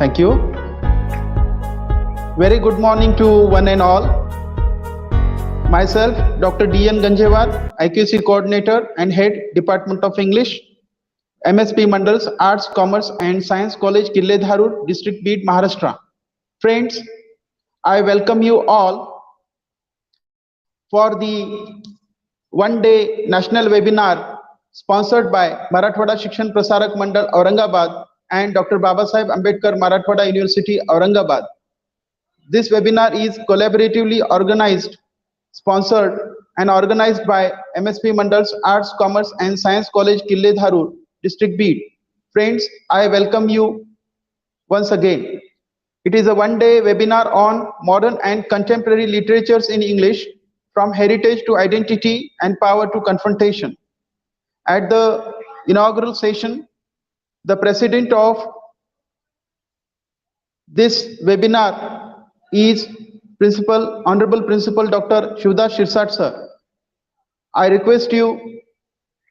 Thank you. Very good morning to one and all. Myself, Dr. D.N. Ganjewar, IQC Coordinator and Head, Department of English, MSP Mandals, Arts, Commerce and Science College, Kille, Dharur, District Beat, Maharashtra. Friends, I welcome you all for the one-day national webinar sponsored by Marathwada Shikshan Prasarak Mandal, Aurangabad and Dr. Babasaheb Ambedkar, Marathwada University, Aurangabad. This webinar is collaboratively organized, sponsored and organized by MSP Mandals, Arts, Commerce and Science College, Kille, Dharur, District Beat. Friends, I welcome you once again. It is a one-day webinar on modern and contemporary literatures in English, from heritage to identity and power to confrontation. At the inaugural session, the president of this webinar is Honorable Principal Dr. Shivdas Shirsath sir. I request you,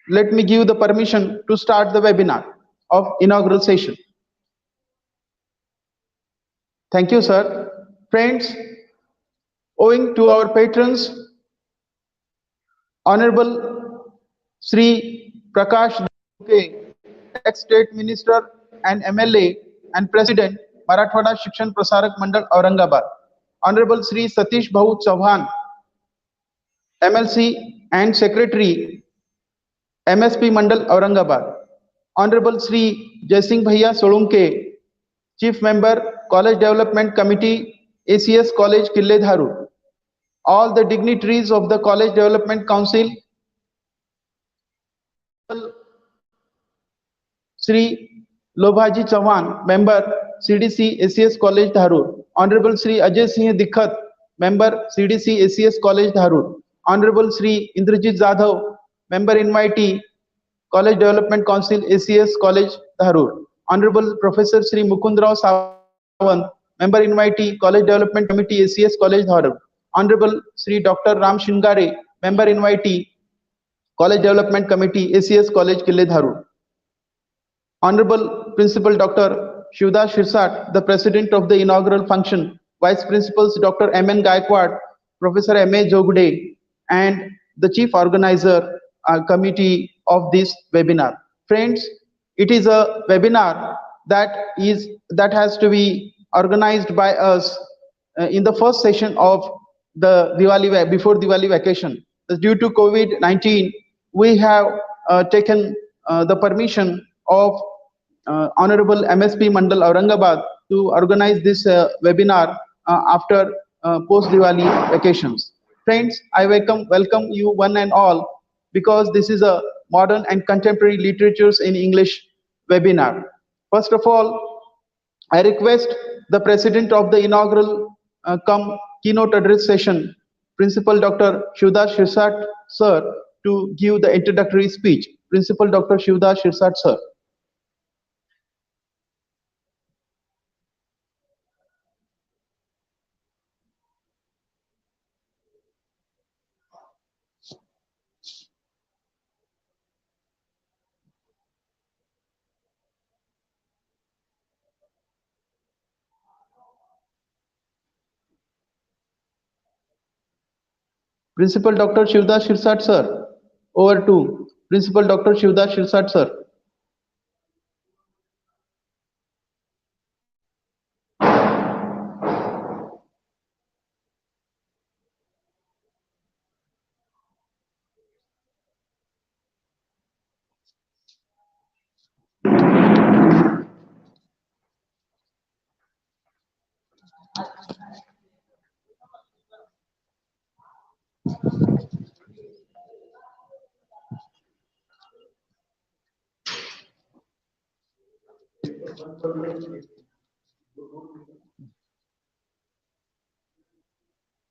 let me give the permission to start the webinar of inaugural session. Thank you, sir. Friends, owing to our patrons, Honorable Sri Prakash, ex-State Minister and MLA and President, Marathwada Shikshan Prasarak Mandal, Aurangabad. Honorable Sri Satish Bhau Chauhan, MLC and Secretary, MSP Mandal, Aurangabad. Honorable Sri Jaisingh Bhaiya Solunke, Chief Member, College Development Committee, ACS College, Kille, Dharur. All the dignitaries of the College Development Council, Sri Lobhaji Chauhan, Member, CDC, ACS College, Dharur. Honorable Sri Ajay Singh Dikhat, Member, CDC, ACS College, Dharur. Honorable Sri Indrajit Jadhav, Member NYT, College Development Council, ACS College, Dharur. Honorable Professor Sri Mukundrao Sawant, Member NYT, College Development Committee, ACS College, Dharur. Honorable Sri Dr. Ram Shingare, Member NYT, College Development Committee, ACS College, Kille, Dharur. Honorable Principal Dr. Shivdas Shirsath, the President of the inaugural function, Vice Principals Dr. M.N. Gaikwad, Professor M.A. Jogde, and the Chief Organizer Committee of this webinar. Friends, it is a webinar that has to be organized by us in the first session of the before Diwali vacation. Due to COVID-19, we have taken the permission of Honorable MSP Mandal, Aurangabad to organize this webinar after post-Diwali vacations. Friends, I welcome you one and all, because this is a modern and contemporary literatures in English webinar. First of all, I request the President of the inaugural keynote address session, Principal Dr. Shivdas Shirsath sir, to give the introductory speech. Principal Dr. Shivdas Shirsath sir. Principal Dr. Shivdas Shirsath sir. Over to Principal Dr. Shivdas Shirsath sir.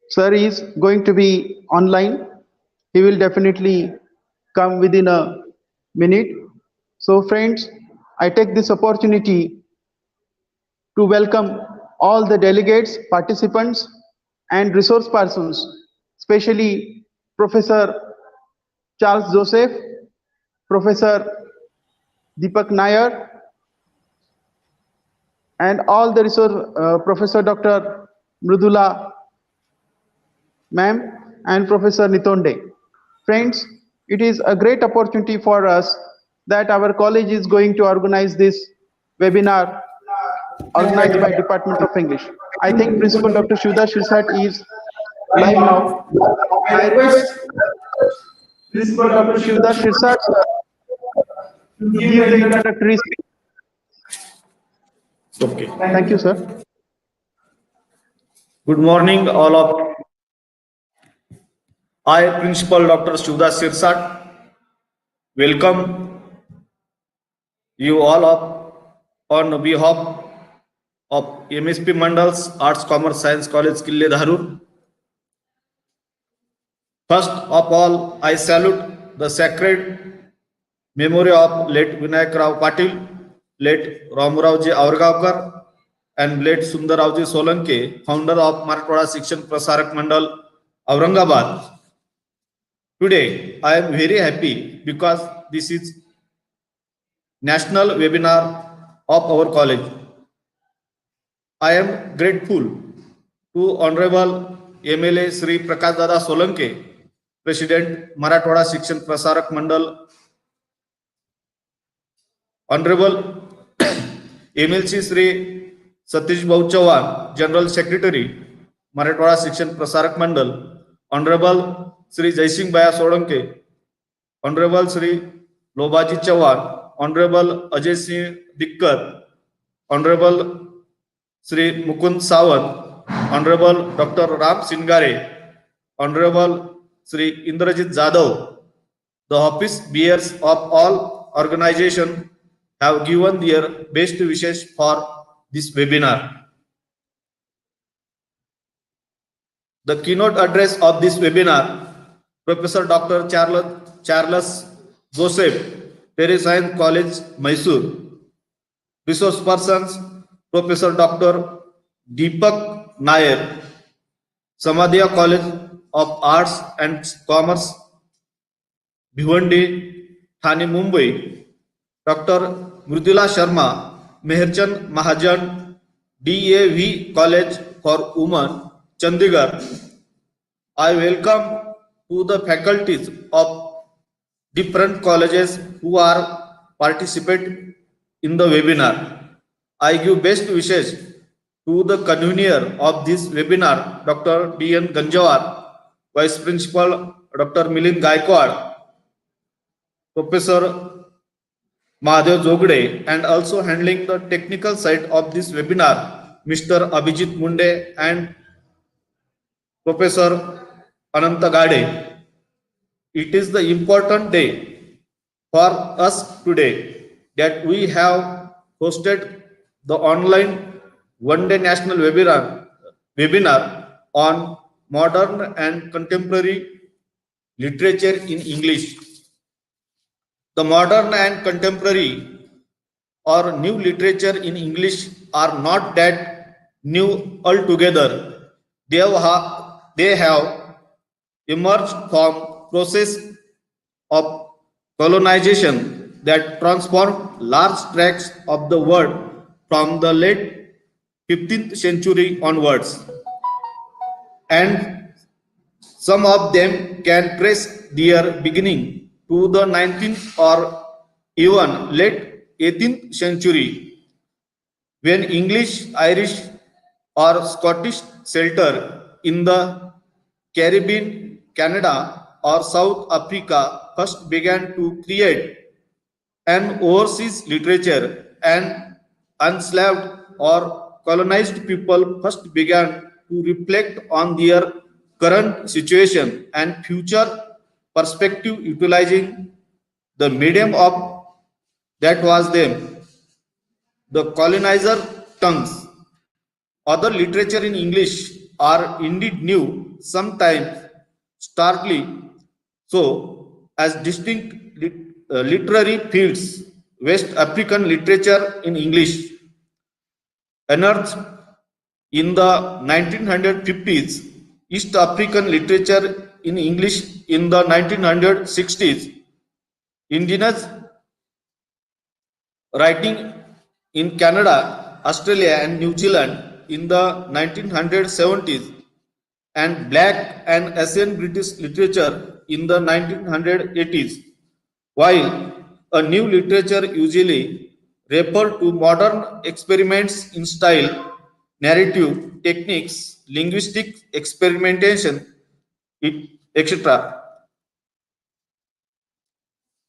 Sir is going to be online. He will definitely come within a minute. So friends, I take this opportunity to welcome all the delegates, participants and resource persons, especially Professor Charles Joseph, Professor Deepak Nair, and all the resource Professor Dr. Mrudula ma'am and Professor Nitonde. Friends, it is a great opportunity for us that our college is going to organize this webinar organized by Department of English. I think Principal Dr. Shirsath is live now. I request Principal Dr. Shirsath to give the introductory speech. Okay. Thank you, sir. Good morning, all of. I, Principal Dr. Shirsath, welcome you all up on behalf of MSP Mandal's Arts, Commerce, Science College, Kille, Dharur. First of all, I salute the sacred memory of late Vinayak Rao Patil, late Ramravji Aurangabad, and late Sundaravji Solanke, founder of Marathwada Shikshan Prasarak Mandal, Aurangabad. Today, I am very happy because this is national webinar of our college. I am grateful to Honorable MLA Sri Prakash Dada Solanke, President Marathwada Shikshan Prasarak Mandal, Honorable MLC Sri Satish Bhau Chauhan, General Secretary, Marathwada Shikshan Prasarak Mandal, Honorable Sri Jaising Bhaiya Solanke, Honorable Sri Lobaji Chauhan, Honorable Ajay Singh Dikkat, Honorable Sri Mukund Sawant, Honorable Dr. Ram Singare, Honorable Sri Indrajit Jadhav, the office bearers of all organizations have given their best wishes for this webinar. The keynote address of this webinar, Professor Dr. Charles Joseph, Terry College, Mysore. Resource persons, Professor Dr. Deepak Nair, Samadhiya College of Arts and Commerce, Bhiwandi, Thane, Mumbai. Dr. Mridula Sharma, Meherchand Mahajan, DAV College for Women, Chandigarh. I welcome to the faculties of different colleges who are participate in the webinar. I give best wishes to the convener of this webinar, Dr. D.N. Ganjewar, Vice Principal Dr. Milind Gaikwad, Professor Mahadev Jogde, and also handling the technical side of this webinar, Mr. Abhijit Munde and Professor Ananta Gade. It is the important day for us today that we have hosted the online one-day national webinar on modern and contemporary literature in English. The modern and contemporary or new literature in English are not that new altogether. They have emerged from process of colonization that transformed large tracts of the world from the late 15th century onwards. And some of them can trace their beginning to the 19th or even late 18th century, when English, Irish, or Scottish settlers in the Caribbean, Canada, or South Africa first began to create an overseas literature, and enslaved or colonized people first began to reflect on their current situation and future perspective, utilizing the medium of that was them, the colonizer tongues. Other literature in English are indeed new, sometimes starkly so, as distinct literary fields. West African literature in English unearthed in the 1950s, East African literature in English in the 1960s, indigenous writing in Canada Australia and New Zealand in the 1970s, and Black and Asian British literature in the 1980s, while a new literature usually refer to modern experiments in style, narrative techniques, linguistic experimentation, etc.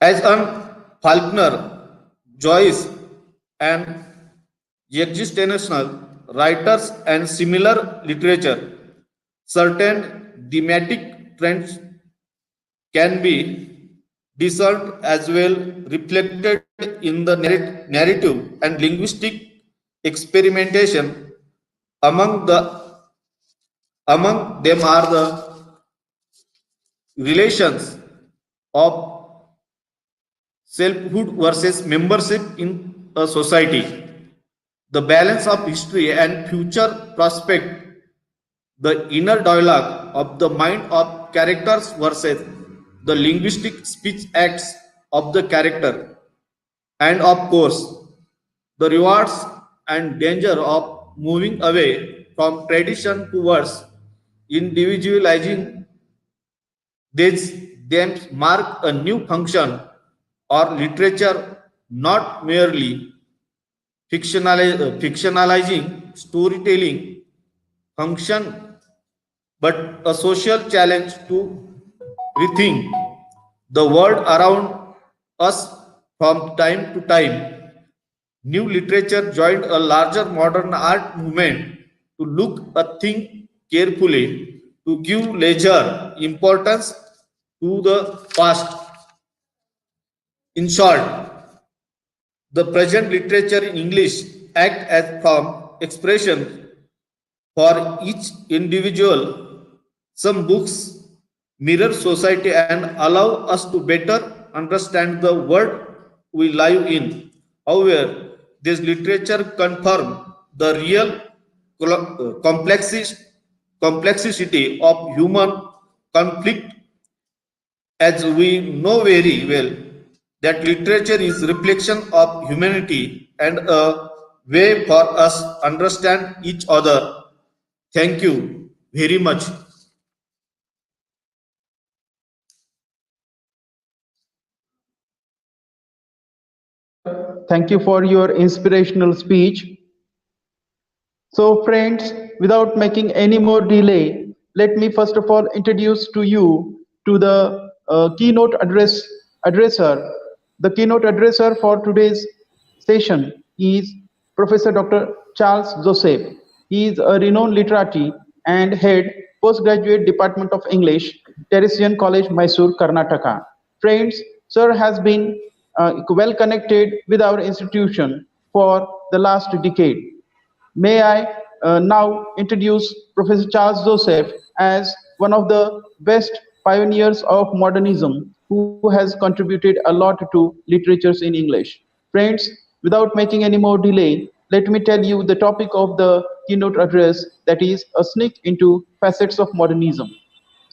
As Faulkner, Joyce, and existential writers and similar literature, certain thematic trends can be discerned as well reflected in the narrative and linguistic experimentation. Among among them are the relations of selfhood versus membership in a society, the balance of history and future prospect, the inner dialogue of the mind of characters versus the linguistic speech acts of the character, and of course, the rewards and danger of moving away from tradition towards individualizing them mark a new function or literature, not merely fictionalizing storytelling function, but a social challenge to rethink the world around us from time to time. New literature joined a larger modern art movement to look a thing carefully, to give leisure importance to the past. In short, the present literature in English act as form expression for each individual. Some books mirror society and allow us to better understand the world we live in. However, this literature confirms the real complexity of human conflict, as we know very well that literature is reflection of humanity and a way for us understand each other. Thank you very much. Thank you for your inspirational speech. So friends, without making any more delay, let me first of all introduce to you to the keynote addresser. The keynote addresser for today's session is Professor Dr. Charles Joseph. He is a renowned literati and head postgraduate Department of English, Teresian College, Mysore, Karnataka. Friends, sir has been well connected with our institution for the last decade. May I now introduce Professor Charles Joseph as one of the best pioneers of modernism who has contributed a lot to literatures in English. Friends, without making any more delay, let me tell you the topic of the keynote address, that is a sneak into facets of modernism.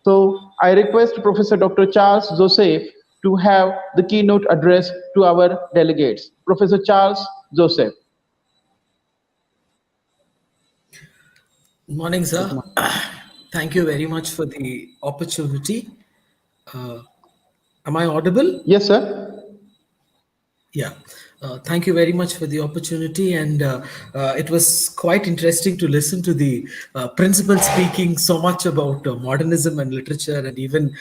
So I request Professor Dr. Charles Joseph to have the keynote address to our delegates. Professor Charles Joseph. Good morning, sir. Thank you very much for the opportunity. Am I audible? Yes, sir. Yeah. Thank you very much for the opportunity, and it was quite interesting to listen to the principal speaking so much about modernism and literature and even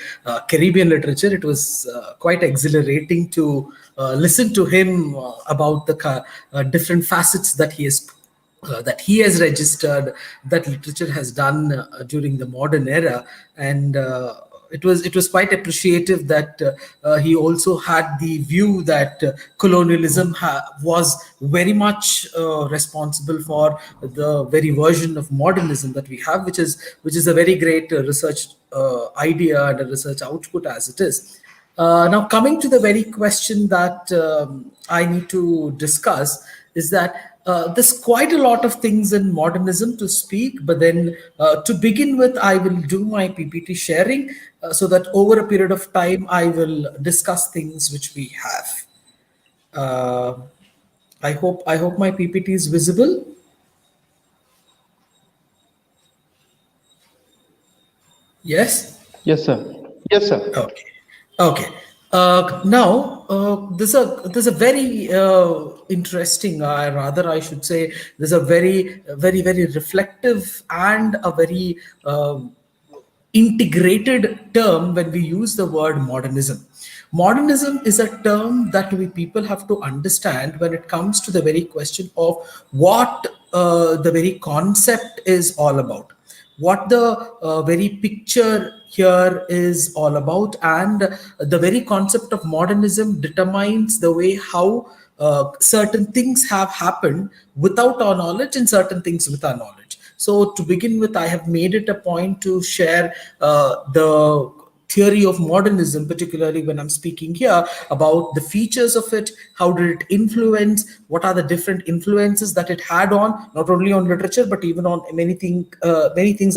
Caribbean literature. It was quite exhilarating to listen to him about the different facets that he has registered, that literature has done during the modern era, and it was quite appreciative that he also had the view that colonialism was very much responsible for the very version of modernism that we have, which is a very great research idea and a research output as it is. Now, coming to the very question that I need to discuss is that there's quite a lot of things in modernism to speak, but then to begin with, I will do my PPT sharing so that over a period of time, I will discuss things which we have. I hope my PPT is visible. Yes. Yes, sir. Yes, sir. Okay. Okay. Now, there's a very interesting, rather I should say, there's a very reflective and a very integrated term when we use the word modernism. Modernism is a term that we people have to understand when it comes to the very question of what the very concept is all about, what the very picture here is all about, and the very concept of modernism determines the way how certain things have happened without our knowledge and certain things with our knowledge. So to begin with, I have made it a point to share the theory of modernism, particularly when I'm speaking here about the features of it, how did it influence, what are the different influences that it had on not only on literature but even on many things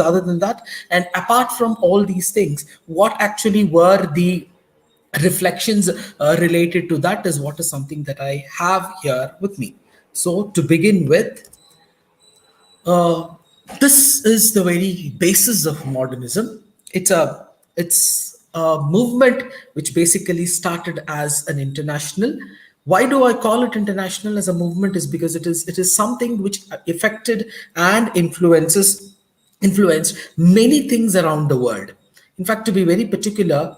other than that. And apart from all these things, what actually were the reflections related to that is what is something that I have here with me. So to begin with, uh, this is the very basis of modernism. It's a movement which basically started as an international. Why do I call it international as a movement? Is because it is something which affected and influenced many things around the world. In fact, to be very particular,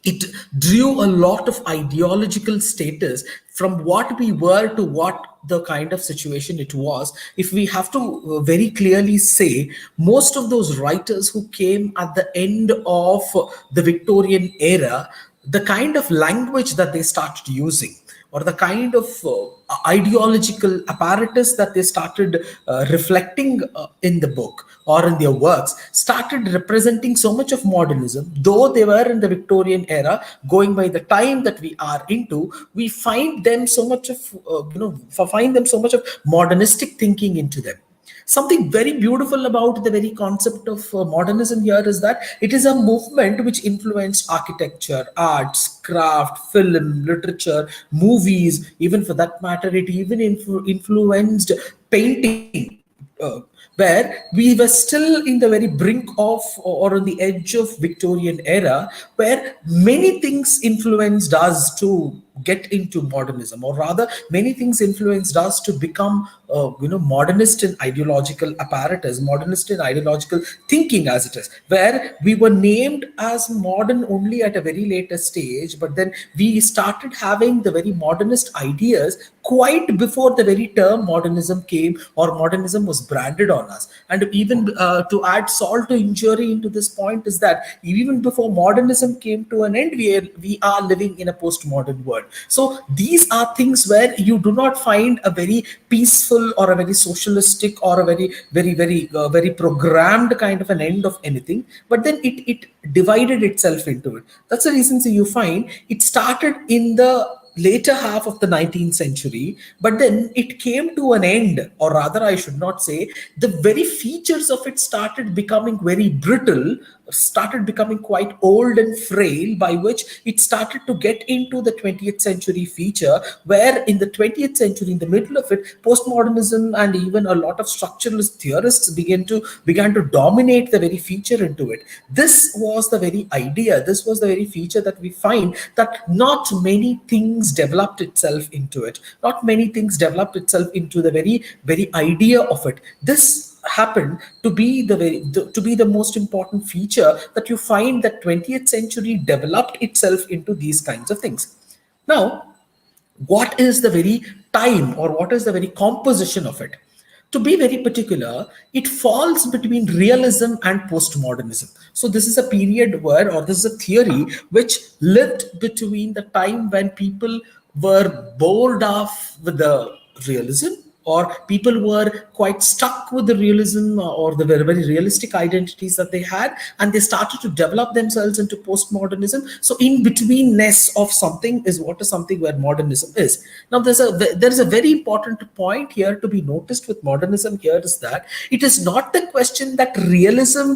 it drew a lot of ideological status from what we were to what the kind of situation it was. If we have to very clearly say, most of those writers who came at the end of the Victorian era, the kind of language that they started using, or the kind of ideological apparatus that they started reflecting in the book or in their works, started representing so much of modernism. Though they were in the Victorian era, going by the time that we are into, we find them so much of find them so much of modernistic thinking into them. Something very beautiful about the very concept of modernism here is that it is a movement which influenced architecture, arts, craft, film, literature, movies, even for that matter, it even influenced painting. Where we were still in the very brink of or on the edge of Victorian era, where many things influenced us to get into modernism, or rather many things influenced us to become modernist in ideological apparatus, modernist in ideological thinking, as it is, where we were named as modern only at a very later stage, but then we started having the very modernist ideas quite before the very term modernism came or modernism was branded on us. And even to add salt to injury into this point is that even before modernism came to an end, we are living in a postmodern world. So these are things where you do not find a very peaceful or a very socialistic or a very programmed kind of an end of anything, but then it divided itself into it. That's the reason. So you find it started in the later half of the 19th century, but then it came to an end, or rather I should not say, the very features of it started becoming very brittle, started becoming quite old and frail, by which it started to get into the 20th century feature, where in the 20th century, in the middle of it, postmodernism and even a lot of structuralist theorists began to dominate the very feature into it. This was the very idea, this was the very feature that we find that not many things developed itself into it, not many things developed itself into the very idea of it. This happened to be the most important feature that you find that 20th century developed itself into these kinds of things. Now, what is the very time or what is the very composition of it? To be very particular, it falls between realism and postmodernism. So this is a period where, or this is a theory which lived between the time when people were bored off with the realism, or people were quite stuck with the realism or the very realistic identities that they had, and they started to develop themselves into postmodernism. So in betweenness of something is what is something where modernism is. Now there is a very important point here to be noticed with modernism here, is that it is not the question that realism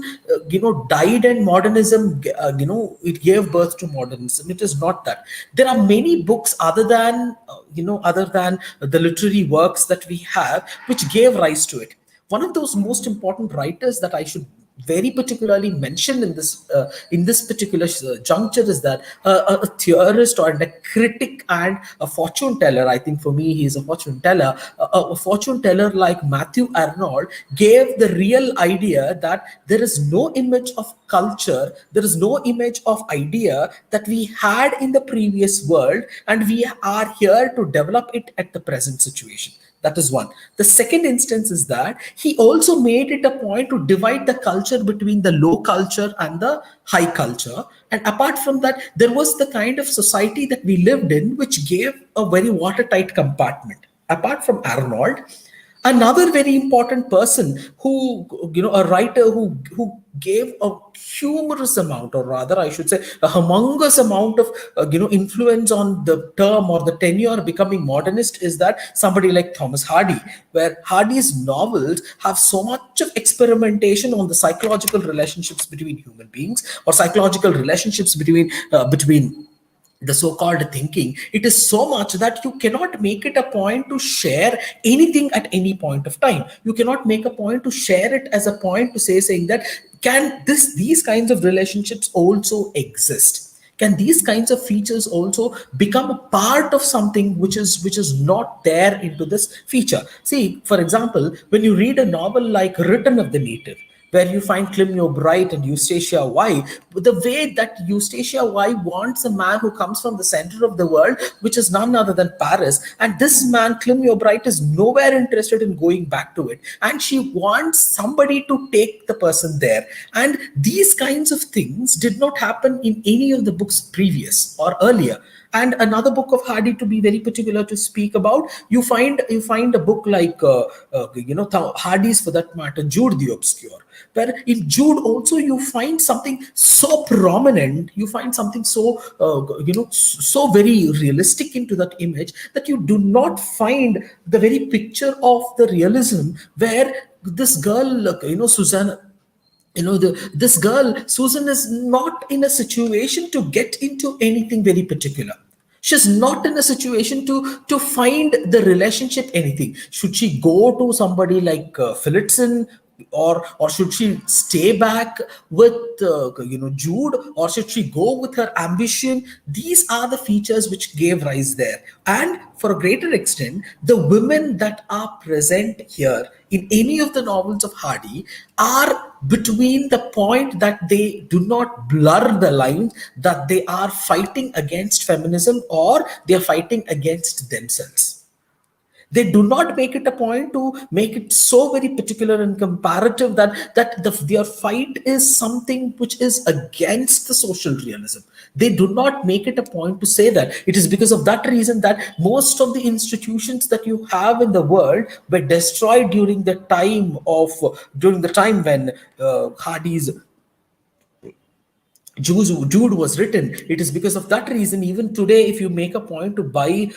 died and modernism it gave birth to modernism. It is not that. There are many books other than the literary works that we have which gave rise to it. One of those most important writers that I should very particularly mentioned in this particular juncture is that a theorist or a critic and a fortune teller, I think for me he's a fortune teller, a fortune teller like Matthew Arnold gave the real idea that there is no image of culture, there is no image of idea that we had in the previous world, and we are here to develop it at the present situation. That is one. The second instance is that he also made it a point to divide the culture between the low culture and the high culture. And apart from that, there was the kind of society that we lived in, which gave a very watertight compartment. Apart from Arnold, another very important person who, a writer who gave a humorous amount, or rather I should say a humongous amount of influence on the term or the tenure becoming modernist, is that somebody like Thomas Hardy, where Hardy's novels have so much of experimentation on the psychological relationships between human beings, or psychological relationships between the so-called thinking. It is so much that you cannot make it a point to share anything at any point of time. You cannot make a point to share it as a point to saying that can these kinds of relationships also exist, can these kinds of features also become a part of something which is not there into this feature. See, for example, when you read a novel like Return of the Native, where you find Climio Bright and Eustacia Y, the way that Eustacia Y wants a man who comes from the center of the world, which is none other than Paris, and this man, Climio Bright, is nowhere interested in going back to it, and she wants somebody to take the person there. And these kinds of things did not happen in any of the books previous or earlier. And another book of Hardy, to be very particular to speak about, you find a book like Hardy's, for that matter, Jude the Obscure, where in Jude also you find something so prominent, you find something so so very realistic into that image, that you do not find the very picture of the realism where this girl, Susanna, this girl Susan is not in a situation to get into anything very particular. She's not in a situation to find the relationship anything. Should she go to somebody like Phillotson, or should she stay back with Jude, or should she go with her ambition? These are the features which gave rise there. And for a greater extent, the women that are present here in any of the novels of Hardy are between the point that they do not blur the lines, that they are fighting against feminism or they are fighting against themselves. They do not make it a point to make it so very particular and comparative that their fight is something which is against the social realism. They do not make it a point to say that. It is because of that reason that most of the institutions that you have in the world were destroyed during the time when Hardy's Jude was written. It is because of that reason, even today, if you make a point to buy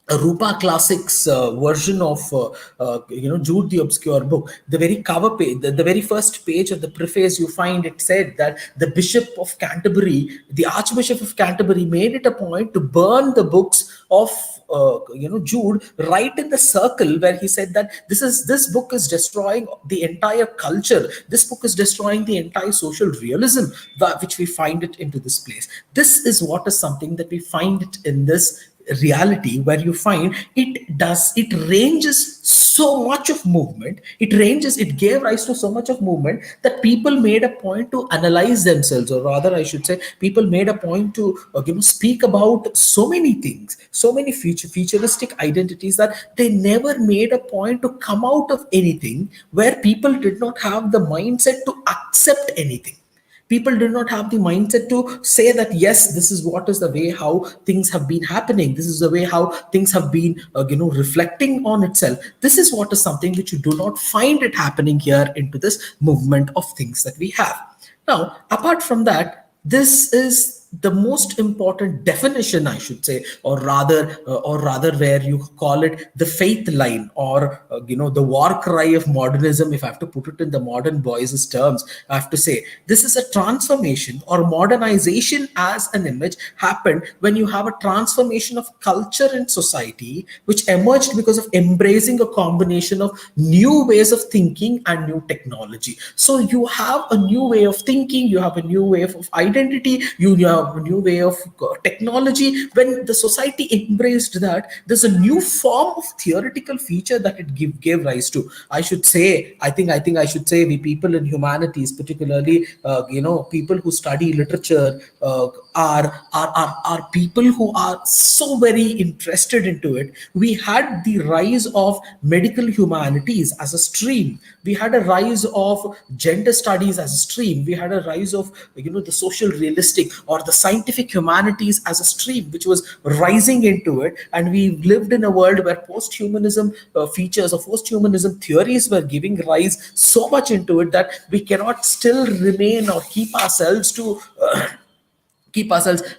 a Rupa Classics version of Jude the Obscure book, the very cover page, the very first page of the preface, you find it said that the Bishop of Canterbury, the Archbishop of Canterbury, made it a point to burn the books of Jude right in the circle where he said that this book is destroying the entire culture. This book is destroying the entire social realism which we find it into this place. This is what is something that we find it in this reality, where you find it ranges so much of movement, it gave rise to so much of movement that people made a point to analyze themselves, or rather I should say people made a point to speak about so many things, so many futuristic identities, that they never made a point to come out of anything where people did not have the mindset to accept anything. People do not have the mindset to say that, yes, this is what is the way how things have been happening. This is the way how things have been, reflecting on itself. This is what is something which you do not find it happening here into this movement of things that we have. Now, apart from that, this is the most important definition, I should say, or rather, where you call it the faith line, or the war cry of modernism. If I have to put it in the modern boys' terms, I have to say this is a transformation or modernization as an image happened when you have a transformation of culture and society, which emerged because of embracing a combination of new ways of thinking and new technology. So you have a new way of thinking, you have a new way of identity, you have a new way of technology. When the society embraced that, there's a new form of theoretical feature that it gave rise to. I should say we people in humanities, particularly people who study literature, are people who are so very interested into it. We had the rise of medical humanities as a stream. We had a rise of gender studies as a stream. We had a rise of the social realistic or the scientific humanities as a stream, which was rising into it. And we lived in a world where post-humanism features or post-humanism theories were giving rise so much into it that we cannot still remain or keep ourselves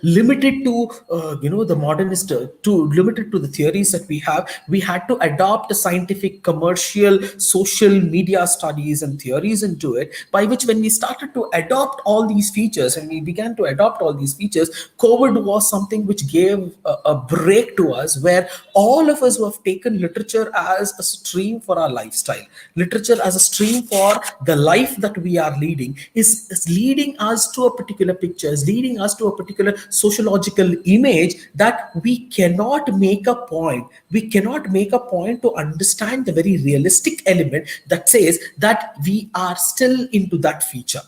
limited to the modernist, to limited to the theories that we have. We had to adopt a scientific, commercial, social media studies and theories into it, by which when we started to adopt all these features and we began to adopt all these features, COVID was something which gave a break to us, where all of us who have taken literature as a stream for our lifestyle, literature as a stream for the life that we are leading, is leading us to a particular picture, is leading us to a particular sociological image, that we cannot make a point. We cannot make a point to understand the very realistic element that says that we are still into that feature.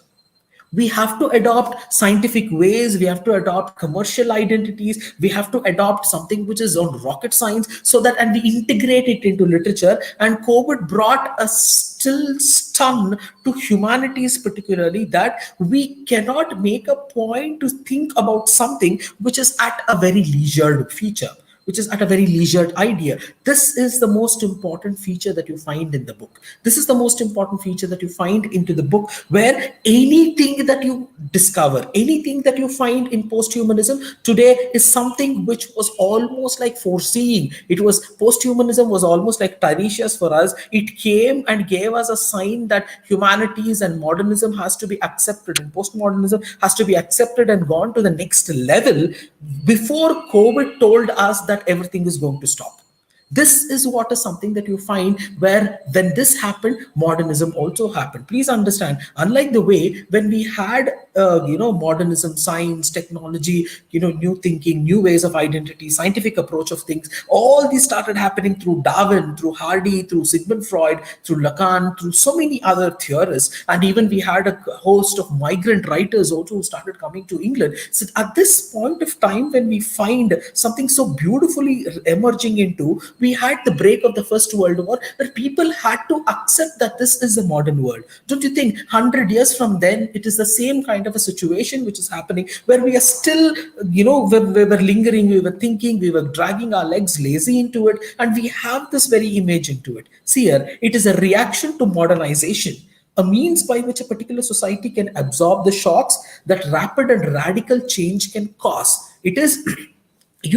We have to adopt scientific ways, we have to adopt commercial identities, we have to adopt something which is on rocket science, so that, and we integrate it into literature. And COVID brought a still stun to humanities, particularly, that we cannot make a point to think about something which is at a very leisured feature, which is at a very leisured idea. This is the most important feature that you find in the book. This is the most important feature that you find into the book, where anything that you discover, anything that you find in post-humanism today is something which was almost like foreseeing. It was, post-humanism was almost like Tiresias for us. It came and gave us a sign that humanities and modernism has to be accepted, and postmodernism has to be accepted and gone to the next level, before COVID told us that everything is going to stop. This is what is something that you find, where when this happened, modernism also happened. Please understand, unlike the way when we had modernism, science, technology, new thinking, new ways of identity, scientific approach of things, all these started happening through Darwin, through Hardy, through Sigmund Freud, through Lacan, through so many other theorists. And even we had a host of migrant writers also who started coming to England. So at this point of time, when we find something so beautifully emerging into, we had the break of the First World War, where people had to accept that this is the modern world. Don't you think 100 years from then, it is the same kind of a situation which is happening, where we are still, we were lingering, we were thinking, we were dragging our legs lazy into it, and we have this very image into it. See here, it is a reaction to modernization, a means by which a particular society can absorb the shocks that rapid and radical change can cause. It is it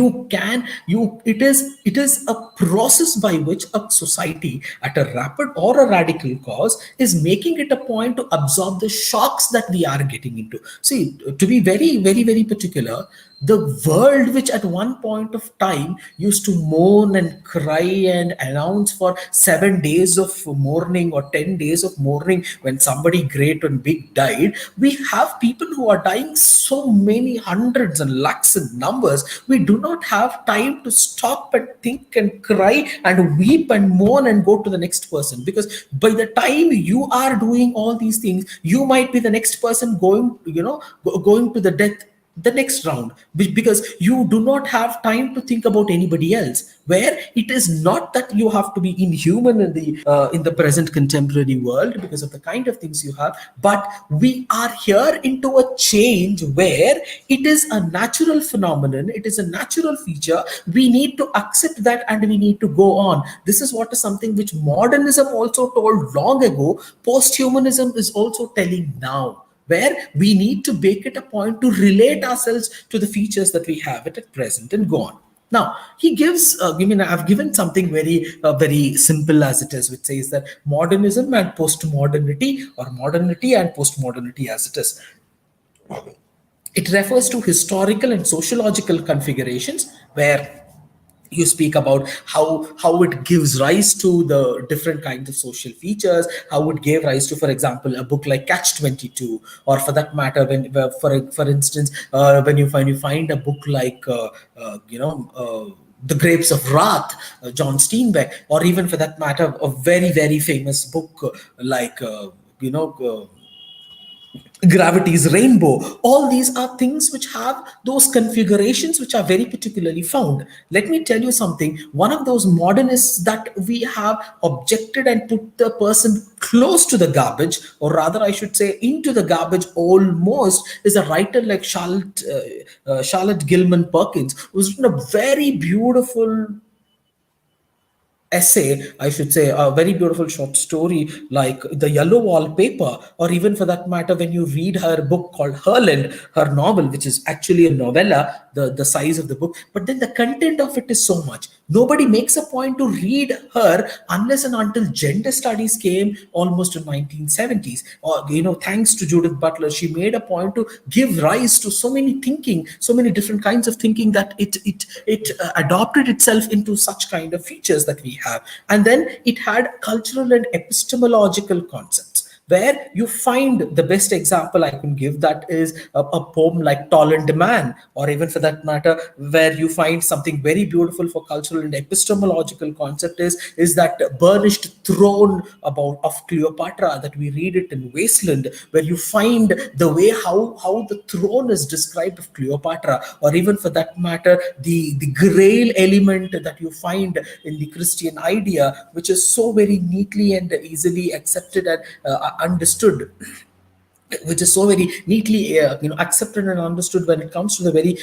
is a process by which a society, at a rapid or a radical cause, is making it a point to absorb the shocks that we are getting into. See, to be very, very, very particular, the world which at one point of time used to mourn and cry and announce for 7 days of mourning or 10 days of mourning when somebody great and big died, we have people who are dying so many hundreds and lakhs in numbers. We do not have time to stop and think and cry and weep and mourn and go to the next person, because by the time you are doing all these things, you might be the next person going to the next round, because you do not have time to think about anybody else. Where it is not that you have to be inhuman in the present contemporary world because of the kind of things you have, but we are here into a change where it is a natural phenomenon, it is a natural feature. We need to accept that and we need to go on. This is what is something which modernism also told long ago, post-humanism is also telling now. where we need to make it a point to relate ourselves to the features that we have at present and go on. Now, he gives, I've given something very simple as it is, which says that modernism and postmodernity, or modernity and postmodernity as it is. It refers to historical and sociological configurations where you speak about how it gives rise to the different kinds of social features, how it gave rise to, for example, a book like Catch 22, or for that matter, when for instance, when you find a book like The Grapes of Wrath, John Steinbeck, or even for that matter, a very famous book like Gravity's Rainbow. All these are things which have those configurations which are very particularly found. Let me tell you something. One of those modernists that we have objected and put the person close to the garbage, or rather I should say into the garbage almost, is a writer like Charlotte Gilman Perkins, who's written a very beautiful essay, I should say, a very beautiful short story like The Yellow Wallpaper, or even for that matter, when you read her book called Herland, her novel, which is actually a novella, the size of the book, but then the content of it is so much. Nobody makes a point to read her unless and until gender studies came almost in 1970s. Or, thanks to Judith Butler, she made a point to give rise to so many thinking, so many different kinds of thinking, that it adopted itself into such kind of features that we have. And then it had cultural and epistemological concepts, where you find the best example I can give that is a poem like Toland Man, or even for that matter, where you find something very beautiful for cultural and epistemological concept is that burnished throne of Cleopatra that we read it in Wasteland, where you find the way how the throne is described of Cleopatra, or even for that matter, the grail element that you find in the Christian idea, which is so very neatly and easily accepted and understood, which is so very neatly accepted and understood when it comes to the very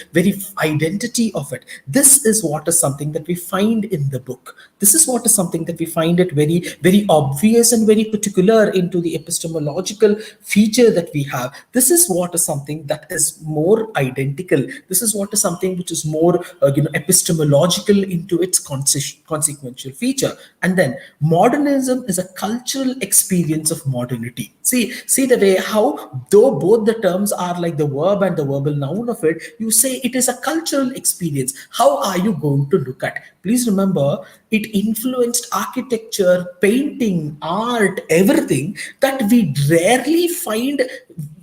identity of it. This is what is something that we find in the book. This is what is something that we find it very obvious and very particular into the epistemological feature that we have. This is what is something that is more identical. This is what is something which is more epistemological into its consequential feature. And then modernism is a cultural experience of modernity. See the way how, though both the terms are like the verb and the verbal noun of it, you say it is a cultural experience. How are you going to look at? Please remember, it influenced architecture, painting, art, everything, that we rarely find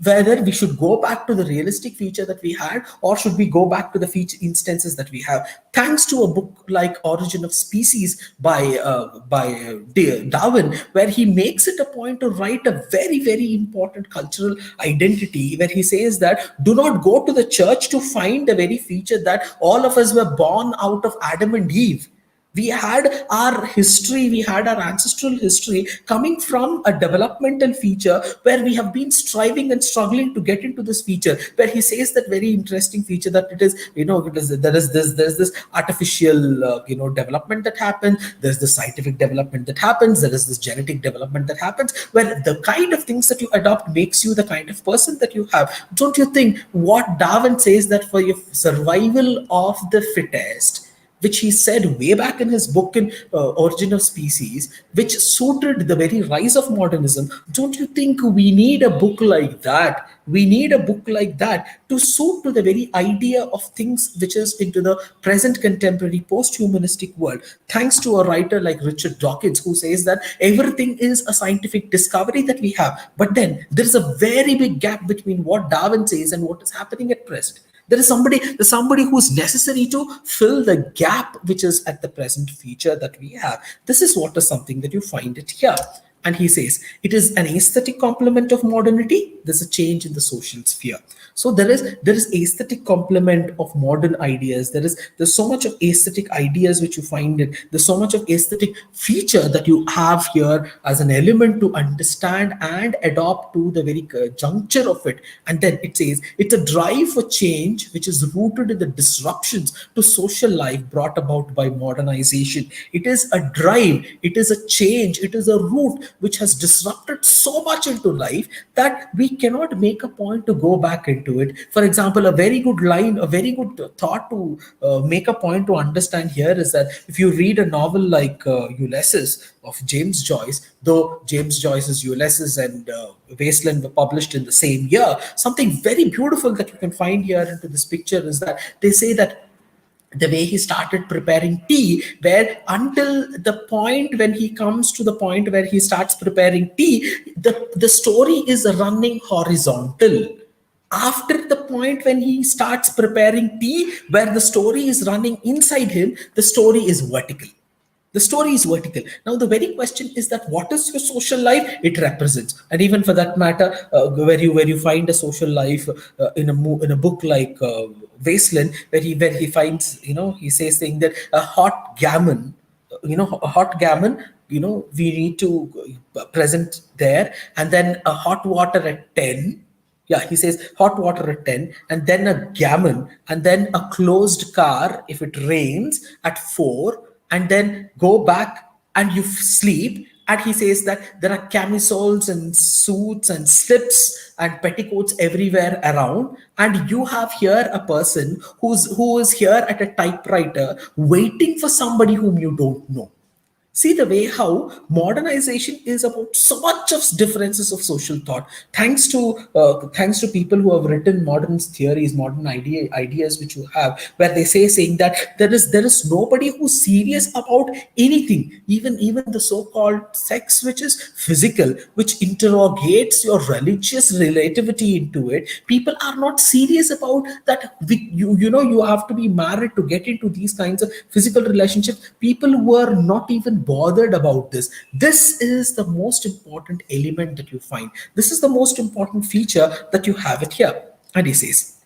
whether we should go back to the realistic feature that we had, or should we go back to the feature instances that we have. Thanks to a book like Origin of Species by Darwin, where he makes it a point to write a very important cultural identity, where he says that do not go to the church to find the very feature that all of us were born out of Adam and Eve. We had our history, we had our ancestral history coming from a developmental feature where we have been striving and struggling to get into this feature, where he says that very interesting feature that it is, there's this artificial, development that happens, there's the scientific development that happens, there is this genetic development that happens, where the kind of things that you adopt makes you the kind of person that you have. Don't you think what Darwin says, that for your survival of the fittest, which he said way back in his book in Origin of Species, which suited the very rise of modernism? Don't you think we need a book like that? We need a book like that to suit to the very idea of things which is into the present contemporary post-humanistic world. Thanks to a writer like Richard Dawkins, who says that everything is a scientific discovery that we have. But then there is a very big gap between what Darwin says and what is happening at present. There's somebody who's necessary to fill the gap which is at the present feature that we have. This is what is something that you find it here. And he says it is an aesthetic complement of modernity. There's a change in the social sphere. So there is aesthetic complement of modern ideas. There's so much of aesthetic ideas which you find it. There's so much of aesthetic feature that you have here as an element to understand and adopt to the very juncture of it. And then it says it's a drive for change which is rooted in the disruptions to social life brought about by modernization. It is a drive. It is a change. It is a root which has disrupted so much into life that we cannot make a point to go back into it. For example, a very good line, a very good thought to make a point to understand here is that if you read a novel like Ulysses of James Joyce, though James Joyce's Ulysses and Wasteland were published in the same year, something very beautiful that you can find here into this picture is that they say that the way he started preparing tea, where until the point when he comes to the point where he starts preparing tea, the story is running horizontal. After the point when he starts preparing tea, where the story is running inside him, the story is vertical. The story is vertical. Now, the very question is that what is your social life? It represents, and even for that matter, where you find a social life in a book like Wasteland, where he finds, he says saying that a hot gammon, we need to present there, and then a hot water at 10. Yeah, he says hot water at 10, and then a gammon, and then a closed car if it rains at 4, and then go back and you sleep. And he says that there are camisoles and suits and slips and petticoats everywhere around. And you have here a person who is here at a typewriter waiting for somebody whom you don't know. See the way how modernization is about so much of differences of social thought. Thanks to people who have written modern theories, modern ideas which you have, where they saying that there is nobody who's serious about anything, even the so-called sex, which is physical, which interrogates your religious relativity into it. People are not serious about that. You have to be married to get into these kinds of physical relationships. People were not even bothered about this. This is the most important element that you find. This is the most important feature that you have it here. And he says,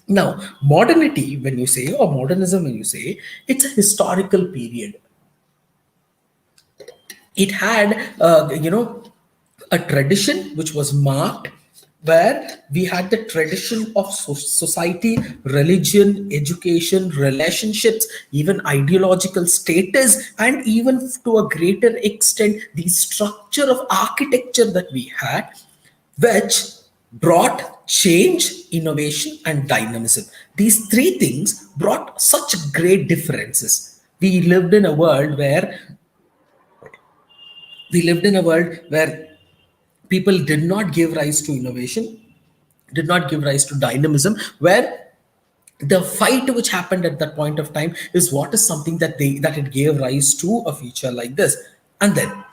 now, modernity, when you say, or modernism, when you say, it's a historical period. It had, a tradition which was marked, where we had the tradition of society, religion, education, relationships, even ideological status, and even to a greater extent, the structure of architecture that we had, which brought change, innovation, and dynamism. These three things brought such great differences. We lived in a world where people did not give rise to innovation, did not give rise to dynamism, where the fight which happened at that point of time is what is something that it gave rise to a feature like this. And then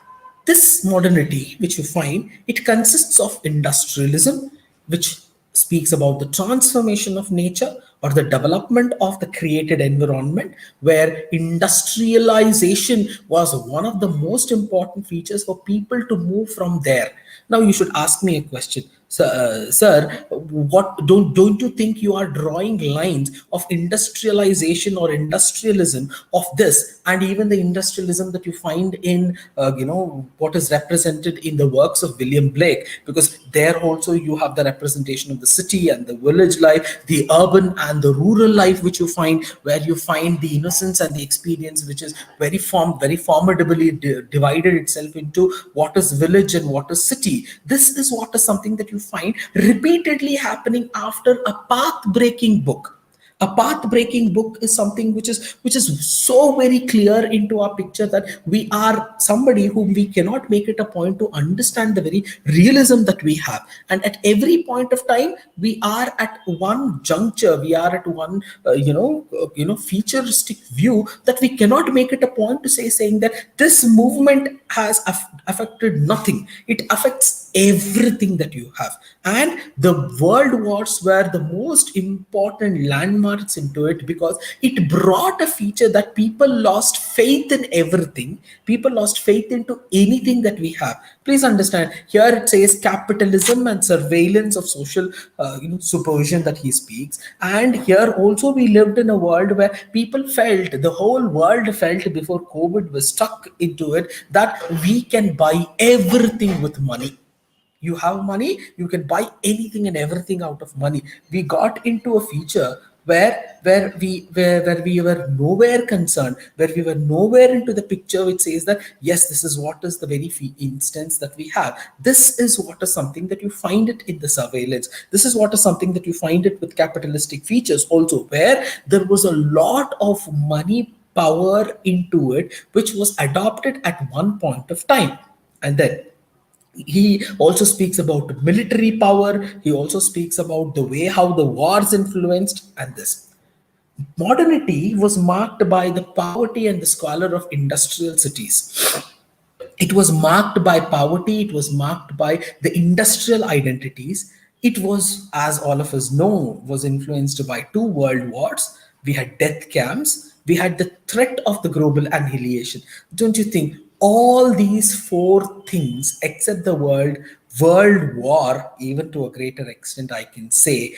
this modernity which you find, it consists of industrialism, which speaks about the transformation of nature or the development of the created environment, where industrialization was one of the most important features for people to move from there. Now you should ask me a question. Sir, what don't you think you are drawing lines of industrialization or industrialism of this, and even the industrialism that you find in what is represented in the works of William Blake? Because there also you have the representation of the city and the village life, the urban and the rural life, which you find, where you find the innocence and the experience, which is very formidably divided itself into what is village and what is city. This is what is something that you find repeatedly happening after a path-breaking book. A path-breaking book is something which is so very clear into our picture that we are somebody whom we cannot make it a point to understand the very realism that we have. And at every point of time, we are at one juncture, we are at one futuristic view that we cannot make it a point to saying that this movement has affected nothing. It affects everything that you have. And the world wars were the most important landmarks into it, because it brought a feature that people lost faith in everything. People lost faith into anything that we have. Please understand, here it says capitalism and surveillance of social supervision that he speaks. And here also we lived in a world where people felt, the whole world felt before COVID was stuck into it, that we can buy everything with money. You have money, you can buy anything and everything out of money. We got into a feature where we were nowhere concerned, where we were nowhere into the picture, which says that yes, this is what is the very instance that we have. This is what is something that you find it in the surveillance. This is what is something that you find it with capitalistic features also, where there was a lot of money power into it, which was adopted at one point of time. And then he also speaks about military power. He also speaks about the way how the wars influenced. And this modernity was marked by the poverty and the squalor of industrial cities. It was marked by poverty, it was marked by the industrial identities. It was, as all of us know, was influenced by two world wars. We had death camps, we had the threat of the global annihilation. Don't you think all these four things, except the world war, even to a greater extent I can say,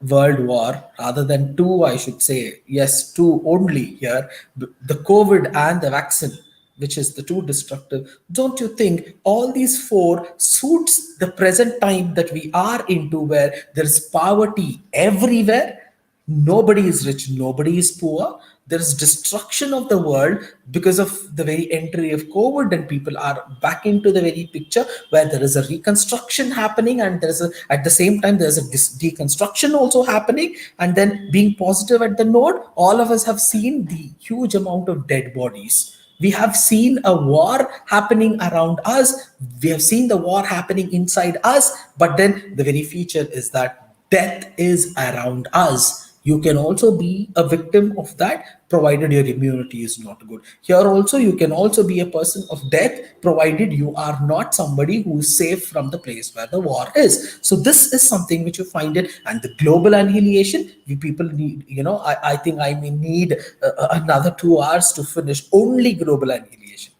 world war rather than two, I should say, yes, two only here, the COVID and the vaccine, which is the two destructive. Don't you think all these four suits the present time that we are into, where there's poverty everywhere? Nobody is rich, nobody is poor. There is destruction of the world because of the very entry of COVID, and people are back into the very picture where there is a reconstruction happening, and there's a, at the same time there's a deconstruction also happening. And then, being positive at the note, all of us have seen the huge amount of dead bodies. We have seen a war happening around us. We have seen the war happening inside us. But then the very feature is that death is around us. You can also be a victim of that, provided your immunity is not good. Here also, you can also be a person of death, provided you are not somebody who is safe from the place where the war is. So this is something which you find it. And the global annihilation, we people need, I think I may need another 2 hours to finish only global annihilation.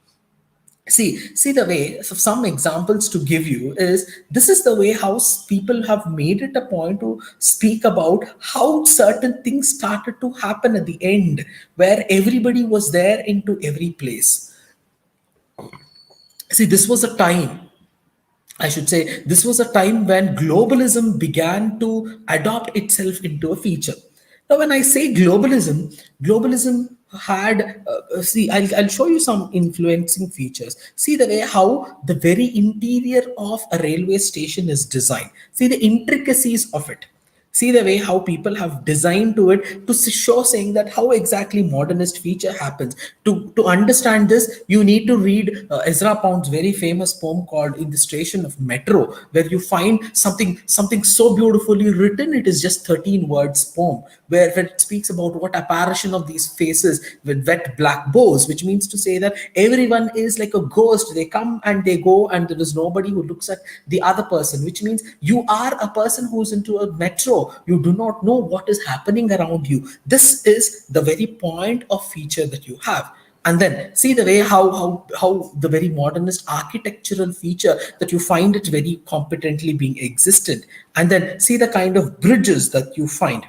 See the way, so some examples to give you is, this is the way how people have made it a point to speak about how certain things started to happen at the end, where everybody was there into every place. See, this was a time, I should say, this was a time when globalism began to adopt itself into a feature. Now, when I say globalism, globalism had, see, I'll show you some influencing features. See the way how the very interior of a railway station is designed. See the intricacies of it. See the way how people have designed to it to show, saying that how exactly modernist feature happens. To understand this, you need to read Ezra Pound's very famous poem called "In the Station of Metro," where you find something so beautifully written. It is just 13 words poem, where it speaks about what apparition of these faces with wet black bows, which means to say that everyone is like a ghost. They come and they go, and there is nobody who looks at the other person, which means you are a person who's into a metro. You do not know what is happening around you. This is the very point of feature that you have. And then see the way how the very modernist architectural feature that you find it very competently being existent. And then see the kind of bridges that you find.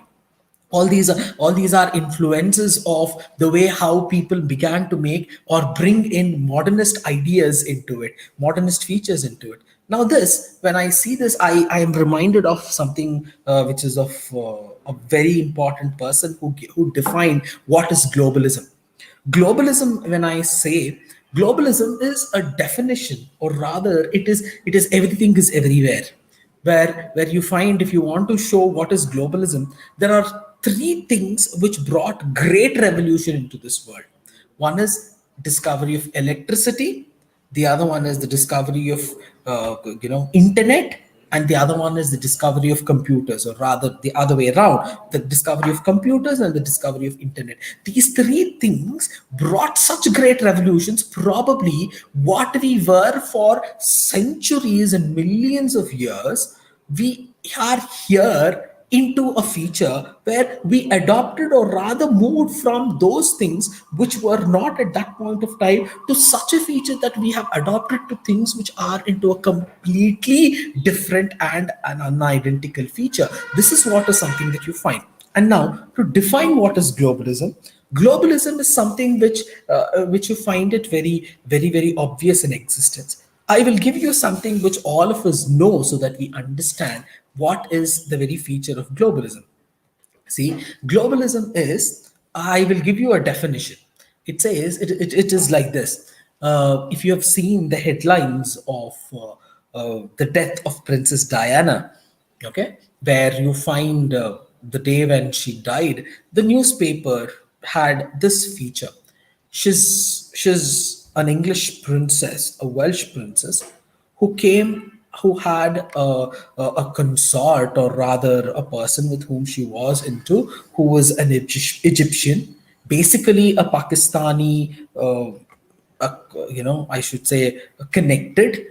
All these are influences of the way how people began to make or bring in modernist ideas into it, modernist features into it. Now this, when I see this, I am reminded of something which is of a very important person who defined what is globalism. Globalism, when I say globalism, is a definition, or rather it is everything is everywhere, where you find, if you want to show what is globalism, there are three things which brought great revolution into this world. One is discovery of electricity, the other one is the discovery of internet, and the other one is the discovery of computers, or rather the other way around, the discovery of computers and the discovery of internet. These three things brought such great revolutions, probably what we were for centuries and millions of years. We are here into a feature where we adopted, or rather moved from those things which were not at that point of time, to such a feature that we have adopted to things which are into a completely different and an unidentical feature. This is what is something that you find. And now, to define what is globalism, globalism is something which you find it very, very, very obvious in existence. I will give you something which all of us know, so that we understand what is the very feature of globalism. See, globalism is, I will give you a definition. It says, it is like this. If you have seen the headlines of the death of Princess Diana, okay, where you find the day when she died, the newspaper had this feature. She's an English princess, a Welsh princess, who had a consort, or rather a person with whom she was into, who was an Egyptian, basically a Pakistani, I should say, connected.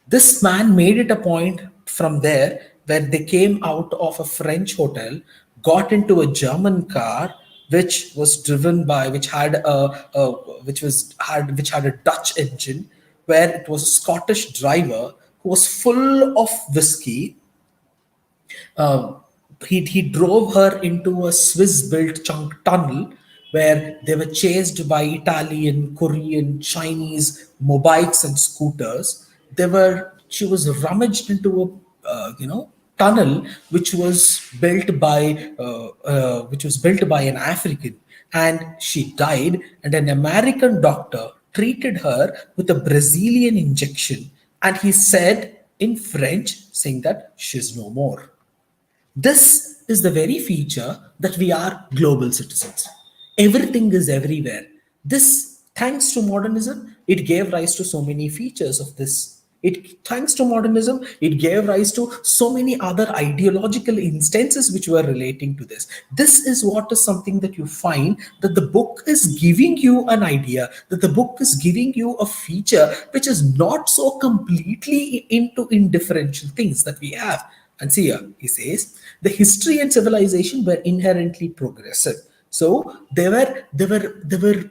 This man made it a point from there, where they came out of a French hotel, got into a German car, which was driven by, which had a which had a Dutch engine, where it was a Scottish driver who was full of whiskey. uh, he drove her into a Swiss-built chunk tunnel, where they were chased by Italian, Korean, Chinese mobikes and scooters. She was rummaged into a tunnel which was built by an African, and she died. And an American doctor treated her with a Brazilian injection, and he said in French, saying that she's no more. This is the very feature that we are global citizens. Everything is everywhere. This, thanks to modernism, it gave rise to so many features of this. Thanks to modernism, it gave rise to so many other ideological instances which were relating to this. This is what is something that you find, that the book is giving you an idea, that the book is giving you a feature which is not so completely into indifferential things that we have. And see here, he says, the history and civilization were inherently progressive. So they were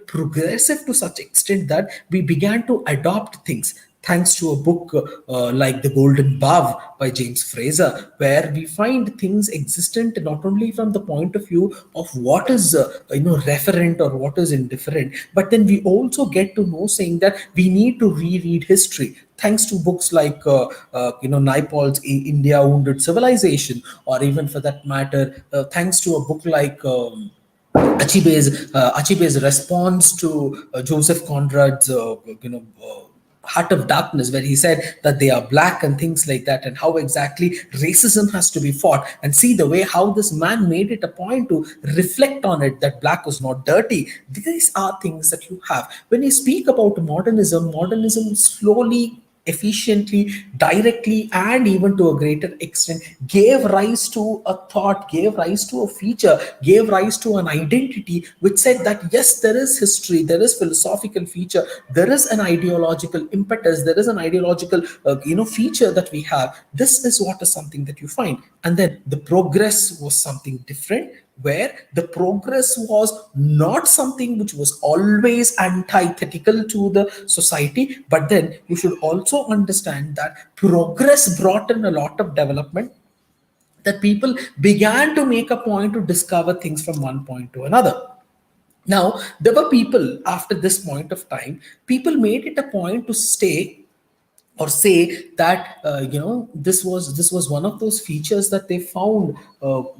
progressive to such extent that we began to adopt things, thanks to a book like The Golden Bough by James Fraser, where we find things existent not only from the point of view of what is referent or what is indifferent, but then we also get to know, saying that we need to reread history, thanks to books like Naipaul's India Wounded Civilization, or even for that matter, thanks to a book like Achibe's response to Joseph Conrad's Heart of Darkness, where he said that they are black and things like that, and how exactly racism has to be fought. And see the way how this man made it a point to reflect on it, that black was not dirty. These are things that you have. When you speak about modernism slowly, efficiently, directly, and even to a greater extent gave rise to a thought, gave rise to a feature, gave rise to an identity, which said that yes, there is history, there is philosophical feature, there is an ideological impetus, there is an ideological feature that we have. This is what is something that you find. And then the progress was something different, where the progress was not something which was always antithetical to the society, but then you should also understand that progress brought in a lot of development, that people began to make a point to discover things from one point to another. Now, there were people after this point of time, people made it a point to stay or say that this was one of those features that they found,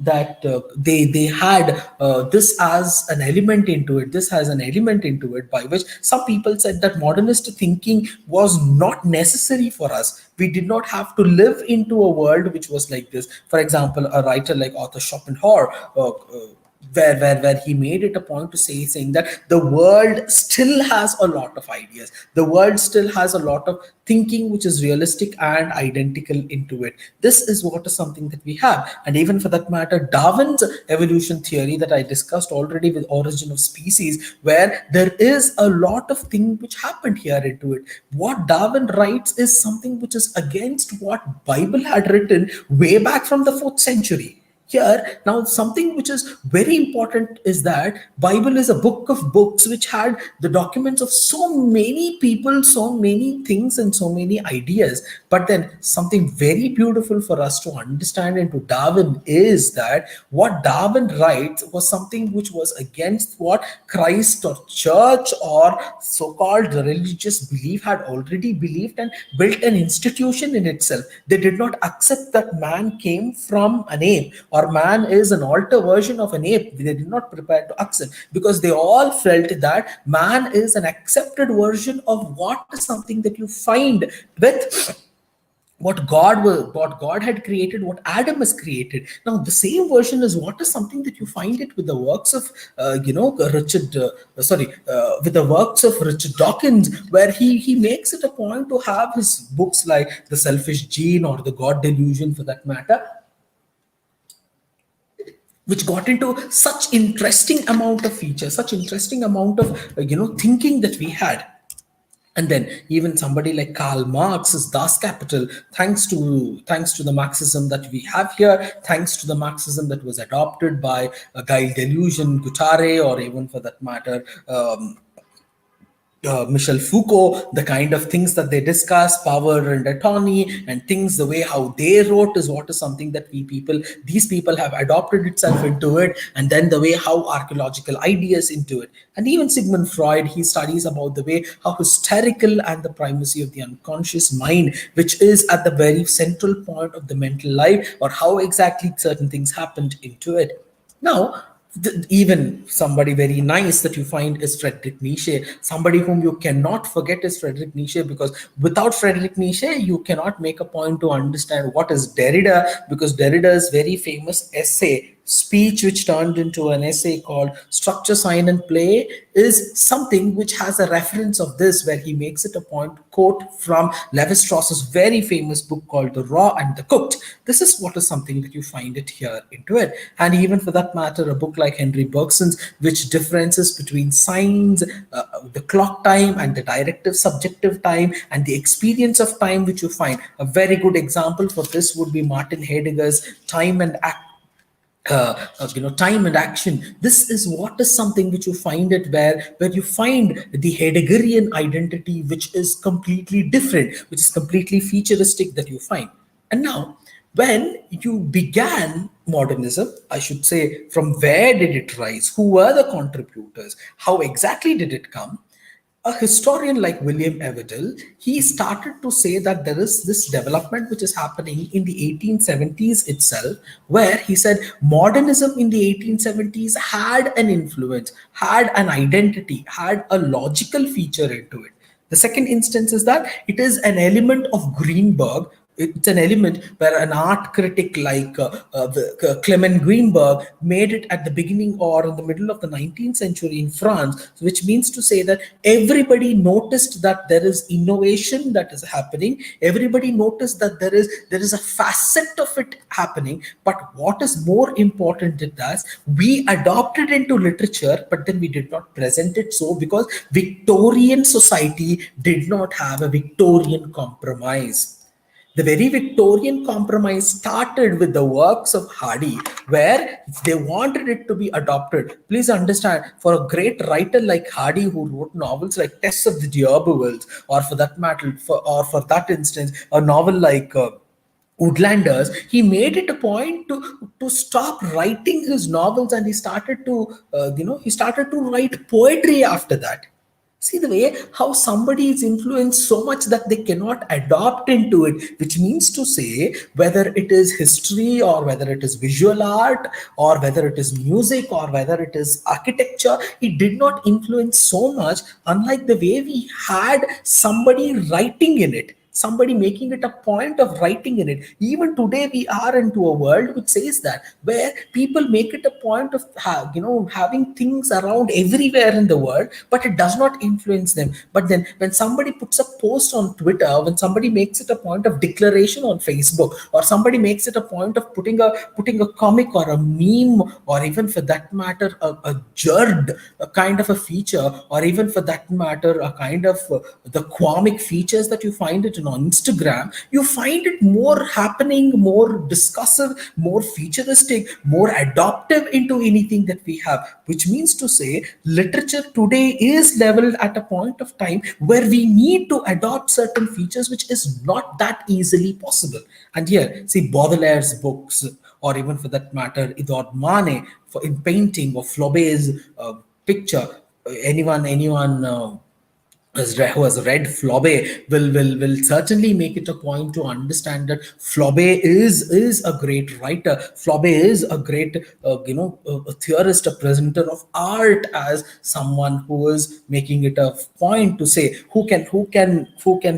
that they had this as an element into it, this has an element into it, by which some people said that modernist thinking was not necessary for us. We did not have to live into a world which was like this. For example, a writer like Arthur Schopenhauer, where he made it a point to saying that the world still has a lot of ideas, the world still has a lot of thinking which is realistic and identical into it. This is what is something that we have. And even for that matter, Darwin's evolution theory that I discussed already with Origin of Species, where there is a lot of thing which happened here into it. What Darwin writes is something which is against what Bible had written way back from the 4th century. Here now, something which is very important is that Bible is a book of books which had the documents of so many people, so many things, and so many ideas. But then something very beautiful for us to understand into Darwin is that what Darwin writes was something which was against what Christ or church or so-called religious belief had already believed and built an institution in itself. They did not accept that man came from an ape, or or man is an alter version of an ape. They did not prepare to accept, because they all felt that man is an accepted version of what is something that you find with what God had created, what Adam has created. Now, the same version is what is something that you find it with the works of, with the works of Richard Dawkins, where he makes it a point to have his books like The Selfish Gene or The God Delusion, for that matter, which got into such interesting amount of features, such interesting amount of thinking that we had. And then even somebody like Karl Marx's Das Kapital, thanks to the Marxism that we have here, thanks to the Marxism that was adopted by Guy Delusion, Guattari, or even for that matter, Michel Foucault, the kind of things that they discuss, power and autonomy and things, the way how they wrote is what is something that these people have adopted itself into it, and then the way how archaeological ideas into it. And even Sigmund Freud, he studies about the way how hysterical and the primacy of the unconscious mind, which is at the very central point of the mental life, or how exactly certain things happened into it. Now, even somebody very nice that you find is Friedrich Nietzsche. Somebody whom you cannot forget is Friedrich Nietzsche, because without Friedrich Nietzsche, you cannot make a point to understand what is Derrida, because Derrida's very famous essay, speech, which turned into an essay called Structure, Sign and Play, is something which has a reference of this, where he makes it a point, quote from Levi-Strauss's very famous book called The Raw and the Cooked. This is what is something that you find it here into it. And even for that matter, a book like Henry Bergson's, which differences between signs, the clock time and the directive subjective time and the experience of time, which you find. A very good example for this would be Martin Heidegger's Time and Time and Action. This is what is something which you find it where you find the Heideggerian identity, which is completely different, which is completely futuristic that you find. And now, when you began modernism, I should say, from where did it rise? Who were the contributors? How exactly did it come? A historian like William Everdell, he started to say that there is this development which is happening in the 1870s itself, where he said modernism in the 1870s had an influence, had an identity, had a logical feature into it. The second instance is that it is an element of Greenberg. It's an element where an art critic like Clement Greenberg made it at the beginning or in the middle of the 19th century in France, which means to say that everybody noticed that there is innovation that is happening. Everybody noticed that there is a facet of it happening. But what is more important is that we adopted into literature, but then we did not present it so, because Victorian society did not have a Victorian compromise. The very Victorian compromise started with the works of Hardy, where they wanted it to be adopted. Please understand, for a great writer like Hardy, who wrote novels like Tests of the D'Urbervilles, or for that matter, for that instance, a novel like Woodlanders, he made it a point to stop writing his novels, and he started to write poetry after that. See the way how somebody is influenced so much that they cannot adopt into it, which means to say, whether it is history or whether it is visual art or whether it is music or whether it is architecture, it did not influence so much, unlike the way we had somebody writing in it, somebody making it a point of writing in it. Even today, we are into a world which says that, where people make it a point of having things around everywhere in the world, but it does not influence them. But then when somebody puts a post on Twitter, when somebody makes it a point of declaration on Facebook, or somebody makes it a point of putting a comic or a meme, or even for that matter a jerd, a kind of a feature, or even for that matter a kind of the comic features that you find it on Instagram, you find it more happening, more discussive, more futuristic, more adoptive into anything that we have. Which means to say, literature today is leveled at a point of time where we need to adopt certain features, which is not that easily possible. And here, see Baudelaire's books, or even for that matter, Edouard Manet in painting, or Flaubert's picture. Anyone who has read Flaubert will certainly make it a point to understand that Flaubert is a great writer. Flaubert is a great a theorist, a presenter of art, as someone who is making it a point to say who can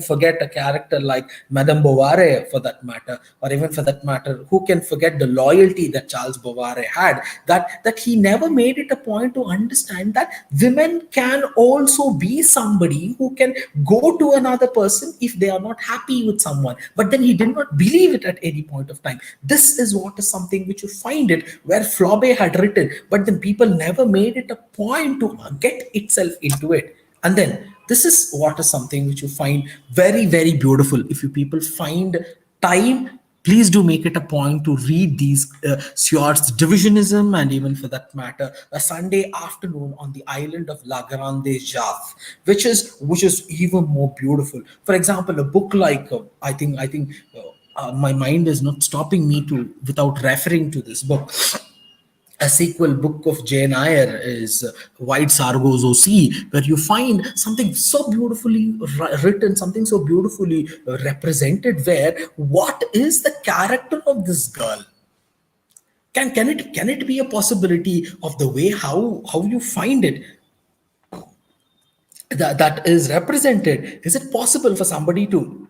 forget a character like Madame Bovary, for that matter, or even for that matter, who can forget the loyalty that Charles Bovary had, that he never made it a point to understand that women can also be somebody who can go to another person if they are not happy with someone, but then he did not believe it at any point of time. This is what is something which you find it where Flaubert had written, but then people never made it a point to get itself into it. And then this is what is something which you find very, very beautiful. If you people find time, please do make it a point to read these Stuart's Divisionism, and even for that matter, a Sunday Afternoon on the Island of La Grande Jatte, which is even more beautiful. For example, a book like my mind is not stopping me to without referring to this book. A sequel book of Jane Eyre is White Sargasso Sea, where you find something so beautifully written, something so beautifully represented, where what is the character of this girl? Can it be a possibility of the way how you find it that is represented? Is it possible for somebody to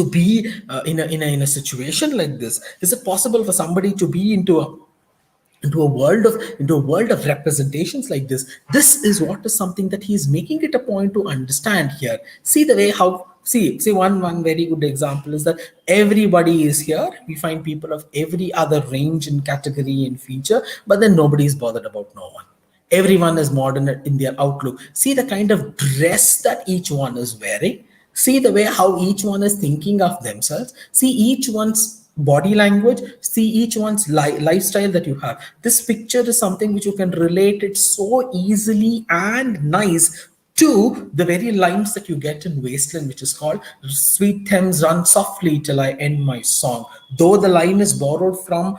be in a situation like this? Is it possible for somebody to be into a world of representations like this? This is what is something that he is making it a point to understand here. See the way how see one very good example is that everybody is here. We find people of every other range and category and feature, but then nobody is bothered about no one. Everyone is modern in their outlook. See the kind of dress that each one is wearing. See the way how each one is thinking of themselves. See each one's body language. See each one's lifestyle that you have. This picture is something which you can relate it so easily and nice to the very lines that you get in Wasteland, which is called "Sweet Thames, run softly till I end my song." Though the line is borrowed from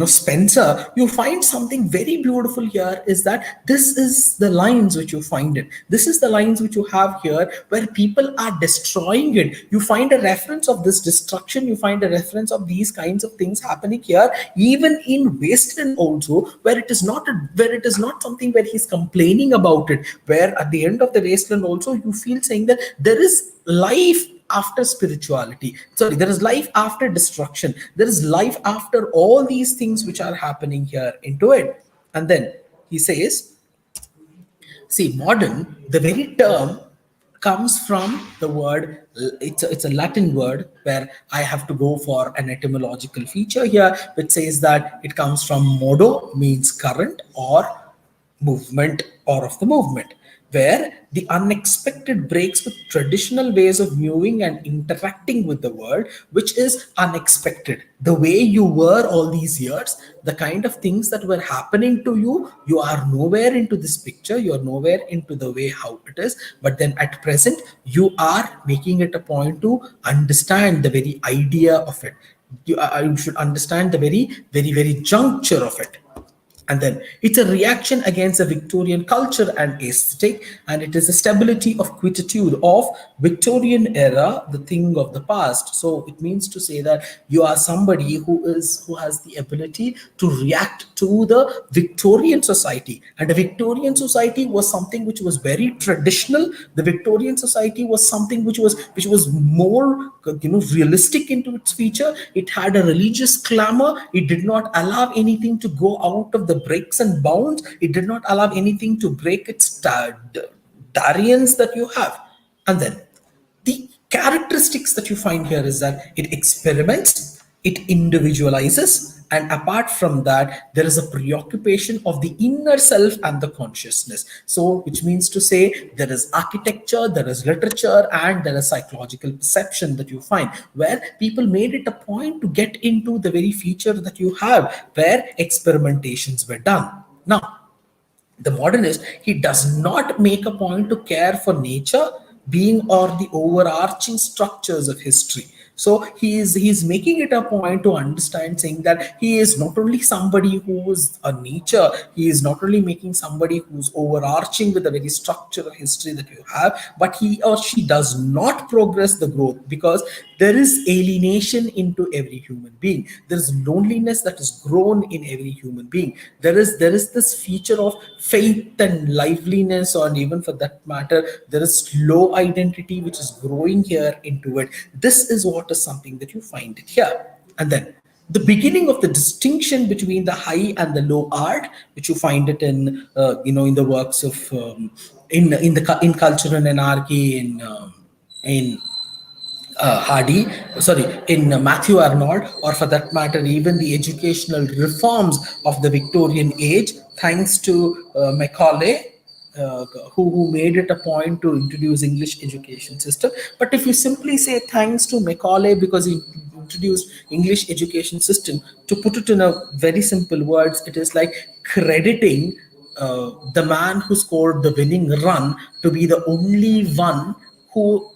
Spencer, you find something very beautiful here is that this is the lines which you find it. This is the lines which you have here where people are destroying it. You find a reference of this destruction. You find a reference of these kinds of things happening here, even in Wasteland also, where it is not something where he's complaining about it. Where at the end of the Wasteland also, you feel saying that there is life after spirituality. Sorry, there is life after destruction. There is life after all these things which are happening here into it. And then he says, see, modern, the very term comes from the word, it's a Latin word where I have to go for an etymological feature here, which says that it comes from modo, means current or movement or of the movement, where the unexpected breaks with traditional ways of viewing and interacting with the world, which is unexpected. The way you were all these years, the kind of things that were happening to you, you are nowhere into this picture, you are nowhere into the way how it is, but then at present, you are making it a point to understand the very idea of it. You should understand the very, very, very juncture of it. And then it's a reaction against the Victorian culture and aesthetic, and it is a stability of quietude of Victorian era, the thing of the past. So it means to say that you are somebody who has the ability to react to the Victorian society. And the Victorian society was something which was very traditional. The Victorian society was something which was more realistic into its feature. It had a religious clamor. It did not allow anything to go out of the breaks and bounds. It did not allow anything to break its variance that you have. And then the characteristics that you find here is that it experiments, it individualizes, and apart from that, there is a preoccupation of the inner self and the consciousness. So, which means to say there is architecture, there is literature, and there is psychological perception that you find, where people made it a point to get into the very feature that you have, where experimentations were done. Now, the modernist, he does not make a point to care for nature, being, or the overarching structures of history. So he's making it a point to understand, saying that he is not only somebody who is a nature, he is not only making somebody who's overarching with a very structured history that you have, but he or she does not progress the growth, because there is alienation into every human being. There is loneliness that is grown in every human being. There is this feature of faith and liveliness, or even for that matter, there is low identity which is growing here into it. This is what is something that you find it here. And then the beginning of the distinction between the high and the low art, which you find it in in the works of in Culture and Anarchy, in Hardy, sorry, in Matthew Arnold, or for that matter, even the educational reforms of the Victorian age, thanks to Macaulay, who made it a point to introduce English education system. But if you simply say thanks to Macaulay because he introduced English education system, to put it in a very simple words, it is like crediting the man who scored the winning run to be the only one who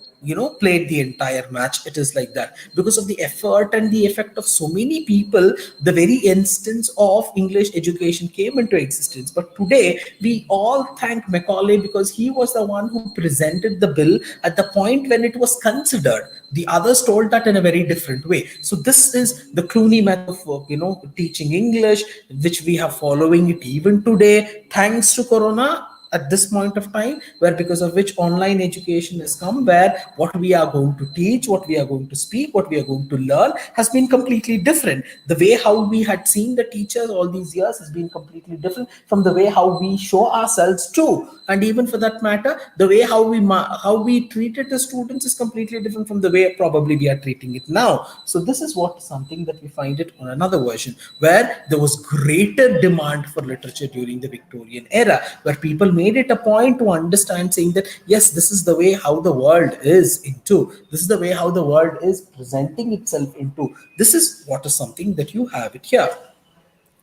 played the entire match. It is like that because of the effort and the effect of so many people, the very instance of English education came into existence. But today we all thank Macaulay because he was the one who presented the bill at the point when it was considered. The others told that in a very different way. So this is the Clooney method of teaching English, which we are following it even today, thanks to Corona at this point of time, where because of which online education has come, where what we are going to teach, what we are going to speak, what we are going to learn has been completely different. The way how we had seen the teachers all these years has been completely different from the way how we show ourselves too. And even for that matter, the way how we treated the students is completely different from the way probably we are treating it now. So this is what something that we find it on another version, where there was greater demand for literature during the Victorian era, where people made it a point to understand, saying that yes, this is the way how the world is into, this is the way how the world is presenting itself into. This is what is something that you have it here.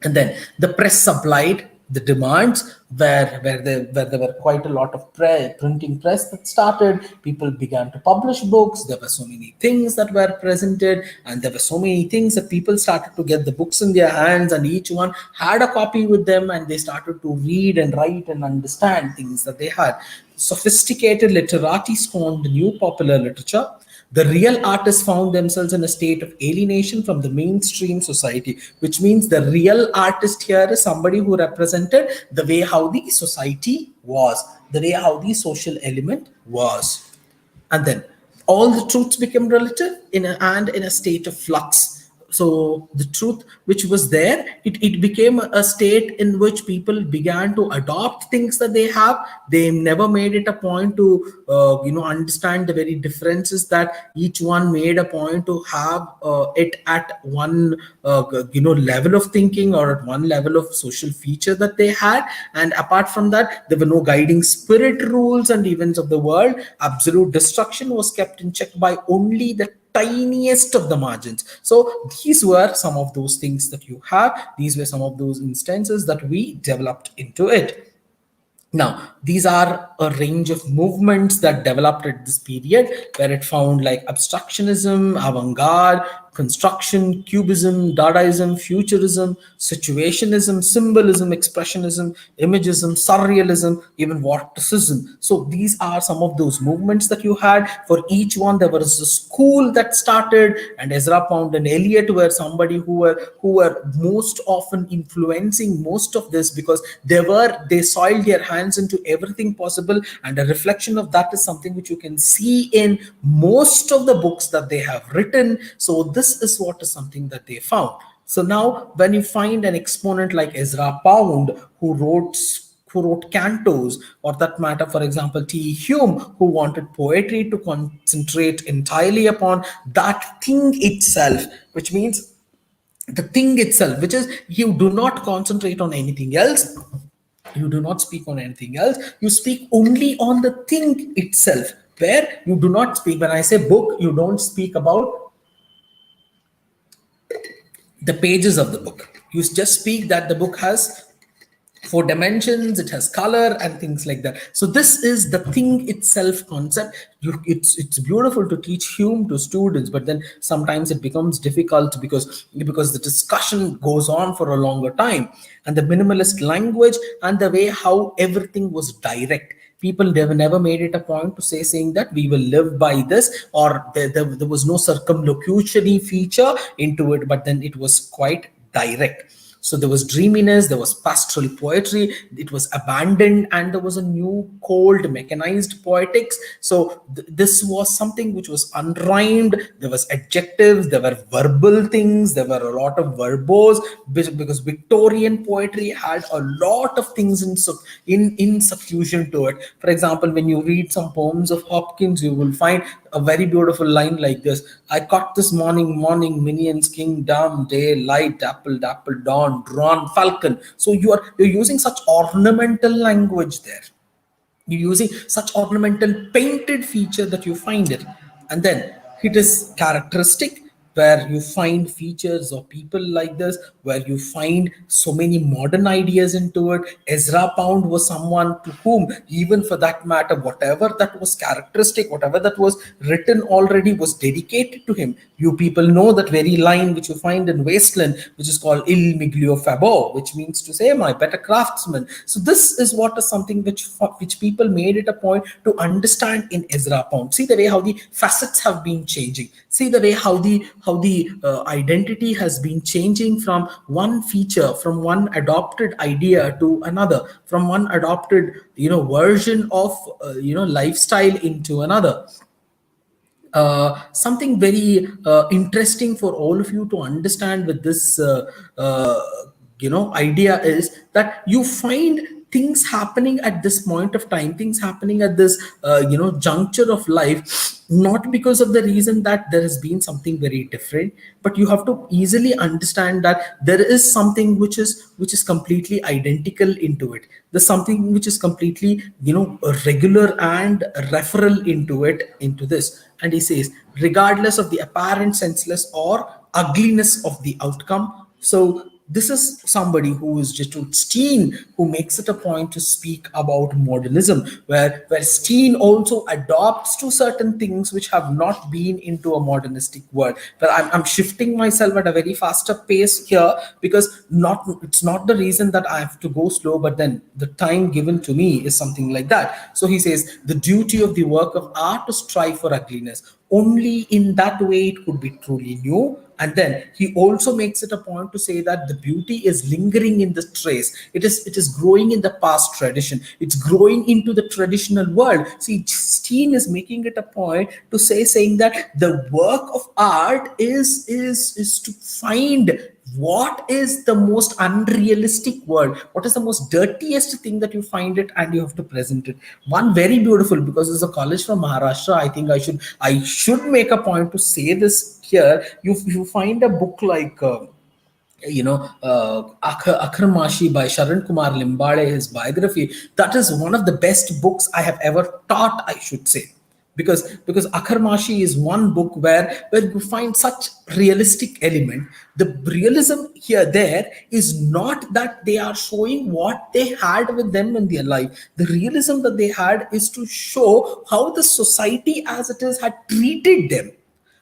And then the press supplied the demands, where there were quite a lot of printing press that started. People began to publish books. There were so many things that were presented, and there were so many things that people started to get the books in their hands, and each one had a copy with them, and they started to read and write and understand things that they had. Sophisticated literati spawned new popular literature. The real artists found themselves in a state of alienation from the mainstream society, which means the real artist here is somebody who represented the way how the society was, the way how the social element was. And then all the truths became relative and in a state of flux. So the truth which was there, it became a state in which people began to adopt things that they have. They never made it a point to understand the very differences that each one made a point to have it at one level of thinking, or at one level of social feature that they had. And apart from that, there were no guiding spirit, rules and events of the world. Absolute destruction was kept in check by only the tiniest of the margins. So these were some of those things that you have. These were some of those instances that we developed into it. Now, these are a range of movements that developed at this period, where it found like abstractionism, avant-garde, construction, cubism, Dadaism, futurism, situationism, symbolism, expressionism, imagism, surrealism, even vorticism. So these are some of those movements that you had. For each one, there was a school that started, and Ezra Pound and Eliot were somebody who were most often influencing most of this, because they soiled their hands into everything possible, and a reflection of that is something which you can see in most of the books that they have written. So this is what is something that they found. So now when you find an exponent like Ezra Pound, who wrote cantos, or that matter, for example, T. Hume, who wanted poetry to concentrate entirely upon that thing itself, which means the thing itself, which is you do not concentrate on anything else. You do not speak on anything else. You speak only on the thing itself, where you do not speak. When I say book, you don't speak about the pages of the book. You just speak that the book has four dimensions, it has color and things like that. So this is the thing itself concept. It's beautiful to teach Hume to students, but then sometimes it becomes difficult because the discussion goes on for a longer time, and the minimalist language and the way how everything was direct. People never made it a point to saying that we will live by this, or there was no circumlocutory feature into it, but then it was quite direct. So there was dreaminess, there was pastoral poetry, it was abandoned, and there was a new cold mechanized poetics. So this was something which was unrhymed. There was adjectives, there were verbal things, there were a lot of verbose, because Victorian poetry had a lot of things in suffusion to it. For example, when you read some poems of Hopkins, you will find a very beautiful line like this: I caught this morning, minions, kingdom, day, light, dapple, dawn, drawn, falcon. So you're using such ornamental language there. You're using such ornamental painted feature that you find it. And then it is characteristic, where you find features of people like this, where you find so many modern ideas into it. Ezra Pound was someone to whom, even for that matter, whatever that was characteristic, whatever that was written already was dedicated to him. You people know that very line which you find in Wasteland, which is called Il Miglio Fabo, which means to say my better craftsman. So this is what is something which people made it a point to understand in Ezra Pound. See the way how the facets have been changing. See the way how the identity has been changing from one feature, from one adopted idea to another, from one adopted version of lifestyle into another. Something very interesting for all of you to understand with this idea is that you find things happening at this point of time, things happening at this juncture of life, not because of the reason that there has been something very different, but you have to easily understand that there is something which is completely identical into it. There's something which is completely regular and referral into this. And he says, regardless of the apparent senseless or ugliness of the outcome. So this is somebody who is Gertrude Stein, who makes it a point to speak about modernism, where Stein also adopts to certain things which have not been into a modernistic world. But I'm shifting myself at a very faster pace here, because it's not the reason that I have to go slow, but then the time given to me is something like that. So he says, the duty of the work of art to strive for ugliness. Only in that way it could be truly new. And then he also makes it a point to say that the beauty is lingering in the trace. It is growing in the past tradition. It's growing into the traditional world. See, Stein is making it a point to saying that the work of art is to find what is the most unrealistic world, what is the most dirtiest thing that you find it, and you have to present it. One very beautiful, because it's a college from Maharashtra, I think I should make a point to say this here. You find a book like Akhar Mashi by Sharan Kumar Limbade, his biography. That is one of the best books I have ever taught, I should say, because Akhar Mashi is one book where you find such realistic element. The realism here there is not that they are showing what they had with them in their life. The realism that they had is to show how the society as it is had treated them,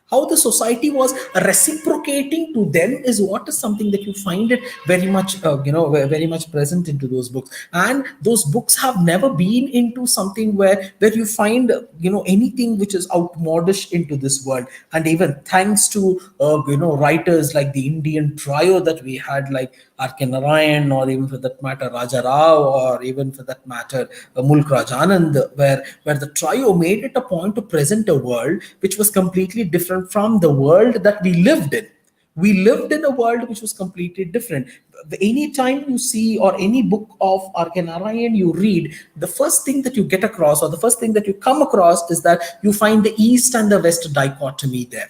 how the society was reciprocating to them, is what is something that you find it very much very much present into those books. And those books have never been into something where you find anything which is outmodish into this world. And even thanks to writers like the Indian trio that we had, like R.K. Narayan, or even for that matter Raja Rao, or even for that matter Mulk Raj Anand, where the trio made it a point to present a world which was completely different from the world that we lived in. We lived in a world which was completely different. Anytime you see or any book of R.K. Narayan you read, the first thing that you get across, or the first thing that you come across, is that you find the East and the West dichotomy there.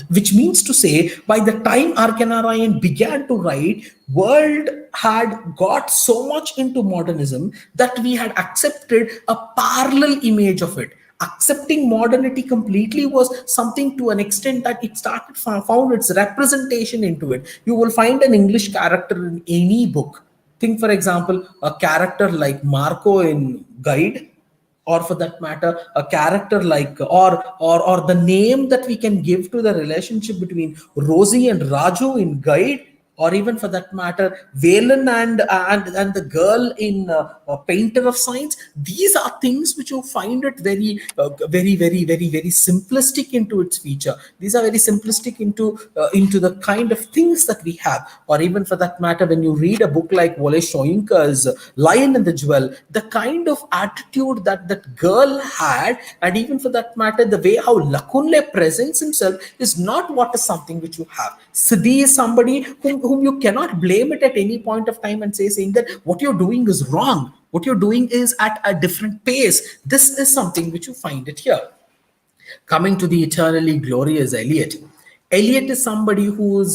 Which means to say, by the time R.K. Narayan began to write, world had got so much into modernism that we had accepted a parallel image of it. Accepting modernity completely was something to an extent that it found its representation into it. You will find an English character in any book. Think, for example, a character like Marco in Guide, or for that matter a character like, or the name that we can give to the relationship between Rosie and Raju in Guide, or even for that matter Valen and the girl in Painter of Science. These are things which you find it very simplistic into its feature. These are very simplistic into the kind of things that we have. Or even for that matter, when you read a book like Wole Soyinka's Lion and the Jewel, the kind of attitude that that girl had, and even for that matter the way how Lakunle presents himself, is not what is something which you have. Siddhi is somebody whom you cannot blame it at any point of time and saying that what you're doing is wrong, what you're doing is at a different pace. This is something which you find it here. Coming to the eternally glorious Eliot. Eliot is somebody who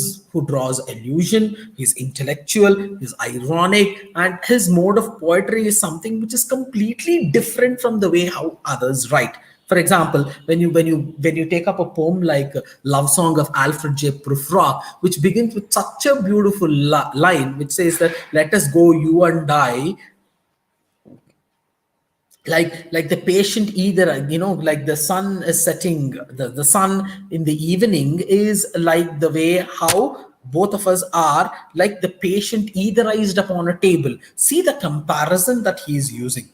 draws illusion, he's intellectual, he's ironic, and his mode of poetry is something which is completely different from the way how others write. For example, when you take up a poem like Love Song of Alfred J. Prufrock, which begins with such a beautiful line, which says that let us go, you and I, like the patient, either like the sun is setting, the sun in the evening is like the way how both of us are like the patient etherized upon a table. See the comparison that he is using.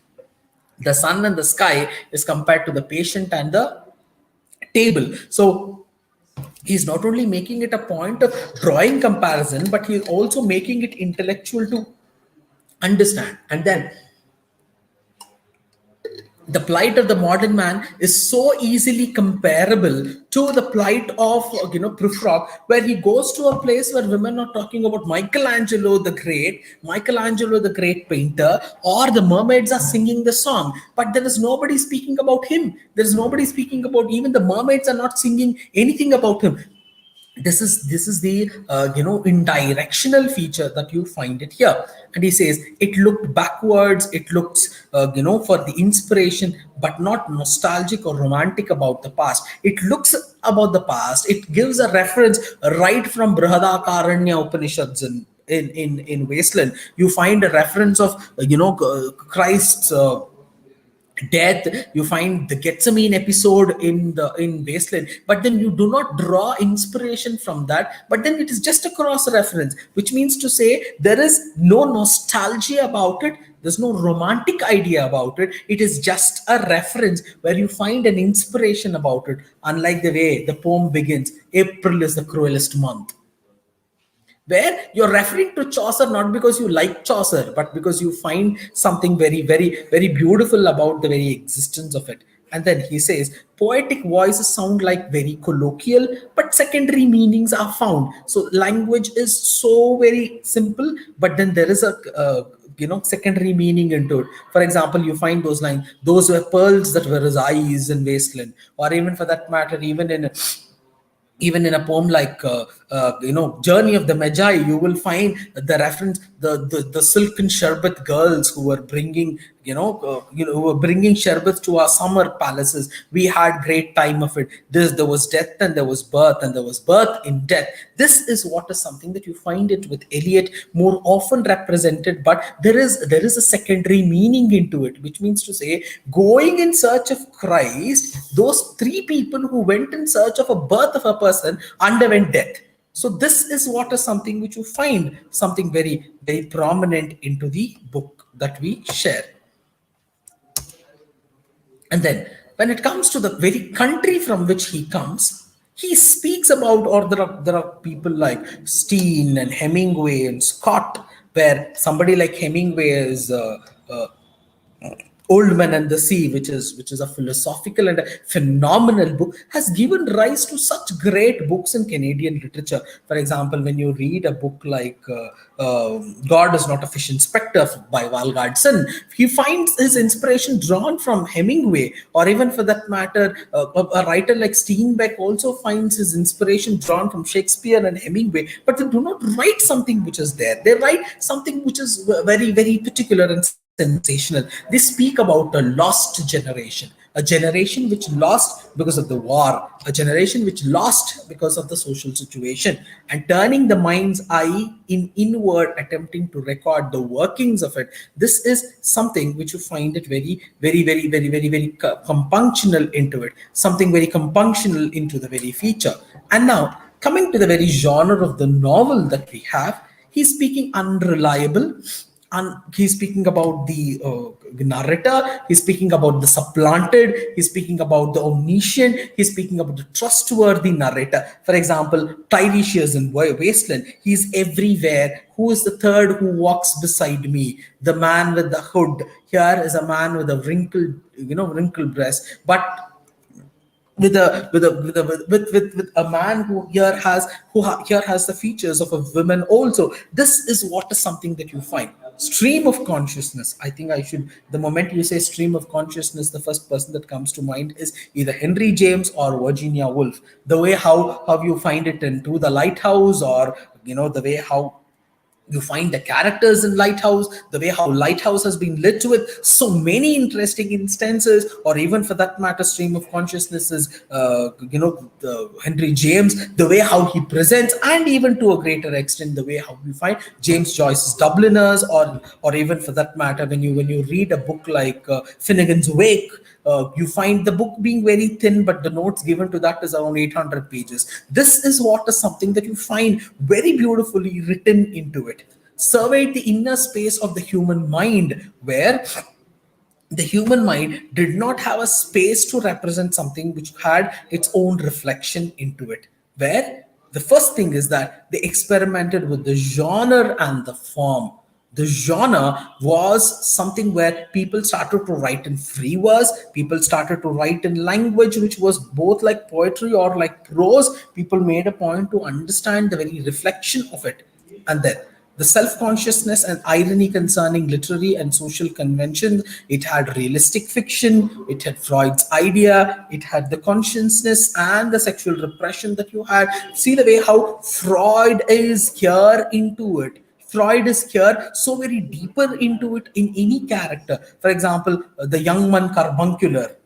The sun and the sky is compared to the patient and the table. So he's not only making it a point of drawing comparison, but he's also making it intellectual to understand. And then the plight of the modern man is so easily comparable to the plight of Prufrock, where he goes to a place where women are talking about Michelangelo the great painter, or the mermaids are singing the song, but there is nobody speaking about him. There is nobody speaking about, even the mermaids are not singing anything about him. This is the indirectional feature that you find it here. And he says it looked backwards, it looks for the inspiration, but not nostalgic or romantic about the past. It looks about the past, it gives a reference right from Brihadaranyaka Upanishads in Wasteland. You find a reference of Christ's death. You find the Gethsemane episode in Wasteland, but then you do not draw inspiration from that, but then it is just a cross reference, which means to say there is no nostalgia about it, there's no romantic idea about it. It is just a reference where you find an inspiration about it, unlike the way the poem begins, April is the cruelest month, where you're referring to Chaucer not because you like Chaucer, but because you find something very beautiful about the very existence of it. And then he says, poetic voices sound like very colloquial, but secondary meanings are found. So language is so very simple, but then there is a secondary meaning into it. For example, you find those lines, those were pearls that were his eyes in Wasteland, or even for that matter, even in a poem like Journey of the Magi, you will find the reference, the silken sherbet girls who were bringing who were bringing sherbet to our summer palaces. We had great time of it. There was death and there was birth, and there was birth in death. This is what is something that you find it with Eliot more often represented, but there is a secondary meaning into it, which means to say, going in search of Christ, those three people who went in search of a birth of a person underwent death. So this is what is something which you find something very prominent into the book that we share. And then when it comes to the very country from which he comes, he speaks about, or there are people like Steen and Hemingway and Scott, where somebody like Hemingway is Old Man and the Sea, which is a philosophical and a phenomenal book, has given rise to such great books in Canadian literature. For example, when you read a book like God is Not a Fish Inspector by Val Gardson, he finds his inspiration drawn from Hemingway, or even for that matter, a writer like Steinbeck also finds his inspiration drawn from Shakespeare and Hemingway, but they do not write something which is there. They write something which is very particular and sensational. They speak about a lost generation. a generation which lost because of the war, a generation which lost because of the social situation, and turning the mind's eye in inward, attempting to record the workings of it. This is something which you find it very compunctional into it, something very compunctional into the very feature. And now coming to the very genre of the novel that we have, he's speaking unreliable, and he's speaking about the narrator, he's speaking about the supplanted, he's speaking about the omniscient, he's speaking about the trustworthy narrator. For example, Tiresias in Wasteland, he's everywhere. Who is the third who walks beside me? The man with the hood. Here is a man with a wrinkled breast, but with a man who here has the features of a woman also. This is what is something that you find. Stream of consciousness. I think I should, the moment you say stream of consciousness, the first person that comes to mind is either Henry James or Virginia Woolf. The way how you find it in To the Lighthouse, or the way how you find the characters in Lighthouse, the way how Lighthouse has been lit with so many interesting instances, or even for that matter, Stream of Consciousness is, Henry James, the way how he presents, and even to a greater extent, the way how we find James Joyce's Dubliners, or even for that matter, when you read a book like Finnegan's Wake, you find the book being very thin, but the notes given to that is around 800 pages. This is what is something that you find very beautifully written into it. Surveyed the inner space of the human mind, where the human mind did not have a space to represent something which had its own reflection into it. Where the first thing is that they experimented with the genre and the form. The genre was something where people started to write in free verse, people started to write in language which was both like poetry or like prose. People made a point to understand the very reflection of it. And then the self-consciousness and irony concerning literary and social conventions. It had realistic fiction, it had Freud's idea, it had the consciousness and the sexual repression that you had. See the way how Freud is here into it. Freud is here so very deeper into it in any character. For example, the young man carbuncular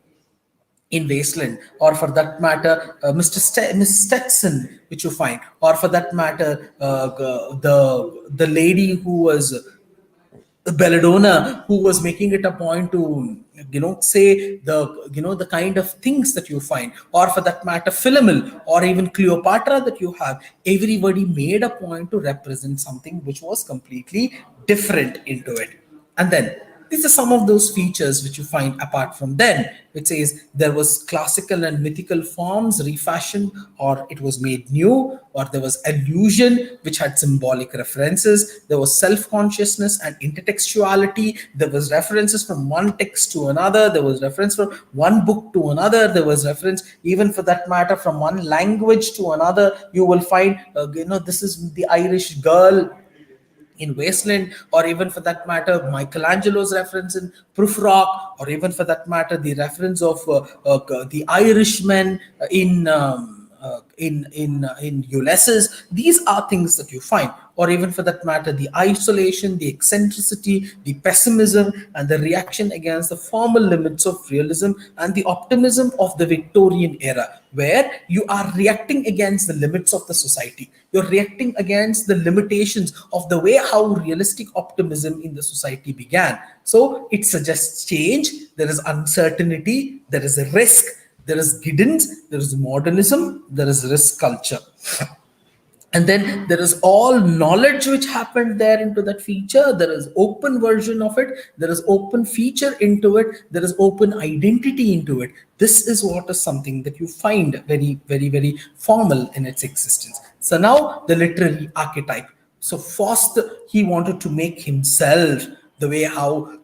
in Wasteland, or for that matter, Miss Stetson, which you find, or for that matter, the lady who was Belladonna, who was making it a point to say the kind of things that you find, or for that matter Philomel, or even Cleopatra that you have. Everybody made a point to represent something which was completely different into it. And then these are some of those features which you find apart from then, which says there was classical and mythical forms refashioned, or it was made new, or there was allusion which had symbolic references. There was self-consciousness and intertextuality. There was references from one text to another. There was reference from one book to another. There was reference, even for that matter, from one language to another. You will find, this is the Irish girl in Wasteland, or even for that matter, Michelangelo's reference in Prufrock, or even for that matter, the reference of the Irishmen in Ulysses. These are things that you find, or even for that matter, the isolation, the eccentricity, the pessimism, and the reaction against the formal limits of realism, and the optimism of the Victorian era, where you are reacting against the limits of the society. You're reacting against the limitations of the way how realistic optimism in the society began. So it suggests change. There is uncertainty. There is a risk. There is guidance. There is modernism. There is risk culture. And then there is all knowledge which happened there into that feature. There is open version of it. There is open feature into it. There is open identity into it. This is what is something that you find very formal in its existence. So now the literary archetype. So first he wanted to make himself the way how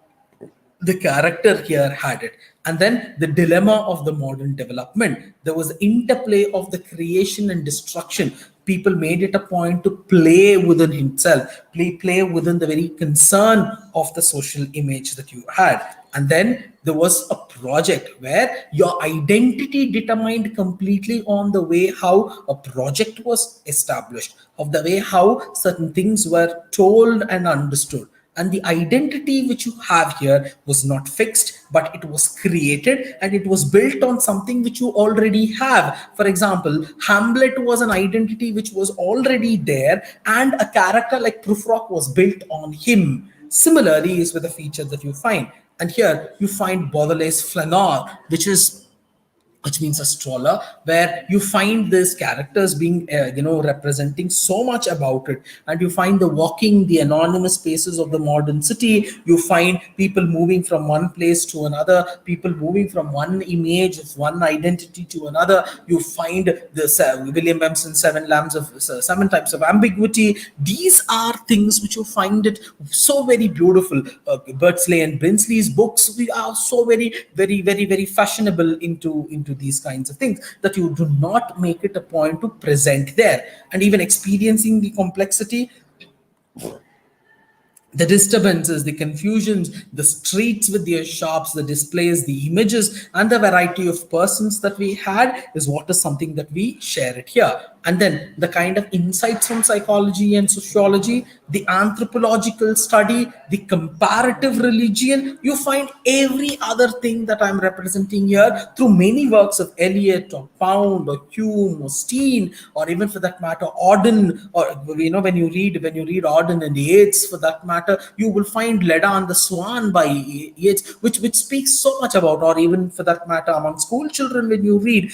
the character here had it. And then the dilemma of the modern development. There was the interplay of the creation and destruction. People made it a point to play within himself, play within the very concern of the social image that you had. And then there was a project where your identity determined completely on the way how a project was established, of the way how certain things were told and understood. And the identity which you have here was not fixed, but it was created, and it was built on something which you already have. For example, Hamlet was an identity which was already there, and a character like Prufrock was built on him. Similarly is with the feature that you find. And here you find Baudelaire's flaneur, which means a stroller, where you find these characters being representing so much about it. And you find the walking, the anonymous spaces of the modern city. You find people moving from one place to another, people moving from one image of one identity to another. You find this William Empson's seven types of ambiguity. These are things which you find it so very beautiful. Birtsley and Brinsley's books, we are so very fashionable into these kinds of things, that you do not make it a point to present there. And even experiencing the complexity, the disturbances, the confusions, the streets with their shops, the displays, the images, and the variety of persons that we had is what is something that we share it here. And then the kind of insights from psychology and sociology, the anthropological study, the comparative religion, you find every other thing that I'm representing here through many works of Eliot or Pound or Hume or Steen, or even for that matter Auden, or when you read Auden and Yeats, for that matter, you will find Leda and the Swan by Yeats, which speaks so much about, or even for that matter among school children, when you read,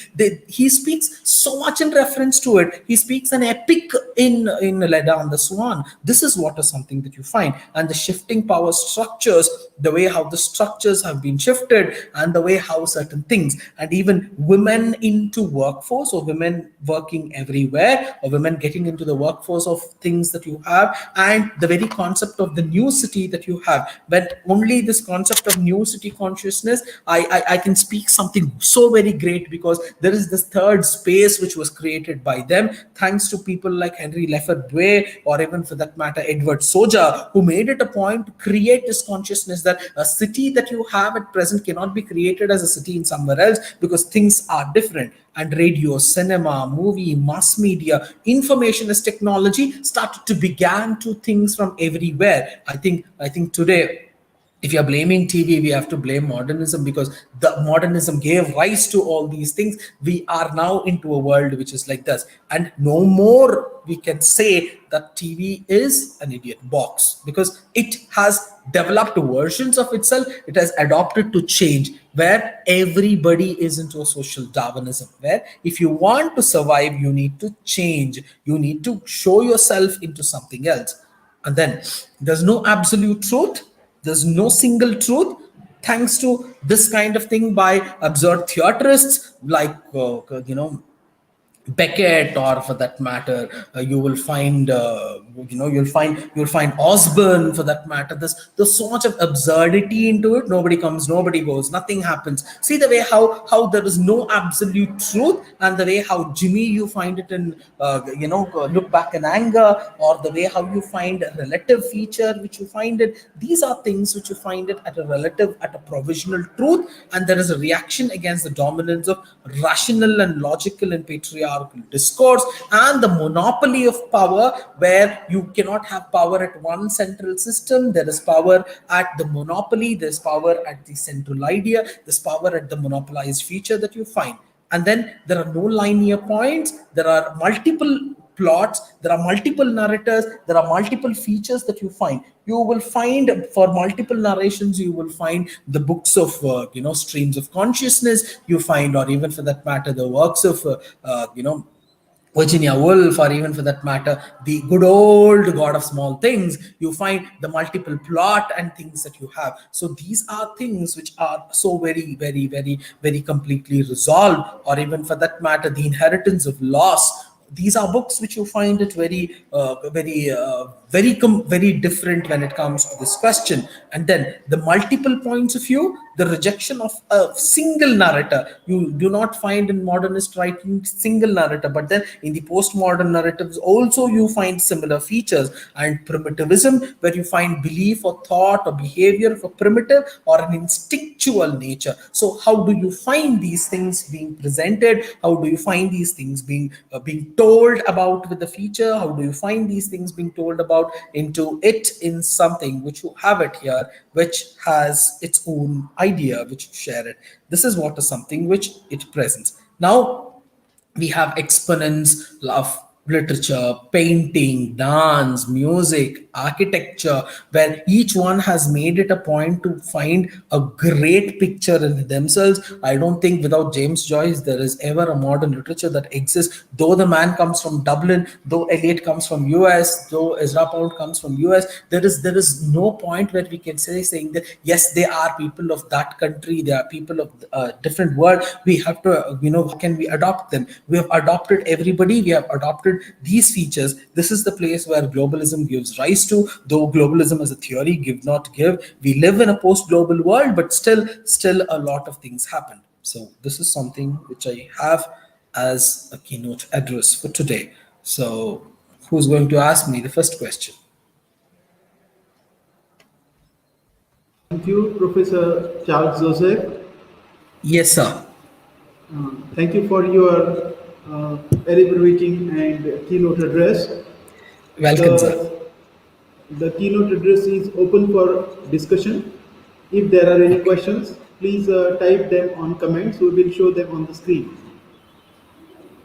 he speaks so much in reference to it. He speaks an epic in Leda and the Swan. This is what is something that you find. And the shifting power structures, the way how the structures have been shifted, and the way how certain things, and even women into workforce, or women working everywhere, or women getting into the workforce of things that you have, and the very concept of the new city that you have. But only this concept of new city consciousness, I can speak something so very great, because there is this third space which was created by them, thanks to people like Henry Lefebvre, or even for that matter Edward Soja, who made it a point to create this consciousness that a city that you have at present cannot be created as a city in somewhere else, because things are different. And radio, cinema, movie, mass media, information as technology started to began to things from everywhere. I think today, if you're blaming TV, we have to blame modernism, because the modernism gave rise to all these things. We are now into a world which is like this, and no more we can say that TV is an idiot box, because it has developed versions of itself. It has adopted to change, where everybody is into a social Darwinism, where if you want to survive, you need to change, you need to show yourself into something else. And then there's no absolute truth, there's no single truth, thanks to this kind of thing by absurd theatrists like Beckett, or for that matter, you will find, you'll find Osborne, for that matter. There's so much of absurdity into it. Nobody comes, nobody goes, nothing happens. See the way how there is no absolute truth, and the way how Jimmy, you find it in Look Back in Anger, or the way how you find a relative feature, which you find it. These are things which you find it at a relative, at a provisional truth, and there is a reaction against the dominance of rational and logical and patriarchal discourse, and the monopoly of power, where you cannot have power at one central system. There is power at the monopoly, there's power at the central idea, there's power at the monopolized feature that you find. And then there are no linear points, there are multiple plots, there are multiple narrators, there are multiple features that you find. You will find, for multiple narrations, you will find the books of streams of consciousness, you find, or even for that matter the works of Virginia Woolf, or even for that matter the good old God of Small Things. You find the multiple plot and things that you have. So these are things which are so very completely resolved, or even for that matter the Inheritance of Loss. These are books which you find it very different when it comes to this question. And then the multiple points of view, the rejection of a single narrator. You do not find in modernist writing single narrator, but then in the postmodern narratives also you find similar features. And primitivism, where you find belief or thought or behavior of a primitive or an instinctual nature. So how do you find these things being presented? How do you find these things being told about with the feature? How do you find these things being told about about into it in something which you have it here, which has its own idea, which you share it. This is what is something which it presents. Now we have exponents of literature, painting, dance, music, architecture, where each one has made it a point to find a great picture in themselves. I don't think without James Joyce there is ever a modern literature that exists. Though the man comes from Dublin, though Eliot comes from US, though Ezra Pound comes from US, there is no point where we can saying that yes, they are people of that country, they are people of different world. We have to how can we adopt them? We have adopted everybody, we have adopted these features. This is the place where globalism gives rise to, though globalism as a theory give not give. We live in a post-global world, but still a lot of things happen. So this is something which I have as a keynote address for today. So who's going to ask me the first question? Thank you, Professor Charles Joseph. Yes, sir. Thank you for your elaborating and keynote address. Welcome, sir. The keynote address is open for discussion. If there are any questions, please type them on comments. We will show them on the screen.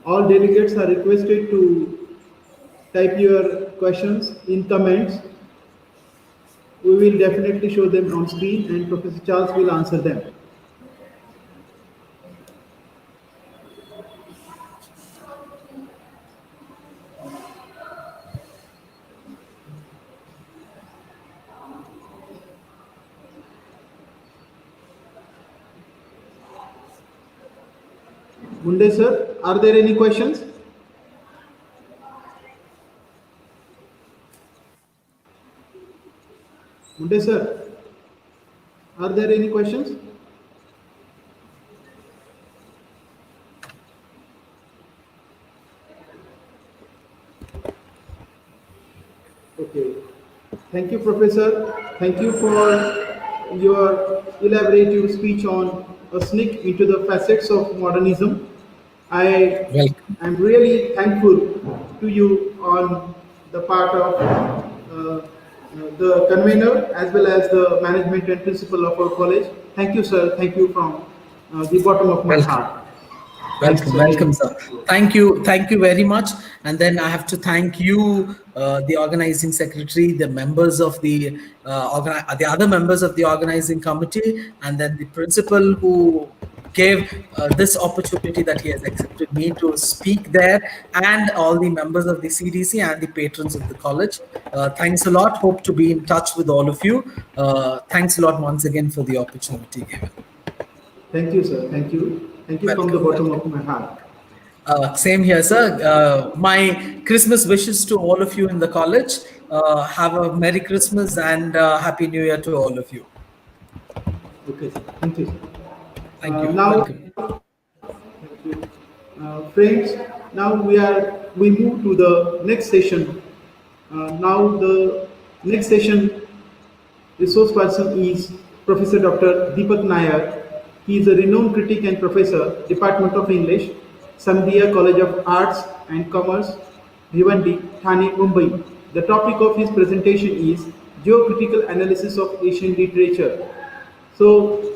All delegates are requested to type your questions in comments. We will definitely show them on screen and Professor Charles will answer them. Munde sir, are there any questions? Munde sir, are there any questions? Okay. Thank you, Professor. Thank you for your elaborative speech on a sneak into the facets of modernism. I Welcome. am really thankful to you on the part of the convener as well as the management and principal of our college. Thank you, sir. Thank you from the bottom of my heart. Welcome, sir. Thank you very much. And then I have to thank you, the organizing secretary, the members of the the other members of the organizing committee, and then the principal who gave this opportunity that he has accepted me to speak there, and all the members of the CDC and the patrons of the college. Thanks a lot. Hope to be in touch with all of you. Thanks a lot once again for the opportunity given. Thank you, sir. Thank you. Thank you from the bottom of my heart. Same here, sir. My Christmas wishes to all of you in the college. Have a Merry Christmas and Happy New Year to all of you. Okay, sir. Thank you, sir. Thank you. Now, Welcome. thank you. Friends, now we move to the next session. Now the next session resource person is Professor Dr. Deepak Nair. He is a renowned critic and professor, Department of English, Samdia College of Arts and Commerce, Bhiwandi, Thane, Mumbai. The topic of his presentation is Geocritical Analysis of Asian Literature. So,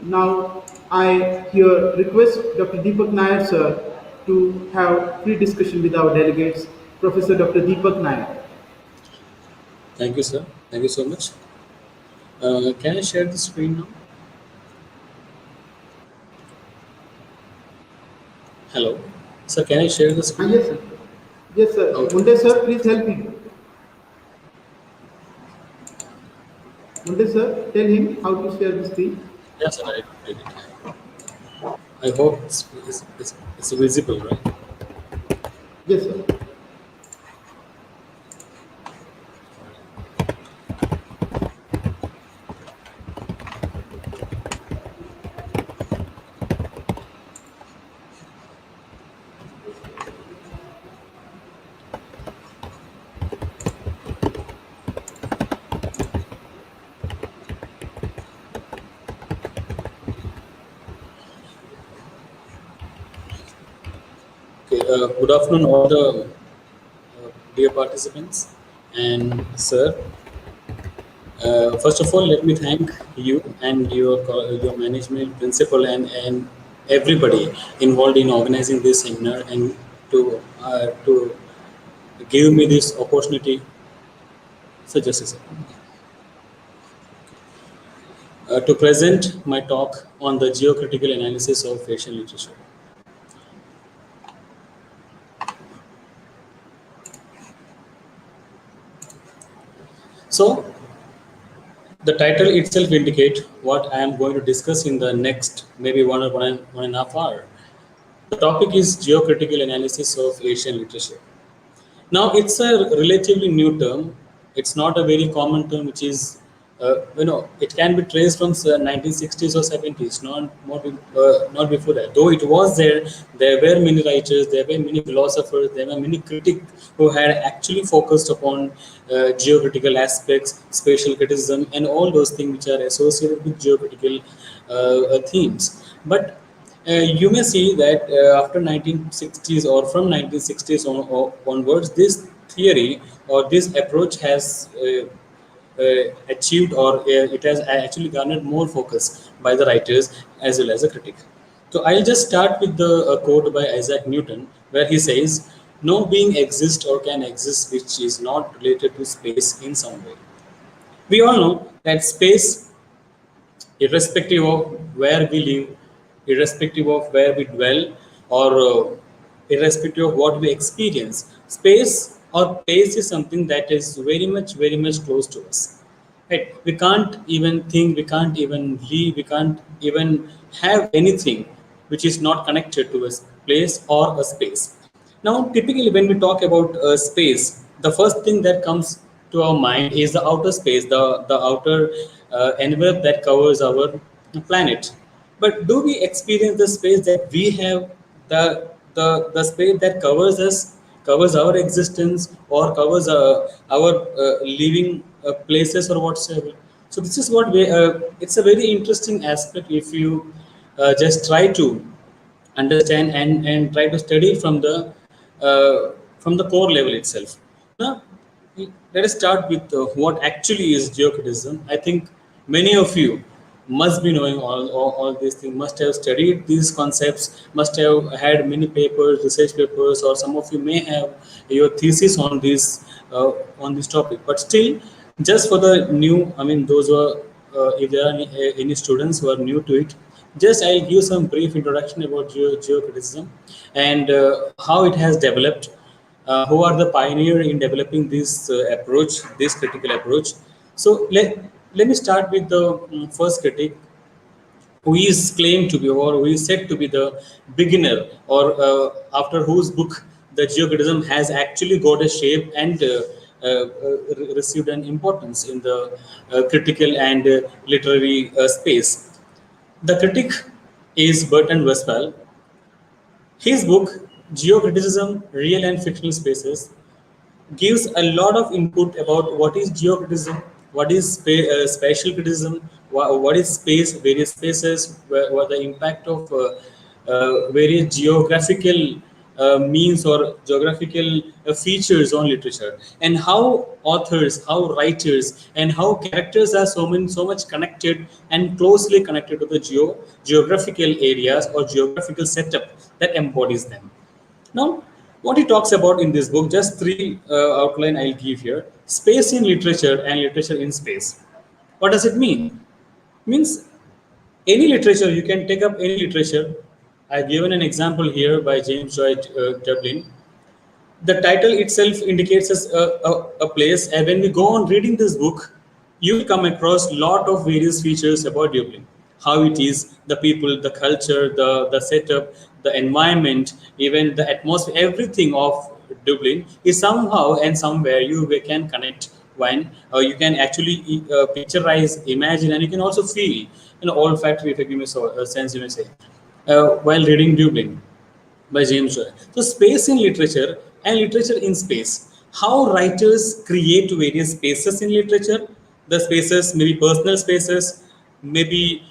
now I here request Dr. Deepak Nair sir to have free discussion with our delegates. Professor Dr. Deepak Nair. Thank you, sir. Thank you so much. Can I share the screen now? Hello. Sir, can I share the screen? Yes, sir. Yes, sir. Okay. Munde sir, please help him. Munde sir, tell him how to share the screen. Yes, sir. I did. I hope it's visible, right? Yes, sir. Okay. Good afternoon, all the dear participants, and sir. First of all, let me thank you and your management, principal, and everybody involved in organizing this seminar and to give me this opportunity. So just a second. To present my talk on the geocritical analysis of Asian literature. So the title itself indicates what I am going to discuss in the next maybe one and a half hour. The topic is geocritical analysis of Asian literature. Now, it's a relatively new term. It's not a very common term, which is, it can be traced from 1960s or 70s, not before that. Though it was there, there were many writers, there were many philosophers, there were many critics who had actually focused upon geocritical aspects, spatial criticism, and all those things which are associated with geocritical themes. But you may see that after 1960s or from 1960s onwards, this theory or this approach has achieved, or it has actually garnered more focus by the writers as well as a critic. So I'll just start with the quote by Isaac Newton, where he says, "No being exists or can exist which is not related to space in some way." We all know that space, irrespective of where we live, irrespective of where we dwell, or irrespective of what we experience, space or place is something that is very much close to us. Right? We can't even think, we can't even live, we can't even have anything which is not connected to a place or a space. Now, typically, when we talk about space, the first thing that comes to our mind is the outer space, the outer envelope that covers our planet. But do we experience the space that we have, the space that covers us, covers our existence, or covers our living places or whatsoever? So this is what it's a very interesting aspect if you just try to understand and try to study from the core level itself. Now, let us start with what actually is geocriticism. I think many of you must be knowing all these things, must have studied these concepts, must have had many papers, research papers, or some of you may have your thesis on this topic. But still, just for the new, I mean, those who are, if there are any students who are new to it, just I'll give some brief introduction about geocriticism and how it has developed, who are the pioneer in developing this approach, this critical approach. So let me start with the first critic, who is claimed to be, or who is said to be the beginner, or after whose book the geocriticism has actually got a shape and received an importance in the critical and literary space. The critic is Burton Westphal. His book, Geocriticism, Real and Fictional Spaces, gives a lot of input about what is geocriticism, what is spatial criticism, what is space, various spaces, what the impact of various geographical means or geographical features on literature, and how authors, how writers, and how characters are so much connected and closely connected to the geographical areas or geographical setup that embodies them. Now, what he talks about in this book, just three outline I'll give here: space in literature and literature in space. What does it mean? It means any literature, you can take up any literature. I've given an example here by James Joyce Dublin. The title itself indicates us a place, and when we go on reading this book, you will come across a lot of various features about Dublin, how it is, the people, the culture, the setup, the environment, even the atmosphere, everything of Dublin is somehow and somewhere you can connect when you can actually picturize, imagine, and you can also feel, olfactory, if I give me a sense, you may say, while reading Dublin by James Joyce. So space in literature and literature in space. How writers create various spaces in literature. The spaces may be personal spaces, maybe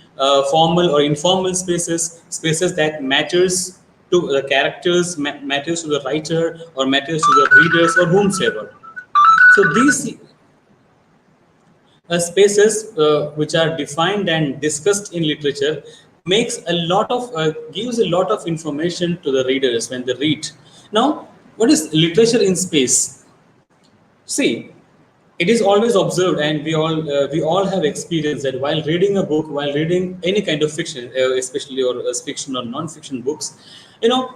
formal or informal spaces, spaces that matters to the characters, matters to the writer, or matters to the readers or whomsoever. So these spaces which are defined and discussed in literature makes a lot of gives a lot of information to the readers when they read. Now, what is literature in space? See, it is always observed, and we all have experienced that while reading a book, while reading any kind of fiction, especially or fiction or non-fiction books, you know,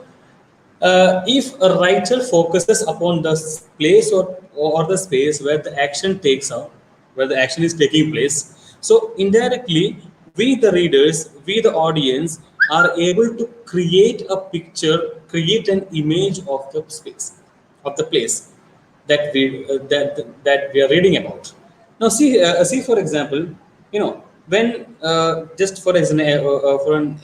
if a writer focuses upon the place or the space where the action takes out, where the action is taking place, so indirectly, we the readers, we the audience, are able to create a picture, create an image of the space, of the place that we are reading about. Now, see for example, when just for an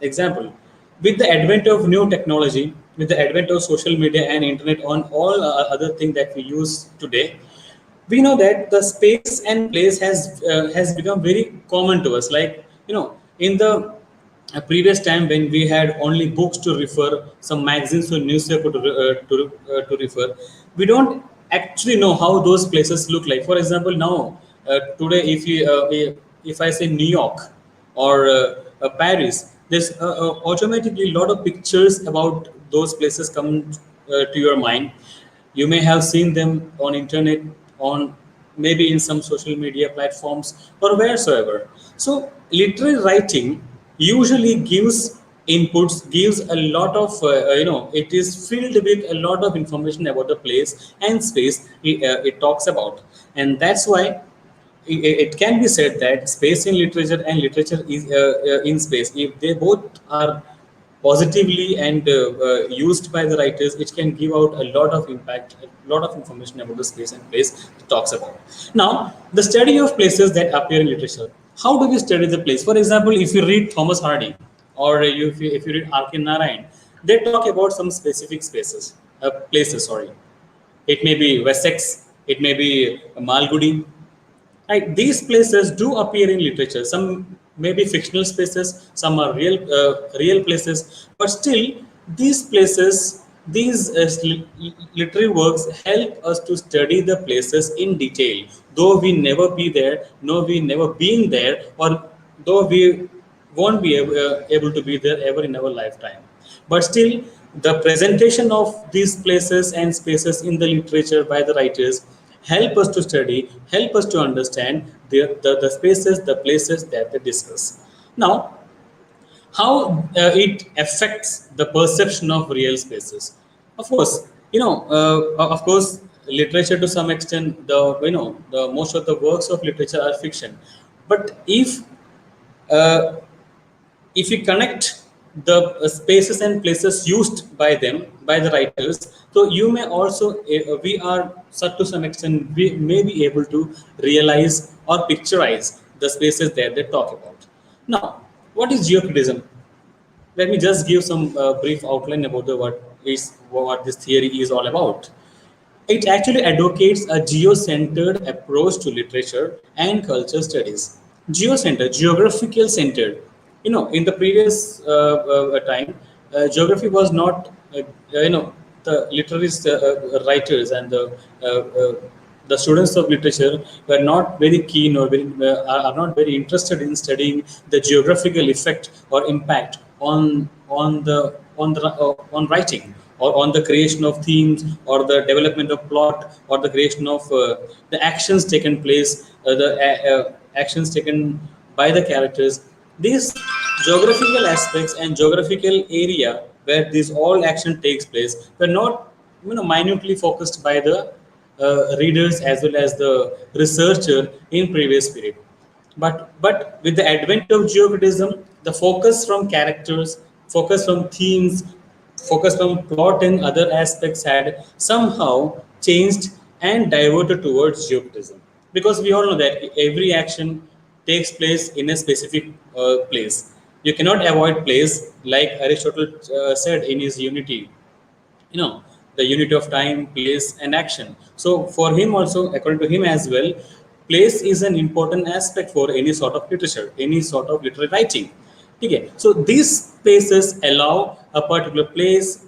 example, with the advent of new technology, with the advent of social media and internet, on all other things that we use today, we know that the space and place has become very common to us. Like, in the previous time when we had only books to refer, some magazines or newspaper to refer, we don't actually know how those places look like. For example, now today, if I say New York or Paris, there's automatically a lot of pictures about those places come to your mind. You may have seen them on internet, on maybe in some social media platforms or wheresoever. So literary writing usually gives inputs, gives a lot of it is filled with a lot of information about the place and space it talks about. And that's why it can be said that space in literature and literature is in space, if they both are positively and used by the writers, it can give out a lot of impact, a lot of information about the space and place it talks about. Now, the study of places that appear in literature. How do we study the place? For example, if you read Thomas Hardy, or if you read R.K. Narayan, they talk about some specific places. Sorry, it may be Wessex, it may be Malgudi. Right, these places do appear in literature. Some may be fictional spaces, some are real places, but still, these places, these literary works help us to study the places in detail. Though we never be there, no, we never been there, or though we won't be able to be there ever in our lifetime, but still, the presentation of these places and spaces in the literature by the writers help us to study, help us to understand the spaces, the places that they discuss. Now, how it affects the perception of real spaces. Of course, literature to some extent, the most of the works of literature are fiction. But uh, if we connect the spaces and places used by them, by the writers, so you may also we are to some extent we may be able to realize or picturize the spaces that they talk about. Now, what is geocriticism? Let me just give some brief outline about what this theory is all about. It actually advocates a geo-centered approach to literature and culture studies. Geo-centered, geographical centered. In the previous time, geography was not, the literary writers and the students of literature were not very keen or are not very interested in studying the geographical effect or impact on writing, or on the creation of themes, or the development of plot, or the creation of the actions taken place, the actions taken by the characters. These geographical aspects and geographical area where this all action takes place were not minutely focused by the readers as well as the researcher in previous period. But with the advent of geocriticism, the focus from characters, focus from themes, focus from plot and other aspects had somehow changed and diverted towards geocriticism. Because we all know that every action takes place in a specific place. You cannot avoid place, like Aristotle said in his Unity, the unit of time, place and action. So for him also, according to him as well, place is an important aspect for any sort of literature, any sort of literary writing. Okay, so these spaces allow a particular place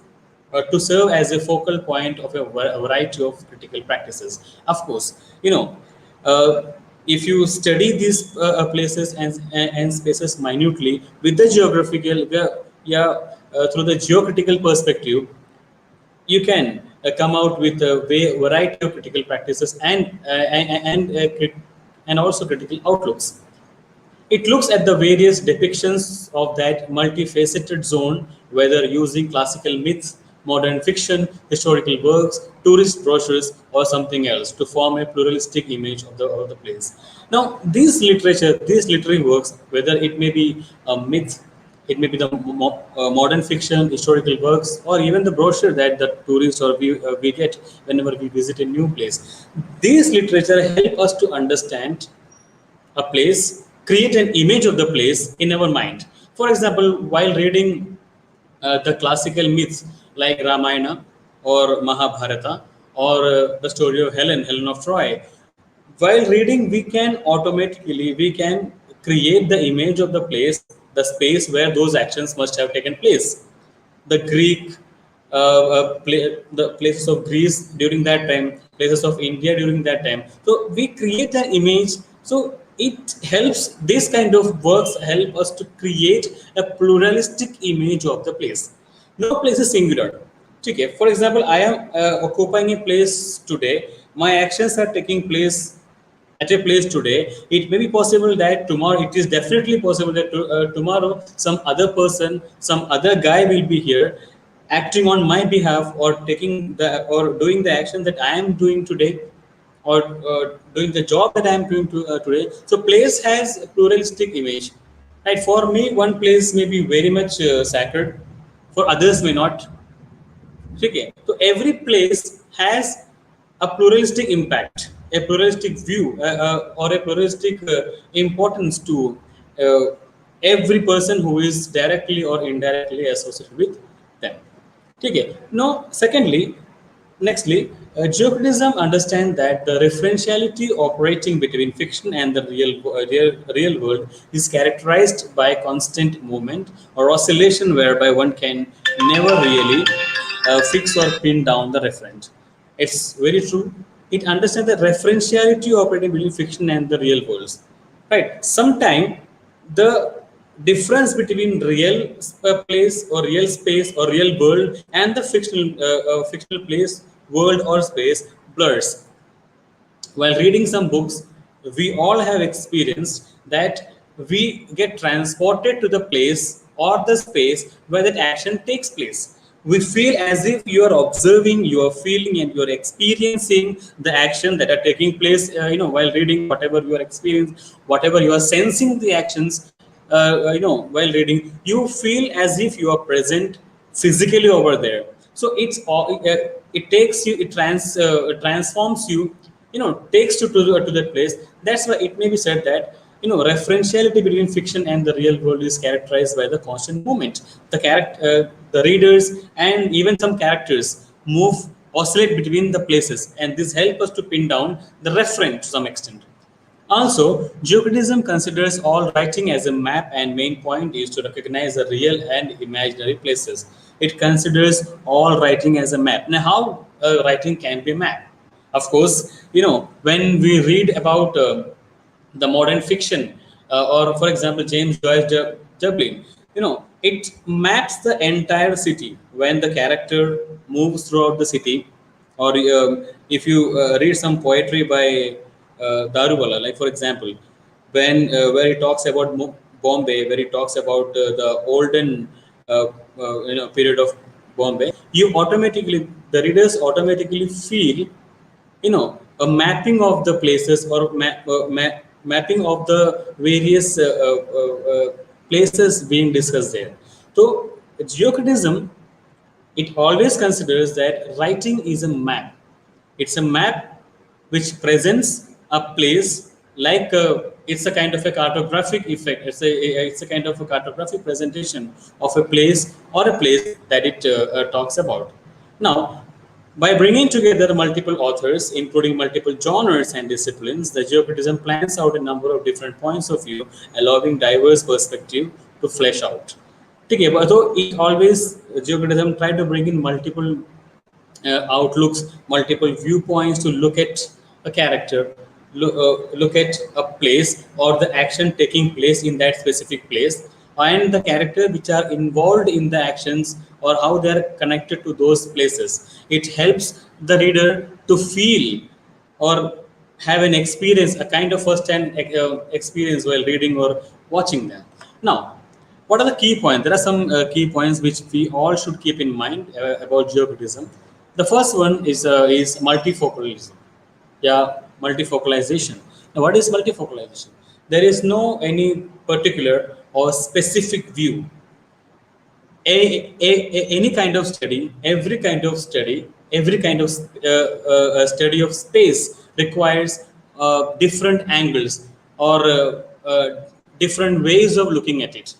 to serve as a focal point of a variety of critical practices. Of course, uh, if you study these places and spaces minutely with the geographical, through the geocritical perspective, you can come out with a variety of critical practices and also critical outlooks. It looks at the various depictions of that multifaceted zone, whether using classical myths, modern fiction, historical works, tourist brochures, or something else to form a pluralistic image of the place. Now, these literary works, whether it may be a myth, it may be the modern fiction, historical works, or even the brochure that the tourists or we get whenever we visit a new place. These literature help us to understand a place, create an image of the place in our mind. For example, while reading the classical myths like Ramayana or Mahabharata or the story of Helen of Troy, while reading, we can create the image of the place, the space where those actions must have taken place. The Greek, the places of Greece during that time, places of India during that time. So we create an image. So it helps. This kind of works help us to create a pluralistic image of the place. No place is singular. Okay. For example, I am occupying a place today. My actions are taking place at a place today. It may be possible that tomorrow, it is definitely possible that tomorrow some other person, some other guy will be here acting on my behalf or taking the or doing the action that I am doing today or doing the job that I am doing today. So place has a pluralistic image. Right? For me, one place may be very much sacred, for others may not. Okay. So every place has a pluralistic impact, a pluralistic view, or a pluralistic importance to every person who is directly or indirectly associated with them. Okay. Now, nextly, geocritism understands that the referentiality operating between fiction and the real world is characterized by constant movement or oscillation, whereby one can never really fix or pin down the referent. It's very true. It understands the referentiality operating between fiction and the real worlds. Right. Sometimes the difference between real place or real space or real world and the fictional place, world or space blurs. While reading some books, we all have experienced that we get transported to the place or the space where that action takes place. We feel as if you are observing, you are feeling, and you are experiencing the action that are taking place. While reading, whatever you are experiencing, whatever you are sensing, the actions. While reading, you feel as if you are present physically over there. So it takes you, it transforms you, takes you to that place. That's why it may be said that referentiality between fiction and the real world is characterized by the constant movement. The readers and even some characters oscillate between the places, and this helps us to pin down the referent to some extent. Also, geocritism considers all writing as a map, and main point is to recognize the real and imaginary places. It considers all writing as a map. Now, how writing can be a map? Of course, when we read about the modern fiction, or for example, James Joyce Dublin, it maps the entire city when the character moves throughout the city. Or if you read some poetry by Dharur, like for example, when where he talks about Bombay, where he talks about the olden period of Bombay, the readers automatically feel a mapping of the places or mapping of the various places being discussed there. So geocritism, it always considers that writing is a map. It's a map which presents a place like it's a kind of a cartographic effect. It's a kind of a cartographic presentation of a place or a place that it talks about. Now, by bringing together multiple authors, including multiple genres and disciplines, the geocritism plans out a number of different points of view, allowing diverse perspective to flesh out. Okay, but so it always geocriticism try to bring in multiple outlooks, multiple viewpoints to look at a character, look at a place or the action taking place in that specific place, and the character which are involved in the actions or how they are connected to those places. It helps the reader to feel or have an experience, a kind of first-hand experience while reading or watching them. Now, what are the key points? There are some key points which we all should keep in mind about geocriticism. The first one is multifocalism. Yeah, multifocalization. Now, what is multifocalization? There is no any particular or specific view. Any kind of study, every kind of study, every kind of study of space requires different angles or different ways of looking at it.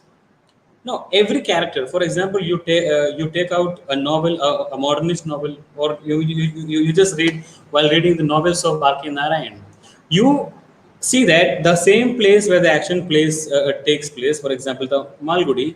No, every character. For example, you take out a novel, a modernist novel, or you just read while reading the novels of R.K. Narayan. You see that the same place where the action place takes place. For example, the Malgudi.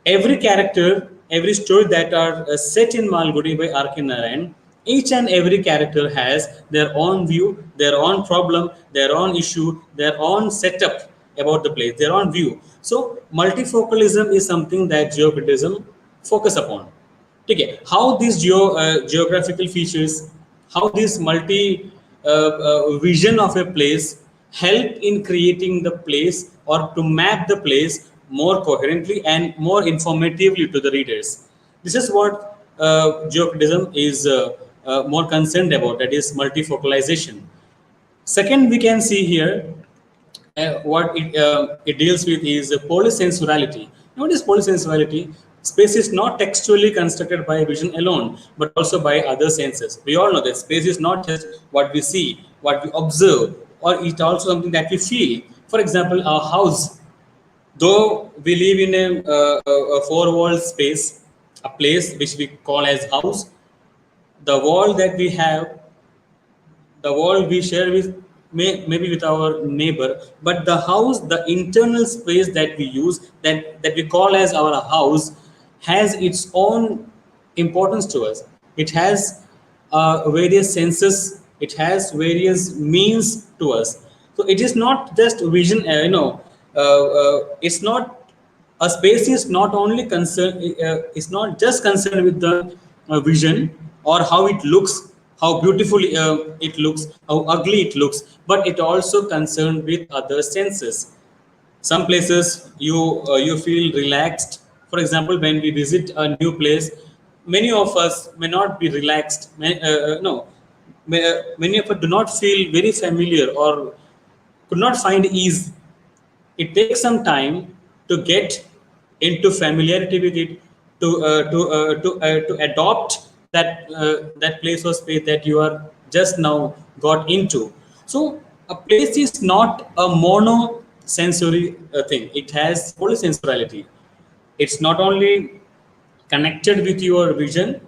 Every character, every story that are set in Malgudi by R.K. Narayan, each and every character has their own view, their own problem, their own issue, their own setup about the place, their own view. So multifocalism is something that geocriticism focus upon. Okay, how these geographical features, how this multi vision of a place help in creating the place or to map the place more coherently and more informatively to the readers. This is what geocriticism is more concerned about, that is multifocalization. Second, we can see here what it deals with is polysensuality. Now, what is polysensuality? Space is not textually constructed by vision alone, but also by other senses. We all know that space is not just what we see, what we observe, or it's also something that we feel. For example, our house, though we live in a four-wall space, a place which we call as house, the wall that we have, the wall we share with maybe with our neighbor, but the house, the internal space that we use, that we call as our house, has its own importance to us. It has various senses, it has various means to us. So it is not just vision, it's not, a space is not only concerned, it's not just concerned with the vision or how it looks, how beautiful it looks, how ugly it looks, but it also concerned with other senses. Some places you feel relaxed. For example, when we visit a new place, many of us may not be relaxed. Many of us do not feel very familiar or could not find ease. It takes some time to get into familiarity with it, to adopt that place or space that you are just now got into. So a place is not a mono sensory thing. It has polysensuality. It's not only connected with your vision.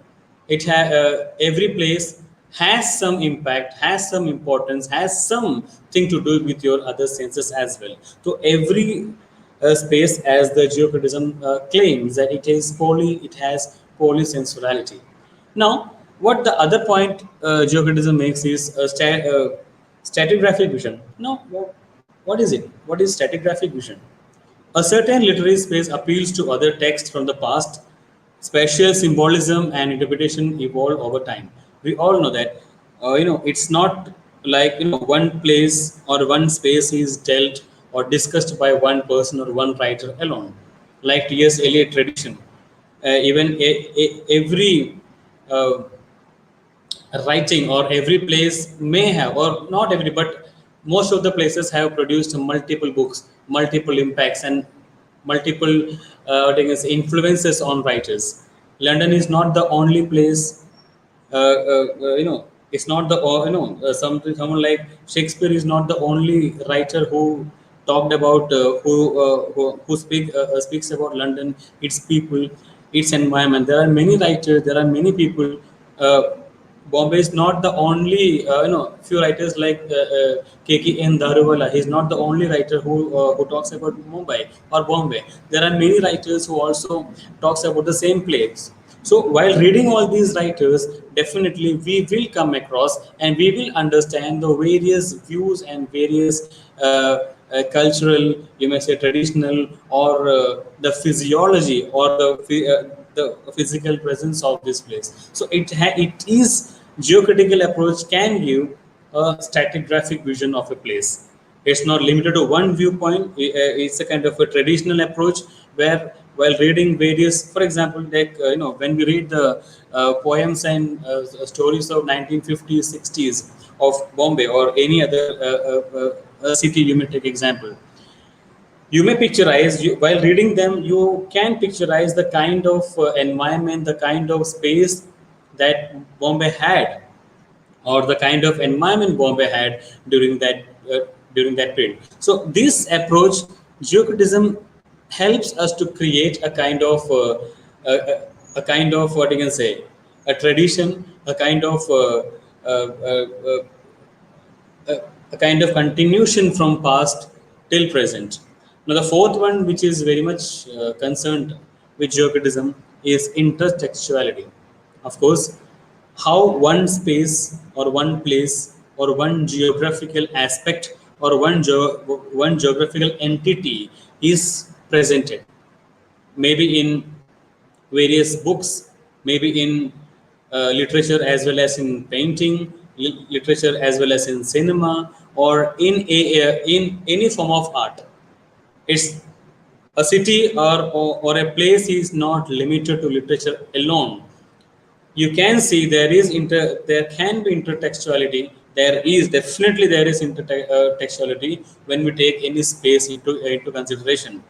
Every place has some impact, has some importance, has something to do with your other senses as well. So every space, as the geocriticism claims, that it has polysensuality. Now, what the other point geocriticism makes is stratigraphic vision. Now, what is it? What is stratigraphic vision? A certain literary space appeals to other texts from the past. Spatial symbolism and interpretation evolve over time. We all know that. It's not like one place or one space is dealt or discussed by one person or one writer alone. Like T.S. Eliot tradition, even every uh, writing or every place may have, or not every, but most of the places have produced multiple books, multiple impacts, and multiple influences on writers. London is not the only place. It's not the someone like Shakespeare is not the only writer who talked about who speaks about London, its people, its environment. There are many writers, there are many people uh, Bombay is not the only, few writers like KK Daruwala. He's not the only writer who talks about Mumbai or Bombay. There are many writers who also talks about the same place. So while reading all these writers, definitely we will come across and we will understand the various views and various cultural, you may say traditional, or the physiology or the physical presence of this place. So it is geocritical approach can give a stratigraphic vision of a place. It's not limited to one viewpoint. It's a kind of a traditional approach where, while reading various, for example, like when we read the poems and stories of 1950s, 60s of Bombay or any other city, you may take example. You may picturize while reading them. You can picturize the kind of environment, the kind of space that Bombay had, or the kind of environment Bombay had during that period. So this approach, geocriticism, helps us to create a kind of, what you can say, a tradition, a kind of a kind of continuation from past till present. Now, the fourth one, which is very much concerned with geocriticism, is intertextuality. Of course, how one space or one place or one geographical aspect or one geographical entity is presented, maybe in various books, maybe in literature as well as in painting, literature as well as in cinema, or in any form of art. It's a city or a place is not limited to literature alone. You can see there can be intertextuality. There is intertextuality when we take any space into consideration.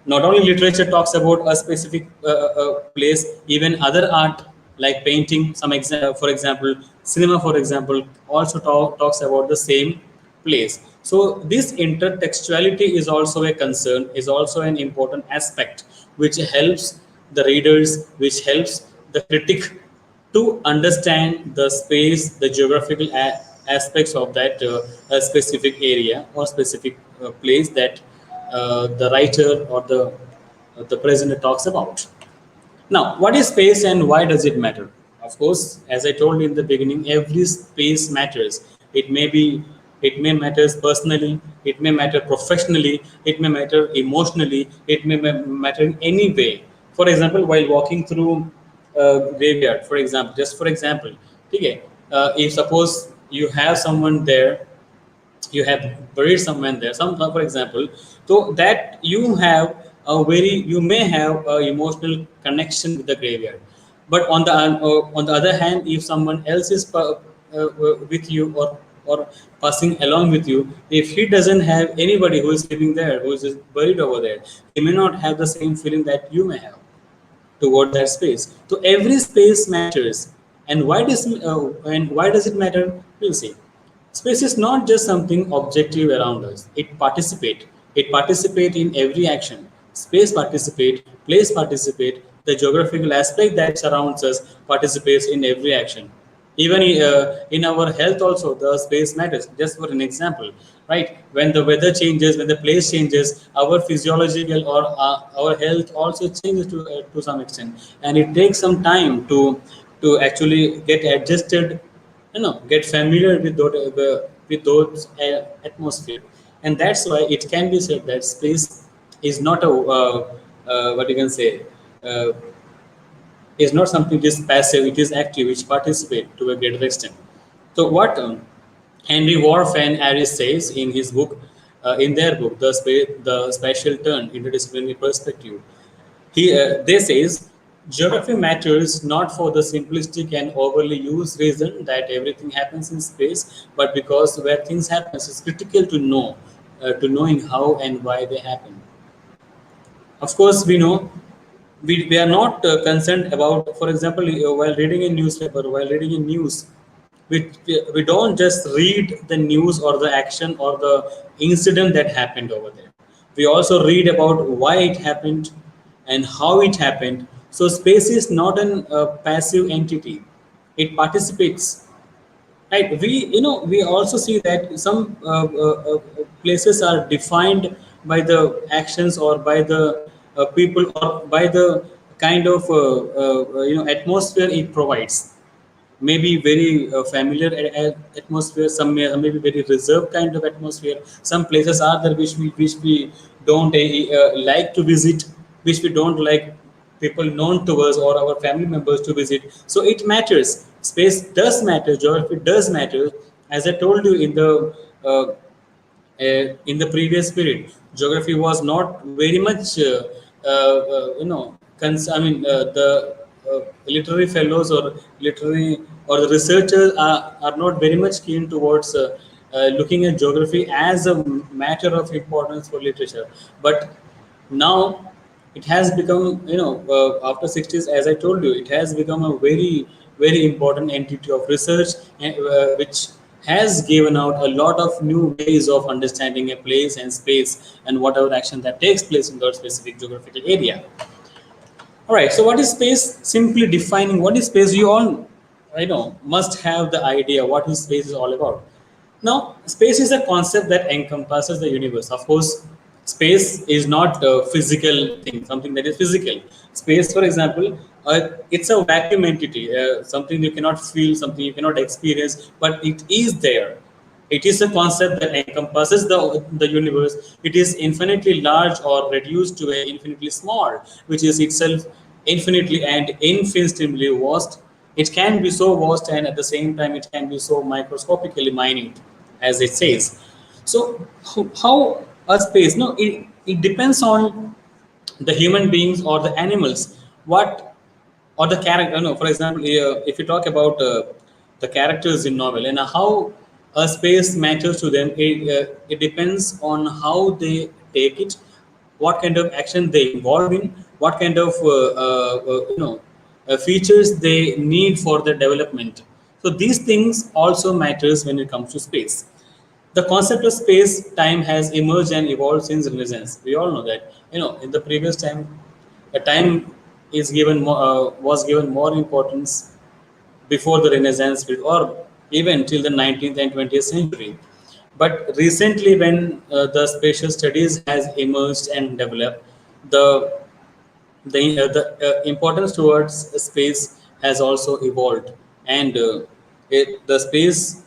Not only literature talks about a specific place, even other art like painting, for example, cinema, for example, also talks about the same place. So this intertextuality is also a concern, is also an important aspect, which helps the readers, which helps the critic to understand the space, the geographical aspects of that specific area or specific place that the writer or the presenter talks about. Now, what is space and why does it matter? Of course, as I told you in the beginning, every space matters. It may matters personally, it may matter professionally, it may matter emotionally, it may matter in any way. For example, while walking through graveyard, for example, just for example, okay, if suppose you have someone there, you have buried someone there, some, for example, so that you may have a emotional connection with the graveyard. But on the other hand, if someone else is with you, or passing along with you, if he doesn't have anybody who is living there, who is buried over there, he may not have the same feeling that you may have toward that space. So every space matters. And why does it matter? We'll see. Space is not just something objective around us. It participate. It participate in every action. Space participate. Place participate. The geographical aspect that surrounds us participates in every action. Even in our health also, the space matters. Just for an example, right? When the weather changes, when the place changes, our physiological or our health also changes to some extent, and it takes some time to actually get adjusted, get familiar with those atmosphere. And that's why it can be said that space is not a what you can say, uh, is not something just passive, it is active, which participate to a greater extent. So what Henry Worf and Aris says in his book, in their book, the Spatial Turn, Interdisciplinary Perspective, they says geography matters not for the simplistic and overly used reason that everything happens in space, but because where things happen, it's critical to knowing how and why they happen. Of course, we know we are not concerned about, for example, while reading a newspaper, while reading a news, we don't just read the news or the action or the incident that happened over there. We also read about why it happened and how it happened. So space is not an passive entity. it participates, right? We also see that some places are defined by the actions or by the people or by the kind of atmosphere it provides. Maybe very familiar atmosphere, some maybe very reserved kind of atmosphere. Some places are there which we don't like to visit, which we don't like people known to us or our family members to visit. So it matters, space does matter, geography does matter. As I told you uh, in the previous period, geography was not very much I mean the literary fellows or literary or the researchers are not very much keen towards looking at geography as a matter of importance for literature. But now it has become, after 60s, as I told you, it has become a very very important entity of research, which has given out a lot of new ways of understanding a place and space and whatever action that takes place in that specific geographical area. All right. So, what is space? Simply defining what is space. You all, I know, must have the idea what is space is all about. Now, space is a concept that encompasses the universe. Of course, space is not a physical thing, something that is physical. Space, for example, it's a vacuum entity, something you cannot feel, something you cannot experience, but it is there. It is a concept that encompasses the universe. It is infinitely large or reduced to a infinitely small, which is itself infinitely and infinitesimally vast. It can be so vast and at the same time it can be so microscopically minute, as it says. So how a space? No, it depends on the human beings or the animals. What or the character, no, for example, if you talk about the characters in novel and how a space matters to them, it depends on how they take it, what kind of action they involve in, what kind of features they need for the development. So these things also matters when it comes to space. The concept of space time has emerged and evolved since Renaissance. We all know that. In the previous time, a time is given was given more importance before the Renaissance period, or even till the 19th and 20th century. But recently, when the spatial studies has emerged and developed, the the importance towards space has also evolved, and the space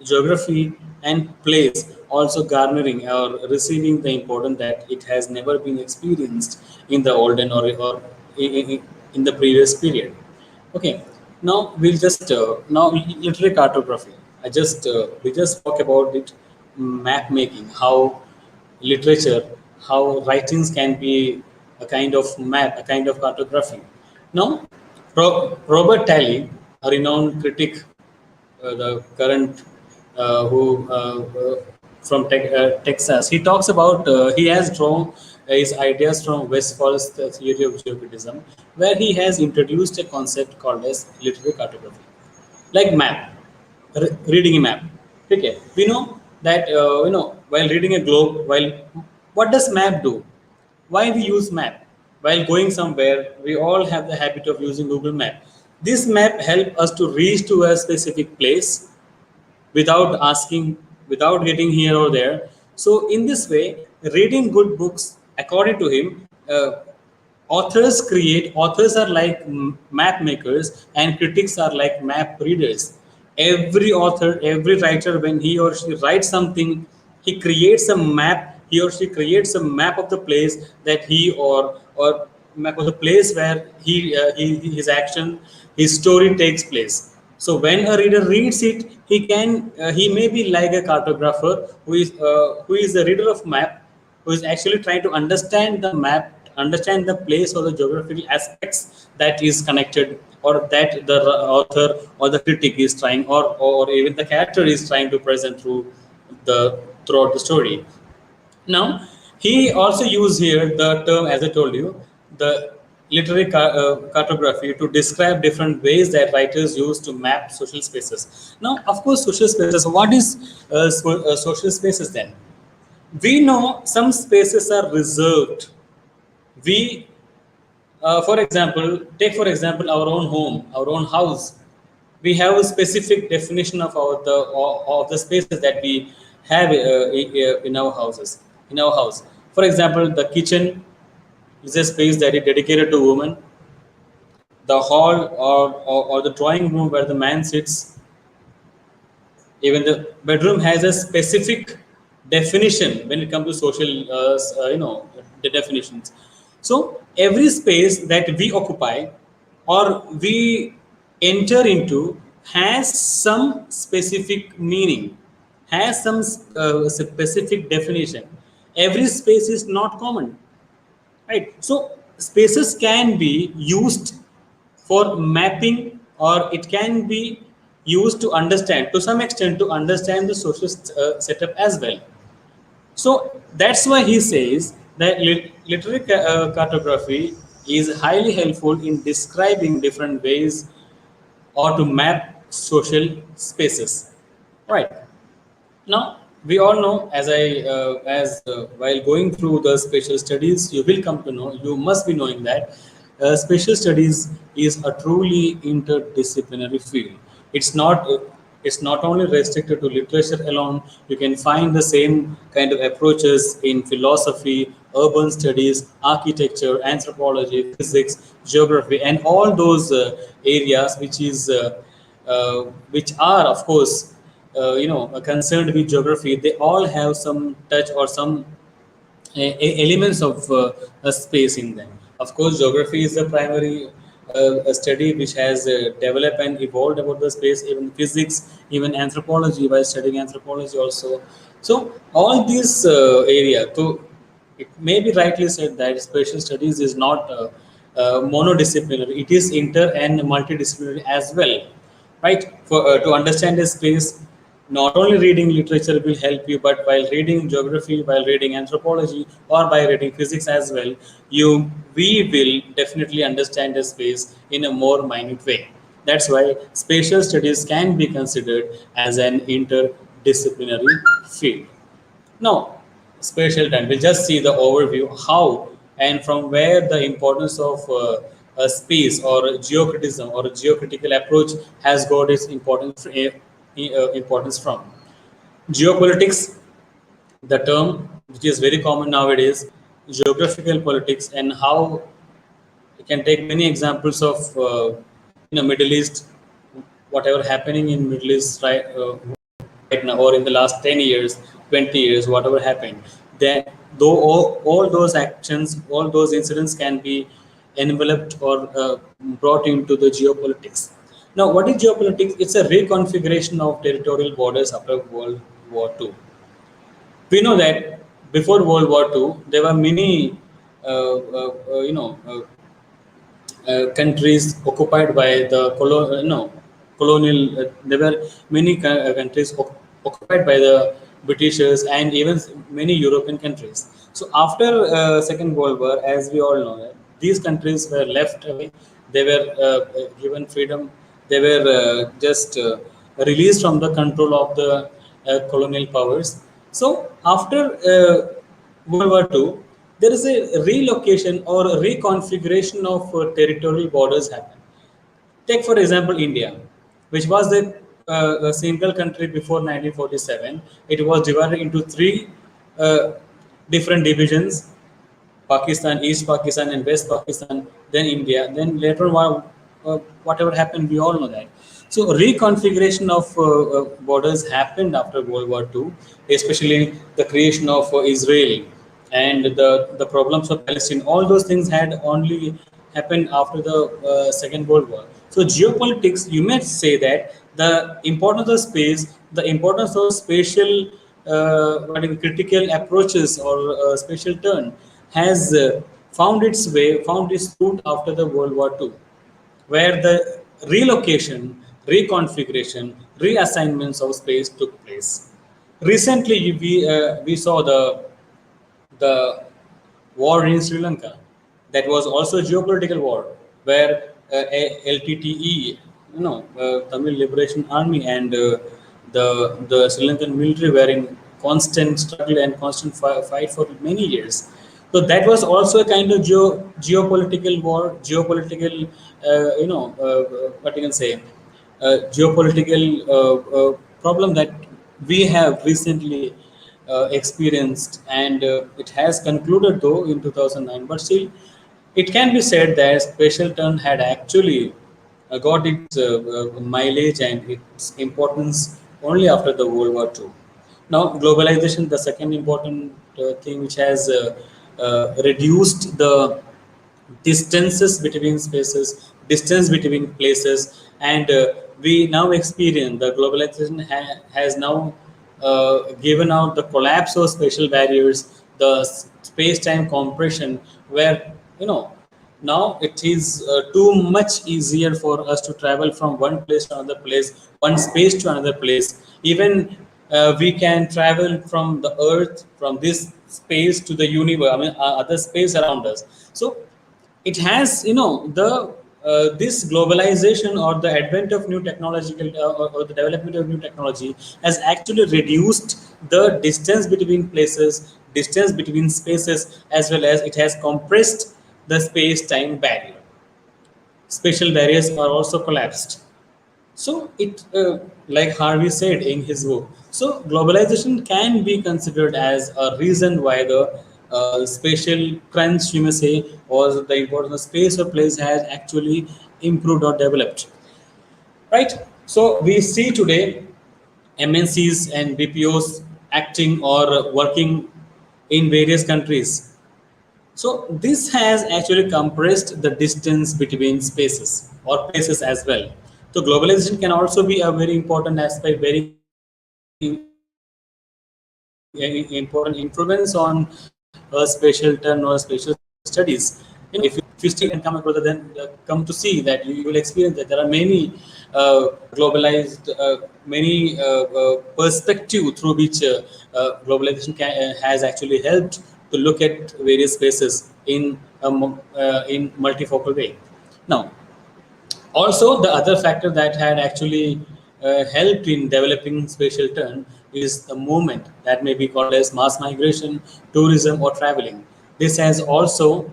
geography and place also garnering or receiving the importance that it has never been experienced in the olden or in the previous period. Okay, now we'll just now literary cartography. I just we just talk about it, map making, how literature, how writings can be a kind of map, a kind of cartography. Now, Robert Talley, a renowned critic, the current who from Texas, he talks about he has drawn his ideas from Westphal's theory of geopetism, where he has introduced a concept called as literary cartography, like map, reading a map. Okay, we know that while reading a globe, while what does map do? Why we use map? While going somewhere, we all have the habit of using Google Map. This map help us to reach to a specific place without asking, without getting here or there. So in this way, reading good books, according to him, authors are like map makers and critics are like map readers. Every author, every writer, when he or she writes something, he creates a map, he or she creates a map of the place that he or map of the place where his action, his story takes place. So when a reader reads it, he may be like a cartographer who is a reader of map, who is actually trying to understand the map, understand the place or the geographical aspects that is connected, or that the author or the critic is trying, or even the character is trying to present throughout the story. Now, he also used here the term, as I told you, the literary cartography to describe different ways that writers use to map social spaces. Now, of course, social spaces. What is social spaces then? We know some spaces are reserved. We, for example, take for example our own home, our own house. we have a specific definition of of the spaces that we have in our houses, in our house. For example, the kitchen is a space that is dedicated to women. The hall or the drawing room where the man sits. Even the bedroom has a specific definition when it comes to social, the definitions. So every space that we occupy or we enter into has some specific meaning, has some specific definition. Every space is not common, right? So spaces can be used for mapping, or it can be used to understand, to some extent, to understand the social setup as well. So that's why he says that literary cartography is highly helpful in describing different ways or to map social spaces, right? Now, we all know, as while going through the spatial studies, you will come to know, you must be knowing that spatial studies is a truly interdisciplinary field. It's not uh, it's not only restricted to literature alone. You can find the same kind of approaches in philosophy, urban studies, architecture, anthropology, physics, geography, and all those areas which are, of course, concerned with geography. They all have some touch or some elements of a space in them. Of course, geography is the primary a study which has developed and evolved about the space. Even physics, even anthropology, by studying anthropology also. So all these area. So it may be rightly said that spatial studies is not monodisciplinary. It is inter and multidisciplinary as well, right? For to understand a space, not only reading literature will help you, but while reading geography, while reading anthropology, or by reading physics as well, we will definitely understand the space in a more minute way. That's why spatial studies can be considered as an interdisciplinary field. Now, spatial time, we'll just see the overview how and from where the importance of a space or geocritism or a geocritical approach has got its importance from. Geopolitics, the term which is very common nowadays, geographical politics, and how you can take many examples of Middle East, whatever happening in Middle East right now, or in the last 10 years, 20 years, whatever happened, that though all those actions, all those incidents can be enveloped or brought into the geopolitics. Now, what is geopolitics? It's a reconfiguration of territorial borders after World War II. We know that before World War II, there were many, uh, uh, uh, you know, uh, countries occupied by the colonial. There were many countries occupied by the Britishers and even many European countries. So after Second World War, as we all know, that these countries were left away. They were given freedom. They were just released from the control of the colonial powers. So after World War II, there is a relocation or a reconfiguration of territorial borders happen. Take for example India, which was a single country before 1947. It was divided into three uh, different divisions: Pakistan, East Pakistan, and West Pakistan. Then India. Then later on, whatever happened, we all know that. So reconfiguration of borders happened after World War II, especially the creation of Israel and the problems of Palestine. All those things had only happened after the Second World War. So geopolitics, you may say that the importance of space, the importance of spatial critical approaches or spatial turn has found its root after the World War II, where the relocation, reconfiguration, reassignments of space took place. Recently, we saw the war in Sri Lanka. That was also a geopolitical war, where LTTE, Tamil Liberation Army, and the Sri Lankan military were in constant struggle and constant fight for many years. So that was also a kind of geopolitical war, geopolitical, what you can say, geopolitical problem that we have recently experienced, and it has concluded though in 2009. But still, it can be said that special turn had actually got its mileage and its importance only after the World War II. Now, globalization, the second important thing which has reduced the distances between spaces, distance between places, and we now experience the globalization has now given out the collapse of spatial barriers, the space-time compression, where now it is too much easier for us to travel from one place to another place, one space to another place. Even we can travel from the Earth, from this space to the universe. I mean, other space around us. So it has the this globalization or the advent of new technological or the development of new technology has actually reduced the distance between places, distance between spaces, as well as it has compressed the space time barrier. Spatial barriers are also collapsed. So it, like Harvey said in his book, so globalization can be considered as a reason why the spatial crunch, you may say, or the importance of space or place has actually improved or developed. Right. So we see today MNCs and BPOs acting or working in various countries. So this has actually compressed the distance between spaces or places as well. So globalization can also be a very important aspect, very important influence on spatial turn or spatial studies. If you still can come across it, then come to see that you will experience that there are many globalized, perspective through which globalization has actually helped to look at various spaces in multifocal way. Now, also, the other factor that had actually helped in developing spatial turn is the movement that may be called as mass migration, tourism, or traveling. This has also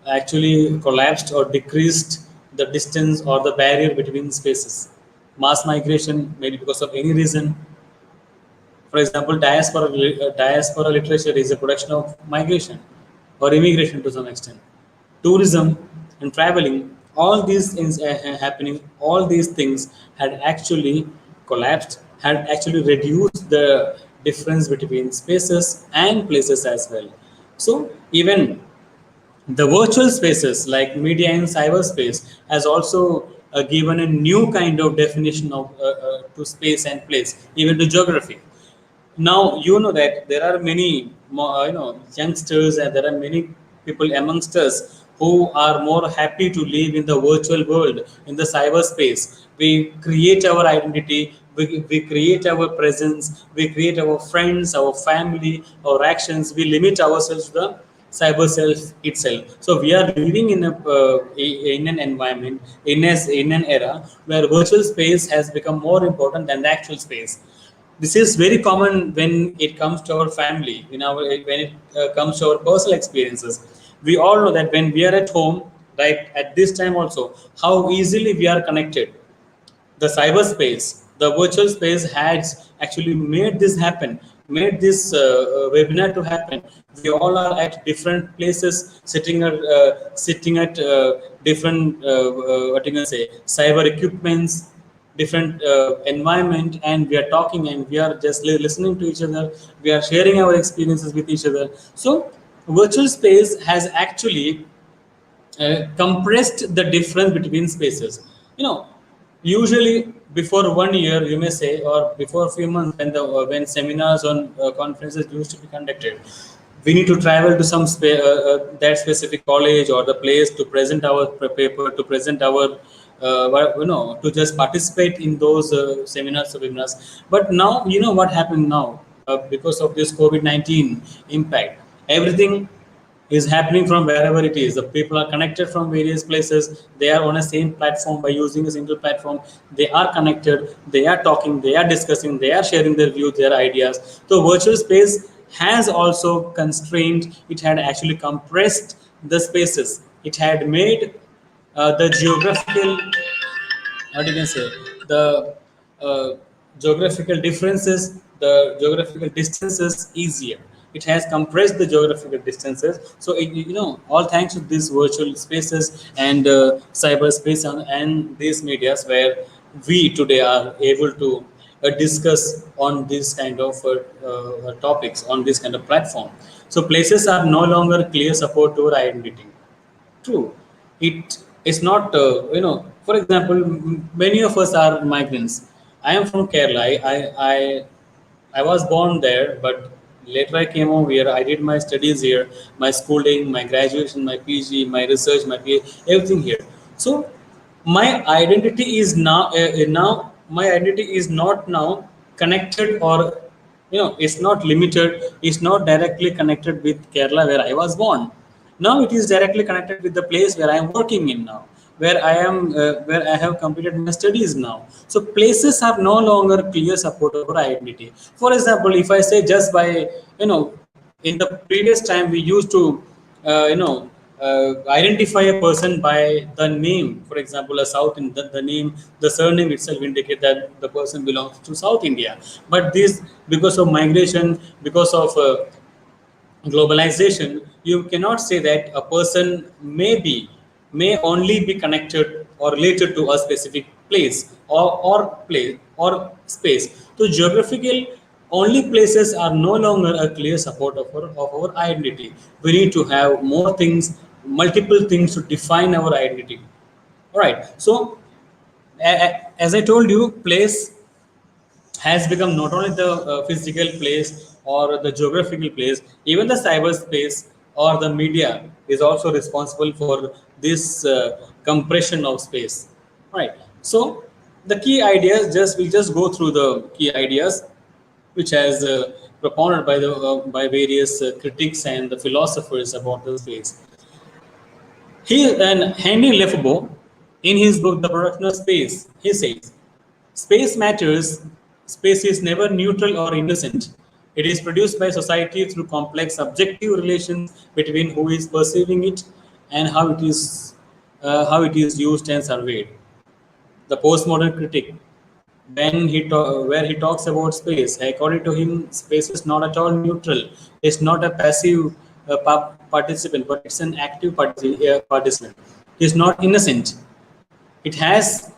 actually collapsed or decreased the distance or the barrier between spaces. Mass migration, maybe because of any reason. For example, diaspora literature is a production of migration or immigration to some extent. Tourism and traveling, all these things happening, all these things had actually collapsed, had actually reduced the difference between spaces and places as well. So even the virtual spaces like media and cyberspace has also given a new kind of definition of to space and place, even to geography. Now you know that there are many youngsters, and there are many people amongst us who are more happy to live in the virtual world, in the cyberspace. We create our identity, we create our presence, we create our friends, our family, our actions. We limit ourselves to the cyber self itself. So we are living in in an environment, in an era where virtual space has become more important than the actual space. This is very common when it comes to our family, when it comes to our personal experiences. We all know that when we are at home, right, at this time also, how easily we are connected. The cyberspace, the virtual space has actually made this happen, made this webinar to happen. We all are at different places, sitting at different what you can say, cyber equipments, different environment, and we are talking and we are just listening to each other. We are sharing our experiences with each other. So virtual space has actually compressed the difference between spaces. You know, usually before 1 year, you may say, or before a few months, when seminars on conferences used to be conducted, we need to travel to some that specific college or the place to present our paper, to present our to just participate in those seminars or webinars. But now, you know what happened now, because of this COVID-19 impact, everything is happening from wherever it is. The people are connected from various places. They are on a same platform by using a single platform. They are connected. They are talking. They are discussing. They are sharing their views, their ideas. So virtual space has also constrained. It had actually compressed the spaces. It had made the geographical, what you can say, the uh, geographical differences, the geographical distances easier. It has compressed the geographical distances. So, all thanks to these virtual spaces and cyberspace and these medias where we today are able to discuss on this kind of topics on this kind of platform. So places are no longer clear support to our identity. True. It is not, for example, many of us are migrants. I am from Kerala. I was born there, but later I came over here. I did my studies here, my schooling, my graduation, my PG, my research, my PhD, everything here. So my identity is now my identity is not now connected, or it's not limited, it's not directly connected with Kerala where I was born. Now it is directly connected with the place where I am working in now, where I have completed my studies now. So places are no longer clear support of our identity. For example, if I say, just by in the previous time we used to identify a person by the name. For example, a South in the name, the surname itself indicate that the person belongs to South India. But this, because of migration, because of globalization, you cannot say that a person may only be connected or related to a specific place or space. So geographical only places are no longer a clear support of our identity. We need to have more things, multiple things to define our identity. All right. So as I told you, place has become not only the physical place or the geographical place, even the cyberspace or the media is also responsible for this compression of space. Right. So the key ideas, just we just go through the key ideas which has propounded by the by various critics and the philosophers about the space. He and Henry Lefebvre, in his book The Production of Space, he says, space matters. Space is never neutral or innocent. It is produced by society through complex subjective relations between who is perceiving it and how it is used and surveyed. The postmodern critic, where he talks about space, according to him, space is not at all neutral. It's not a passive participant, but it's an active participant. It's not innocent. It has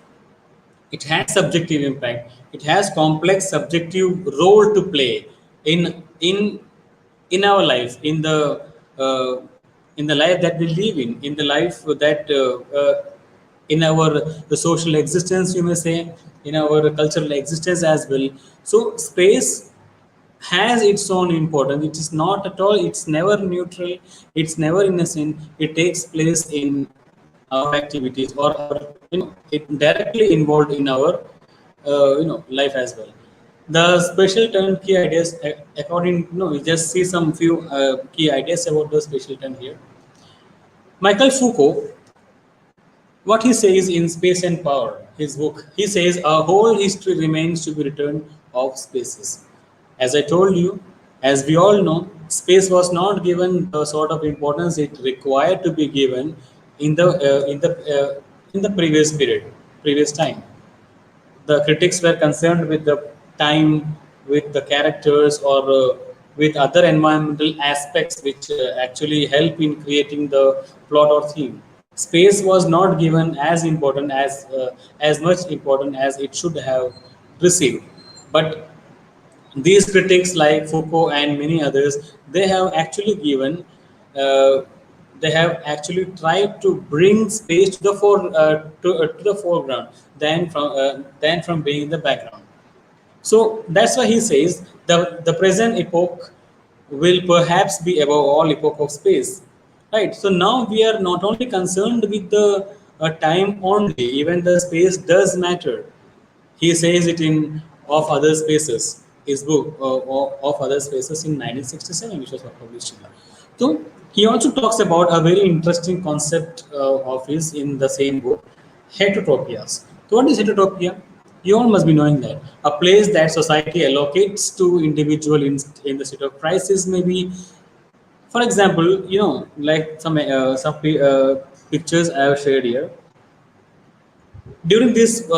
subjective impact. It has complex subjective role to play in in our life, uh, in the life that we live in the life that in our the social existence, you may say, in our cultural existence as well. So space has its own importance. It is not at all, it's never neutral, it's never innocent. It takes place in our activities, or our, it directly involved in our life as well. The special turn key ideas, according, we just see some few key ideas about the special turn here. Michael Foucault, what he says in Space and Power, his book, he says our whole history remains to be written of spaces. As I told you, as we all know, space was not given the sort of importance it required to be given in the previous period, previous time. The critics were concerned with the time, with the characters, or with other environmental aspects which actually help in creating the plot or theme. Space was not given as much important as it should have received. But these critics like Foucault and many others, they have actually uh, tried to bring space to the to the foreground than from being in the background. So that's why he says the present epoch will perhaps be above all epoch of space. Right. So now we are not only concerned with the time only, even the space does matter. He says it in Of Other Spaces, his book Of Other Spaces in 1967, which was published. So he also talks about a very interesting concept of his in the same book, heterotopias. So what is heterotopia? You all must be knowing that a place that society allocates to individual in the state of crisis, maybe. For example, like some pictures I have shared here during this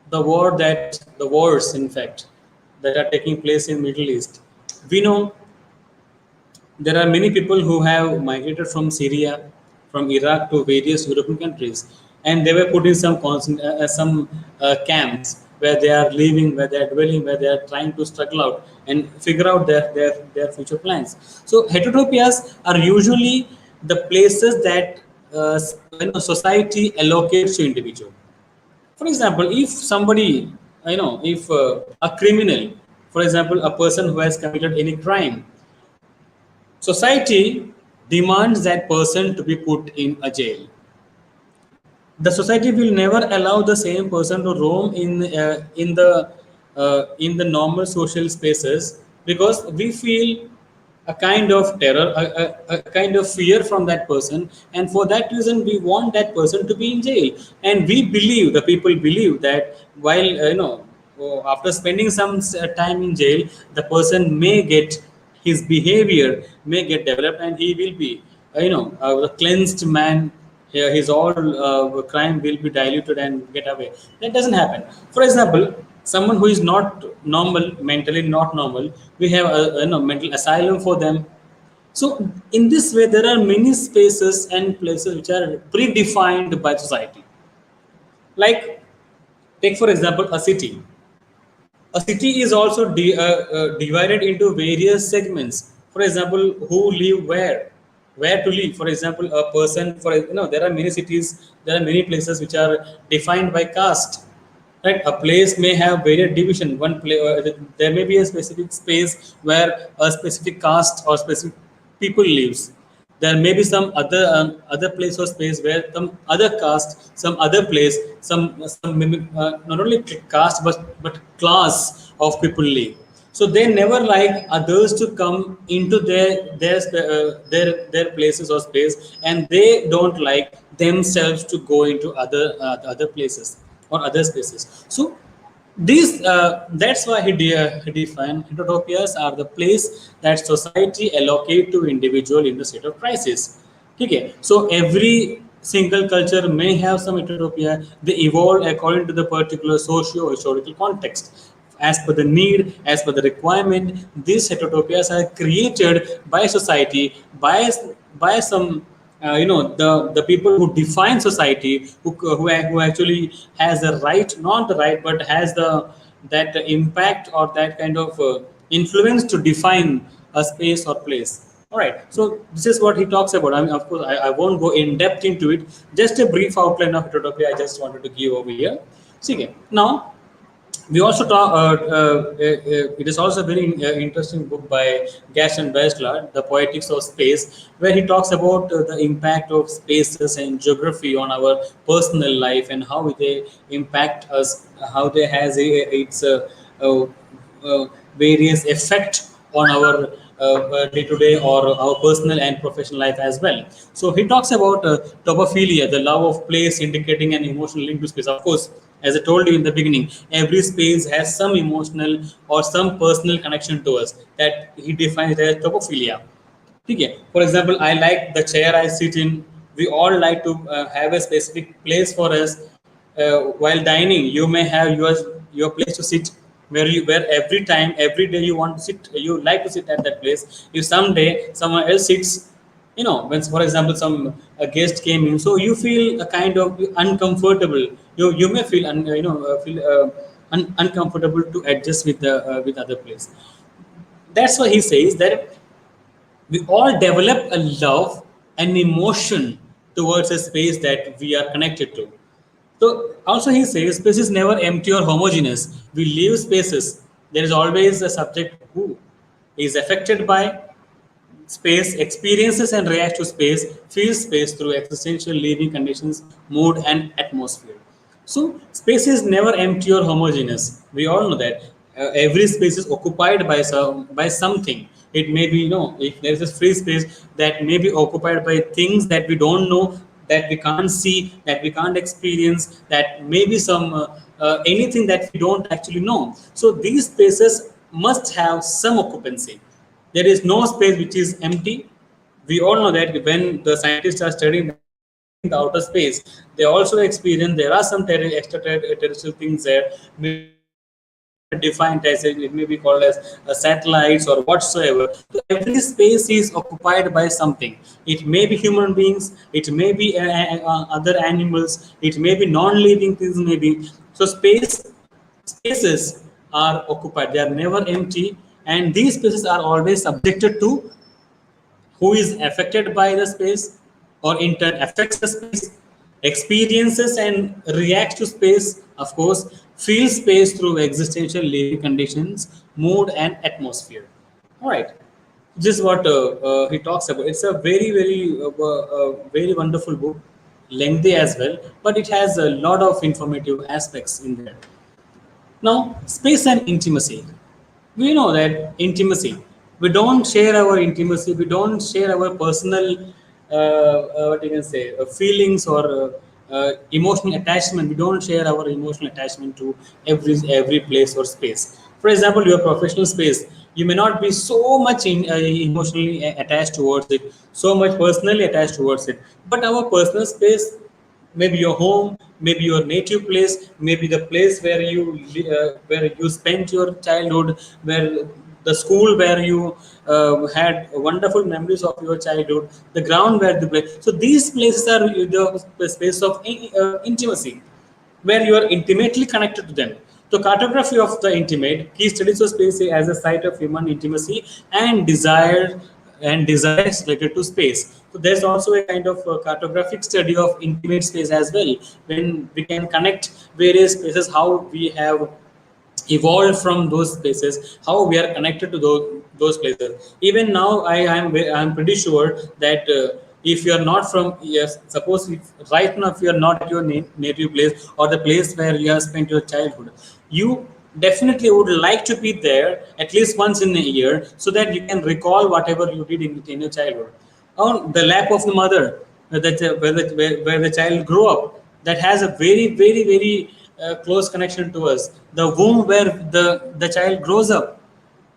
the wars, in fact, that are taking place in Middle East, we know there are many people who have migrated from Syria, from Iraq to various European countries, and they were put in some camps where they are living, where they are dwelling, where they are trying to struggle out and figure out their future plans. So heterotopias are usually the places that society allocates to individual. For example, if somebody, if a criminal, for example, a person who has committed any crime, society demands that person to be put in a jail. The society will never allow the same person to roam in the normal social spaces, because we feel a kind of terror, a kind of fear from that person, and for that reason we want that person to be in jail. And we believe, the people believe, that while after spending some time in jail, the person may get, his behavior may get developed, and he will be a cleansed man. His all crime will be diluted and get away. That doesn't happen. For example, someone who is not normal, mentally not normal, we have a mental asylum for them. So in this way, there are many spaces and places which are predefined by society. Like, take for example a city. A city is also divided into various segments. For example, who live where to live. For example, a person, there are many cities, there are many places which are defined by caste. Right, a place may have various division. There may be a specific space where a specific caste or specific people lives. There may be some other place or space where some other caste, some other place, some maybe, not only caste but class of people live. So they never like others to come into their places or space, and they don't like themselves to go into other places or other spaces. So these that's why he defined heterotopias are the place that society allocate to individual in the state of crisis. Okay, so every single culture may have some heterotopia. They evolve according to the particular socio-historical context. As per the need, as per the requirement, these heterotopias are created by society, by some the people who define society, who actually has the right, not the right, but has the that impact or that kind of influence to define a space or place. All right, so this is what he talks about. I mean, of course, I won't go in depth into it. Just a brief outline of heterotopia I just wanted to give over here. See, okay, now we also talk. It is also a very interesting book by Gaston Bachelard, The Poetics of Space, where he talks about the impact of spaces and geography on our personal life and how they impact us, how they has its uh, various effect on our day-to-day or our personal and professional life as well. So he talks about topophilia, the love of place, indicating an emotional link to space. Of course, as I told you in the beginning, every space has some emotional or some personal connection to us that he defines as topophilia. Okay. For example, I like the chair I sit in. We all like to have a specific place for us. While dining, you may have your place to sit where every time, every day you want to sit, you like to sit at that place. If someday someone else sits, when for example some a guest came in, so you feel a kind of uncomfortable. You may feel uncomfortable to adjust with other place. That's why he says that we all develop a love and emotion towards a space that we are connected to. So also he says space is never empty or homogeneous. We live spaces. There is always a subject who is affected by space, experiences and reacts to space, feels space through existential living conditions, mood and atmosphere. So space is never empty or homogeneous. We all know that every space is occupied by something. It may be, if there is a free space that may be occupied by things that we don't know, that we can't see, that we can't experience, that may be some anything that we don't actually know. So these spaces must have some occupancy. There is no space which is empty. We all know that when the scientists are studying that, in the outer space, they also experience there are some extraterrestrial things there. Maybe defined as it may be called as satellites or whatsoever. So every space is occupied by something. It may be human beings, it may be other animals, it may be non-living things, maybe. So spaces are occupied, they are never empty, and these spaces are always subjected to who is affected by the space or in turn affects the space, experiences and reacts to space, of course, feels space through existential living conditions, mood and atmosphere. All right. This is what he talks about. It's a very wonderful book, lengthy as well, but it has a lot of informative aspects in there. Now, space and intimacy. We know that intimacy. We don't share our intimacy. We don't share our personal, what you can say, feelings or emotional attachment. We don't share our emotional attachment to every place or space. For example, your professional space, you may not be so much emotionally attached towards it, so much personally attached towards it. But our personal space, maybe your home, maybe your native place, maybe the place where you spent your childhood, where the school where you had wonderful memories of your childhood, the ground where you play. So these places are the space of intimacy, where you are intimately connected to them. So cartography of the intimate, key studies of space as a site of human intimacy and desires related to space. So there's also a kind of cartographic study of intimate space as well, when we can connect various spaces, how we have evolved from those spaces, how we are connected to those places. Even now, I'm pretty sure that if you are not from, yes, suppose if, right now if you are not at your native place or the place where you have spent your childhood, you definitely would like to be there at least once in a year, so that you can recall whatever you did in your childhood. On the lap of the mother, where the child grew up, that has a very close connection to us. The womb where the child grows up,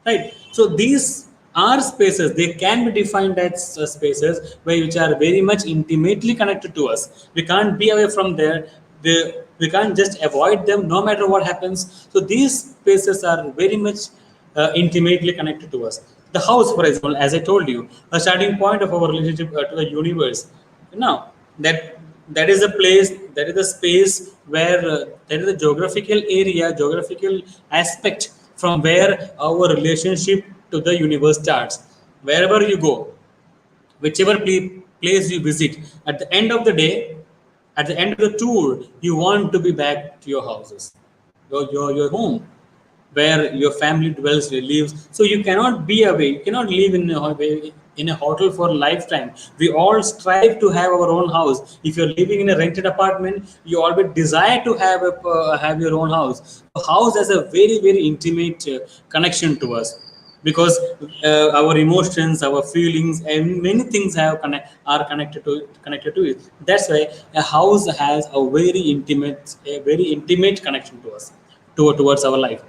right? So these are spaces, they can be defined as spaces which are very much intimately connected to us. We can't be away from there. We can't just avoid them no matter what happens. So these spaces are very much intimately connected to us. The house, for example, as I told you, a starting point of our relationship to the universe. Now that is a place, that is a space where that is a geographical area, geographical aspect from where our relationship to the universe starts. Wherever you go, whichever place you visit, at the end of the day, at the end of the tour, you want to be back to your houses, your home, where your family dwells, lives. So you cannot be away. You cannot live in a hotel for a lifetime. We all strive to have our own house. If you're living in a rented apartment, you always desire to have your own house. So house has a very intimate connection to us, because our emotions, our feelings, and many things are connected to it. That's why a house has a very intimate connection to us, towards our life.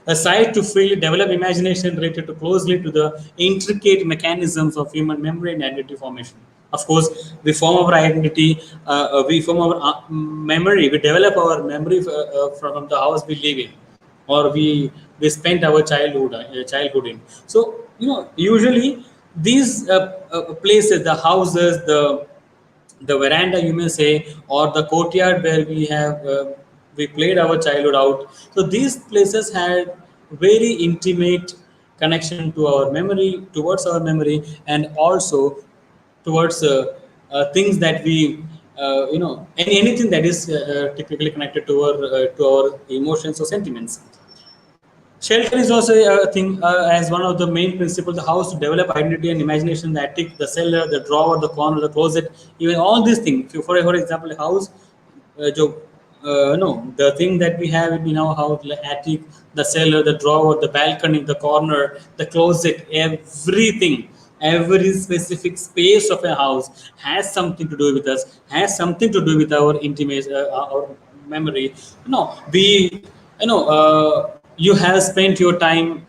A site to freely develop imagination related to closely to the intricate mechanisms of human memory and identity formation. Of course, we form our identity, we form our memory, we develop our memory from the house we live in, or we spent our childhood in. So usually these places, the houses, the veranda, you may say, or the courtyard where we played our childhood out. So these places had very intimate connection to our memory, towards our memory, and also towards things that we anything that is typically connected to our emotions or sentiments. Shelter is also a thing, as one of the main principles. The house to develop identity and imagination, the attic, the cellar, the drawer, the corner, the closet, even all these things. If you, for example, a house, no, the thing that we have in our house, the attic, the cellar, the drawer, the balcony, the corner, the closet, everything, every specific space of a house has something to do with us, has something to do with our intimate, our memory. You have spent your time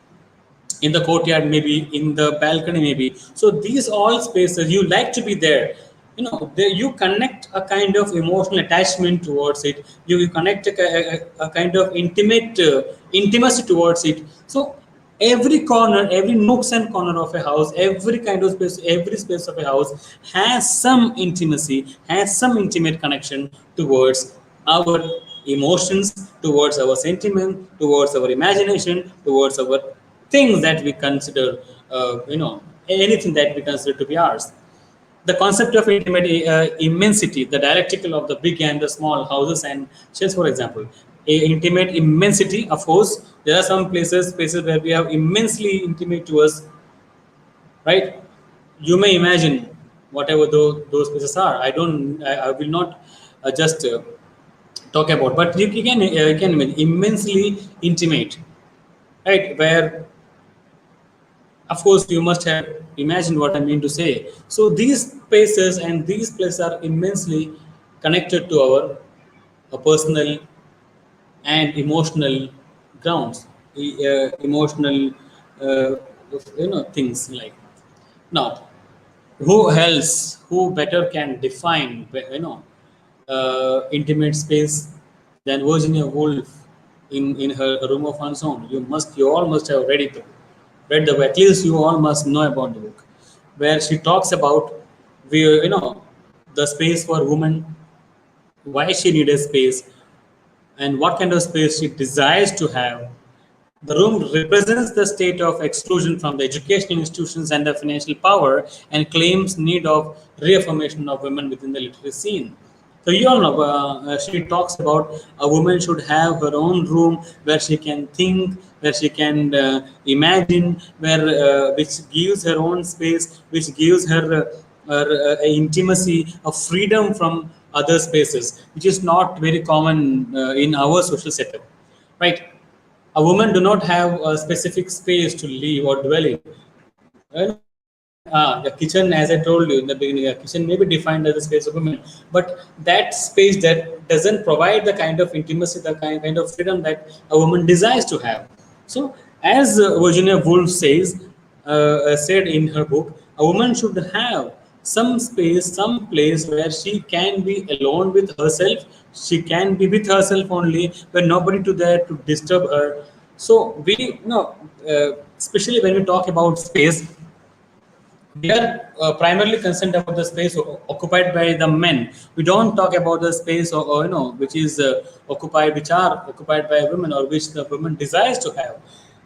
in the courtyard, maybe in the balcony, maybe. So these all spaces, you like to be there. you connect a kind of emotional attachment towards it. You connect a kind of intimacy towards it. So every corner, every nooks and corner of a house, every kind of space, every space of a house has some intimacy, has some intimate connection towards our emotions, towards our sentiment, towards our imagination, towards our things that we consider, anything that we consider to be ours. The concept of intimate immensity, the dialectical of the big and the small houses and shells, for example. Intimate immensity, of course, there are some spaces where we have immensely intimate to us, right? You may imagine whatever those places are. I will not just talk about, but you can imagine immensely intimate, right? Where, of course, you must have imagined what I mean to say. So these spaces and these places are immensely connected to our personal and emotional grounds, emotional, uh, things like. Now, who else, who better can define, intimate space than Virginia Woolf in her Room of Unseen? You all must have read it, read the book. At least you all must know about the book, where she talks about, the space for women, why she needed space, and what kind of space she desires to have. The room represents the state of exclusion from the educational institutions and the financial power, and claims need of reaffirmation of women within the literary scene. So you all know, she talks about a woman should have her own room where she can think, where she can imagine, where which gives her own space, which gives her intimacy, a freedom from other spaces, which is not very common in our social setup, right? A woman do not have a specific space to live or dwell in. The kitchen, as I told you in the beginning, a kitchen may be defined as a space of women, but that space that doesn't provide the kind of intimacy, the kind of freedom that a woman desires to have. So, as Virginia Woolf said in her book, a woman should have some space, some place where she can be alone with herself. She can be with herself only, where nobody to there to disturb her. So especially when we talk about space, we are primarily concerned about the space occupied by the men. We don't talk about the space, which is which are occupied by women, or which the women desires to have.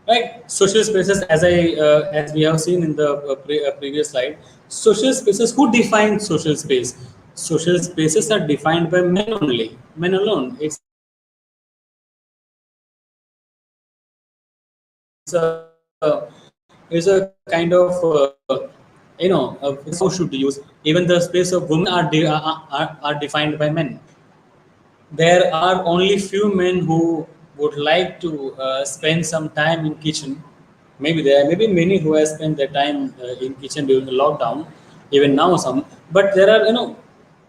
Right, social spaces, as we have seen in the previous slide, social spaces. Who defines social space? Social spaces are defined by men only, men alone. It's a kind of how should use. Even the space of women are defined by men. There are only few men who would like to spend some time in kitchen. Maybe there may be many who have spent their time in kitchen during the lockdown, even now some. But there are,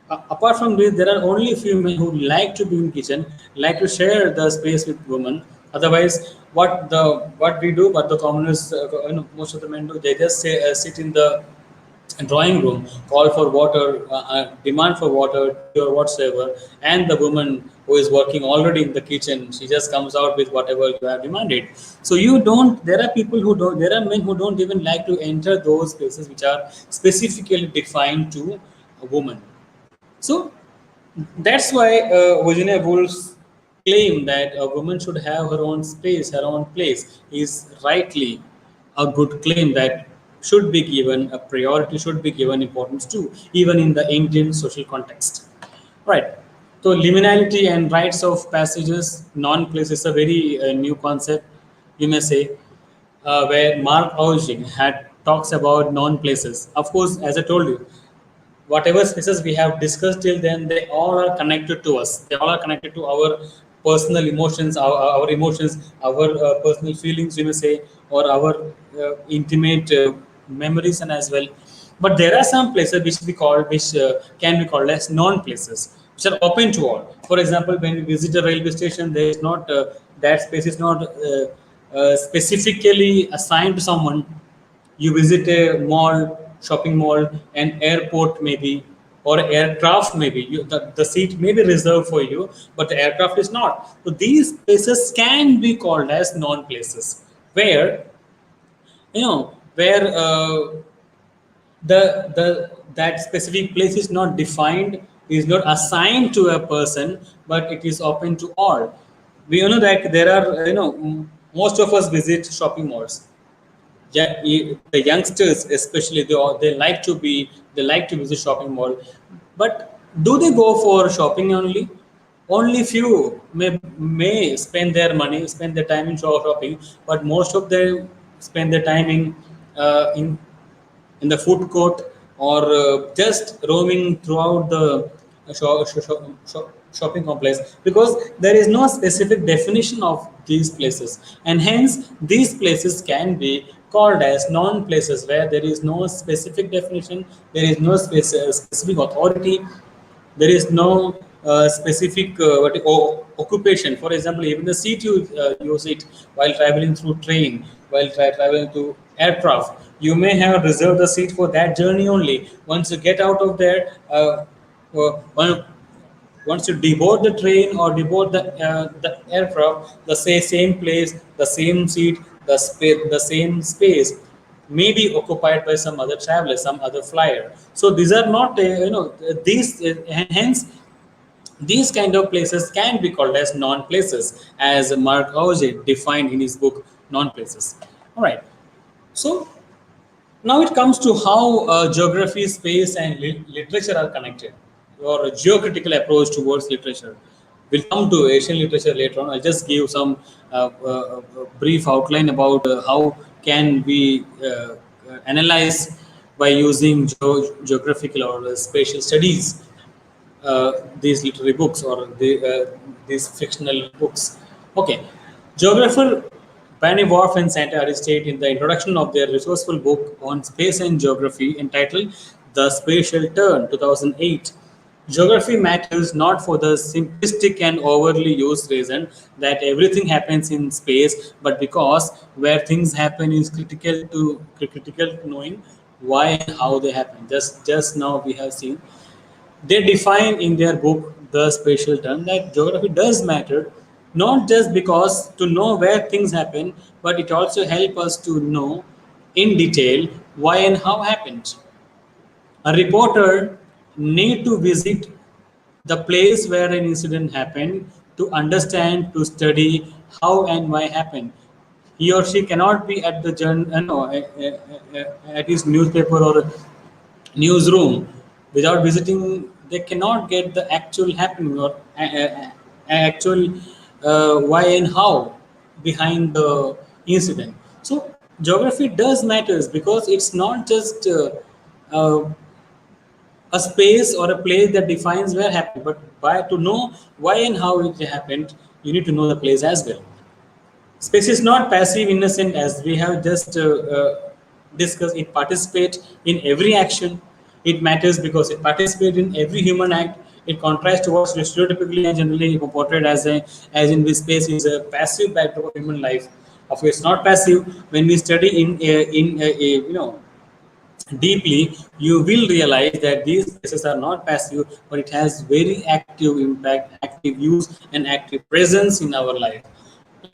apart from this, there are only few men who like to be in kitchen, like to share the space with women. Otherwise, what we do, what the commoners, most of the men do, they just sit in the drawing room, call for water, demand for water, tea or whatsoever, and the woman who is working already in the kitchen, she just comes out with whatever you have demanded. So you don't. There are people who don't. There are men who don't even like to enter those spaces which are specifically defined to a woman. So that's why Virginia Woolf's claim that a woman should have her own space, her own place, is rightly a good claim that should be given a priority, should be given importance to, even in the Indian social context. Right. So liminality and rites of passages, non-place is a very new concept, you may say, where Mark Augin had talks about non-places. Of course, as I told you, whatever spaces we have discussed till then, they all are connected to us. They all are connected to our personal emotions, our emotions, our personal feelings, you may say, or our intimate memories, and as well. But there are some places which can be called as non-places, which are open to all. For example, when we visit a railway station, there is not that space is not specifically assigned to someone. You visit a mall, shopping mall, an airport maybe, or aircraft maybe. The seat may be reserved for you, but the aircraft is not. So these places can be called as non-places, where where the that specific place is not defined, is not assigned to a person, but it is open to all. We know that there are, most of us visit shopping malls. Yeah, the youngsters especially, they like to visit shopping mall, but do they go for shopping only? Only few may spend their time in shopping, but most of them spend their time in the food court, or just roaming throughout the shopping complex, because there is no specific definition of these places, and hence these places can be called as non-places, where there is no specific definition, there is no specific authority, there is no specific occupation. For example, even the seat you use it while traveling through train, while traveling to aircraft, you may have reserved the seat for that journey only. Once you get out of there, one once you deboard the train or deboard the aircraft, the same place, the same seat, the same space may be occupied by some other traveler, some other flyer. So these are not, these hence these kind of places can be called as non-places, as Mark Auger defined in his book Non-Places. All right. So now it comes to how geography, space, and literature are connected, or a geocritical approach towards literature. We'll come to Asian literature later on. I'll just give some brief outline about how can we analyze by using geographical or spatial studies these literary books, or these fictional books. Okay, geographer Penny Wharf and Santa Aristide, in the introduction of their resourceful book on space and geography entitled The Spatial Turn, 2008. Geography matters not for the simplistic and overly used reason that everything happens in space, but because where things happen is critical to knowing why and how they happen. Just now we have seen they define in their book The Spatial Turn that geography does matter, not just because to know where things happen, but it also helps us to know in detail why and how happened. A reporter need to visit the place where an incident happened to understand, to study how and why happened. He or she cannot be at the at his newspaper or newsroom without visiting. They cannot get the actual happening, or actual why and how behind the incident. So geography does matters, because it's not just uh, a space or a place that defines where happened, but by to know why and how it happened, you need to know the place as well. Space is not passive, innocent, as we have just discussed. It participates in every action. It matters because it participates in every human act. It contrasts to what's stereotypically and generally portrayed as in this space is a passive backdrop of human life. Of course, it's not passive. When we study deeply, you will realize that these places are not passive, but it has very active impact, active use, and active presence in our life.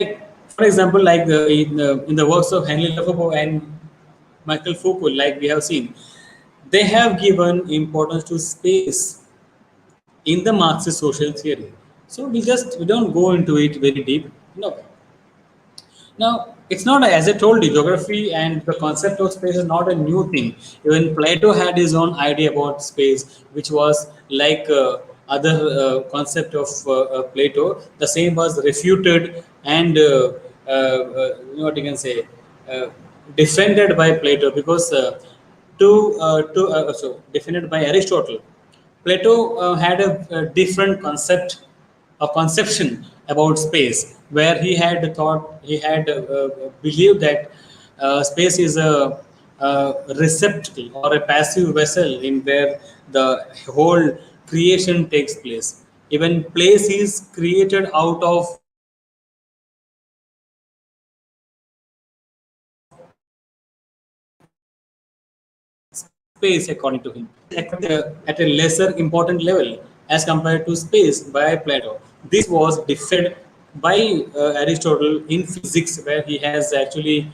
Like, for example, like in the works of Henry Lefebvre and Michael Foucault, like we have seen, they have given importance to space in the Marxist social theory. So we don't go into it very deep. No, now, it's not, as I told you, geography and the concept of space is not a new thing. Even Plato had his own idea about space, which was like other concept of Plato. The same was refuted and what you can say, uh, defended by Plato, because defended by Aristotle. Plato had a different concept, a conception about space, where he had believed that space is a receptacle or a passive vessel in where the whole creation takes place. Even place is created out of space according to him, at a lesser important level as compared to space by Plato. This was defended by Aristotle in physics, where he has actually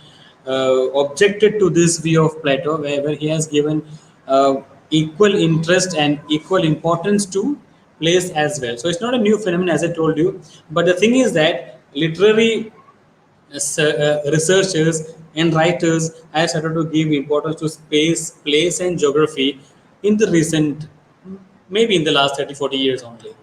objected to this view of Plato, where he has given equal interest and equal importance to place as well. So it's not a new phenomenon, as I told you, but the thing is that literary researchers and writers have started to give importance to space, place, and geography in the recent, maybe in the last 30, 40 years only.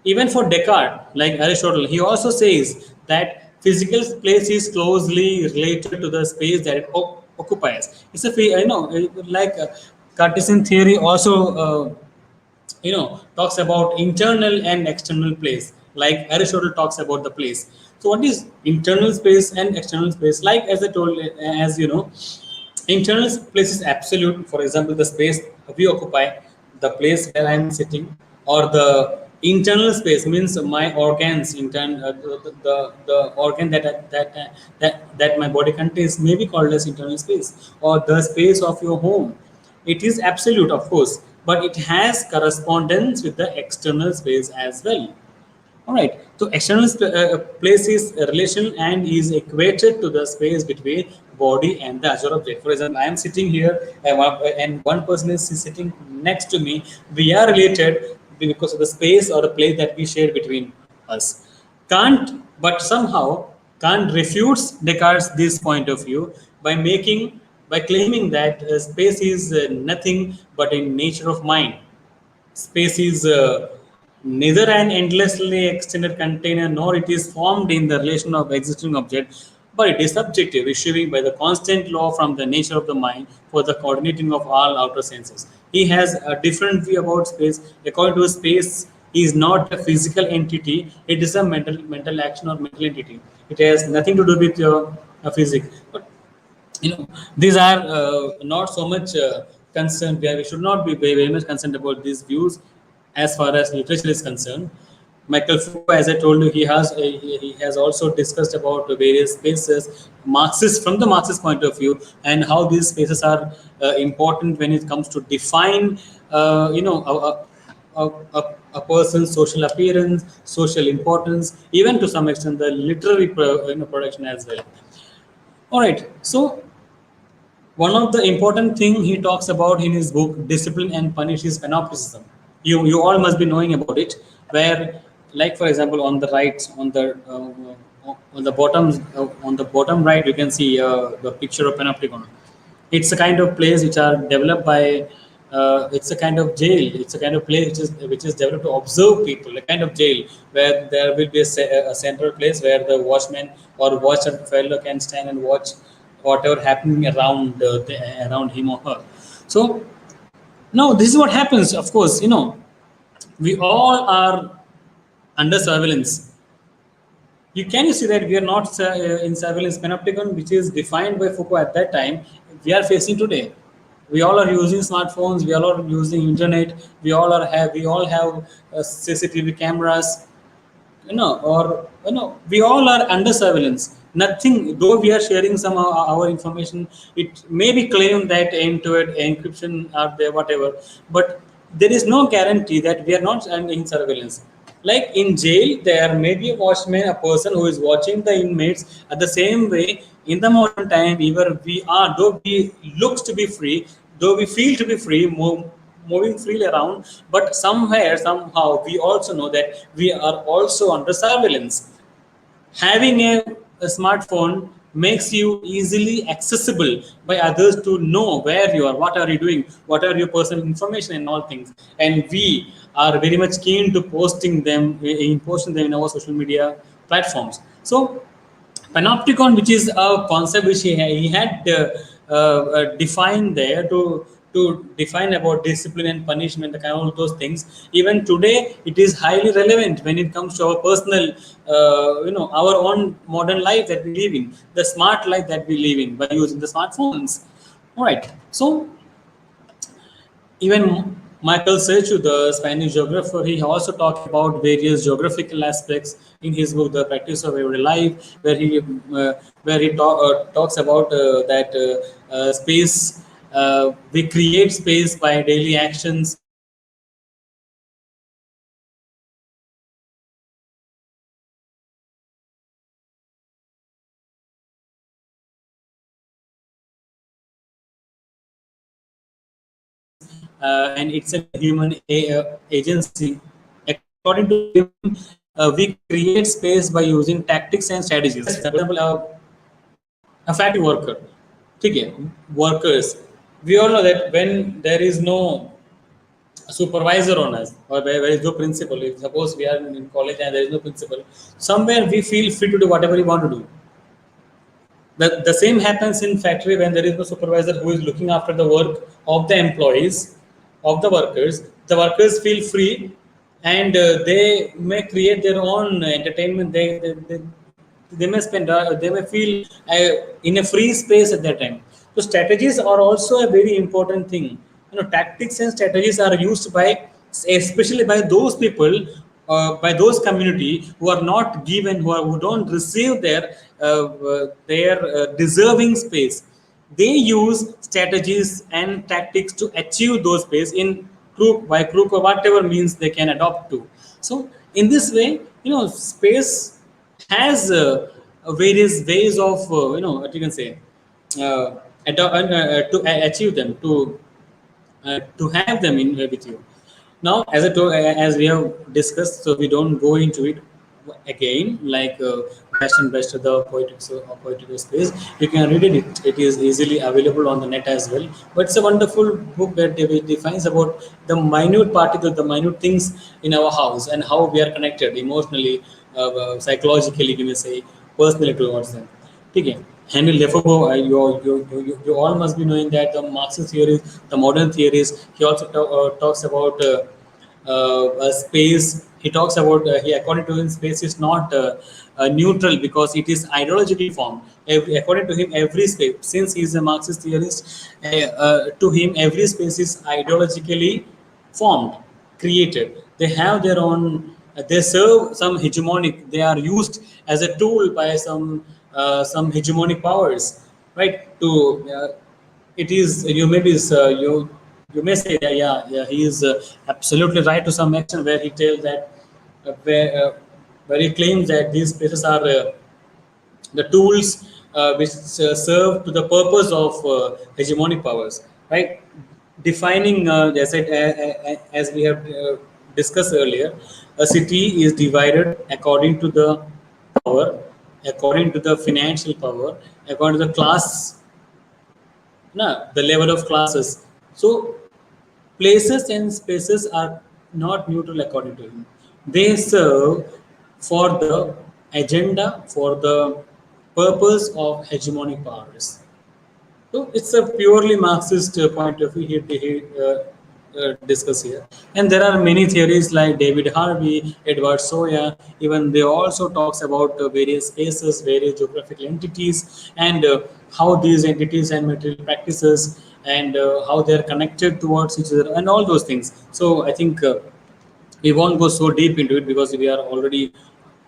Even for Descartes, like Aristotle, he also says that physical place is closely related to the space that it occupies. It's a, like Cartesian theory also, talks about internal and external place, like Aristotle talks about the place. So what is internal space and external space? Like, as I told, as you know, internal place is absolute. For example, the space we occupy, the place where I am sitting, or the internal space means my organs, the organ that my body contains may be called as internal space, or the space of your home. It is absolute, of course, but it has correspondence with the external space as well. All right. So external place is a relation and is equated to the space between body and the other object. For example, I am sitting here and one person is sitting next to me. We are related because of the space or the place that we share between us. But somehow Kant refutes Descartes' this point of view by claiming that space is nothing but a nature of mind. Space is neither an endlessly extended container nor it is formed in the relation of existing object, but it is subjective, issuing by the constant law from the nature of the mind for the coordinating of all outer senses. He has a different view about space. According to space is not a physical entity, it is a mental action or mental entity. It has nothing to do with your physics. But these are not so much concerned. We should not be very much concerned about these views as far as literature is concerned. Michael Foucault, as I told you, he has also discussed about various spaces, Marxist, from the Marxist point of view, and how these spaces are important when it comes to define a person's social appearance, social importance, even to some extent the literary production as well. All right. So one of the important thing he talks about in his book Discipline and Punish is panopticism. You all must be knowing about it, where, like, for example, on the right, on the bottom right, you can see the picture of panopticon. It's a kind of place which are developed by it's a kind of jail. It's a kind of place which is developed to observe people, a kind of jail where there will be a central place where the watchman or watcher fellow can stand and watch whatever happening around him or her. So now this is what happens. Of course, we all are under surveillance. You see that we are not in surveillance panopticon, which is defined by Foucault at that time. We are facing today. We all are using smartphones. We all are using internet. We all have CCTV cameras. We all are under surveillance. Nothing, though we are sharing some of our information, it may be claimed that end-to-end encryption are there, whatever, but there is no guarantee that we are not in surveillance. Like in jail, there may be a watchman, a person who is watching the inmates. At the same way, in the modern time, though we looks to be free, though we feel to be free, moving freely around, but somehow, we also know that we are also under surveillance. Having a smartphone makes you easily accessible by others to know where you are, what are you doing, what are your personal information and all things. And we are very much keen to posting them in our social media platforms. So panopticon, which is a concept which he had defined there to define about discipline and punishment, kind of all those things. Even today, it is highly relevant when it comes to our personal, our own modern life that we live in, the smart life that we live in by using the smartphones. All right. So even Michael Serchu, the Spanish geographer, he also talked about various geographical aspects in his book, The Practice of Everyday Life, where he talks about that space we create space by daily actions, and it's a human agency. According to him, we create space by using tactics and strategies. For example, a factory worker, okay, workers. We all know that when there is no supervisor on us, or where there is no principal, if suppose we are in college and there is no principal, somewhere we feel free to do whatever we want to do. The same happens in factory when there is no supervisor who is looking after the work of the employees, of the workers. The workers feel free, and they may create their own entertainment. They may spend, they may feel in a free space at that time. So strategies are also a very important thing. Tactics and strategies are used by, especially by those people, by those community who are not given, who don't receive their deserving space. They use strategies and tactics to achieve those space in crook by crook or whatever means they can adopt to. So in this way, space has various ways of what you can say, to achieve them, to have them in with you. Now, as I told, as we have discussed, so we don't go into it again. Like best and best of the poetical space, you can read it. It is easily available on the net as well. But it's a wonderful book that defines about the minute particle, the minute things in our house, and how we are connected emotionally, psychologically, you may say, personally towards them. Okay. Henry Lefebvre, you all must be knowing that the Marxist theories, the modern theories, he also talks about a space. He talks about, according to him, space is not neutral because it is ideologically formed. According to him, every space, since he is a Marxist theorist, to him, every space is ideologically formed, created. They have their own, they serve some hegemonic, they are used as a tool by some hegemonic powers, right? It is, you may be, you may say, yeah, he is absolutely right to some extent, where he tells that, where he claims that these places are the tools which serve to the purpose of hegemonic powers, right? Defining, as we have discussed earlier, a city is divided according to the power, according to the financial power, according to the class, the level of classes. So places and spaces are not neutral according to him. They serve for the agenda, for the purpose of hegemonic powers. So it's a purely Marxist point of view discuss here. And there are many theories like David Harvey, Edward Soya, even they also talks about various spaces, various geographical entities, and how these entities and material practices, and how they're connected towards each other, and all those things. So I think we won't go so deep into it because we are already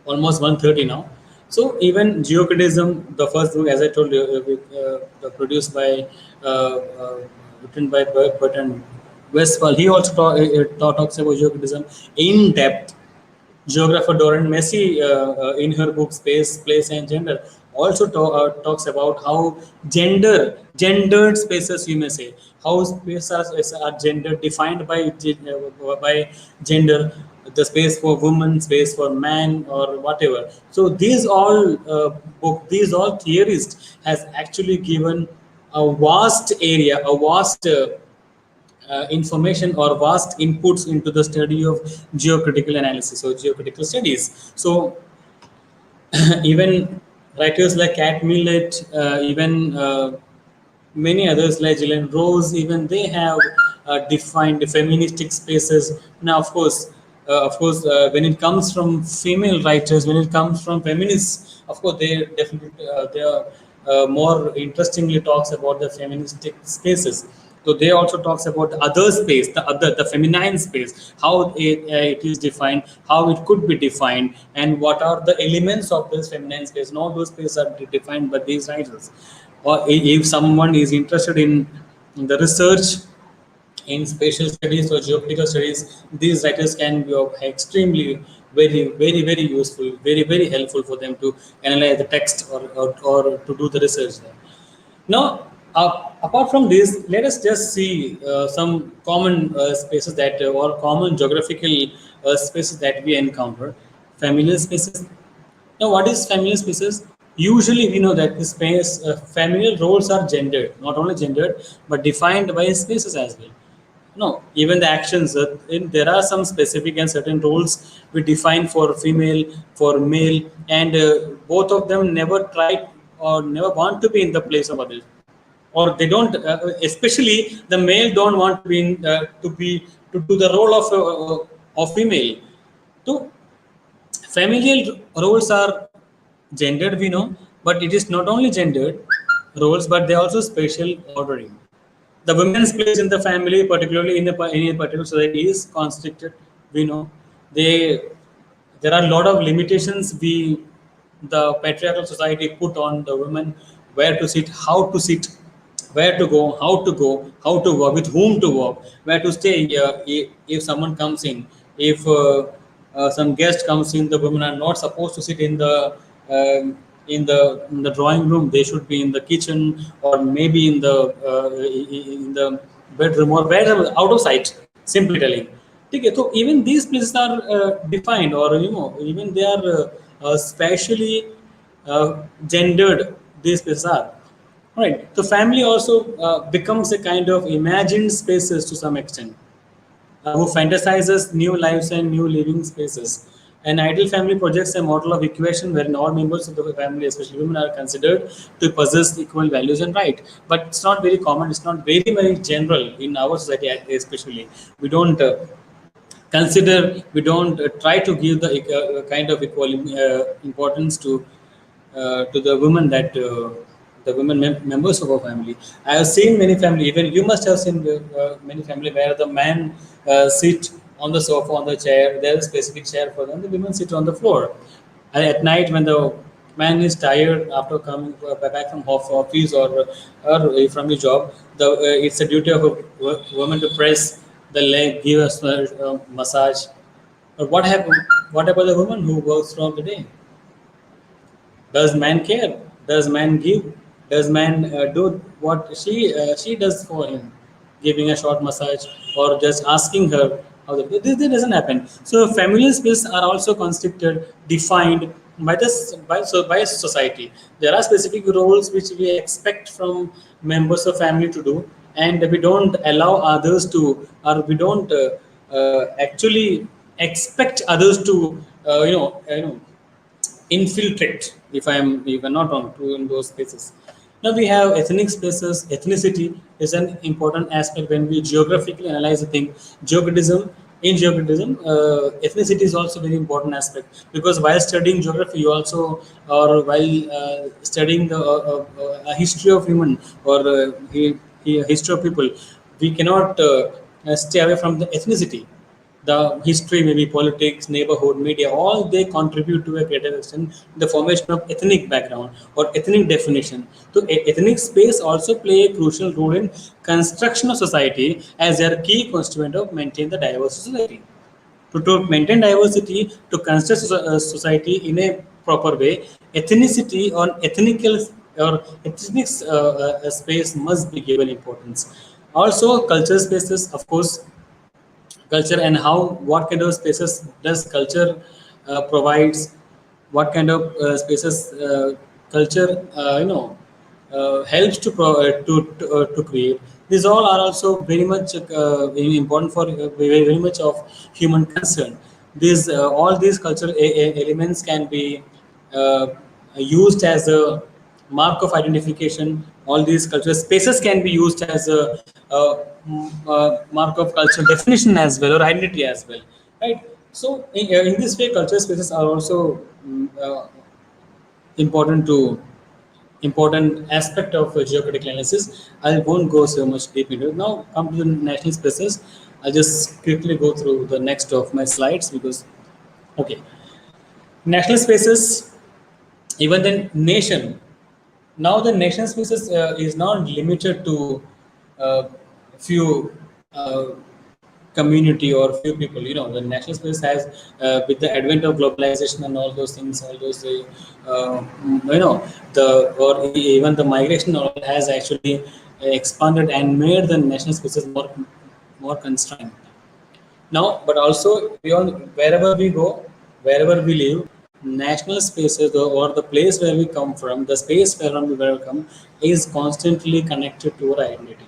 almost 1:30 now. So even geocritism, the first book, as I told you, produced by, written by Burton Westphal, he also talks about geocritism in depth. Geographer Doreen Massey, in her book Space, Place and Gender, also talks about how gendered spaces, you may say, how spaces are gender defined by gender, the space for woman, space for man, or whatever. So these all theorists has actually given a vast area, a vast information or vast inputs into the study of geocritical analysis or geocritical studies. So even writers like Cat Millett, even many others like Gillian Rose, even they have defined feministic spaces. Now, when it comes from female writers, when it comes from feminists, of course, they definitely they are more interestingly talks about the feministic spaces. So they also talks about the other space, the feminine space, how it is defined, how it could be defined, and what are the elements of this feminine space. And all those spaces are defined by these writers. Or if someone is interested in the research in spatial studies or geopolitical studies, these writers can be of extremely very useful, very helpful for them to analyze the text or to do the research there. Now, apart from this, let us just see some common spaces that or common geographical spaces that we encounter. Familial spaces. Now, what is familial spaces? Usually, we know that the space familial roles are gendered, not only gendered but defined by spaces as well. No, even the actions. There are some specific and certain roles we define for female, for male, and both of them never try or never want to be in the place of others, or they don't. Especially the male don't want to be to do the role of female. So familial roles are gendered, we know, but it is not only gendered roles, but they are also spatial ordering. The women's place in the family, particularly in a particular society, is constricted. We know they there are a lot of limitations the patriarchal society put on the women: where to sit, where to go, how to work, with whom to work, where to stay. If someone comes in, if some guest comes in, the women are not supposed to sit um, in the drawing room. They should be in the kitchen, or maybe in the bedroom, or wherever out of sight. Simply telling. Okay, so even these places are defined, or even they are spatially gendered. These places are. Right. So family also becomes a kind of imagined spaces to some extent, who fantasizes new lives and new living spaces. An ideal family projects a model of equation wherein all members of the family, especially women, are considered to possess equal values and right. But it's not very common. It's not very general in our society, especially. We don't we don't try to give the kind of equal importance to the women that the members of our family. I have seen many family, even you must have seen many family where the man sit on the sofa, on the chair. There is a specific chair for them. The women sit on the floor. And at night, when the man is tired after coming back from office or from his job, it's a duty of a woman to press the leg, give us a massage. But what about the woman who works throughout the day? Does man care? Does man give? Does man do what she does for him, giving a short massage or just asking her how this doesn't happen. So familial space are also constricted, defined by society. There are specific roles which we expect from members of family to do, and we don't allow others to, or we don't actually expect others to infiltrate, if I'm not wrong, to in those spaces. Now we have ethnic spaces. Ethnicity is an important aspect when we geographically analyze the thing. Geographism, ethnicity is also very important aspect, because while studying geography, you also, or while studying the history of human, or history of people, we cannot stay away from the ethnicity. The history, maybe politics, neighborhood, media, all they contribute to a greater extent the formation of ethnic background or ethnic definition. So ethnic space also play a crucial role in construction of society, as they are key constituent of maintain the diverse society. To maintain diversity, to construct society in a proper way, ethnicity or ethnical or ethnic space must be given importance. Also, cultural spaces, of course, culture, and how, what kind of spaces does culture provides, what kind of spaces culture helps to create. These all are also very much important for very much of human concern. These all these cultural elements can be uh, used as a mark of identification. All these cultural spaces can be used as a mark of cultural definition as well, or identity as well, right? So in this way, cultural spaces are also important to important aspect of geocritical analysis. I won't go so much deep into it. Now come to the national spaces. I'll just quickly go through the next of my slides, because okay, national spaces, even then nation. Now the nation spaces is not limited to few community or few people. The national space has, with the advent of globalization and all those things, all those the or even the migration all has actually expanded and made the national spaces more constrained now. But also beyond, wherever we go, wherever we live, national spaces, or the place where we come from, the space where we come, is constantly connected to our identity.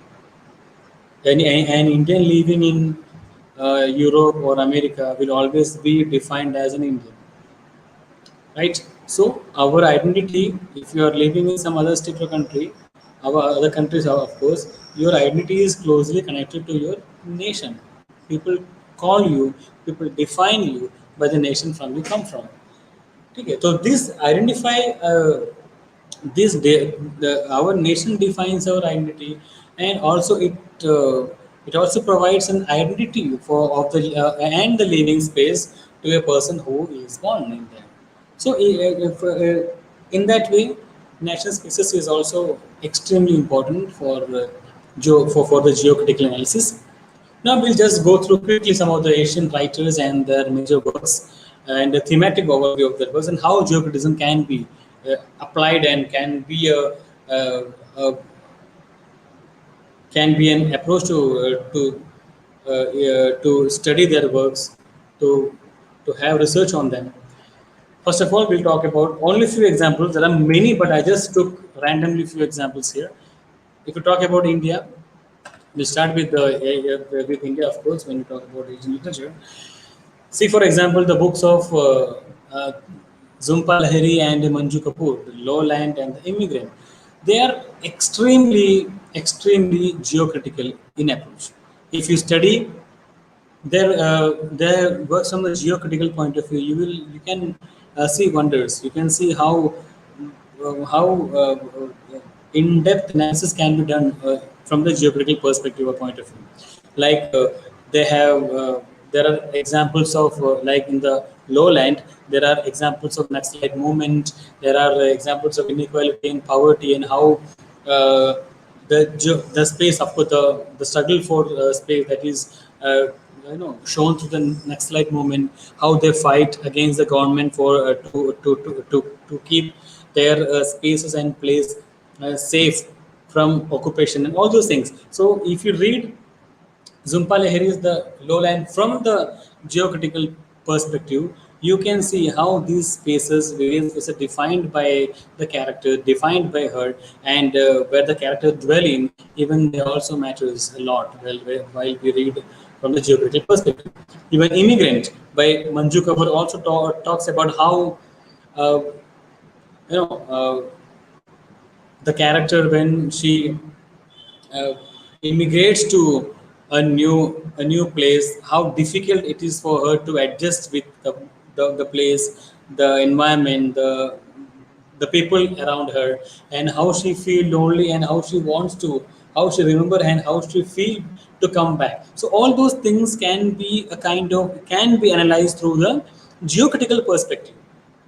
An Indian living in Europe or America will always be defined as an Indian, right? So our identity, if you are living in some other state or country, our other countries, of course, your identity is closely connected to your nation. People call you, people define you by the nation from you come from. Okay, so this identify our nation defines our identity, and also it also provides an identity for of the and the living space to a person who is born in there. So if, in that way, national spaces is also extremely important for for the geocritical analysis. Now we'll just go through quickly some of the Asian writers and their major works, and a thematic overview of their works, and how geocriticism can be applied and can be an approach to study their works, to have research on them. First of all, we'll talk about only few examples. There are many, but I just took randomly few examples here. If you talk about India, we start with India, of course, when we talk about Asian literature. See, for example, the books of uh, Zumpa Lahiri and Manju Kapoor, The Lowland and The Immigrant. They are extremely geocritical in approach. If you study their works from the geocritical point of view, you can see wonders. You can see how in-depth analysis can be done from the geocritical perspective or point of view. Like they have there are examples of like in the lowland, there are examples of Naxalite movement. There are examples of inequality and poverty, and how uh, the space, of course, the struggle for space that is shown through the Naxalite movement, how they fight against the government for to keep their spaces and place safe from occupation and all those things. So if you read Zumpa Lahiri is the lowland from the geocritical perspective. You can see how these spaces, various spaces, are defined by the character, defined by her, and where the character dwell in, even they also matters a lot. While we read from the geocritical perspective, even Immigrant by Manju Kapoor also talks about how uh, you know the character when she uh, immigrates to a new place, how difficult it is for her to adjust with the place, the environment, the people around her, and how she feel lonely, and how she wants to, how she remember, and how she feel to come back. So all those things can be a kind of can be analyzed through the geocritical perspective.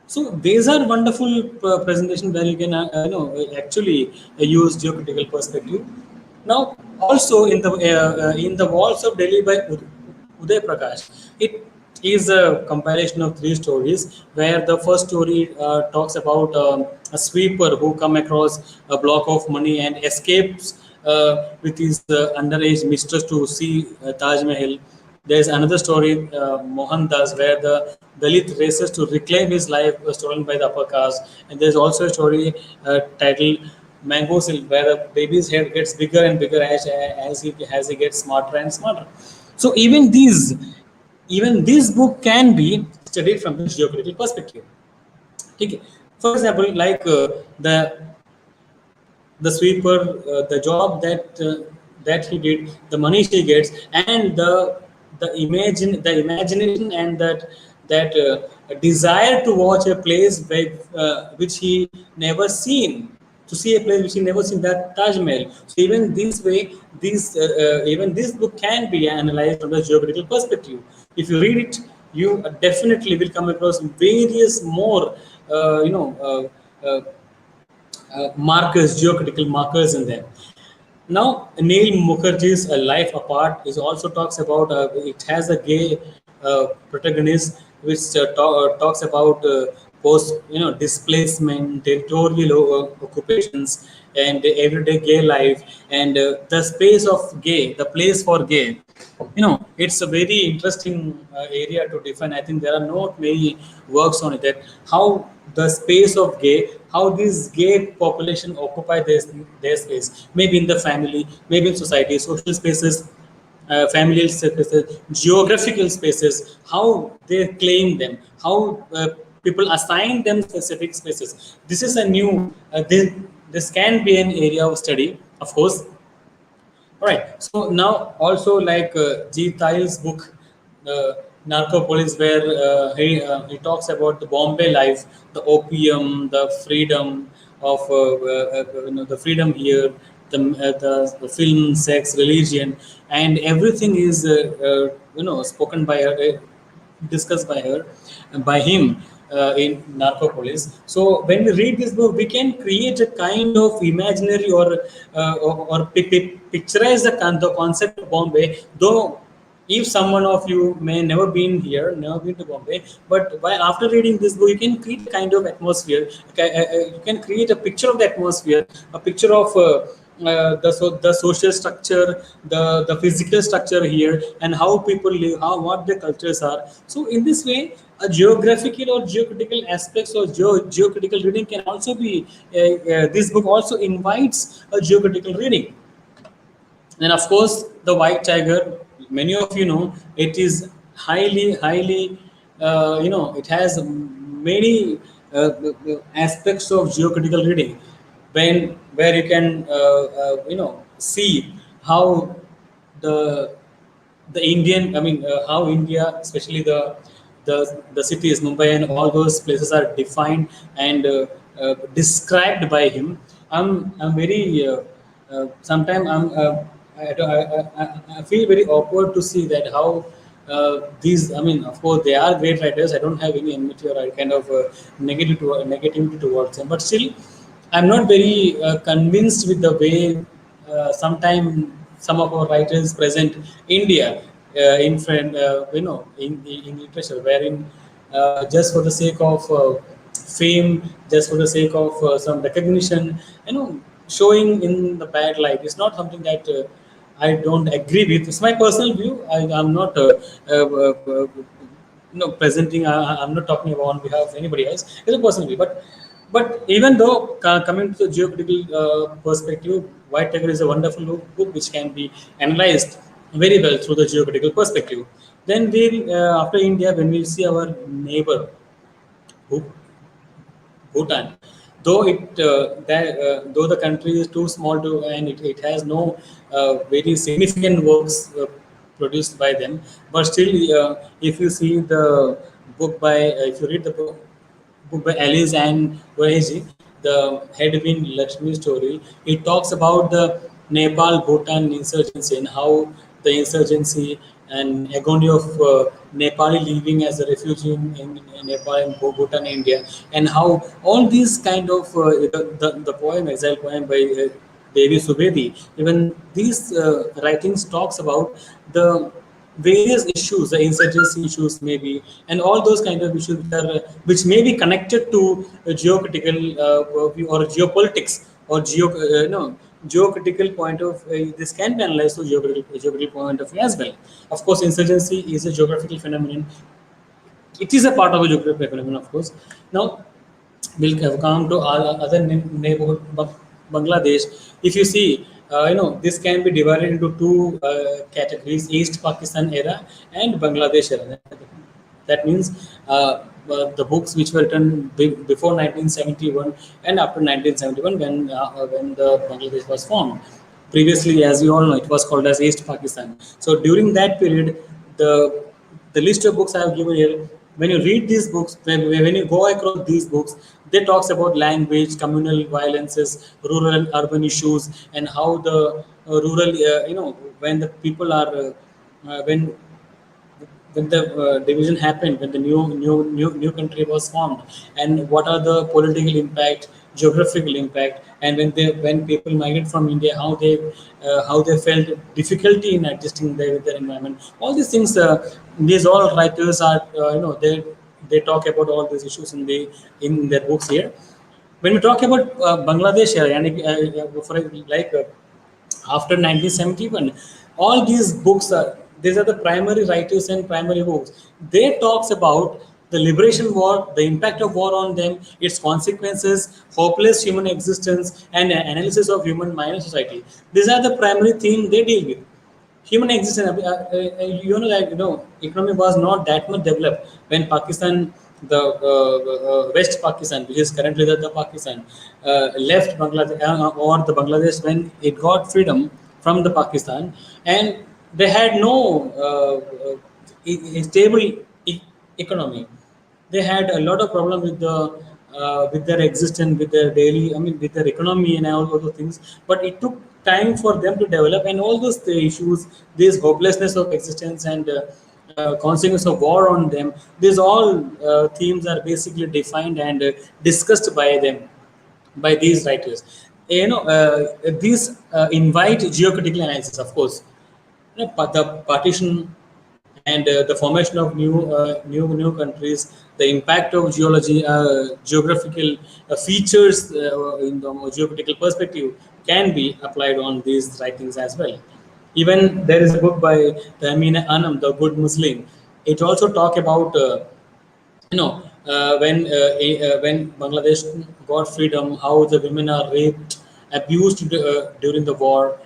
So these are wonderful presentation where you can actually use geocritical perspective. Now also in the walls of Delhi by Uday Prakash, it is a compilation of three stories, where the first story talks about a sweeper who come across a block of money and escapes with his underage mistress to see Taj Mahal. There's another story, Mohan Das, where the Dalit races to reclaim his life was stolen by the upper caste. And there's also a story titled Mango Silk, where the baby's head gets bigger and bigger as he gets smarter and smarter. So even this book can be studied from the geopolitical perspective. Okay. For example, like the sweeper, the job that he did, the money she gets, and the imagination, and that desire to watch a place which he never seen, to see a place which he never seen, that Taj Mahal. So even this way, even this book can be analyzed from the geopolitical perspective. If you read it, you definitely will come across various more, markers, geocritical markers in there. Now, Neil Mukherjee's Life Apart is also talks about, it has a gay protagonist, which talks about post, displacement, territorial occupations, and everyday gay life, and the space of gay, the place for gay. It's a very interesting area to define. I think there are not many works on it, that how the space of gay, how this gay population occupy their space, maybe in the family, maybe in society, social spaces, familial spaces, geographical spaces, how they claim them, how people assign them specific spaces. This is a new, this can be an area of study, of course. All right. So now also like G. Thiel's book, Narcopolis, where he talks about the Bombay life, the opium, the freedom of the freedom here, the film, sex, religion, and everything is spoken by her, discussed by her, by him, in Narcopolis. So when we read this book, we can create a kind of imaginary or picturize the concept of Bombay. Though, if someone of you may never been here, never been to Bombay, but by after reading this book, you can create a kind of atmosphere. You can create a picture of the atmosphere, a picture of the social structure, the physical structure here, and how people live, how what their cultures are. So in this way, a geographical or geocritical aspects of geocritical reading can also be. This book also invites a geocritical reading. And of course, the white tiger, many of you know, it is highly, it has many aspects of geocritical reading, where you can, see how the Indian, how India, especially the cities, Mumbai and all those places are defined and described by him. I'm very sometimes I feel very awkward to see that how these. Of course, they are great writers. I don't have any enmity or kind of negativity towards them, but still, I'm not very convinced with the way sometimes some of our writers present India in literature, wherein just for the sake of fame, just for the sake of some recognition, showing in the bad light is not something that I don't agree with. It's my personal view. I'm not presenting. I'm not talking about on behalf of anybody else. It's a personal view, but even though coming to the geopolitical perspective, White Tiger is a wonderful book which can be analyzed very well through the geopolitical perspective. Then we, after India, when we see our neighbor, Bhu- Bhutan, though the country is too small to, and it has no very significant works produced by them, but still, if you see the book by, if you read the book by Alice and Vaheji, the Headwind Lakshmi story, it talks about the Nepal Bhutan insurgency and how the insurgency and agony of Nepali living as a refugee in Nepal and Bhutan, India, and how all these kind of the poem, exile poem by Devi Subedi, even these writings talks about the various issues, the insurgency issues maybe, and all those kind of issues which may be connected to geocritical or geopolitics or geocritical point of this can be analyzed to geographical point of view as well. Of course, insurgency is a geographical phenomenon. It is a part of a geographical phenomenon, of course. Now, we'll have come to other neighborhood, Bangladesh. If you see, this can be divided into two categories: East Pakistan era and Bangladesh era. That means the books which were written before 1971 and after 1971, when the Bangladesh was formed. Previously, as you all know, it was called as East Pakistan. So during that period, the the list of books I have given here, when you read these books, when you go across these books, they talks about language, communal violences, rural and urban issues, and how the rural, when the people are, when the division happened, when the new country was formed, and what are the political impact, geographical impact, and when people migrate from India, how they felt difficulty in adjusting with their environment. All these things, these all writers are they talk about all these issues in their books here. When we talk about Bangladesh, for like after 1971, all these books are, these are the primary writers and primary books. They talks about the liberation war, the impact of war on them, its consequences, hopeless human existence, and analysis of human minor society. These are the primary theme they deal with. Human existence, economy was not that much developed when Pakistan, the West Pakistan, which is currently the Pakistan, left Bangladesh, or the Bangladesh, when it got freedom from the Pakistan, and they had no stable economy. They had a lot of problem with their existence, with their daily, with their economy and all those things. But it took time for them to develop, and all those issues, this hopelessness of existence, and consequence of war on them. These all themes are basically defined and discussed by them, by these writers. These invite geocritical analysis, of course. The partition and the formation of new countries, the impact of geographical features in the geopolitical perspective can be applied on these writings as well. Even there is a book by Tamina Anam, The Good Muslim. It also talk about when Bangladesh got freedom, how the women are raped, abused during the war,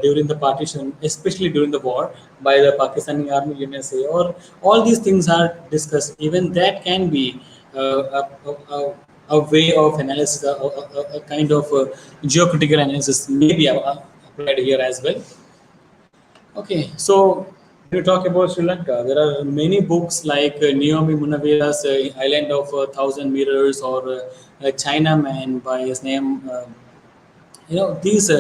during the partition, especially during the war by the Pakistani army, you may say, or all these things are discussed. Even that can be a way of analysis, a kind of geocritical analysis, maybe applied here as well. Okay, so when you talk about Sri Lanka, there are many books like Naomi Munavira's Island of Thousand Mirrors, or Chinaman by his name. These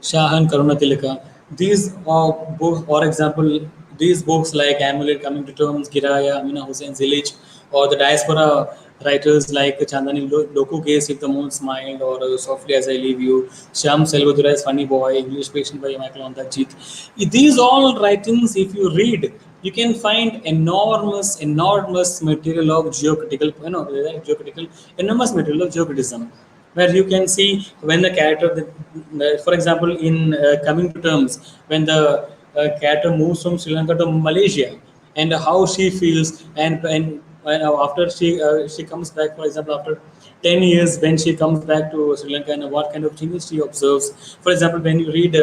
Shahan Karunatilaka. These books, for example, these books like Amulet, Coming to Terms, Giraya, Amina Hussain Zilich, or the diaspora writers like Chandani Loku Case, If the Moon Smiled, or Softly as I Leave You, Shyam Selvadurai's Funny Boy, English Patient by Michael Ondajit. These all writings, if you read, you can find enormous material of geocritical, enormous material of geocritism, where you can see when the character, for example, in Coming to Terms, when the character moves from Sri Lanka to Malaysia, and how she feels, and after she comes back, for example, after 10 years, when she comes back to Sri Lanka, and what kind of changes she observes. For example, when you read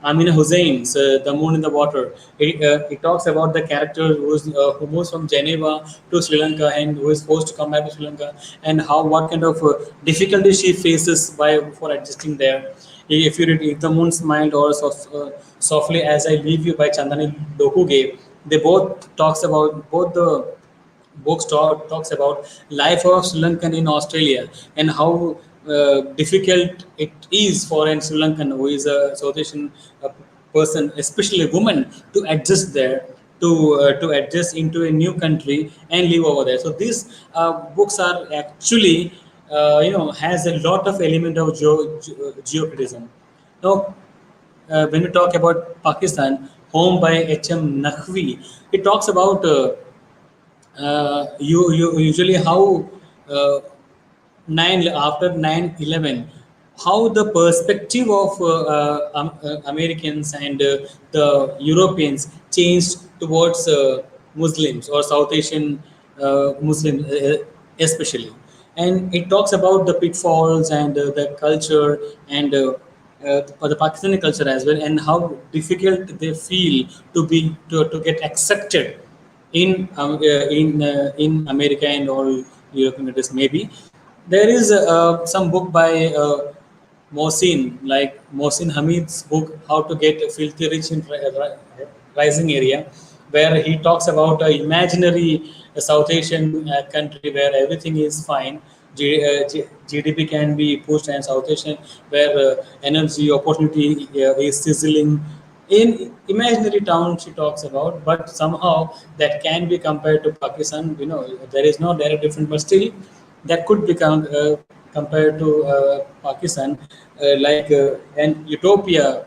Amina Hussein's The Moon in the Water, it talks about the character who moves from Geneva to Sri Lanka, and who is forced to come back to Sri Lanka, and what kind of difficulties she faces for adjusting there. If you read If the Moon Smiled, or Softly as I Leave You by Chandani Dokuge, they both both the books talks about life of Sri Lankan in Australia, and how difficult it is for a Sri Lankan who is a South Asian person, especially a woman, to adjust there, to adjust into a new country and live over there. So these books are actually has a lot of element of geocritism. Now, when we talk about Pakistan, Home by H.M. Naqvi, it talks about you usually how uh, after 9/11, how the perspective of Americans and the Europeans changed towards Muslims, or South Asian Muslims especially. And it talks about the pitfalls and the culture, and the Pakistani culture as well, and how difficult they feel to get accepted in America and all European countries. Maybe there is some book by Mohsin, like Mohsin Hamid's book, How to Get Filthy Rich in Rising Area, where he talks about an imaginary South Asian country where everything is fine. GDP can be pushed, and South Asian where energy opportunity is sizzling. In imaginary town, she talks about, but somehow that can be compared to Pakistan. There is no direct difference, but still that could become compared to Pakistan, an utopia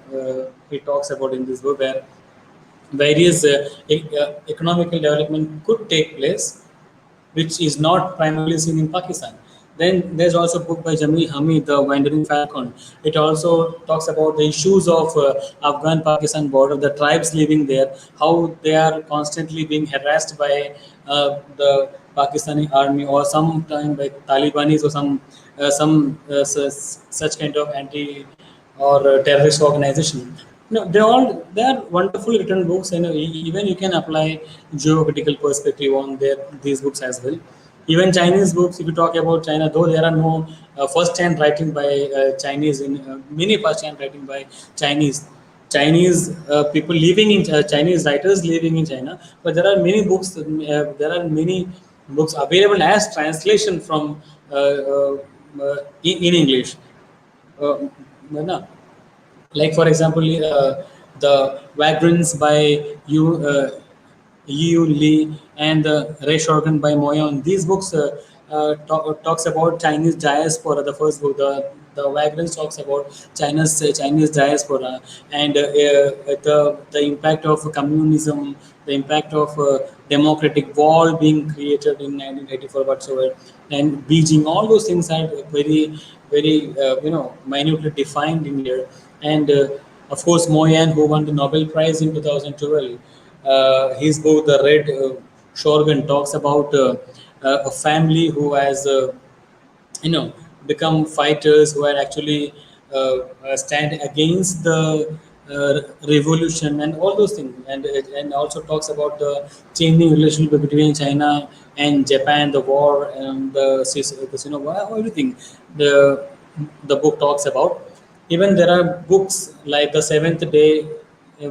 he talks about in this book, where various economical development could take place, which is not primarily seen in Pakistan. Then there's also a book by Jamil Hamid, The Wandering Falcon. It also talks about the issues of Afghan-Pakistan border, the tribes living there, how they are constantly being harassed by the Pakistani army, or sometime by Talibanis, or such kind of anti or terrorist organization. No, they are wonderfully written books, and even you can apply geopolitical perspective on these books as well. Even Chinese books, if you talk about China, though there are no first-hand writing by Chinese, in many first-hand writing by Chinese people living in Chinese writers living in China, but there are many books available as translation from in English. No. Like for example, the Vagrants by Yu Li and the Reishorgan by Moyon. These books talks about Chinese diaspora. The first book, the Vagrants, talks about Chinese diaspora, and the impact of communism, the impact of democratic wall being created in 1984 whatsoever, and Beijing. All those things are very minutely defined in here. And of course, Moyan, who won the Nobel Prize in 2012, his book The Red Shogun talks about a family who has become fighters, who are actually stand against the revolution and all those things, and also talks about the changing relationship between China and Japan, the war, and everything the book talks about. Even there are books like The Seventh Day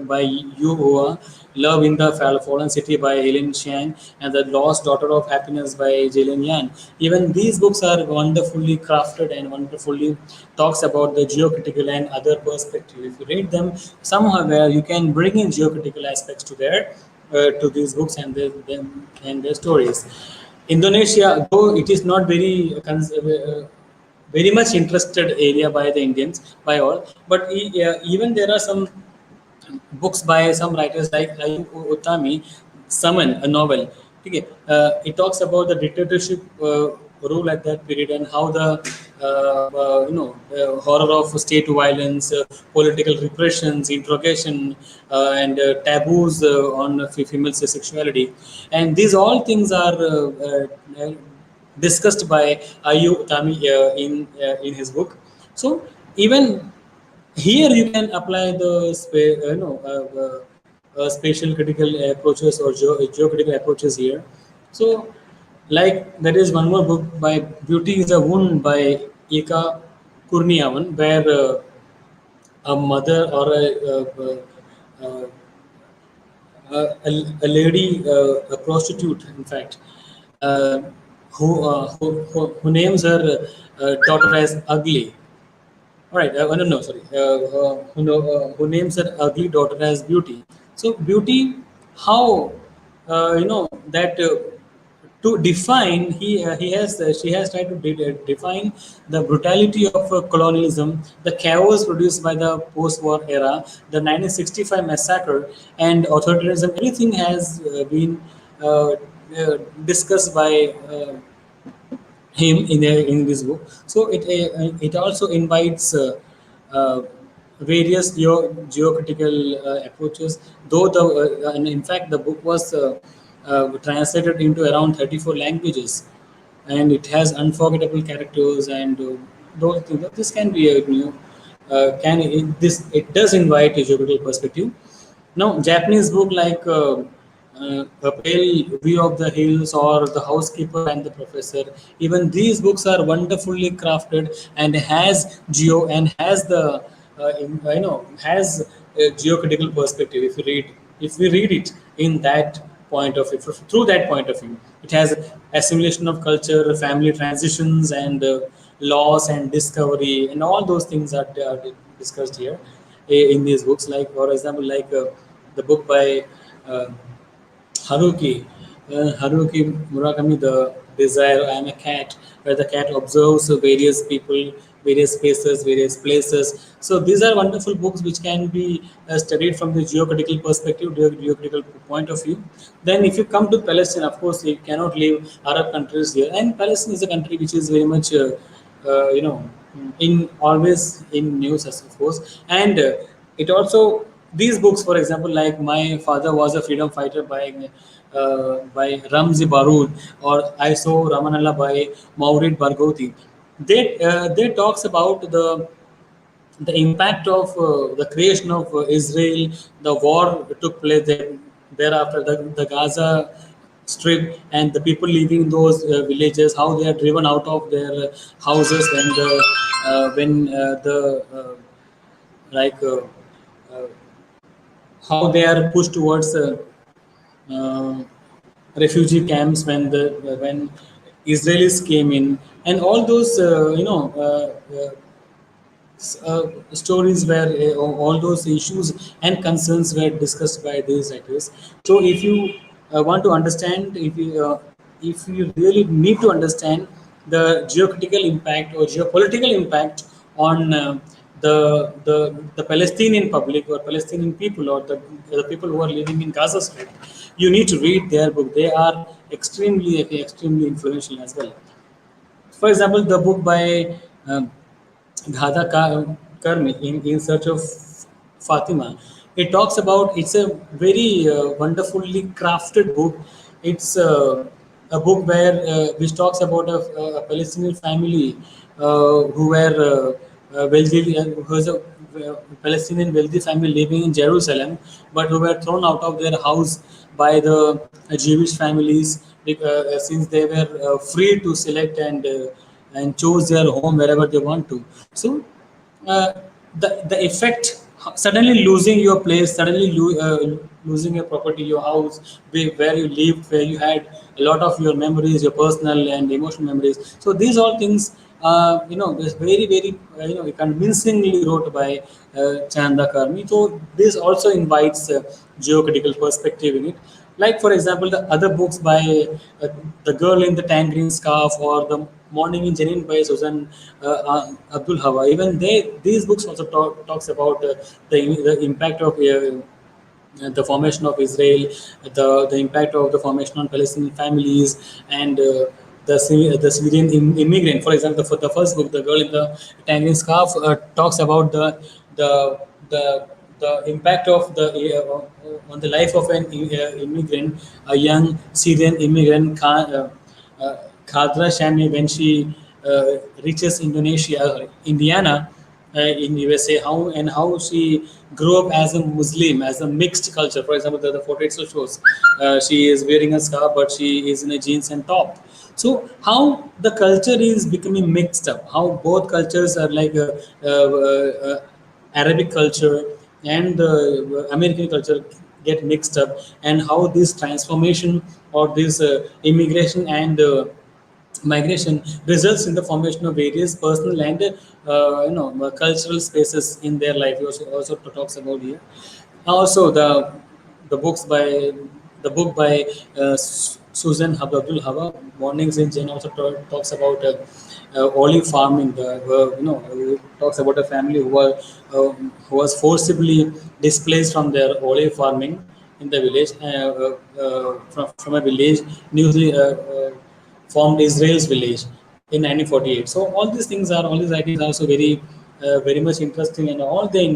by Yu Hua, Love in the Fallen City by Helen Xiang, and The Lost Daughter of Happiness by Jillian Yan. Even these books are wonderfully crafted and wonderfully talks about the geocritical and other perspective. If you read them, somehow where you can bring in geocritical aspects to these books and their stories. Indonesia, though it is not very much interested area by the Indians, by all, but even there are some books by some writers like Ayub Utami, Summon, a novel. Okay. It talks about the dictatorship rule at that period, and how the horror of state violence, political repressions, interrogation, and taboos on female sexuality, and these all things are discussed by Ayub Utami in his book. So even here you can apply the spatial critical approaches or geocritical approaches here. So, like there is one more book by Beauty is a Wound by Ika Kurniawan, where a mother or a lady, a prostitute, in fact, uh, who names her daughter as ugly. All right. No, sorry. Who names her ugly daughter as Beauty? So Beauty, how that to define he has she has tried to define the brutality of colonialism, the chaos produced by the post-war era, the 1965 massacre, and authoritarianism. Everything has been discussed by him in this book. So it also invites uh, various geocritical approaches. Though and in fact the book was translated into around 34 languages, and it has unforgettable characters and those things. This can be a it does invite a geographical perspective. Now, Japanese book like A Pale View of the Hills or The Housekeeper and the Professor, even these books are wonderfully crafted and has has a geocritical perspective. If we read it in that point of view, through that point of view, it has assimilation of culture, family transitions, and loss and discovery, and all those things are discussed here in these books. Like for example, like the book by uh, Haruki Murakami, the Desire, I Am a Cat, where the cat observes various people, various spaces, various places. So these are wonderful books which can be studied from the geocritical perspective, geocritical point of view. Then if you come to Palestine, of course, you cannot leave Arab countries here. And Palestine is a country which is very much, in always in news, of course. And it also, these books, for example, like My Father Was a Freedom Fighter by Ramzi Baroud, or I Saw Ramanalla by Maurid Barghouti. They talks about the impact of the creation of Israel, the war took place thereafter, the Gaza Strip, and the people living in those villages, how they are driven out of their houses when the like uh, how they are pushed towards uh, refugee camps when Israelis came in, and all those stories where all those issues and concerns were discussed by these writers. So if you want to understand, if you really need to understand the geopolitical impact or geopolitical impact on the Palestinian public or Palestinian people, or the people who are living in Gaza Strip, you need to read their book. They are extremely influential as well. For example, the book by Ghada Karmi, in Search of Fatima. It talks about, it's a very wonderfully crafted book. It's a book where which talks about a Palestinian family who were wealthy, who was a Palestinian wealthy family living in Jerusalem, but who were thrown out of their house by the Jewish families, since they were free to select and choose their home wherever they want to. So uh, the effect, suddenly losing your place, suddenly losing your property, your house, where you lived, where you had a lot of your memories, your personal and emotional memories. So these all things, is very convincingly wrote by Chanda Karmi. So this also invites geocritical perspective in it. Like for example, the other books by The Girl in the Tangerine Scarf, or The Morning in Jenin by Susan Abdul Hawa. Even these books also talks about the impact of the formation of Israel, the impact of the formation on Palestinian families, and the Syrian immigrant. For example, the first book, The Girl in the Tangerine Scarf, talks about the the the impact of the on the life of an immigrant, a young Syrian immigrant, Khadra Shami, when she reaches Indiana, in USA, how she grew up as a Muslim, as a mixed culture. For example, the photo itself shows she is wearing a scarf, but she is in a jeans and top. So how the culture is becoming mixed up, how both cultures are like Arabic culture and the American culture get mixed up, and how this transformation or this immigration and migration results in the formation of various personal and cultural spaces in their life. He also talks about here. Also, the books by the book by Susan Abdul Hawa, Mornings in Jen, also talks about olive farming. Talks about a family who was forcibly displaced from their olive farming in the village, from a village newly formed Israel's village in 1948. So all these writings are also very much interesting, and all they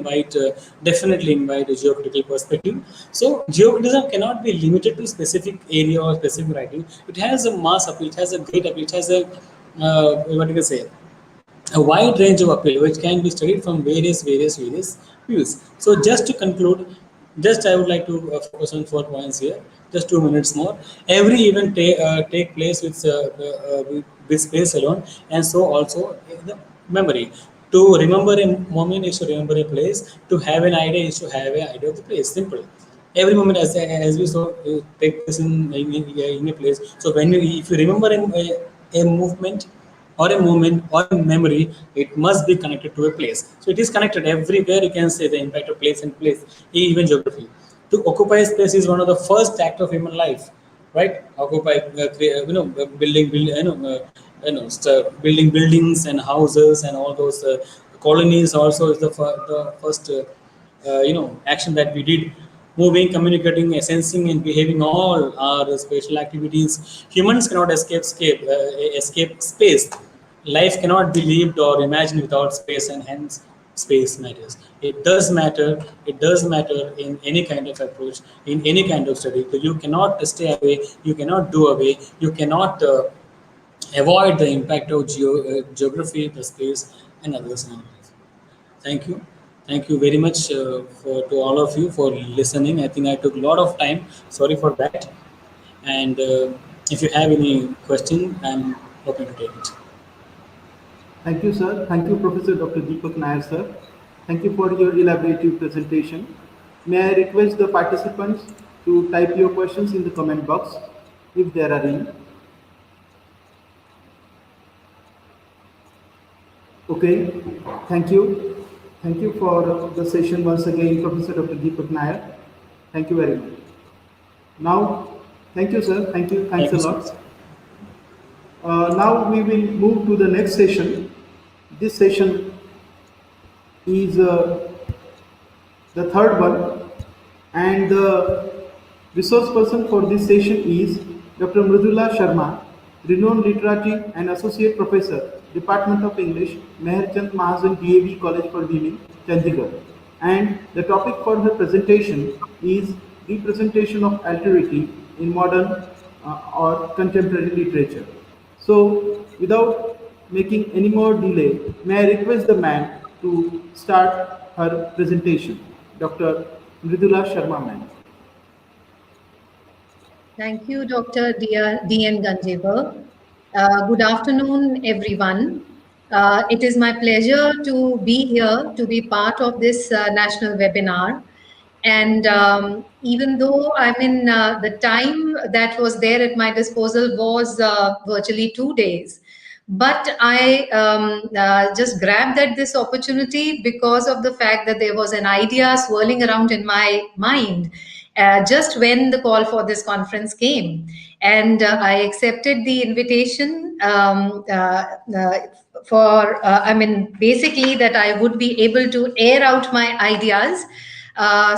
definitely invite a geocritical perspective. So geocriticism cannot be limited to specific area or specific writing. It has a mass appeal, it has a great appeal, it has a what you can say, a wide range of appeal which can be studied from various views. So just to conclude, just I would like to focus on 4 points here. Just 2 minutes more. Every event take place with space alone, and so also the memory. To remember a moment is to remember a place. To have an idea is to have an idea of the place. Simple. Every moment, as we saw, take place in a place. So when if you remember a movement or a moment or a memory, it must be connected to a place. So it is connected everywhere. You can say the impact of place and place, even geography. To occupy space is one of the first act of human life. right? Occupy, building buildings and houses and all those colonies. Also, is the first action that we did. Moving, communicating, sensing, and behaving, all are spatial activities. Humans cannot escape space. Life cannot be lived or imagined without space, and hence space matters. It does matter. It does matter in any kind of approach, in any kind of study. So you cannot stay away. You cannot do away. You cannot avoid the impact of geography, the space, and others. Thank you. Thank you very much to all of you for listening. I think I took a lot of time. Sorry for that. And if you have any question, I'm open to take it. Thank you, sir. Thank you, Professor Dr. Deepak Nair, sir. Thank you for your elaborative presentation. May I request the participants to type your questions in the comment box, if there are any. Okay, thank you. Thank you for the session once again, Professor Dr. Deepak Nair. Thank you very much. Now, thank you, sir. Thank you. Thanks a lot. Now we will move to the next session. This session is the third one, and the resource person for this session is Dr. Mridula Sharma, renowned literati and associate professor, Department of English, Meherchand Mahajan DAV College for Women, Chandigarh. And the topic for her presentation is representation of alterity in modern or contemporary literature. So, without making any more delay, may I request the man to start her presentation. Dr. Mridula Sharma, ma'am. Thank you, Dr. D.N. Ganjewar. Good afternoon, everyone. It is my pleasure to be here to be part of this national webinar. And even though the time that was there at my disposal was virtually 2 days, but I just grabbed at this opportunity because of the fact that there was an idea swirling around in my mind just when the call for this conference came. And I accepted the invitation basically that I would be able to air out my ideas.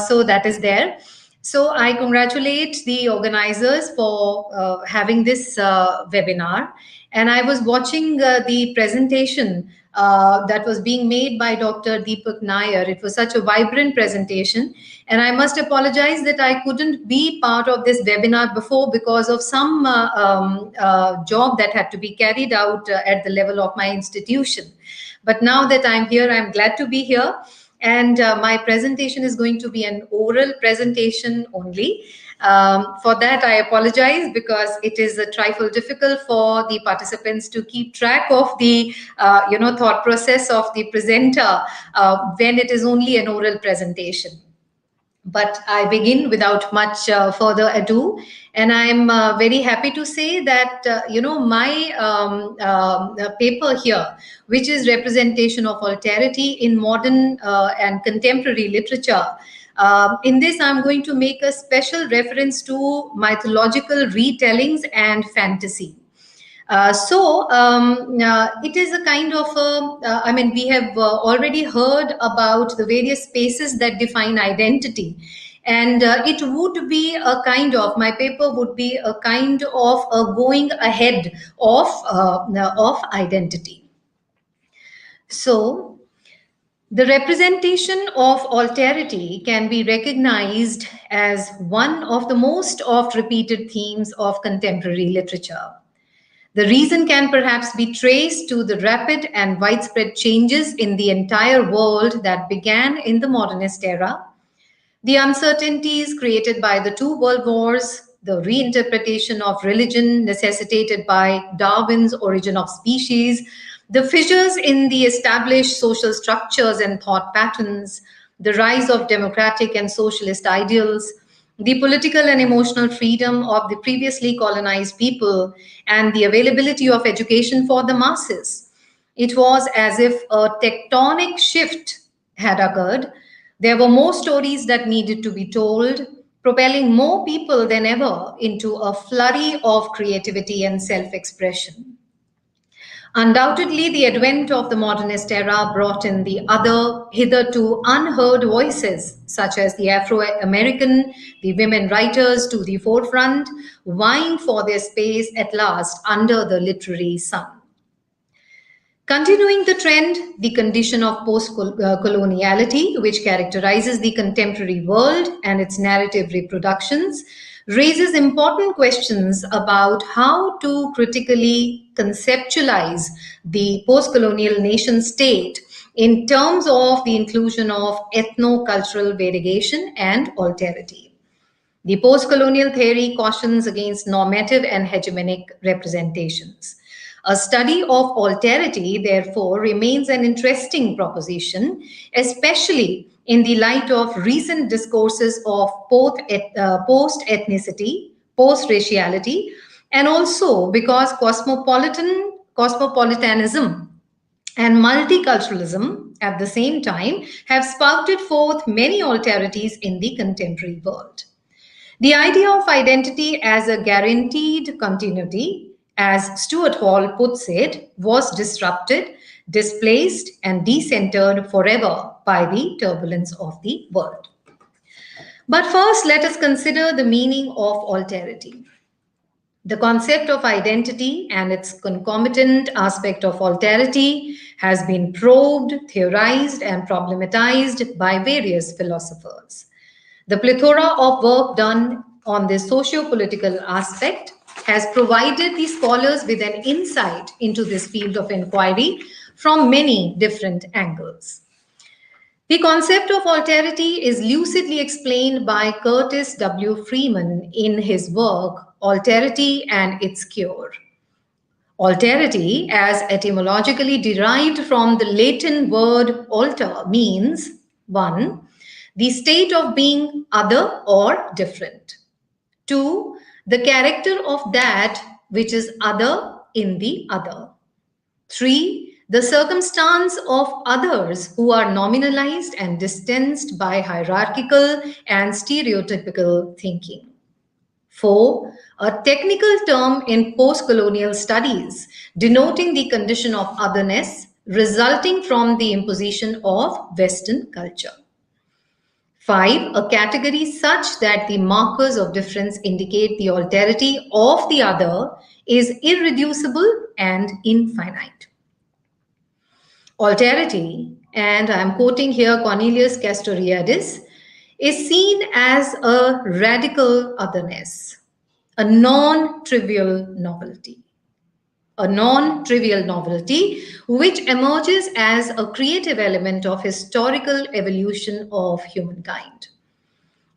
So that is there. So I congratulate the organizers for having this webinar. And I was watching the presentation that was being made by Dr. Deepak Nair. It was such a vibrant presentation. And I must apologize that I couldn't be part of this webinar before because of some job that had to be carried out at the level of my institution. But now that I'm here, I'm glad to be here. And my presentation is going to be an oral presentation only. For that, I apologize because it is a trifle difficult for the participants to keep track of the thought process of the presenter when it is only an oral presentation. But I begin without much further ado, and I'm very happy to say that my paper here, which is representation of alterity in modern and contemporary literature. In this, I'm going to make a special reference to mythological retellings and fantasy. It is a kind of, we have already heard about the various spaces that define identity. And it would be a kind of, my paper would be a kind of going ahead of identity. So, the representation of alterity can be recognized as one of the most oft repeated themes of contemporary literature. The reason can perhaps be traced to the rapid and widespread changes in the entire world that began in the modernist era. The uncertainties created by the two world wars, the reinterpretation of religion necessitated by Darwin's Origin of Species, the fissures in the established social structures and thought patterns, the rise of democratic and socialist ideals, the political and emotional freedom of the previously colonized people, and the availability of education for the masses. It was as if a tectonic shift had occurred. There were more stories that needed to be told, propelling more people than ever into a flurry of creativity and self-expression. Undoubtedly, the advent of the modernist era brought in the other, hitherto unheard voices, such as the Afro-American, the women writers to the forefront, vying for their space at last under the literary sun. Continuing the trend, the condition of post-coloniality, which characterizes the contemporary world and its narrative reproductions, raises important questions about how to critically conceptualize the post-colonial nation state in terms of the inclusion of ethno-cultural variegation and alterity. The post-colonial theory cautions against normative and hegemonic representations. A study of alterity, therefore, remains an interesting proposition, especially in the light of recent discourses of post-ethnicity, post-raciality, and also because cosmopolitanism and multiculturalism at the same time have spouted forth many alterities in the contemporary world. The idea of identity as a guaranteed continuity, as Stuart Hall puts it, was disrupted, displaced, and decentered forever by the turbulence of the world. But first, let us consider the meaning of alterity. The concept of identity and its concomitant aspect of alterity has been probed, theorized, and problematized by various philosophers. The plethora of work done on this socio-political aspect has provided the scholars with an insight into this field of inquiry from many different angles. The concept of alterity is lucidly explained by Curtis W. Freeman in his work, Alterity and Its Cure. Alterity, as etymologically derived from the Latin word alter, means 1. The state of being other or different. 2. The character of that which is other in the other. 3. The circumstance of others who are nominalized and distanced by hierarchical and stereotypical thinking. 4. A technical term in post-colonial studies denoting the condition of otherness resulting from the imposition of Western culture. 5. A category such that the markers of difference indicate the alterity of the other is irreducible and infinite. Alterity, and I'm quoting here Cornelius Castoriadis, is seen as a radical otherness, a non-trivial novelty. A non-trivial novelty which emerges as a creative element of historical evolution of humankind.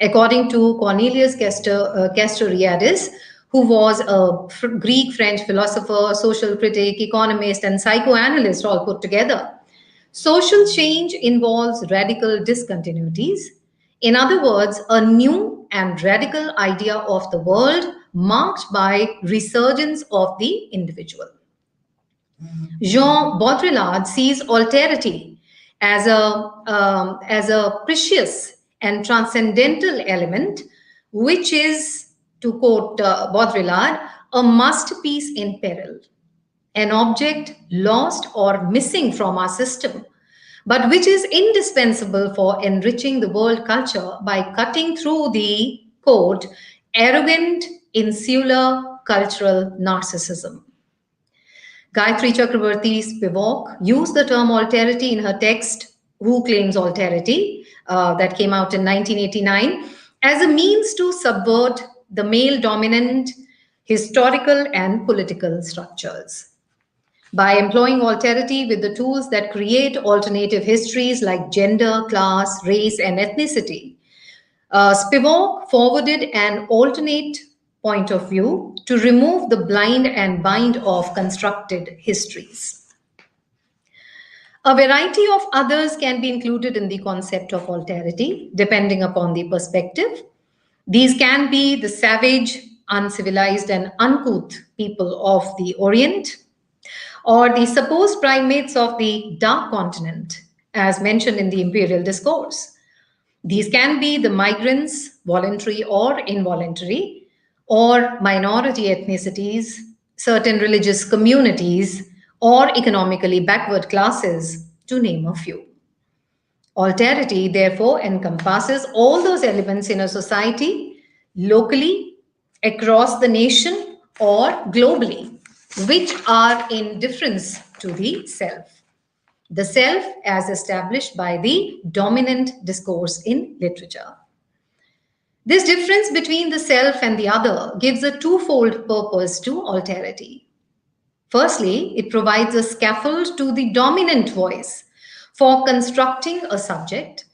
According to Cornelius Castoriadis, who was a Greek-French philosopher, social critic, economist, and psychoanalyst all put together, social change involves radical discontinuities. In other words, a new and radical idea of the world marked by resurgence of the individual. Jean Baudrillard sees alterity as a precious and transcendental element, which is, to quote Baudrillard, a masterpiece in peril, an object lost or missing from our system, but which is indispensable for enriching the world culture by cutting through the, quote, arrogant, insular cultural narcissism. Gayatri Chakrabarti Spivak used the term alterity in her text, Who Claims Alterity, that came out in 1989, as a means to subvert the male-dominant historical and political structures. By employing alterity with the tools that create alternative histories like gender, class, race, and ethnicity, Spivak forwarded an alternate point of view to remove the blind and bind of constructed histories. A variety of others can be included in the concept of alterity, depending upon the perspective. These can be the savage, uncivilized, and uncouth people of the Orient, or the supposed primates of the Dark Continent, as mentioned in the imperial discourse. These can be the migrants, voluntary or involuntary, or minority ethnicities, certain religious communities, or economically backward classes, to name a few. Alterity, therefore, encompasses all those elements in a society, locally, across the nation, or globally, which are in difference to the self. The self as established by the dominant discourse in literature. This difference between the self and the other gives a twofold purpose to alterity. Firstly, it provides a scaffold to the dominant voice for constructing a subject.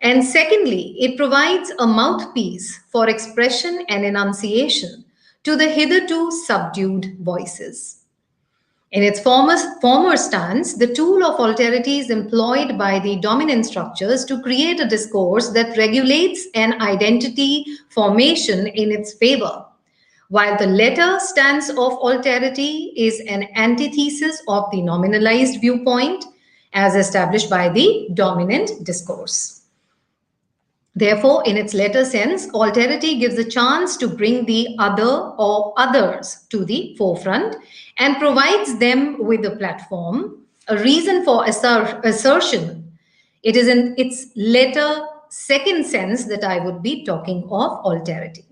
And secondly, it provides a mouthpiece for expression and enunciation to the hitherto subdued voices. In its former stance, the tool of alterity is employed by the dominant structures to create a discourse that regulates an identity formation in its favor, while the latter stance of alterity is an antithesis of the nominalized viewpoint as established by the dominant discourse. Therefore, in its latter sense, alterity gives a chance to bring the other or others to the forefront and provides them with a platform, a reason for assertion. It is in its latter second sense that I would be talking of alterity.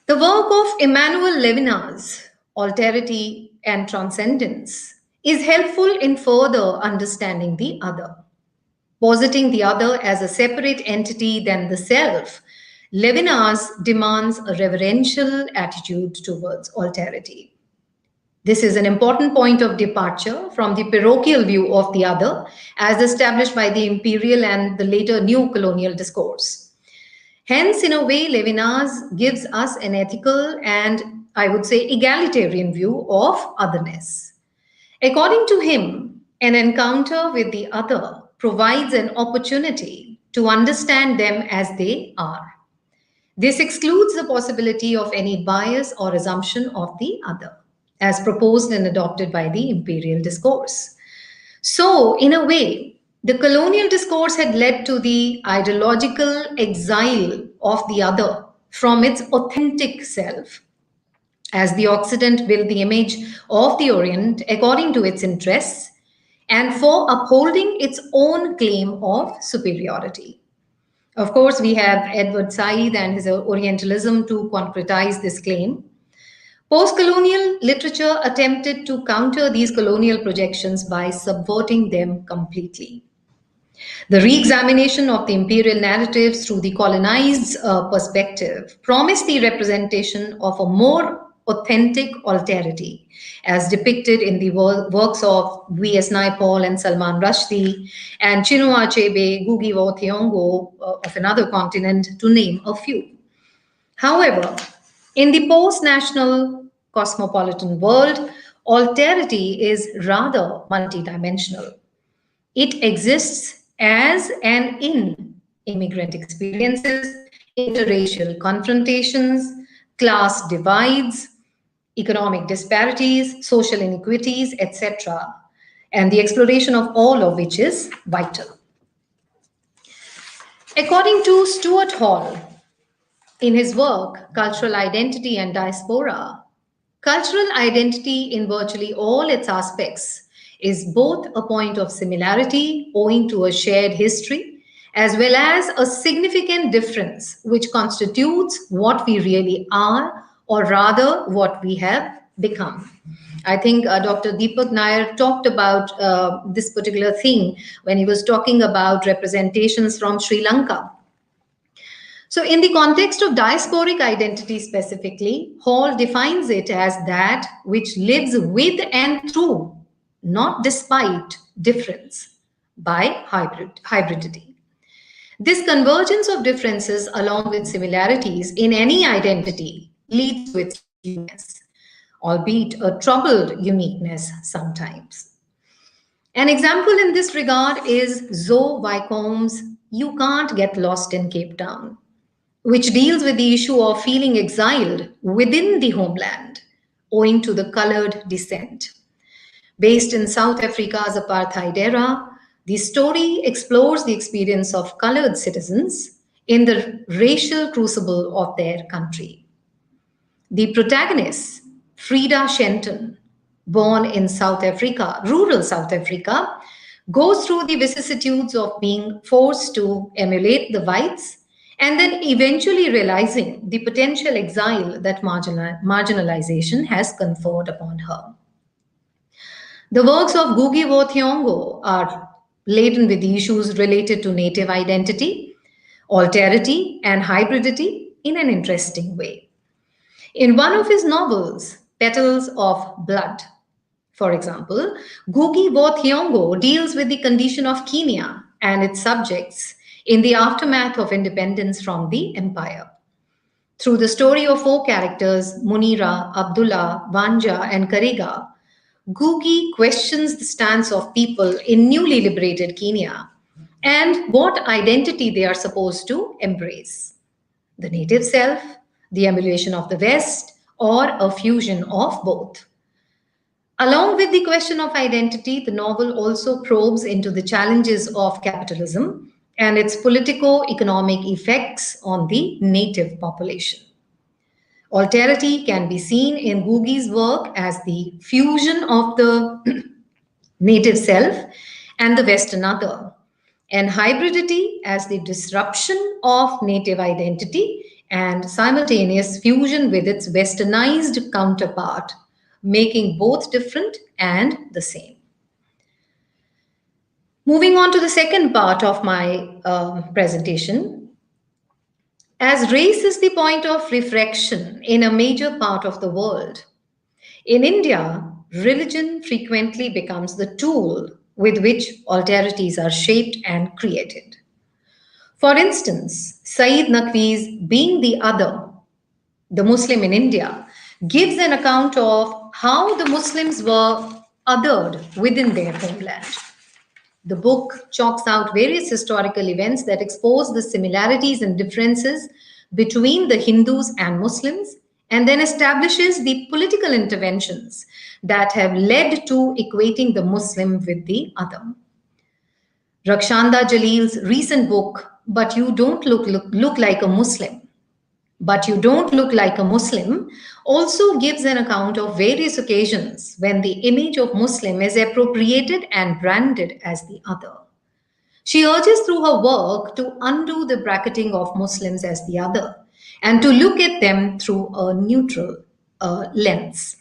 The work of Emmanuel Levinas, Alterity and Transcendence, is helpful in further understanding the other. Positing the other as a separate entity than the self, Levinas demands a reverential attitude towards alterity. This is an important point of departure from the parochial view of the other as established by the imperial and the later new colonial discourse. Hence, in a way, Levinas gives us an ethical and, I would say, egalitarian view of otherness. According to him, an encounter with the other provides an opportunity to understand them as they are. This excludes the possibility of any bias or assumption of the other, as proposed and adopted by the imperial discourse. So, in a way, the colonial discourse had led to the ideological exile of the other from its authentic self, as the Occident built the image of the Orient according to its interests and for upholding its own claim of superiority. Of course, we have Edward Said and his Orientalism to concretize this claim. Post-colonial literature attempted to counter these colonial projections by subverting them completely. The re-examination of the imperial narratives through the colonized perspective promised the representation of a more authentic alterity, as depicted in the works of V.S. Naipaul and Salman Rushdie, and Chinua Achebe, Ngugi wa Thiong'o of another continent, to name a few. However, in the post-national cosmopolitan world, alterity is rather multidimensional. It exists as and in immigrant experiences, interracial confrontations, class divides, economic disparities, social inequities, etc., and the exploration of all of which is vital. According to Stuart Hall, in his work, Cultural Identity and Diaspora, cultural identity in virtually all its aspects is both a point of similarity owing to a shared history, as well as a significant difference which constitutes what we really are, or rather what we have become. I think Dr. Deepak Nair talked about this particular thing when he was talking about representations from Sri Lanka. So in the context of diasporic identity specifically, Hall defines it as that which lives with and through, not despite, difference by hybridity. This convergence of differences along with similarities in any identity leads to its uniqueness, albeit a troubled uniqueness sometimes. An example in this regard is Zoe Wycombe's You Can't Get Lost in Cape Town, which deals with the issue of feeling exiled within the homeland owing to the colored descent. Based in South Africa's apartheid era, The story explores the experience of colored citizens in the racial crucible of their country. The protagonist, Frida Shenton, born in South Africa, rural South Africa, goes through the vicissitudes of being forced to emulate the whites and then eventually realizing the potential exile that marginalization has conferred upon her. The works of Ngugi wa Thiong'o are laden with issues related to native identity, alterity, and hybridity in an interesting way. In one of his novels, Petals of Blood, for example, Ngugi wa Thiong'o deals with the condition of Kenya and its subjects in the aftermath of independence from the empire. Through the story of four characters, Munira, Abdullah, Vanja, and Kariga, Ngugi questions the stance of people in newly liberated Kenya and what identity they are supposed to embrace: the native self, the emulation of the West, or a fusion of both. Along with the question of identity, the novel also probes into the challenges of capitalism and its politico-economic effects on the native population. Alterity can be seen in Ngugi's work as the fusion of the native self and the Western other, and hybridity as the disruption of native identity and simultaneous fusion with its westernized counterpart, making both different and the same. Moving on to the second part of my presentation. As race is the point of reflection in a major part of the world, in India, religion frequently becomes the tool with which alterities are shaped and created. For instance, Saeed Naqvi's Being the Other, the Muslim in India, gives an account of how the Muslims were othered within their homeland. The book chalks out various historical events that expose the similarities and differences between the Hindus and Muslims, and then establishes the political interventions that have led to equating the Muslim with the other. Rakshanda Jalil's recent book, But You Don't Look Like a Muslim, But You Don't Look Like a Muslim, also gives an account of various occasions when the image of Muslim is appropriated and branded as the other. She urges through her work to undo the bracketing of Muslims as the other and to look at them through a neutral lens.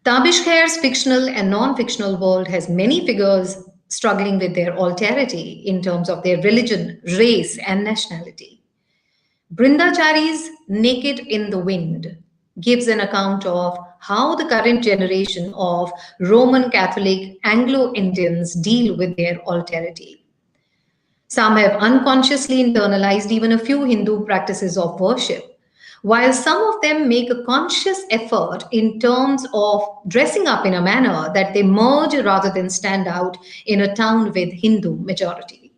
Tabish Khair's fictional and non-fictional world has many figures struggling with their alterity in terms of their religion, race, and nationality. Brindachari's Naked in the Wind gives an account of how the current generation of Roman Catholic Anglo-Indians deal with their alterity. Some have unconsciously internalized even a few Hindu practices of worship, while some of them make a conscious effort in terms of dressing up in a manner that they merge rather than stand out in a town with Hindu majority.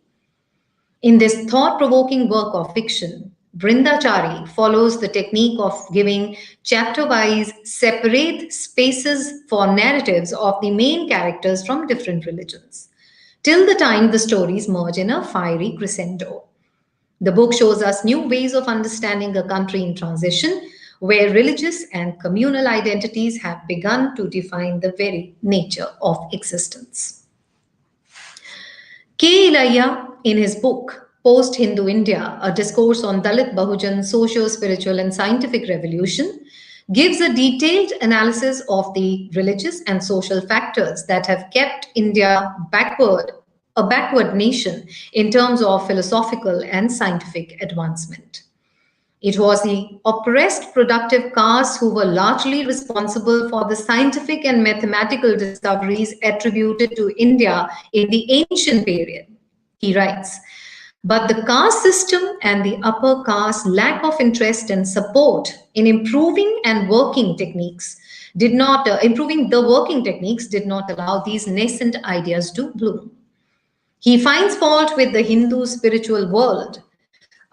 In this thought-provoking work of fiction, Brindachari follows the technique of giving chapter-wise separate spaces for narratives of the main characters from different religions, till the time the stories merge in a fiery crescendo. The book shows us new ways of understanding a country in transition, where religious and communal identities have begun to define the very nature of existence. K. Ilaiah, in his book, Post-Hindu India, a discourse on Dalit Bahujan socio-spiritual and scientific revolution, gives a detailed analysis of the religious and social factors that have kept India a backward nation in terms of philosophical and scientific advancement. It was the oppressed productive castes who were largely responsible for the scientific and mathematical discoveries attributed to India in the ancient period, he writes. But the caste system and the upper caste lack of interest and support in improving the working techniques did not allow these nascent ideas to bloom. He finds fault with the Hindu spiritual world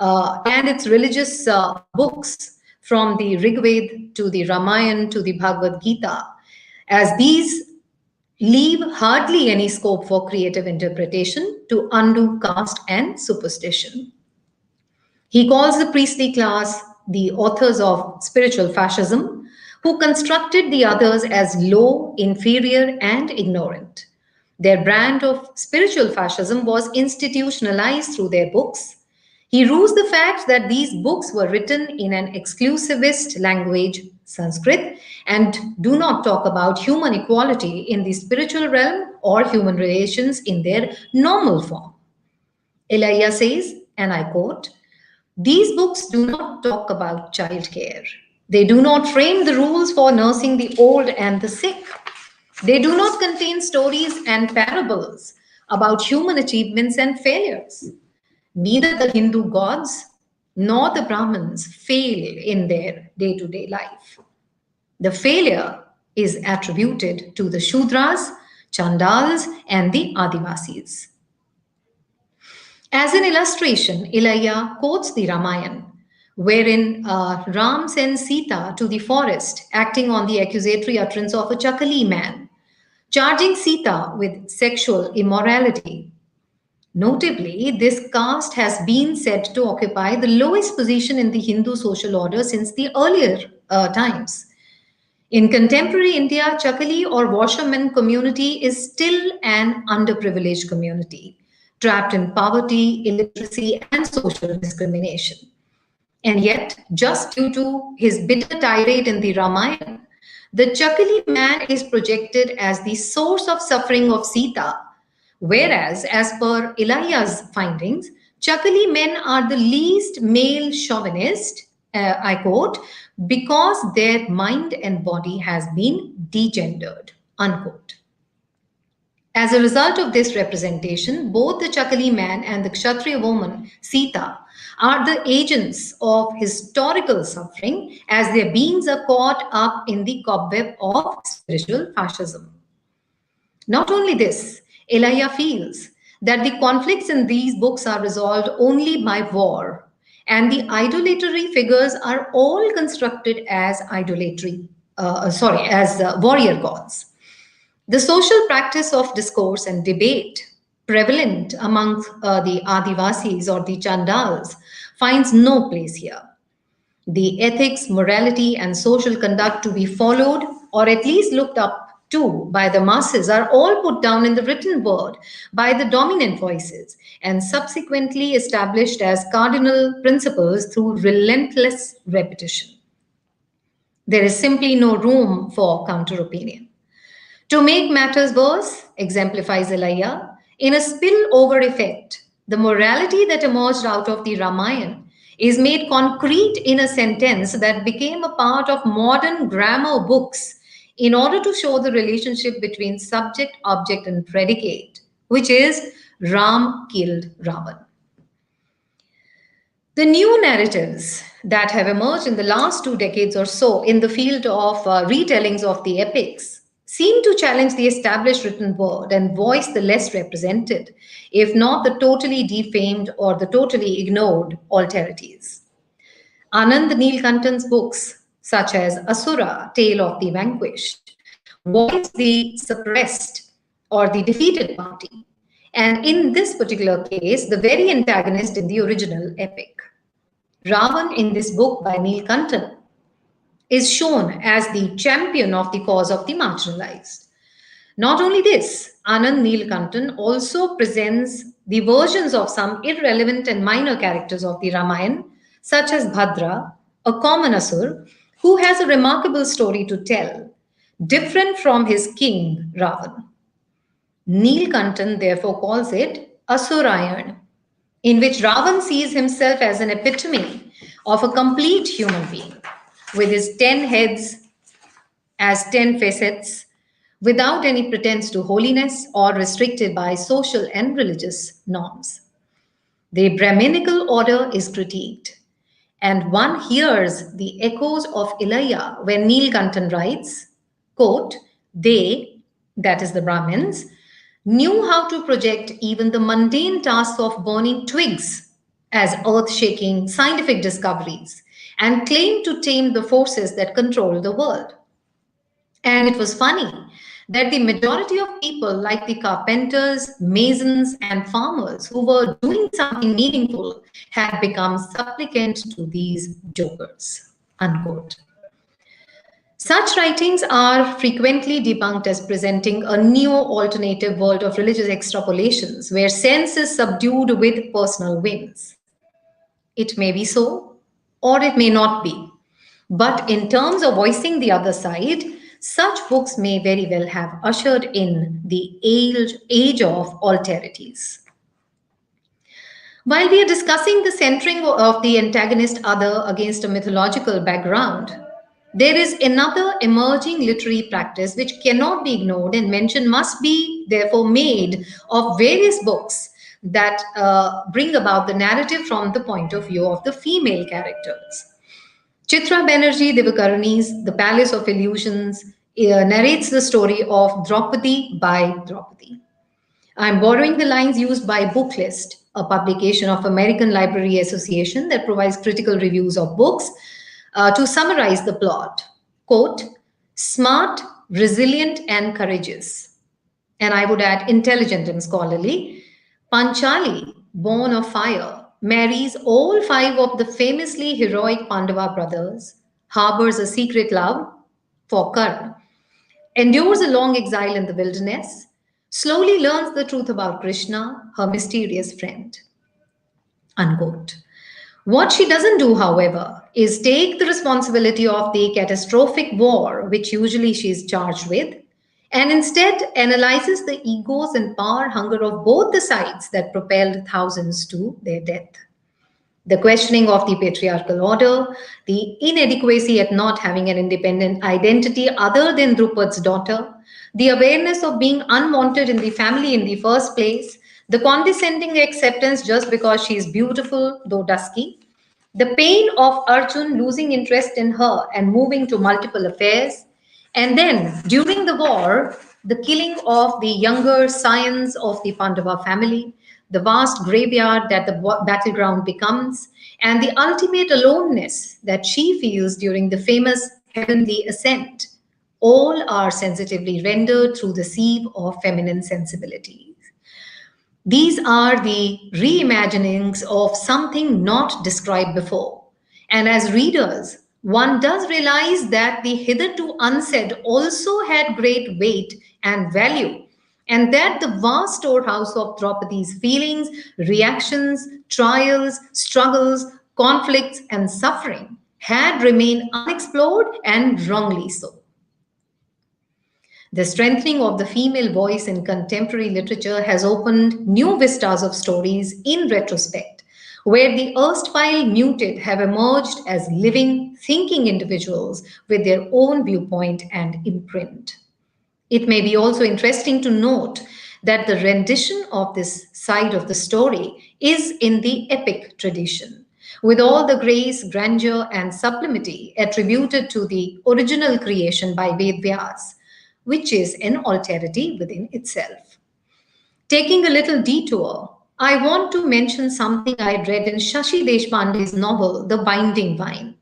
and its religious books, from the Rig Veda to the Ramayana to the Bhagavad Gita, as these leave hardly any scope for creative interpretation to undo caste and superstition. He calls the priestly class the authors of spiritual fascism, who constructed the others as low, inferior, and ignorant. Their brand of spiritual fascism was institutionalized through their books. He rues the fact that these books were written in an exclusivist language, Sanskrit, and do not talk about human equality in the spiritual realm or human relations in their normal form. Elia says, and I quote, "These books do not talk about childcare. They do not frame the rules for nursing the old and the sick. They do not contain stories and parables about human achievements and failures. Neither the Hindu gods nor the Brahmins fail in their day to day life. The failure is attributed to the Shudras, Chandals, and the Adivasis." As an illustration, Ilayya quotes the Ramayana, wherein Ram sends Sita to the forest, acting on the accusatory utterance of a Chakali man, charging Sita with sexual immorality. Notably, this caste has been said to occupy the lowest position in the Hindu social order since the earlier times. In contemporary India, Chakali or washerman community is still an underprivileged community, trapped in poverty, illiteracy, and social discrimination. And yet, just due to his bitter tirade in the Ramayana, the Chakali man is projected as the source of suffering of Sita, whereas, as per Ilayya's findings, Chakali men are the least male chauvinist, I quote, because their mind and body has been degendered, unquote. As a result of this representation, both the Chakali man and the Kshatriya woman, Sita, are the agents of historical suffering as their beings are caught up in the cobweb of spiritual fascism. Not only this, Elia feels that the conflicts in these books are resolved only by war, and the idolatory figures are all constructed as warrior gods. The social practice of discourse and debate prevalent among the Adivasis or the Chandals finds no place here. The ethics, morality, and social conduct to be followed, or at least looked up to by the masses, are all put down in the written word by the dominant voices and subsequently established as cardinal principles through relentless repetition. There is simply no room for counter opinion. To make matters worse, exemplifies Elia, in a spillover effect, the morality that emerged out of the Ramayana is made concrete in a sentence that became a part of modern grammar books in order to show the relationship between subject, object, and predicate, which is Ram killed Ravan. The new narratives that have emerged in the last 2 decades or so in the field of retellings of the epics seem to challenge the established written word and voice the less represented, if not the totally defamed or the totally ignored alterities. Anand Neelkantan's books, such as Asura, Tale of the Vanquished, voice the suppressed or the defeated party, and in this particular case, the very antagonist in the original epic. Ravan in this book by Neelkantan is shown as the champion of the cause of the marginalized. Not only this, Anand Neelkantan also presents the versions of some irrelevant and minor characters of the Ramayana, such as Bhadra, a common asur, who has a remarkable story to tell, different from his king Ravan. Neelkantan therefore calls it Asurayan, in which Ravan sees himself as an epitome of a complete human being, with his 10 heads as 10 facets, without any pretense to holiness or restricted by social and religious norms. The Brahminical order is critiqued, and one hears the echoes of Ilayya when Neelkantan writes, quote, "They," that is the Brahmins, "knew how to project even the mundane tasks of burning twigs as earth-shaking scientific discoveries and claimed to tame the forces that control the world." And it was funny that the majority of people, like the carpenters, masons, and farmers who were doing something meaningful, had become supplicant to these jokers. Unquote. Such writings are frequently debunked as presenting a neo-alternative world of religious extrapolations where sense is subdued with personal whims. It may be so, or it may not be. But in terms of voicing the other side, such books may very well have ushered in the age of alterities. While we are discussing the centering of the antagonist other against a mythological background, there is another emerging literary practice which cannot be ignored, and mention must be therefore made of various books that bring about the narrative from the point of view of the female characters. Chitra Banerjee Divakaruni's The Palace of Illusions narrates the story of Draupadi by Draupadi. I'm borrowing the lines used by Booklist, a publication of American Library Association that provides critical reviews of books, to summarize the plot. Quote, smart, resilient, and courageous. And I would add intelligent and scholarly. Panchali, born of fire, marries all five of the famously heroic Pandava brothers, harbors a secret love for Karna, endures a long exile in the wilderness, slowly learns the truth about Krishna, her mysterious friend. Unquote. What she doesn't do, however, is take the responsibility of the catastrophic war, which usually she is charged with, and instead analyzes the egos and power hunger of both the sides that propelled thousands to their death. The questioning of the patriarchal order, the inadequacy at not having an independent identity other than Drupad's daughter, the awareness of being unwanted in the family in the first place, the condescending acceptance just because she is beautiful, though dusky, the pain of Arjun losing interest in her and moving to multiple affairs, and then during the war, the killing of the younger scions of the Pandava family, the vast graveyard that the battleground becomes, and the ultimate aloneness that she feels during the famous heavenly ascent, all are sensitively rendered through the sieve of feminine sensibilities. These are the reimaginings of something not described before. And as readers, one does realize that the hitherto unsaid also had great weight and value, and that the vast storehouse of Draupadi's feelings, reactions, trials, struggles, conflicts, and suffering had remained unexplored, and wrongly so. The strengthening of the female voice in contemporary literature has opened new vistas of stories in retrospect, where the erstwhile muted have emerged as living, thinking individuals with their own viewpoint and imprint. It may be also interesting to note that the rendition of this side of the story is in the epic tradition, with all the grace, grandeur, and sublimity attributed to the original creation by Vedvyas, which is an alterity within itself. Taking a little detour, I want to mention something I read in Shashi Deshpande's novel, The Binding Vine,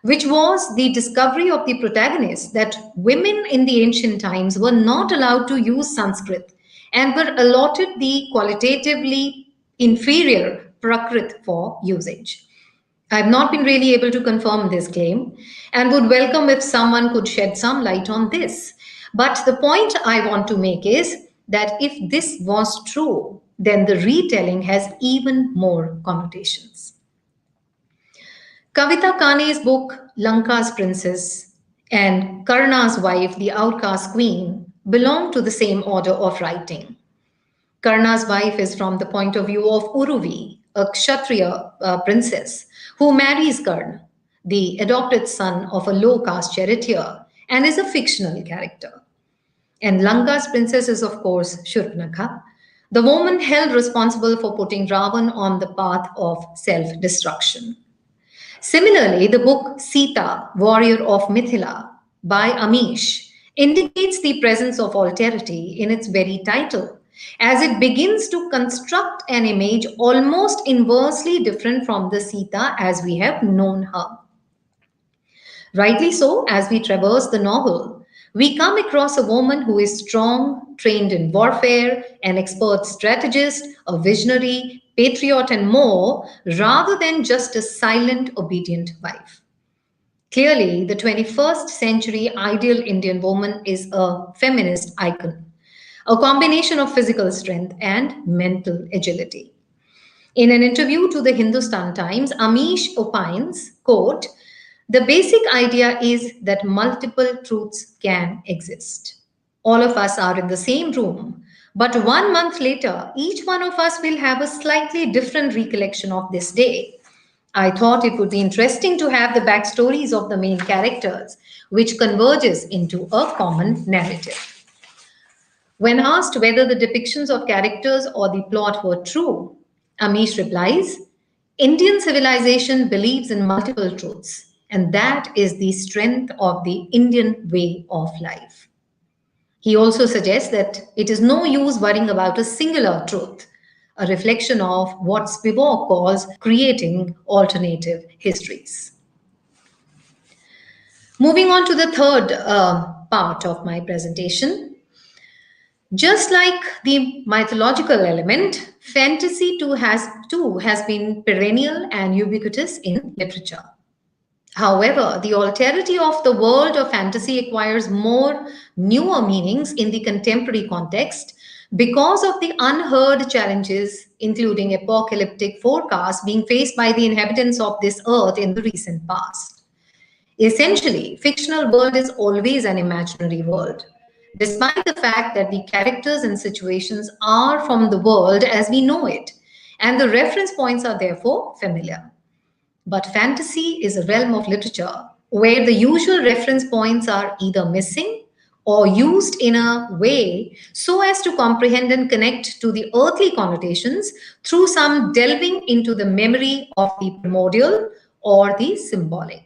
which was the discovery of the protagonist that women in the ancient times were not allowed to use Sanskrit and were allotted the qualitatively inferior Prakrit for usage. I have not been really able to confirm this claim and would welcome if someone could shed some light on this. But the point I want to make is that if this was true, then the retelling has even more connotations. Kavita Kane's book, Lanka's Princess, and Karna's wife, the outcast queen, belong to the same order of writing. Karna's wife is from the point of view of Uruvi, a Kshatriya princess, who marries Karna, the adopted son of a low-caste charioteer, and is a fictional character. And Lanka's princess is, of course, Shurpanakha, the woman held responsible for putting Ravan on the path of self-destruction. Similarly, the book Sita, Warrior of Mithila by Amish indicates the presence of alterity in its very title, as it begins to construct an image almost inversely different from the Sita as we have known her. Rightly so, as we traverse the novel, we come across a woman who is strong, trained in warfare, an expert strategist, a visionary, patriot, and more, rather than just a silent, obedient wife. Clearly, the 21st century ideal Indian woman is a feminist icon, a combination of physical strength and mental agility. In an interview to the Hindustan Times, Amish opines, quote, "The basic idea is that multiple truths can exist. All of us are in the same room, but 1 month later, each one of us will have a slightly different recollection of this day. I thought it would be interesting to have the backstories of the main characters, which converges into a common narrative." When asked whether the depictions of characters or the plot were true, Amish replies, "Indian civilization believes in multiple truths, and that is the strength of the Indian way of life." He also suggests that it is no use worrying about a singular truth, a reflection of what Spivak calls creating alternative histories. Moving on to the third part of my presentation. Just like the mythological element, fantasy too has been perennial and ubiquitous in literature. However, the alterity of the world of fantasy acquires more newer meanings in the contemporary context because of the unheard challenges, including apocalyptic forecasts being faced by the inhabitants of this earth in the recent past. Essentially, fictional world is always an imaginary world, despite the fact that the characters and situations are from the world as we know it, and the reference points are therefore familiar. But fantasy is a realm of literature where the usual reference points are either missing or used in a way so as to comprehend and connect to the earthly connotations through some delving into the memory of the primordial or the symbolic.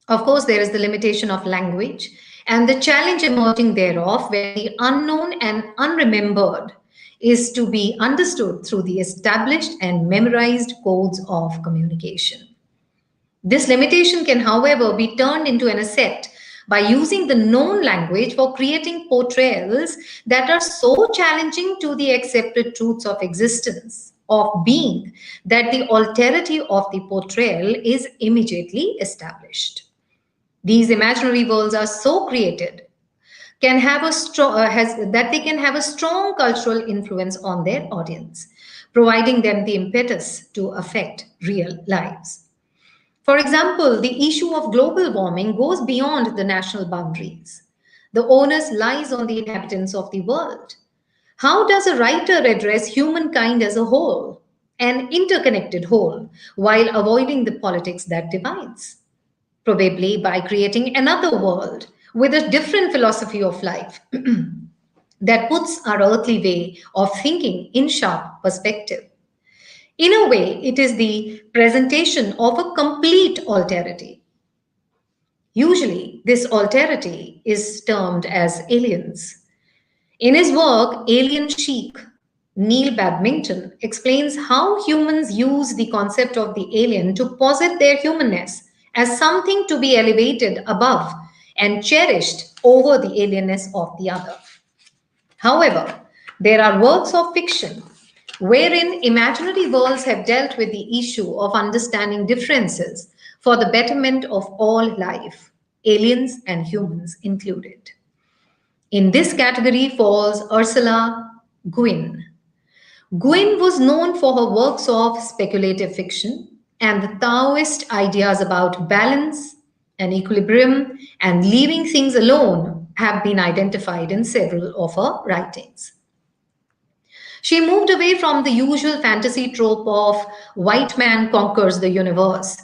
Of course, there is the limitation of language and the challenge emerging thereof, where the unknown and unremembered is to be understood through the established and memorized codes of communication. This limitation can, however, be turned into an asset by using the known language for creating portrayals that are so challenging to the accepted truths of existence, of being, that the alterity of the portrayal is immediately established. These imaginary worlds are so created can have a that they can have a strong cultural influence on their audience, providing them the impetus to affect real lives. For example, the issue of global warming goes beyond the national boundaries. The onus lies on the inhabitants of the world. How does a writer address humankind as a whole, an interconnected whole, while avoiding the politics that divides? Probably by creating another world with a different philosophy of life that puts our earthly way of thinking in sharp perspective. In a way, it is the presentation of a complete alterity. Usually, this alterity is termed as aliens. In his work, Alien Chic, Neil Badminton explains how humans use the concept of the alien to posit their humanness as something to be elevated above and cherished over the alienness of the other. However, there are works of fiction wherein imaginary worlds have dealt with the issue of understanding differences for the betterment of all life, aliens and humans included. In this category falls Ursula Guin. Guin was known for her works of speculative fiction and the Taoist ideas about balance and equilibrium and leaving things alone have been identified in several of her writings. She moved away from the usual fantasy trope of white man conquers the universe.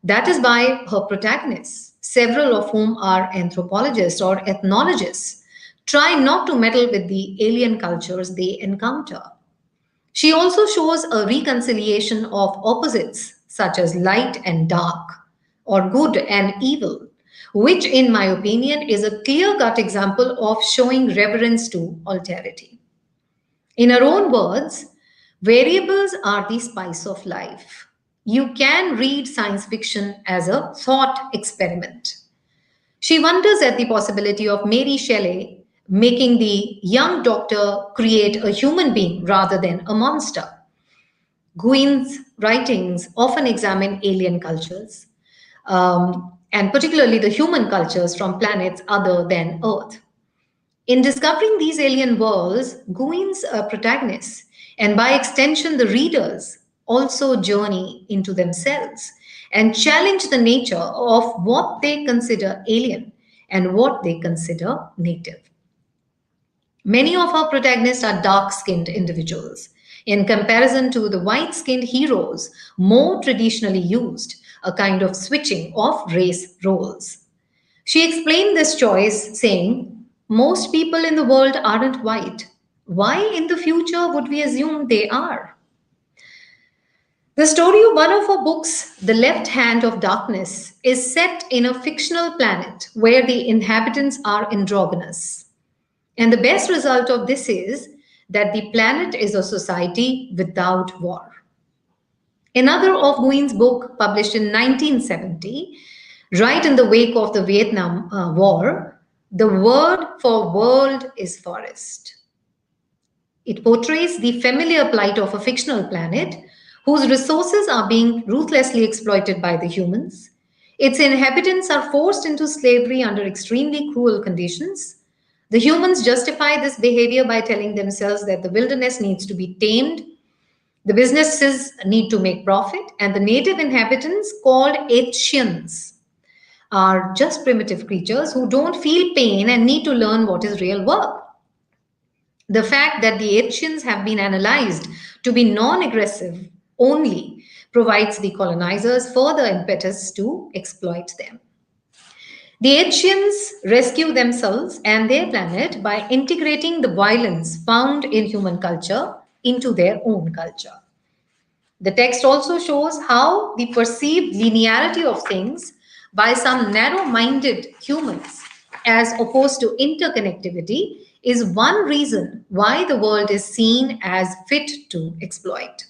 That is by her protagonists, several of whom are anthropologists or ethnologists, try not to meddle with the alien cultures they encounter. She also shows a reconciliation of opposites, such as light and dark, or good and evil, which, in my opinion, is a clear-cut example of showing reverence to alterity. In her own words, variables are the spice of life. You can read science fiction as a thought experiment. She wonders at the possibility of Mary Shelley making the young doctor create a human being rather than a monster. Guin's writings often examine alien cultures, and particularly the human cultures from planets other than Earth. In discovering these alien worlds, Guin's protagonists, and by extension the readers, also journey into themselves and challenge the nature of what they consider alien and what they consider native. Many of our protagonists are dark skinned individuals in comparison to the white skinned heroes more traditionally used, a kind of switching of race roles. She explained this choice, saying, most people in the world aren't white. Why in the future would we assume they are? The story of one of her books, The Left Hand of Darkness, is set in a fictional planet where the inhabitants are androgynous. And the best result of this is that the planet is a society without war. Another of Nguyen's book, published in 1970, right in the wake of the Vietnam War, the word for world is forest. It portrays the familiar plight of a fictional planet whose resources are being ruthlessly exploited by the humans. Its inhabitants are forced into slavery under extremely cruel conditions. The humans justify this behavior by telling themselves that the wilderness needs to be tamed, the businesses need to make profit, and the native inhabitants, called Achians, are just primitive creatures who don't feel pain and need to learn what is real work. The fact that the Achians have been analyzed to be non-aggressive only provides the colonizers further impetus to exploit them. The Achians rescue themselves and their planet by integrating the violence found in human culture into their own culture. The text also shows how the perceived linearity of things by some narrow-minded humans, as opposed to interconnectivity, is one reason why the world is seen as fit to exploit.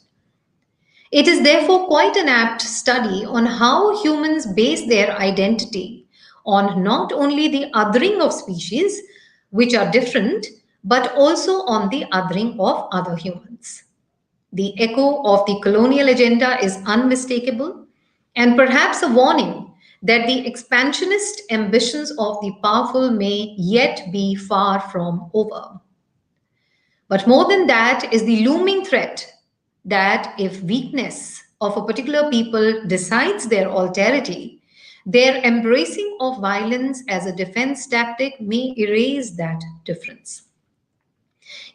It is therefore quite an apt study on how humans base their identity on not only the othering of species, which are different, but also on the othering of other humans. The echo of the colonial agenda is unmistakable, and perhaps a warning that the expansionist ambitions of the powerful may yet be far from over. But more than that is the looming threat that if weakness of a particular people decides their alterity, their embracing of violence as a defense tactic may erase that difference.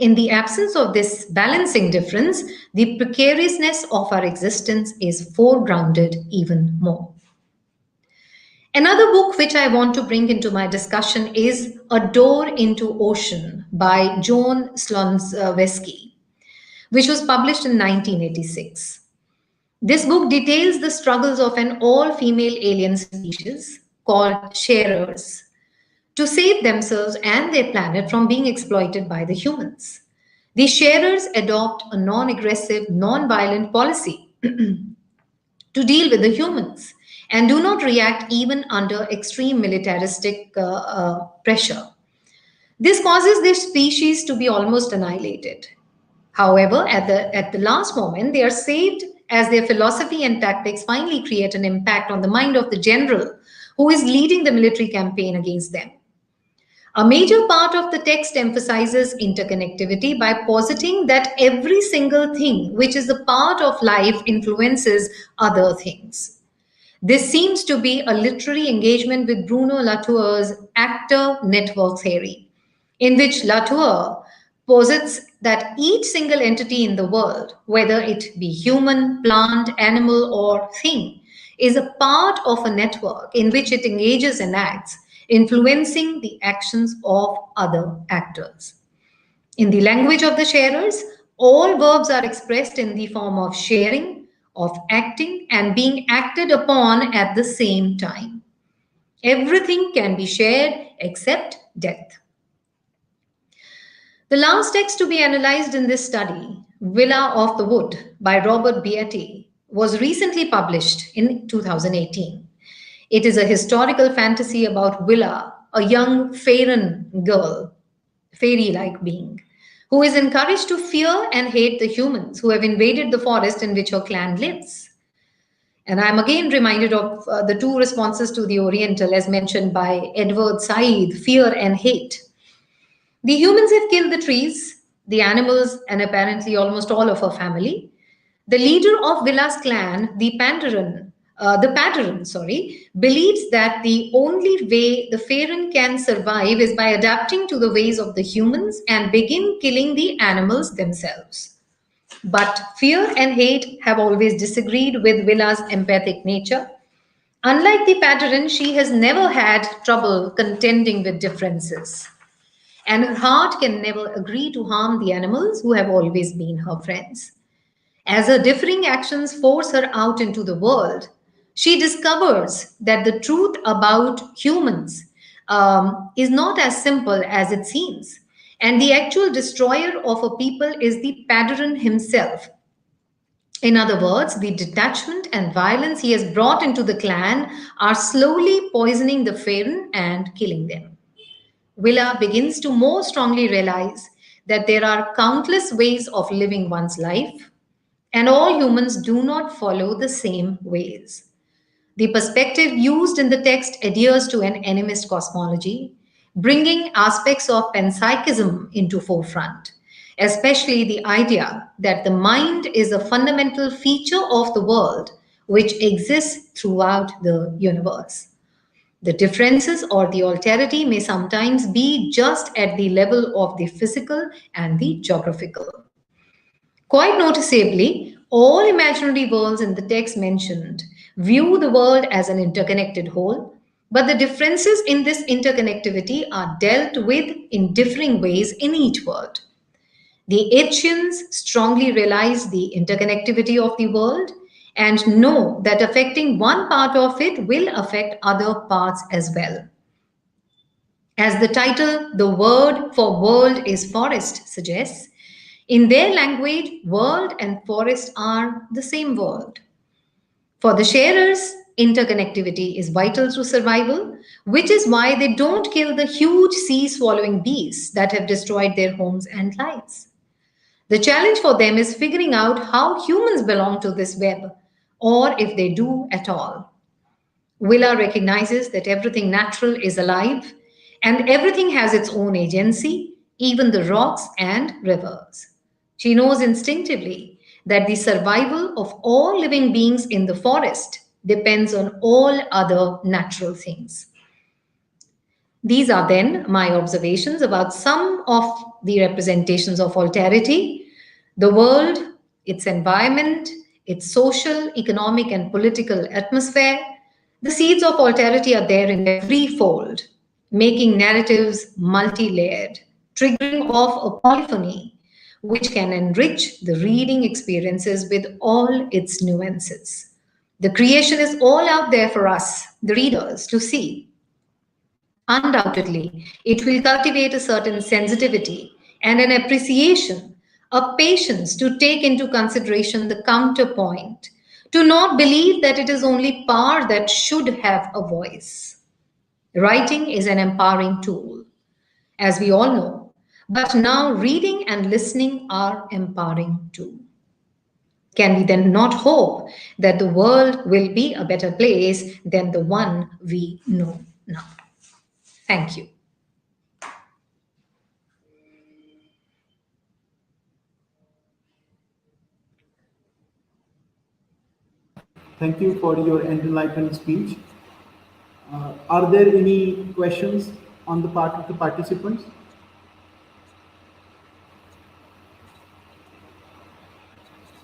In the absence of this balancing difference, the precariousness of our existence is foregrounded even more. Another book which I want to bring into my discussion is A Door into Ocean by Joan Slonczewski, which was published in 1986. This book details the struggles of an all-female alien species called sharers to save themselves and their planet from being exploited by the humans. The sharers adopt a non-aggressive, non-violent policy to deal with the humans and do not react even under extreme militaristic pressure. This causes their species to be almost annihilated. However, at the last moment, they are saved as their philosophy and tactics finally create an impact on the mind of the general who is leading the military campaign against them. A major part of the text emphasizes interconnectivity by positing that every single thing which is a part of life influences other things. This seems to be a literary engagement with Bruno Latour's actor network theory, in which Latour posits that each single entity in the world, whether it be human, plant, animal, or thing, is a part of a network in which it engages and acts, influencing the actions of other actors. In the language of the sharers, all verbs are expressed in the form of sharing, of acting, and being acted upon at the same time. Everything can be shared except death. The last text to be analyzed in this study, Villa of the Wood by Robert Beatty, was recently published in 2018. It is a historical fantasy about Willa, a young Fairen girl, fairy-like being, who is encouraged to fear and hate the humans who have invaded the forest in which her clan lives. And I'm again reminded of the two responses to the Oriental, as mentioned by Edward Said, fear and hate. The humans have killed the trees, the animals, and apparently almost all of her family. The leader of Villa's clan, the Padaran, believes that the only way the Fairen can survive is by adapting to the ways of the humans and begin killing the animals themselves. But fear and hate have always disagreed with Villa's empathic nature. Unlike the Padaran, she has never had trouble contending with differences. And her heart can never agree to harm the animals who have always been her friends. As her differing actions force her out into the world, she discovers that the truth about humans is not as simple as it seems. And the actual destroyer of a people is the Padaran himself. In other words, the detachment and violence he has brought into the clan are slowly poisoning the Fairen and killing them. Willa begins to more strongly realize that there are countless ways of living one's life, and all humans do not follow the same ways. The perspective used in the text adheres to an animist cosmology, bringing aspects of panpsychism into forefront, especially the idea that the mind is a fundamental feature of the world which exists throughout the universe. The differences or the alterity may sometimes be just at the level of the physical and the geographical. Quite noticeably, all imaginary worlds in the text mentioned view the world as an interconnected whole, but the differences in this interconnectivity are dealt with in differing ways in each world. The Aetians strongly realize the interconnectivity of the world and know that affecting one part of it will affect other parts as well. As the title, the word for world is forest, suggests, in their language, world and forest are the same world. For the sharers, interconnectivity is vital to survival, which is why they don't kill the huge sea-swallowing beasts that have destroyed their homes and lives. The challenge for them is figuring out how humans belong to this web, or if they do at all. Willa recognizes that everything natural is alive, and everything has its own agency, even the rocks and rivers. She knows instinctively that the survival of all living beings in the forest depends on all other natural things. These are then my observations about some of the representations of alterity, the world, its environment, its social, economic, and political atmosphere. The seeds of alterity are there in every fold, making narratives multi-layered, triggering off a polyphony, which can enrich the reading experiences with all its nuances. The creation is all out there for us, the readers, to see. Undoubtedly, it will cultivate a certain sensitivity and an appreciation, a patience to take into consideration the counterpoint, to not believe that it is only power that should have a voice. Writing is an empowering tool, as we all know, but now reading and listening are empowering too. Can we then not hope that the world will be a better place than the one we know now? Thank you. Thank you for your enlightened speech. Are there any questions on the part of the participants?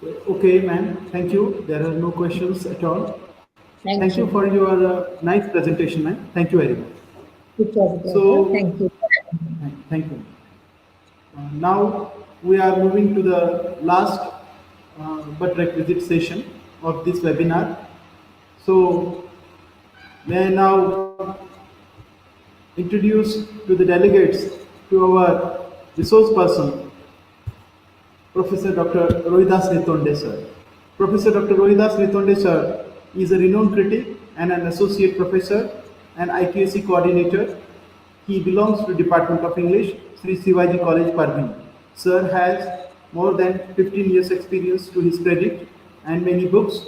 Okay, ma'am. Thank you. There are no questions at all. Thank you for your nice presentation, ma'am. Thank you very much. It was a pleasure. So, Thank you. Thank you. Now we are moving to the last but requisite session of this webinar. So, may I now introduce to the delegates to our resource person, Professor Dr. Rohidas Ritonde sir. Professor Dr. Rohidas Ritonde sir is a renowned critic and an associate professor and IQAC coordinator. He belongs to Department of English, Sri Sivaji College, Parvini. Sir has more than 15 years experience to his credit and many books,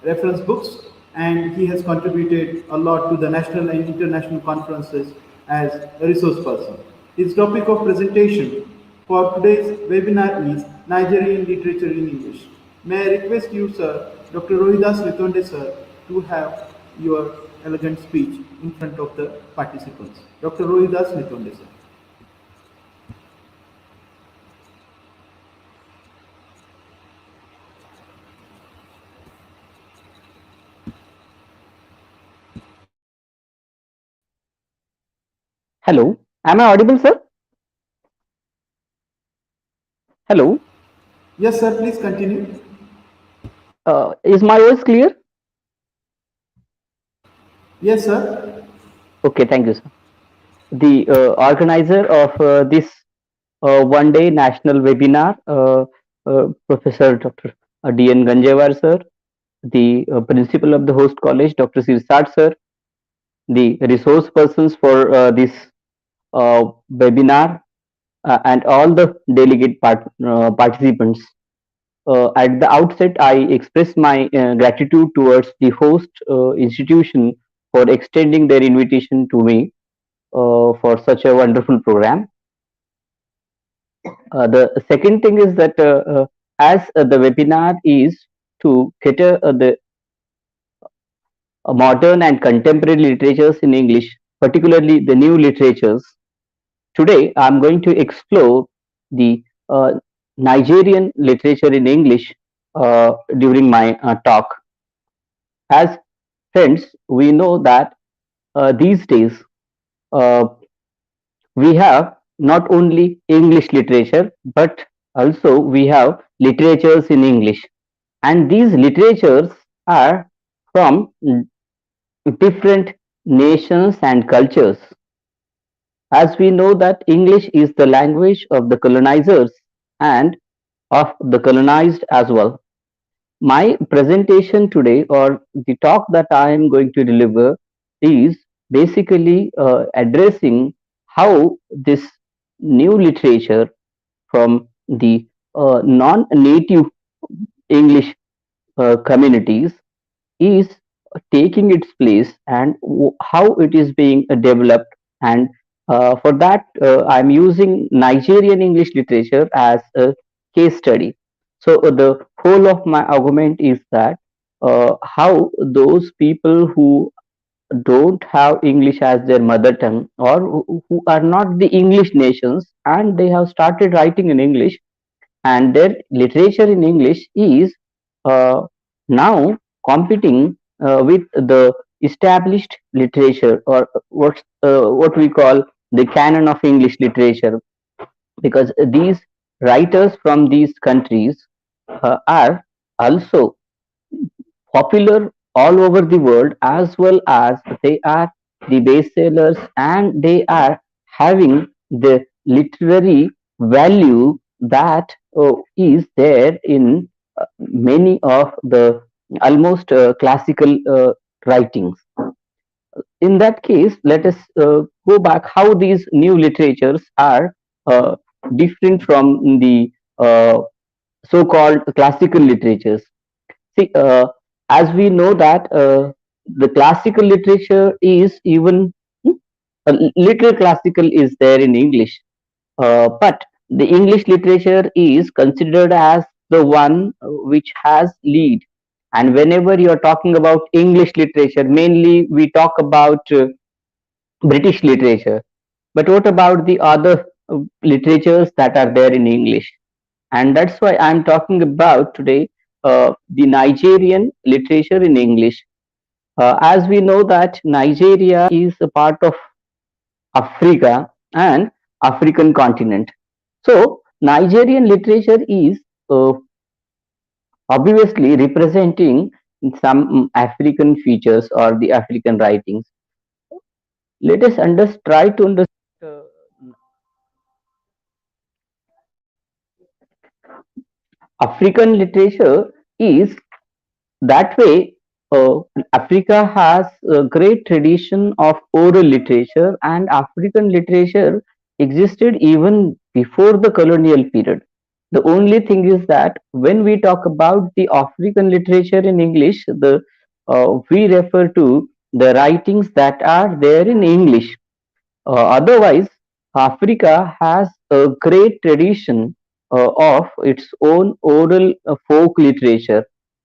reference books, and he has contributed a lot to the national and international conferences as a resource person. His topic of presentation for today's webinar is Nigerian literature in English. May I request you, sir, Dr. Rohidas Ritonde, sir, to have your elegant speech in front of the participants. Dr. Rohidas Ritonde, sir. Hello, am I audible, sir? Hello, Yes, sir, please continue. is my voice clear? Yes, sir. Okay, thank you, sir. The organizer of this one day national webinar, Professor Dr. D.N. Ganjewar, sir, the principal of the host college, Dr. Shirsath, sir, the resource persons for this webinar, and all the delegate participants. At the outset, I express my gratitude towards the host institution for extending their invitation to me for such a wonderful program. The second thing is that as the webinar is to cater the modern and contemporary literatures in English, particularly the new literatures, today I'm going to explore the Nigerian literature in English during my talk. As friends, we know that these days uh, we have not only English literature, but also we have literatures in English. And these literatures are from different nations and cultures. As we know that English is the language of the colonizers and of the colonized as well. My presentation today, or the talk that I am going to deliver, is basically addressing how this new literature from the non-native English communities is taking its place, and how it is being developed. And for that, I'm using Nigerian English literature as a case study. So the whole of my argument is that how those people who don't have English as their mother tongue, or who are not the English nations, and they have started writing in English, and their literature in English is uh, now competing with the established literature, or what we call the canon of English literature, because these writers from these countries are also popular all over the world, as well as they are the bestsellers, and they are having the literary value that is there in many of the almost classical writings. In that case, let us go back how these new literatures are uh, different from the so-called classical literatures. See, as we know that the classical literature is even a little classical is there in English, but the English literature is considered as the one which has lead. And whenever you are talking about English literature, mainly we talk about British literature. But what about the other literatures that are there in English? And that's why I'm talking about today the Nigerian literature in English. As we know that Nigeria is a part of Africa and African continent. So Nigerian literature is uh, obviously representing some African features or the African writings. Let us try to understand African literature is that way. uh, Africa has a great tradition of oral literature, and African literature existed even before the colonial period. The only thing is that when we talk about the African literature in English, the we refer to the writings that are there in English. Otherwise, Africa has a great tradition of its own oral folk literature,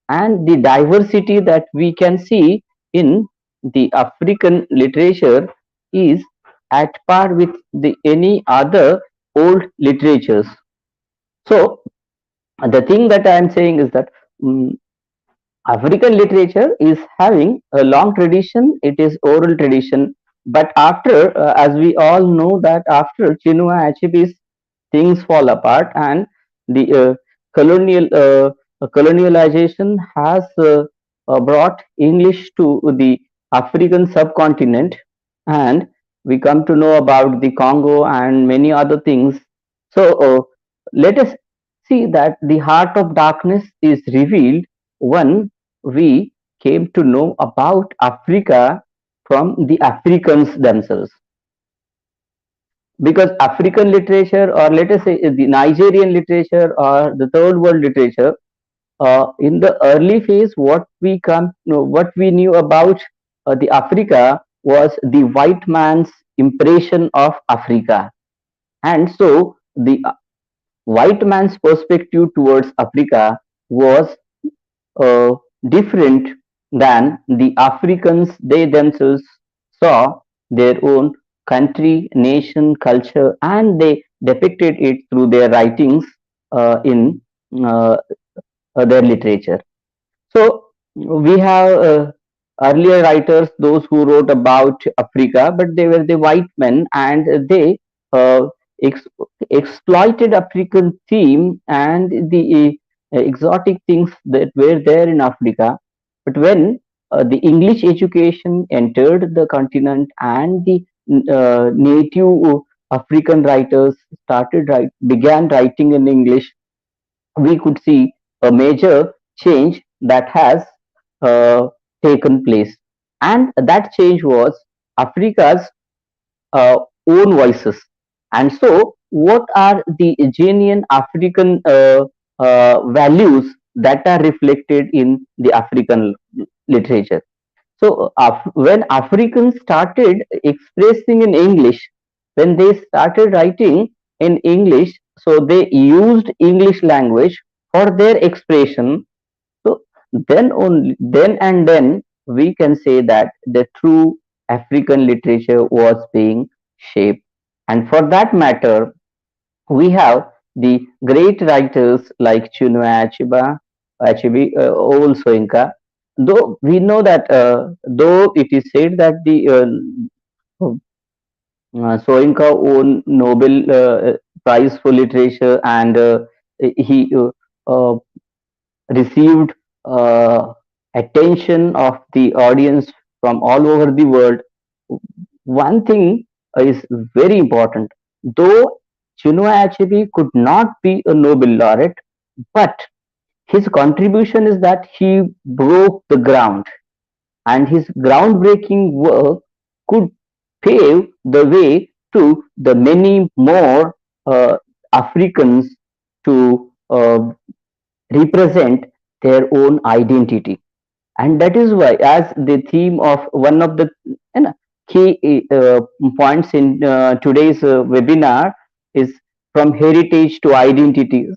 and the diversity that we can see in the African literature is at par with the any other old literatures. So the thing that I am saying is that mm, African literature is having a long tradition. It is oral tradition, but after, as we all know, that after Chinua Achebe's things fall apart and the colonialization has brought English to the African subcontinent, and we come to know about the Congo and many other things. So let us see that the heart of darkness is revealed when we came to know about Africa from the Africans themselves. Because African literature, or let us say the Nigerian literature or the third world literature, in the early phase, what we knew about the Africa was the white man's impression of Africa, and so the white man's perspective towards Africa was uh, different than the Africans. They themselves saw their own country, nation, culture, and they depicted it through their writings in uh, their literature. So we have earlier writers, those who wrote about Africa, but they were the white men, and they uh, ex- exploited African theme and the exotic things that were there in Africa. But when the English education entered the continent and the native African writers began writing in English, we could see a major change that has uh, taken place. And that change was Africa's uh, own voices. And so, what are the genuine African values that are reflected in the African literature? So, when Africans started expressing in English, when they started writing in English, so they used English language for their expression. So then we can say that the true African literature was being shaped. And for that matter, we have the great writers like Chinua Achebe, also Inca. Though we know that, though it is said that the Soyinka won Nobel Prize for Literature, and he uh, received attention of the audience from all over the world. One thing is very important. Though Chinua Achebe could not be a Nobel laureate, but his contribution is that he broke the ground, and his groundbreaking work could pave the way to the many more Africans to represent their own identity. And that is why, as the theme of one of the key points in today's webinar is from heritage to identity.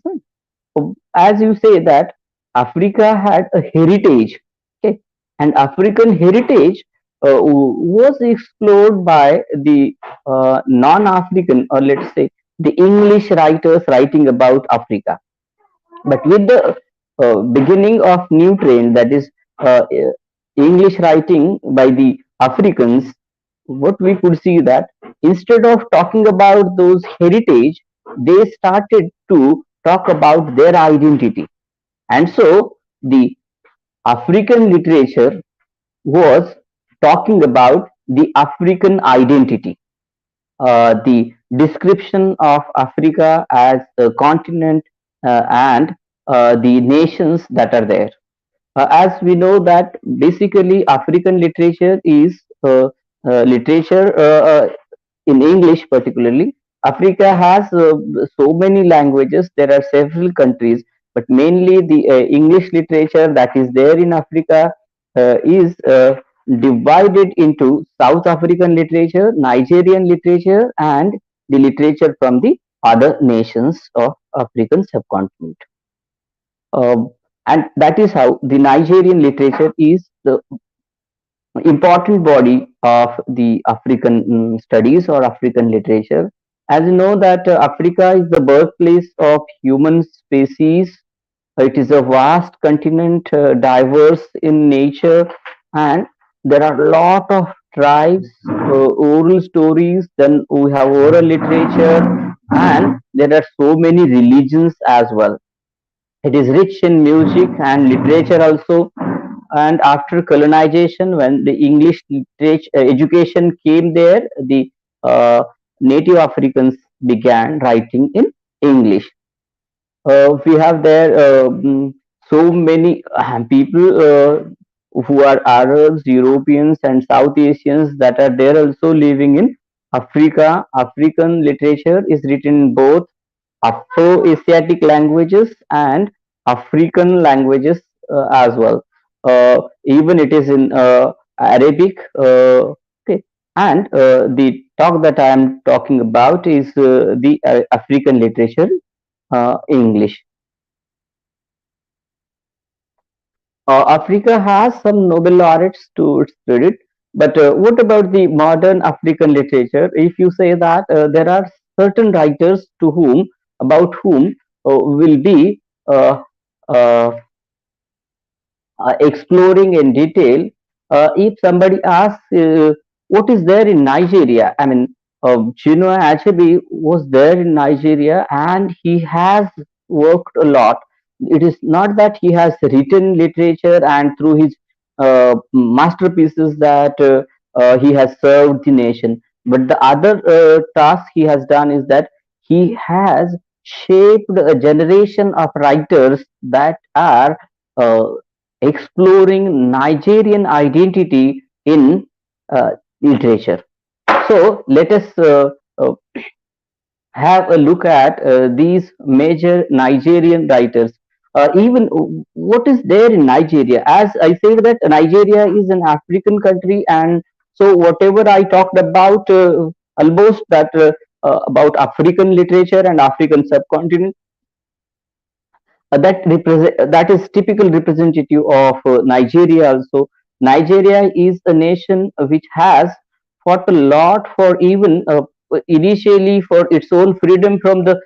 So, as you say that Africa had a heritage, okay, and African heritage was explored by the non-African, or let's say the English writers writing about Africa. But with the beginning of new trend, that is English writing by the Africans, what we could see that instead of talking about those heritage, they started to talk about their identity. And so the African literature was talking about the African identity, the description of Africa as a continent and the nations that are there. As we know that basically African literature is literature in English particularly. Africa has so many languages. There are several countries, but mainly the English literature that is there in Africa is divided into South African literature, Nigerian literature, and the literature from the other nations of African subcontinent. Um, and that is how the Nigerian literature is the important body of the African studies or African literature. As you know that Africa is the birthplace of human species. It is a vast continent, diverse in nature, and there are a lot of tribes, oral stories. Then we have oral literature, and there are so many religions as well. It is rich in music and literature also. And after colonization, when the English literature education came there, the native Africans began writing in English. We have there so many people who are Arabs, Europeans, and South Asians that are there also living in Africa. African literature is written in both Afro-Asiatic languages and African languages as well. Even it is in Arabic. Okay, and the talk that I am talking about is the African literature, English. Africa has some Nobel laureates to its credit, but what about the modern African literature? If you say that there are certain writers to whom, about whom, will be uh, uh, exploring in detail. If somebody asks what is there in Nigeria, I mean, Chinua Achebe was there in Nigeria and he has worked a lot. It is not that he has written literature and through his masterpieces that he has served the nation, but the other task he has done is that he has shaped a generation of writers that are uh, exploring Nigerian identity in literature. So let us have a look at these major Nigerian writers. Even what is there in Nigeria? As I said that Nigeria is an African country, and so whatever I talked about, almost that about African literature and African subcontinent, that is typical representative of Nigeria also. Nigeria is a nation which has fought a lot for even initially for its own freedom from the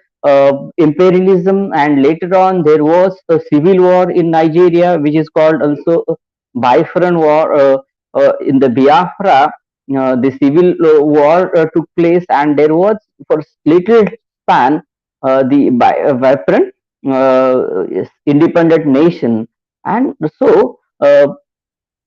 imperialism, and later on there was a civil war in Nigeria which is called also Biafran War. In the Biafra, the civil war took place, and there was for little span the Biafran independent nation, and so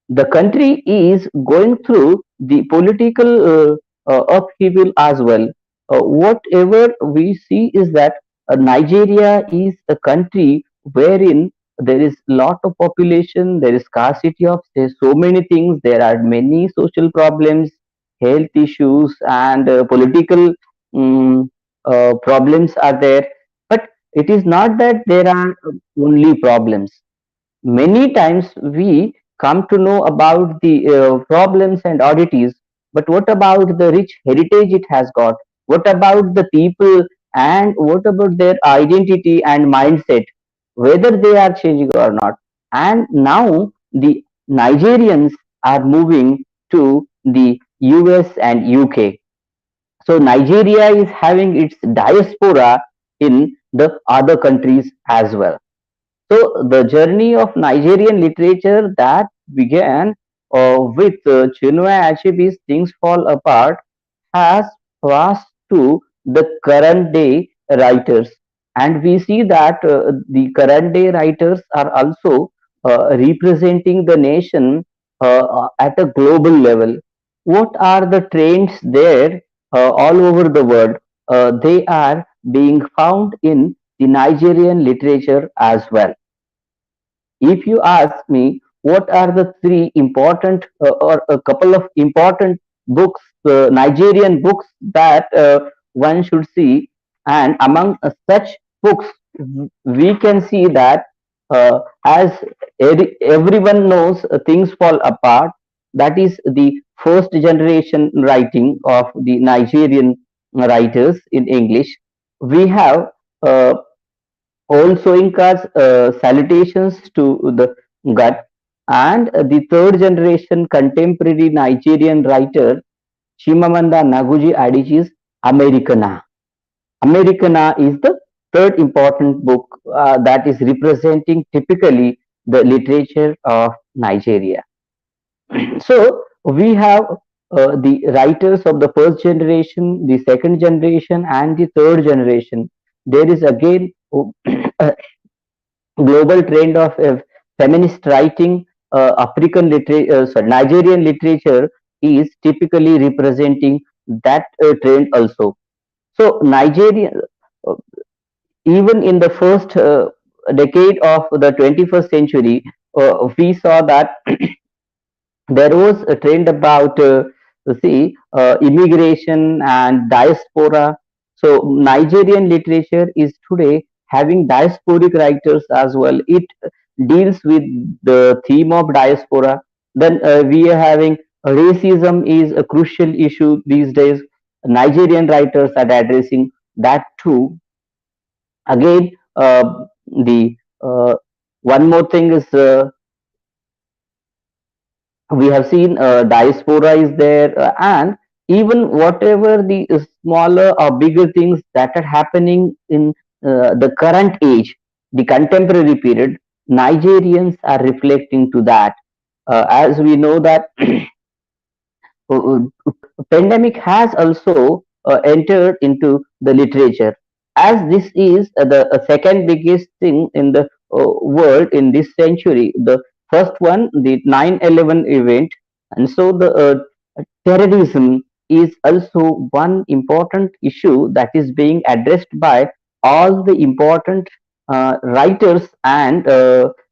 the country is going through the political upheaval as well. Whatever we see is that Nigeria is a country wherein there is lot of population, there is scarcity of there's so many things, there are many social problems, health issues, and political um, problems are there. But it is not that there are only problems. Many times we come to know about the problems and oddities, but what about the rich heritage it has got? What about the people, and what about their identity and mindset, whether they are changing or not? And now the Nigerians are moving to the US and UK. So Nigeria is having its diaspora in the other countries as well. So the journey of Nigerian literature that began with Chinua Achebe's Things Fall Apart has passed to the current day writers. And we see that the current day writers are also representing the nation at a global level. What are the trends there all over the world? They are being found in the Nigerian literature as well. if you ask me what are the three important or a couple of important books, Nigerian books that one should see, and among such books, we can see that as everyone knows, things fall apart. That is the first generation writing of the Nigerian writers in English. We have uh, also Inca's salutations to the gut, and the third generation contemporary Nigerian writer Chimamanda Ngozi Adichie's Americana. Americana is the third important book that is representing typically the literature of Nigeria. So we have the writers of the first generation, the second generation, and the third generation. There is again a global trend of feminist writing. African literature, sorry, Nigerian literature is typically representing that trend also. So Nigeria, uh, even in the first decade of the 21st century, we saw that there was a trend about immigration and diaspora. So Nigerian literature is today having diasporic writers as well. It deals with the theme of diaspora. Then we are having racism is a crucial issue these days. Nigerian writers are addressing that too. Again, the one more thing is we have seen diaspora is there, and even whatever the smaller or bigger things that are happening in the current age, the contemporary period, Nigerians are reflecting to that. As we know that uh, pandemic has also entered into the literature, as this is the second biggest thing in the world in this century. The first one, the 9/11 event, and so the terrorism is also one important issue that is being addressed by all the important writers and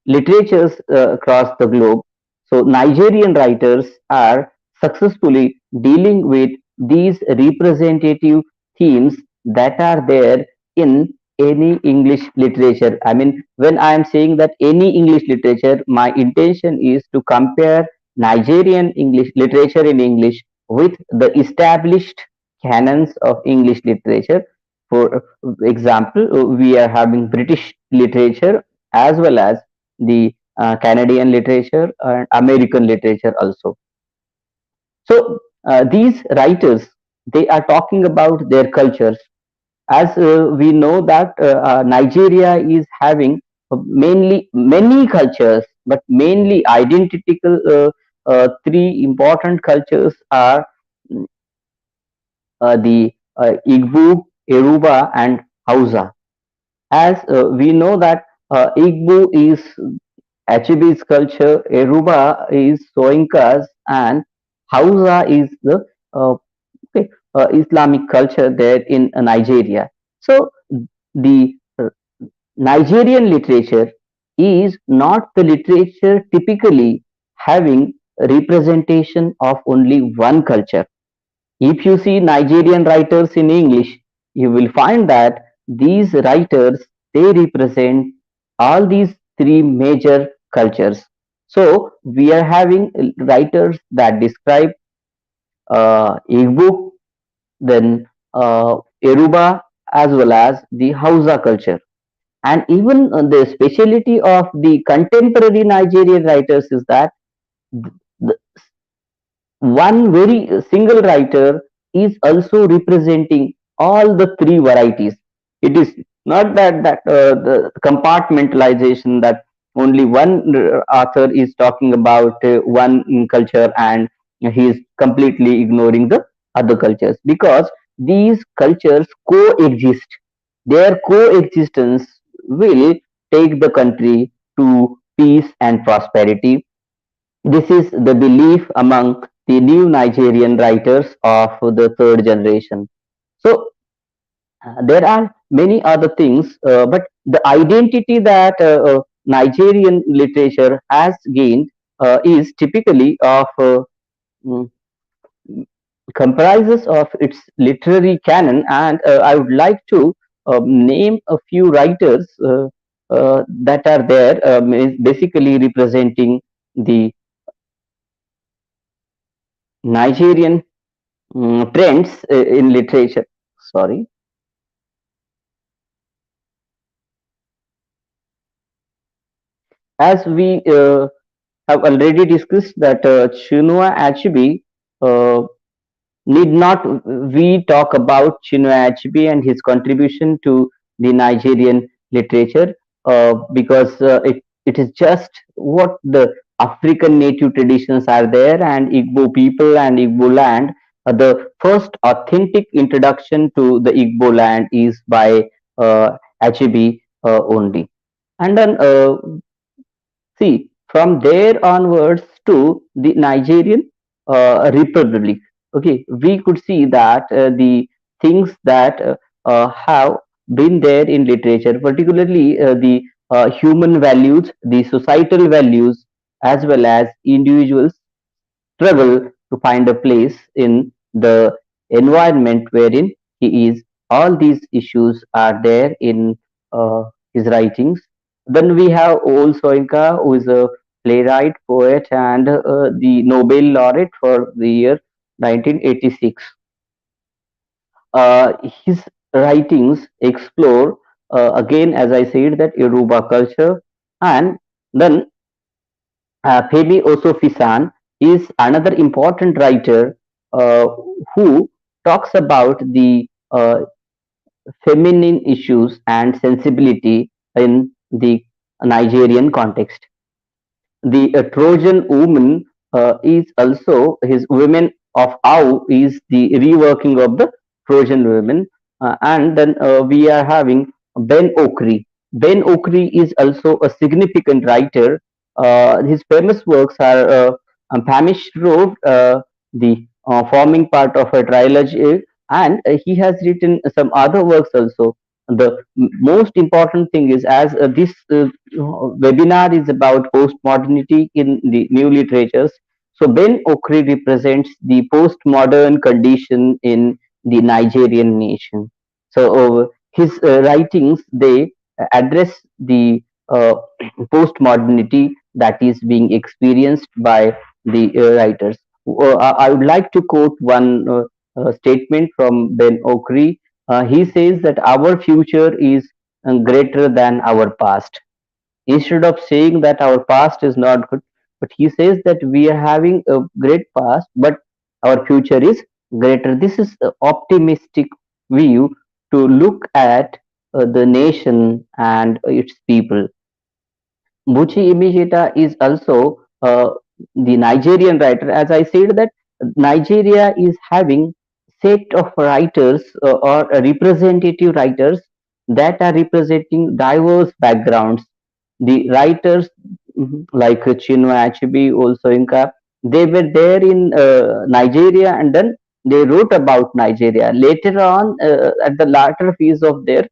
literatures across the globe. So Nigerian writers are successfully dealing with these representative themes that are there in any English literature. I mean, when I am saying that any English literature, my intention is to compare Nigerian English literature in English with the established canons of English literature. For example, we are having British literature as well as the Canadian literature and American literature also. So these writers, they are talking about their cultures. As we know that Nigeria is having mainly many cultures, but mainly identical. Three important cultures are the Igbo, Yoruba, and Hausa. As we know that Igbo is Achebe's culture, Yoruba is Soinka's, and Hausa is the okay, Islamic culture there in Nigeria. So the Nigerian literature is not the literature typically having representation of only one culture. If you see Nigerian writers in English, you will find that these writers, they represent all these three major cultures. So we are having writers that describe Igbo, then Yoruba, as well as the Hausa culture. And even the speciality of the contemporary Nigerian writers is that the one very single writer is also representing all the three varieties. It is not that the compartmentalization that only one author is talking about one culture and he is completely ignoring the other cultures, because these cultures coexist. Their coexistence will take the country to peace and prosperity. This is the belief among the new Nigerian writers of the third generation. So there are many other things, but the identity that Nigerian literature has gained is typically of mm, comprises of its literary canon, and I would like to name a few writers that are there, basically representing the Nigerian trends in literature. Sorry. As we have already discussed that Chinua Achebe, uh, need not we talk about Chinua Achebe and his contribution to the Nigerian literature, because it is just what the African native traditions are there, and Igbo people and Igbo land. The first authentic introduction to the Igbo land is by Achebe only. And then see, from there onwards to the Nigerian Republic, okay, we could see that the things that have been there in literature, particularly the human values, the societal values, as well as individuals struggle to find a place in the environment wherein he is. All these issues are there in his writings. Then we have Ol Soyinka, who is a playwright, poet, and the Nobel laureate for the year 1986. His writings explore, again, as I said, that Yoruba culture, and then Femi Osofisan is another important writer uh, who talks about the feminine issues and sensibility in the Nigerian context. The Trojan woman is also his women of Au is the reworking of the Trojan women. And then we are having Ben Okri. Ben Okri is also a significant writer. His famous works are Famished Road, the forming part of a trilogy, and he has written some other works also. The most important thing is, as this webinar is about postmodernity in the new literatures, so Ben Okri represents the postmodern condition in the Nigerian nation. So his writings, they address the postmodernity that is being experienced by the writers. I would like to quote one statement from Ben Okri. He says that our future is greater than our past. Instead of saying that our past is not good, but he says that we are having a great past, but our future is greater. This is the optimistic view to look at the nation and its people. Buchi Imijita is also the Nigerian writer. As I said, that Nigeria is having set of writers or representative writers that are representing diverse backgrounds. The writers like Chinua Achebe, also Inca, they were there in Nigeria, and then they wrote about Nigeria. Later on, at the latter phase of their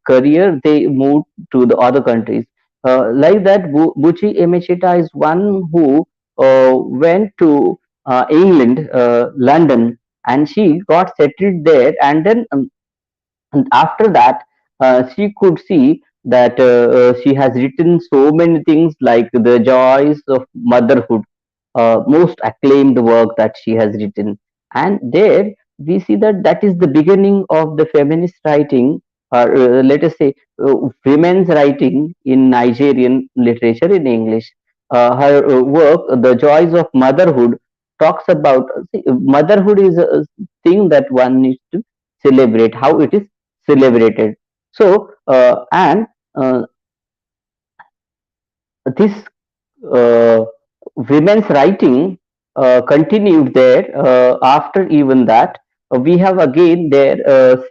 career, they moved to the other countries. Like that, Buchi Emechita is one who went to England, London, and she got settled there. And then and after that, she could see that she has written so many things like The Joys of Motherhood, most acclaimed work that she has written. And there we see that that is the beginning of the feminist writing, or let us say women's writing in Nigerian literature in English. Her work, The Joys of Motherhood, talks about, see, motherhood is a thing that one needs to celebrate, how it is celebrated. So, and this uh, women's writing continued there after even that. We have again there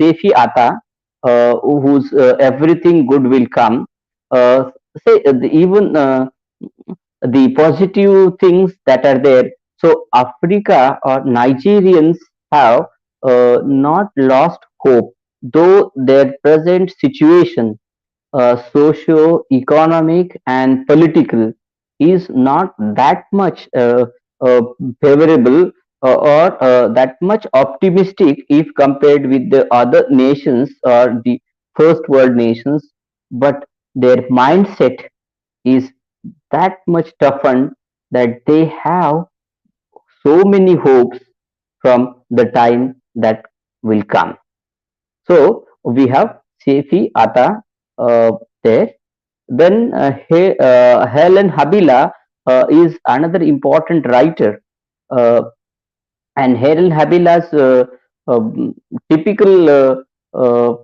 Sefi Ata, whose Everything Good Will Come. Say even the positive things that are there. So Africa or Nigerians have not lost hope, though their present situation socio-economic and political is not that much uh, favorable or that much optimistic if compared with the other nations or the first world nations, but their mindset is that much toughened that they have so many hopes from the time that will come. So we have Sefi Ata there. Then Helen Habila is another important writer, uh, and Helen Habila's typical uh,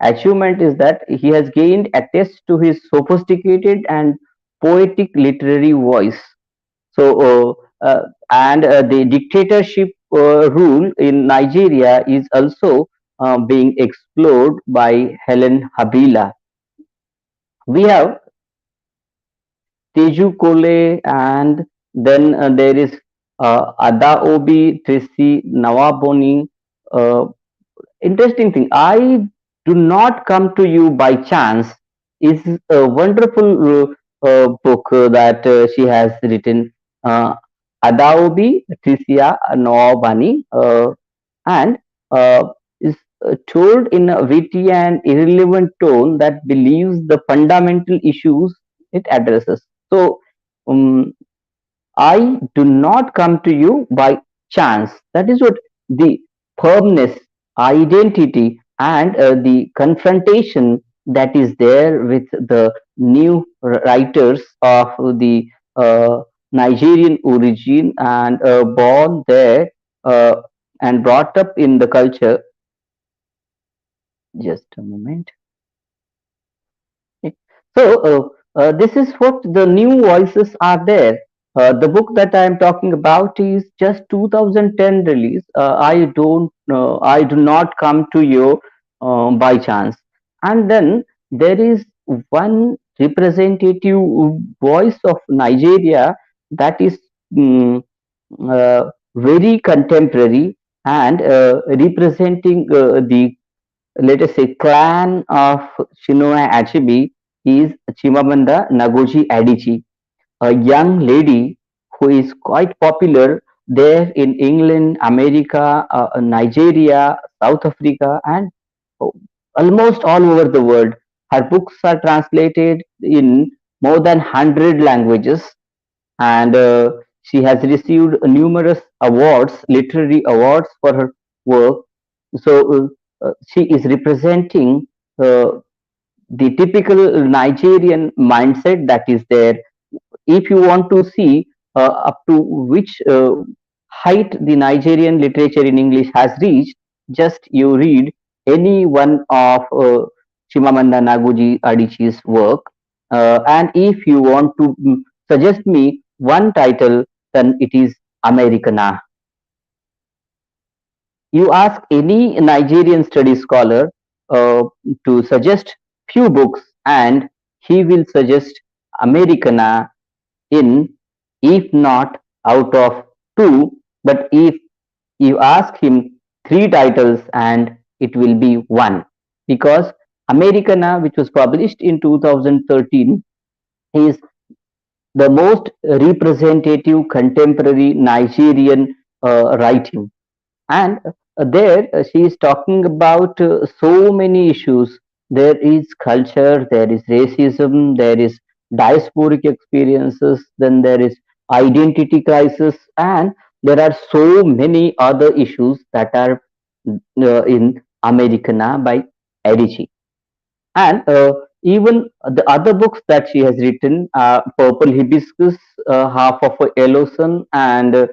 achievement is that he has gained attest to his sophisticated and poetic literary voice. So, and the dictatorship rule in Nigeria is also being explored by Helen Habila. We have Teju Kole, and then there is Adaobi Tracy Nawaboni. Uh, Interesting thing, I do not come to you by chance is a wonderful book that she has written. Uh, Adaobi Tricia Nawabani, and is told in a witty and irrelevant tone that believes the fundamental issues it addresses. So, um, I do not come to you by chance. That is what the firmness, identity, and the confrontation that is there with the new writers of the Nigerian origin and born there uh, and brought up in the culture. Just a moment. So this is what the new voices are there. The book that I am talking about is just 2010 release. I don't know, I do not come to you by chance. And then there is one representative voice of Nigeria that is mm, very contemporary and representing the, let us say, clan of Chinua Achebe is Chimamanda Ngozi Adichie, a young lady who is quite popular there in England, America, Nigeria, South Africa, and almost all over the world. Her books are translated in more than 100 languages, and she has received numerous awards, literary awards for her work. So she is representing uh, the typical Nigerian mindset that is there. If you want to see up to which height the Nigerian literature in English has reached, just you read any one of Chimamanda Ngozi Adichie's work. And if you want to suggest me one title, then it is Americana. You ask any Nigerian study scholar to suggest few books, and he will suggest Americana in, if not out of two, but if you ask him three titles, and it will be one, because Americana, which was published in 2013, is the most representative contemporary Nigerian writing. And there she is talking about so many issues. There is culture, there is racism, there is diasporic experiences, then there is identity crisis, and there are so many other issues that are in Americana by Adichie. And even the other books that she has written, Purple Hibiscus, Half of a Yellow Sun, and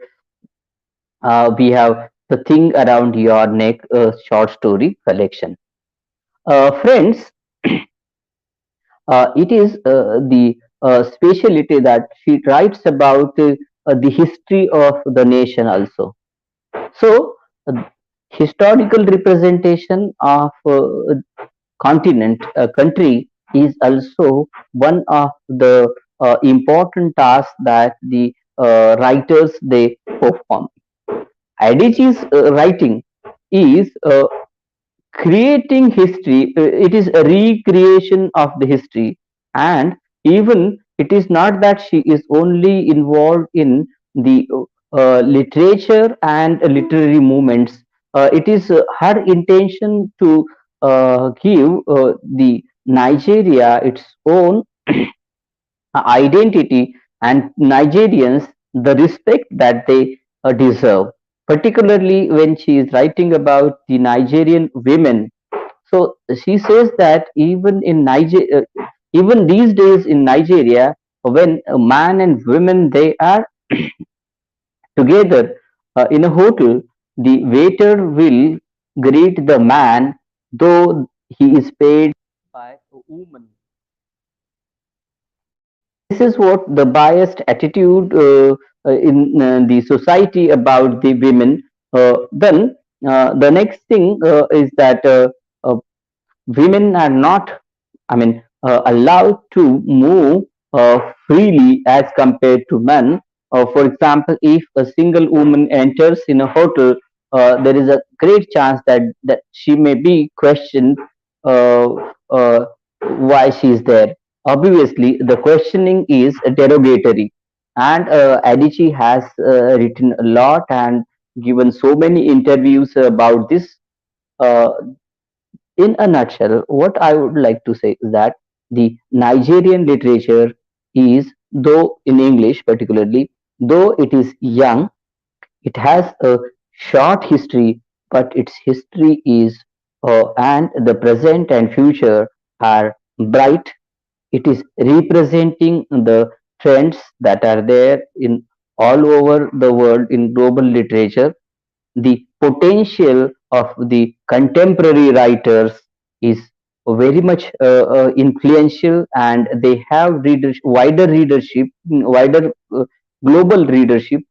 we have The Thing Around Your Neck, short story collection. Friends, it is the speciality that she writes about the history of the nation also. So, historical representation of continent, country is also one of the important tasks that the writers they perform. Adichie's writing is creating history. It is a recreation of the history, and even it is not that she is only involved in the literature and literary movements. It is her intention to give the Nigeria its own identity and Nigerians the respect that they deserve, particularly when she is writing about the Nigerian women. So she says that even these days in Nigeria, when a man and women they are together in a hotel, the waiter will greet the man though he is paid by a woman. This is what the biased attitude in the society about the women. Then the next thing is that uh, women are not, allowed to move freely as compared to men. For example, if a single woman enters in a hotel, there is a great chance that she may be questioned uh, uh, why she is there. Obviously, the questioning is derogatory, and Adichie has written a lot and given so many interviews about this. Uh, in a nutshell, what I would like to say is that the Nigerian literature is, though in English particularly, though it is young, it has a short history, but its history is and the present and future are bright. It is representing the trends that are there in all over the world in global literature. The potential of the contemporary writers is very much influential, and they have wider readership, wider global readership,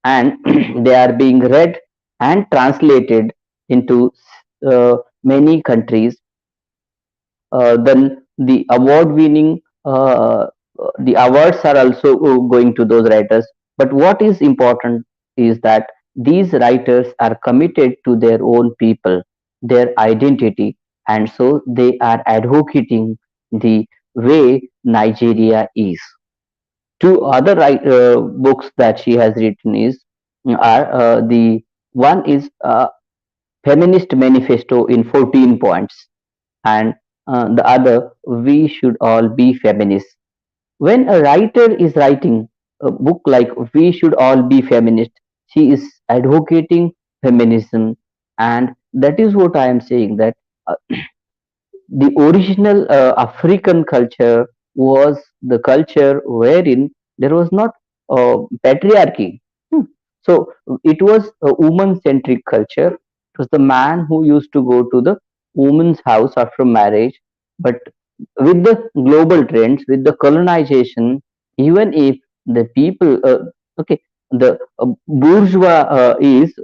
and they are being read and translated into many countries. Then the awards are also going to those writers. But what is important is that these writers are committed to their own people, their identity, and so they are advocating the way Nigeria is. Two other books that she has written is are the one is Feminist Manifesto in 14 points, and the other, We Should All Be Feminists. When a writer is writing a book like We Should All Be Feminist, she is advocating feminism, and that is what I am saying, that uh, the original African culture was the culture wherein there was not patriarchy. Hmm. So it was a woman centric culture. It was the man who used to go to the woman's house after marriage. But with the global trends, with the colonization, even if the people, okay, the bourgeois is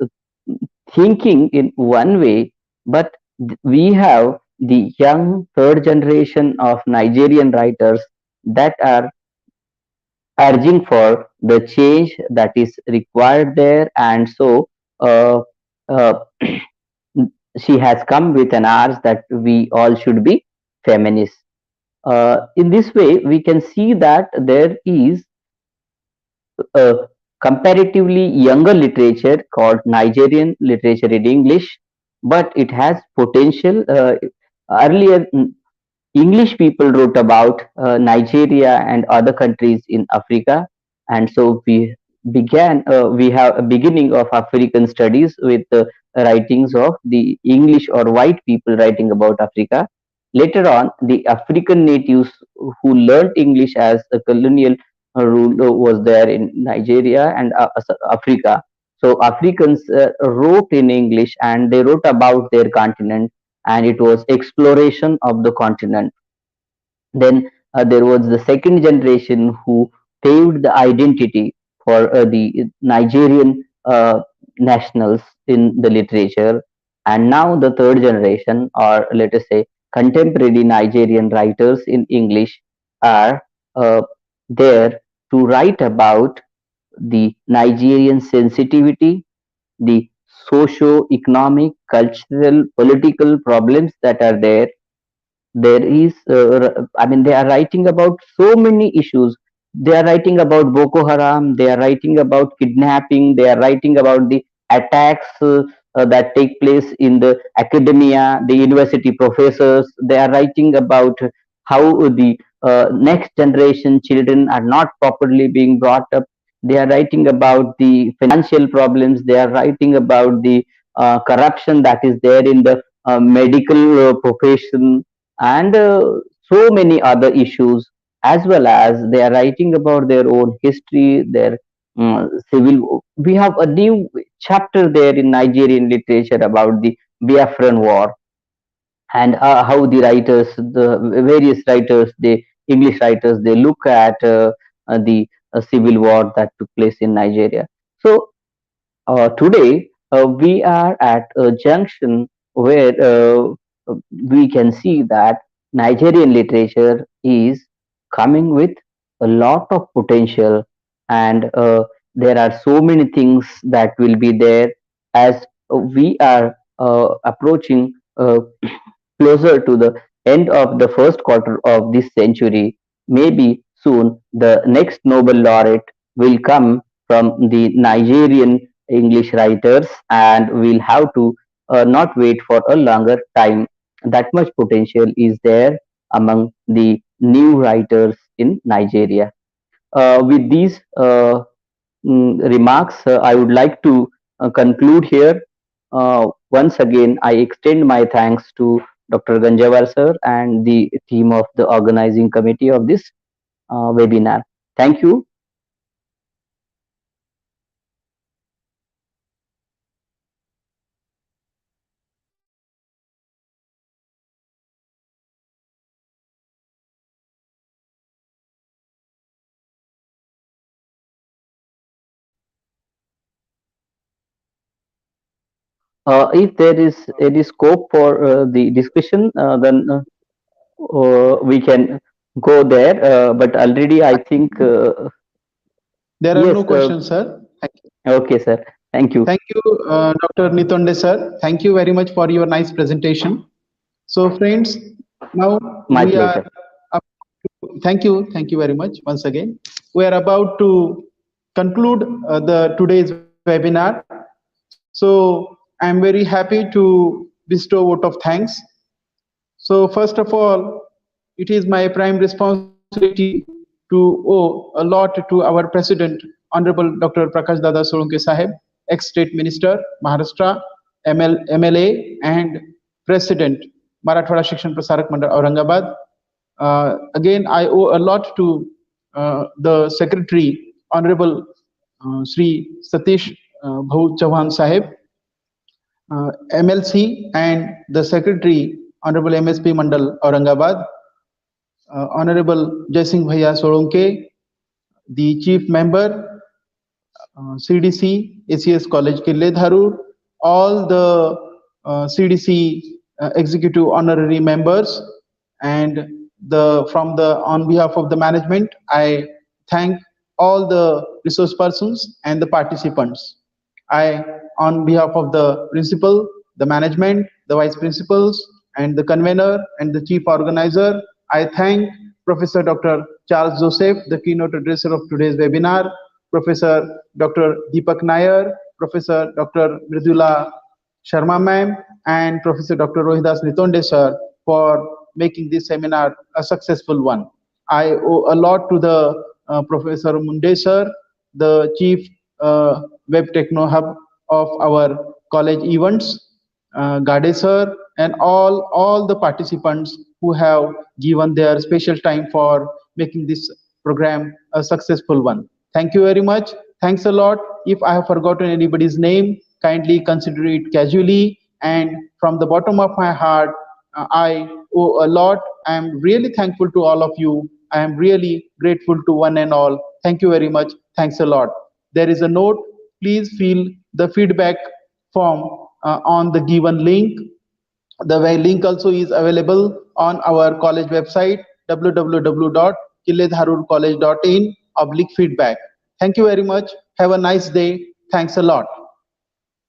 thinking in one way, but we have the young third generation of Nigerian writers that are urging for the change that is required there, and so uh, uh, she has come with an urge that we all should be feminists. In this way, we can see that there is a comparatively younger literature called Nigerian literature in English, but it has potential. Earlier, English people wrote about Nigeria and other countries in Africa, and so we have a beginning of African studies with the writings of the English or white people writing about Africa. Later on, the African natives who learned English as a colonial rule was there in Nigeria and Africa. So Africans wrote in English, and they wrote about their continent, and it was exploration of the continent. Then there was the second generation who paved the identity for the Nigerian nationals in the literature. And now the third generation, or let us say contemporary Nigerian writers in English, are uh, there to write about the Nigerian sensitivity, the socio-economic, cultural, political problems that are there. There is I mean, they are writing about so many issues. They are writing about Boko Haram, they are writing about kidnapping, they are writing about the attacks that take place in the academia, the university professors. They are writing about how the next generation children are not properly being brought up. They are writing about the financial problems. They are writing about the corruption that is there in the medical profession, and so many other issues, as well as they are writing about their own history, their civil. We have a new chapter there in Nigerian literature about the Biafran War, and how the writers, the various writers, the English writers, they look at the civil war that took place in Nigeria. So today, we are at a junction where we can see that Nigerian literature is coming with a lot of potential, and there are so many things that will be there as we are approaching closer to the end of the first quarter of this century. Maybe soon the next Nobel laureate will come from the Nigerian English writers, and we'll have to not wait for a longer time. That much potential is there among the new writers in Nigeria. With these remarks, I would like to conclude here. Once again, I extend my thanks to Dr. Ganjewar sir and the team of the organizing committee of this webinar. Thank you. If there is any scope for the discussion, then we can go there. But already, I think, There are yes. no questions, sir. Thank you. Okay, sir. Thank you. Thank you, Dr. Nitonde, sir. Thank you very much for your nice presentation. So, friends, now My we are. pleasure. Thank you. Thank you very much once again. We are about to conclude the today's webinar. So, I am very happy to bestow a vote of thanks. So, first of all, it is my prime responsibility to owe a lot to our President, Honorable Dr. Prakash Dada Solanki Saheb, ex-State Minister, Maharashtra, MLA, and President, Marathwada Shikshan Prasarak Mandal, Aurangabad. Again, I owe a lot to the Secretary, Honorable Sri Satish Bhau Chauhan Saheb, MLC, and the Secretary, Honorable MSP Mandal, Aurangabad, Honorable Jaisingh Bhaiya Solanke, the Chief Member, CDC, ACS College Kille Dharur, all the CDC Executive Honorary Members, and on behalf of the management, I thank all the resource persons and the participants. On behalf of the principal, the management, the vice principals, and the convener and the chief organizer, I thank Professor Dr. Charles Joseph, the keynote addresser of today's webinar, Professor Dr. Deepak Nair, Professor Dr. Mridula Sharma ma'am, and Professor Dr. Rohidas Nitonde sir for making this seminar a successful one. I owe a lot to the Professor Munde sir, the chief web techno hub of our college events, Gade sir, and all the participants who have given their special time for making this program a successful one. Thank you very much. Thanks a lot. If I have forgotten anybody's name, kindly consider it casually. And from the bottom of my heart, I owe a lot. I am really thankful to all of you. I am really grateful to one and all. Thank you very much. Thanks a lot. There is a note. Please fill the feedback form on the given link. The link also is available on our college website, www.killedharurcollege.in/feedback. Thank you very much. Have a nice day. Thanks a lot.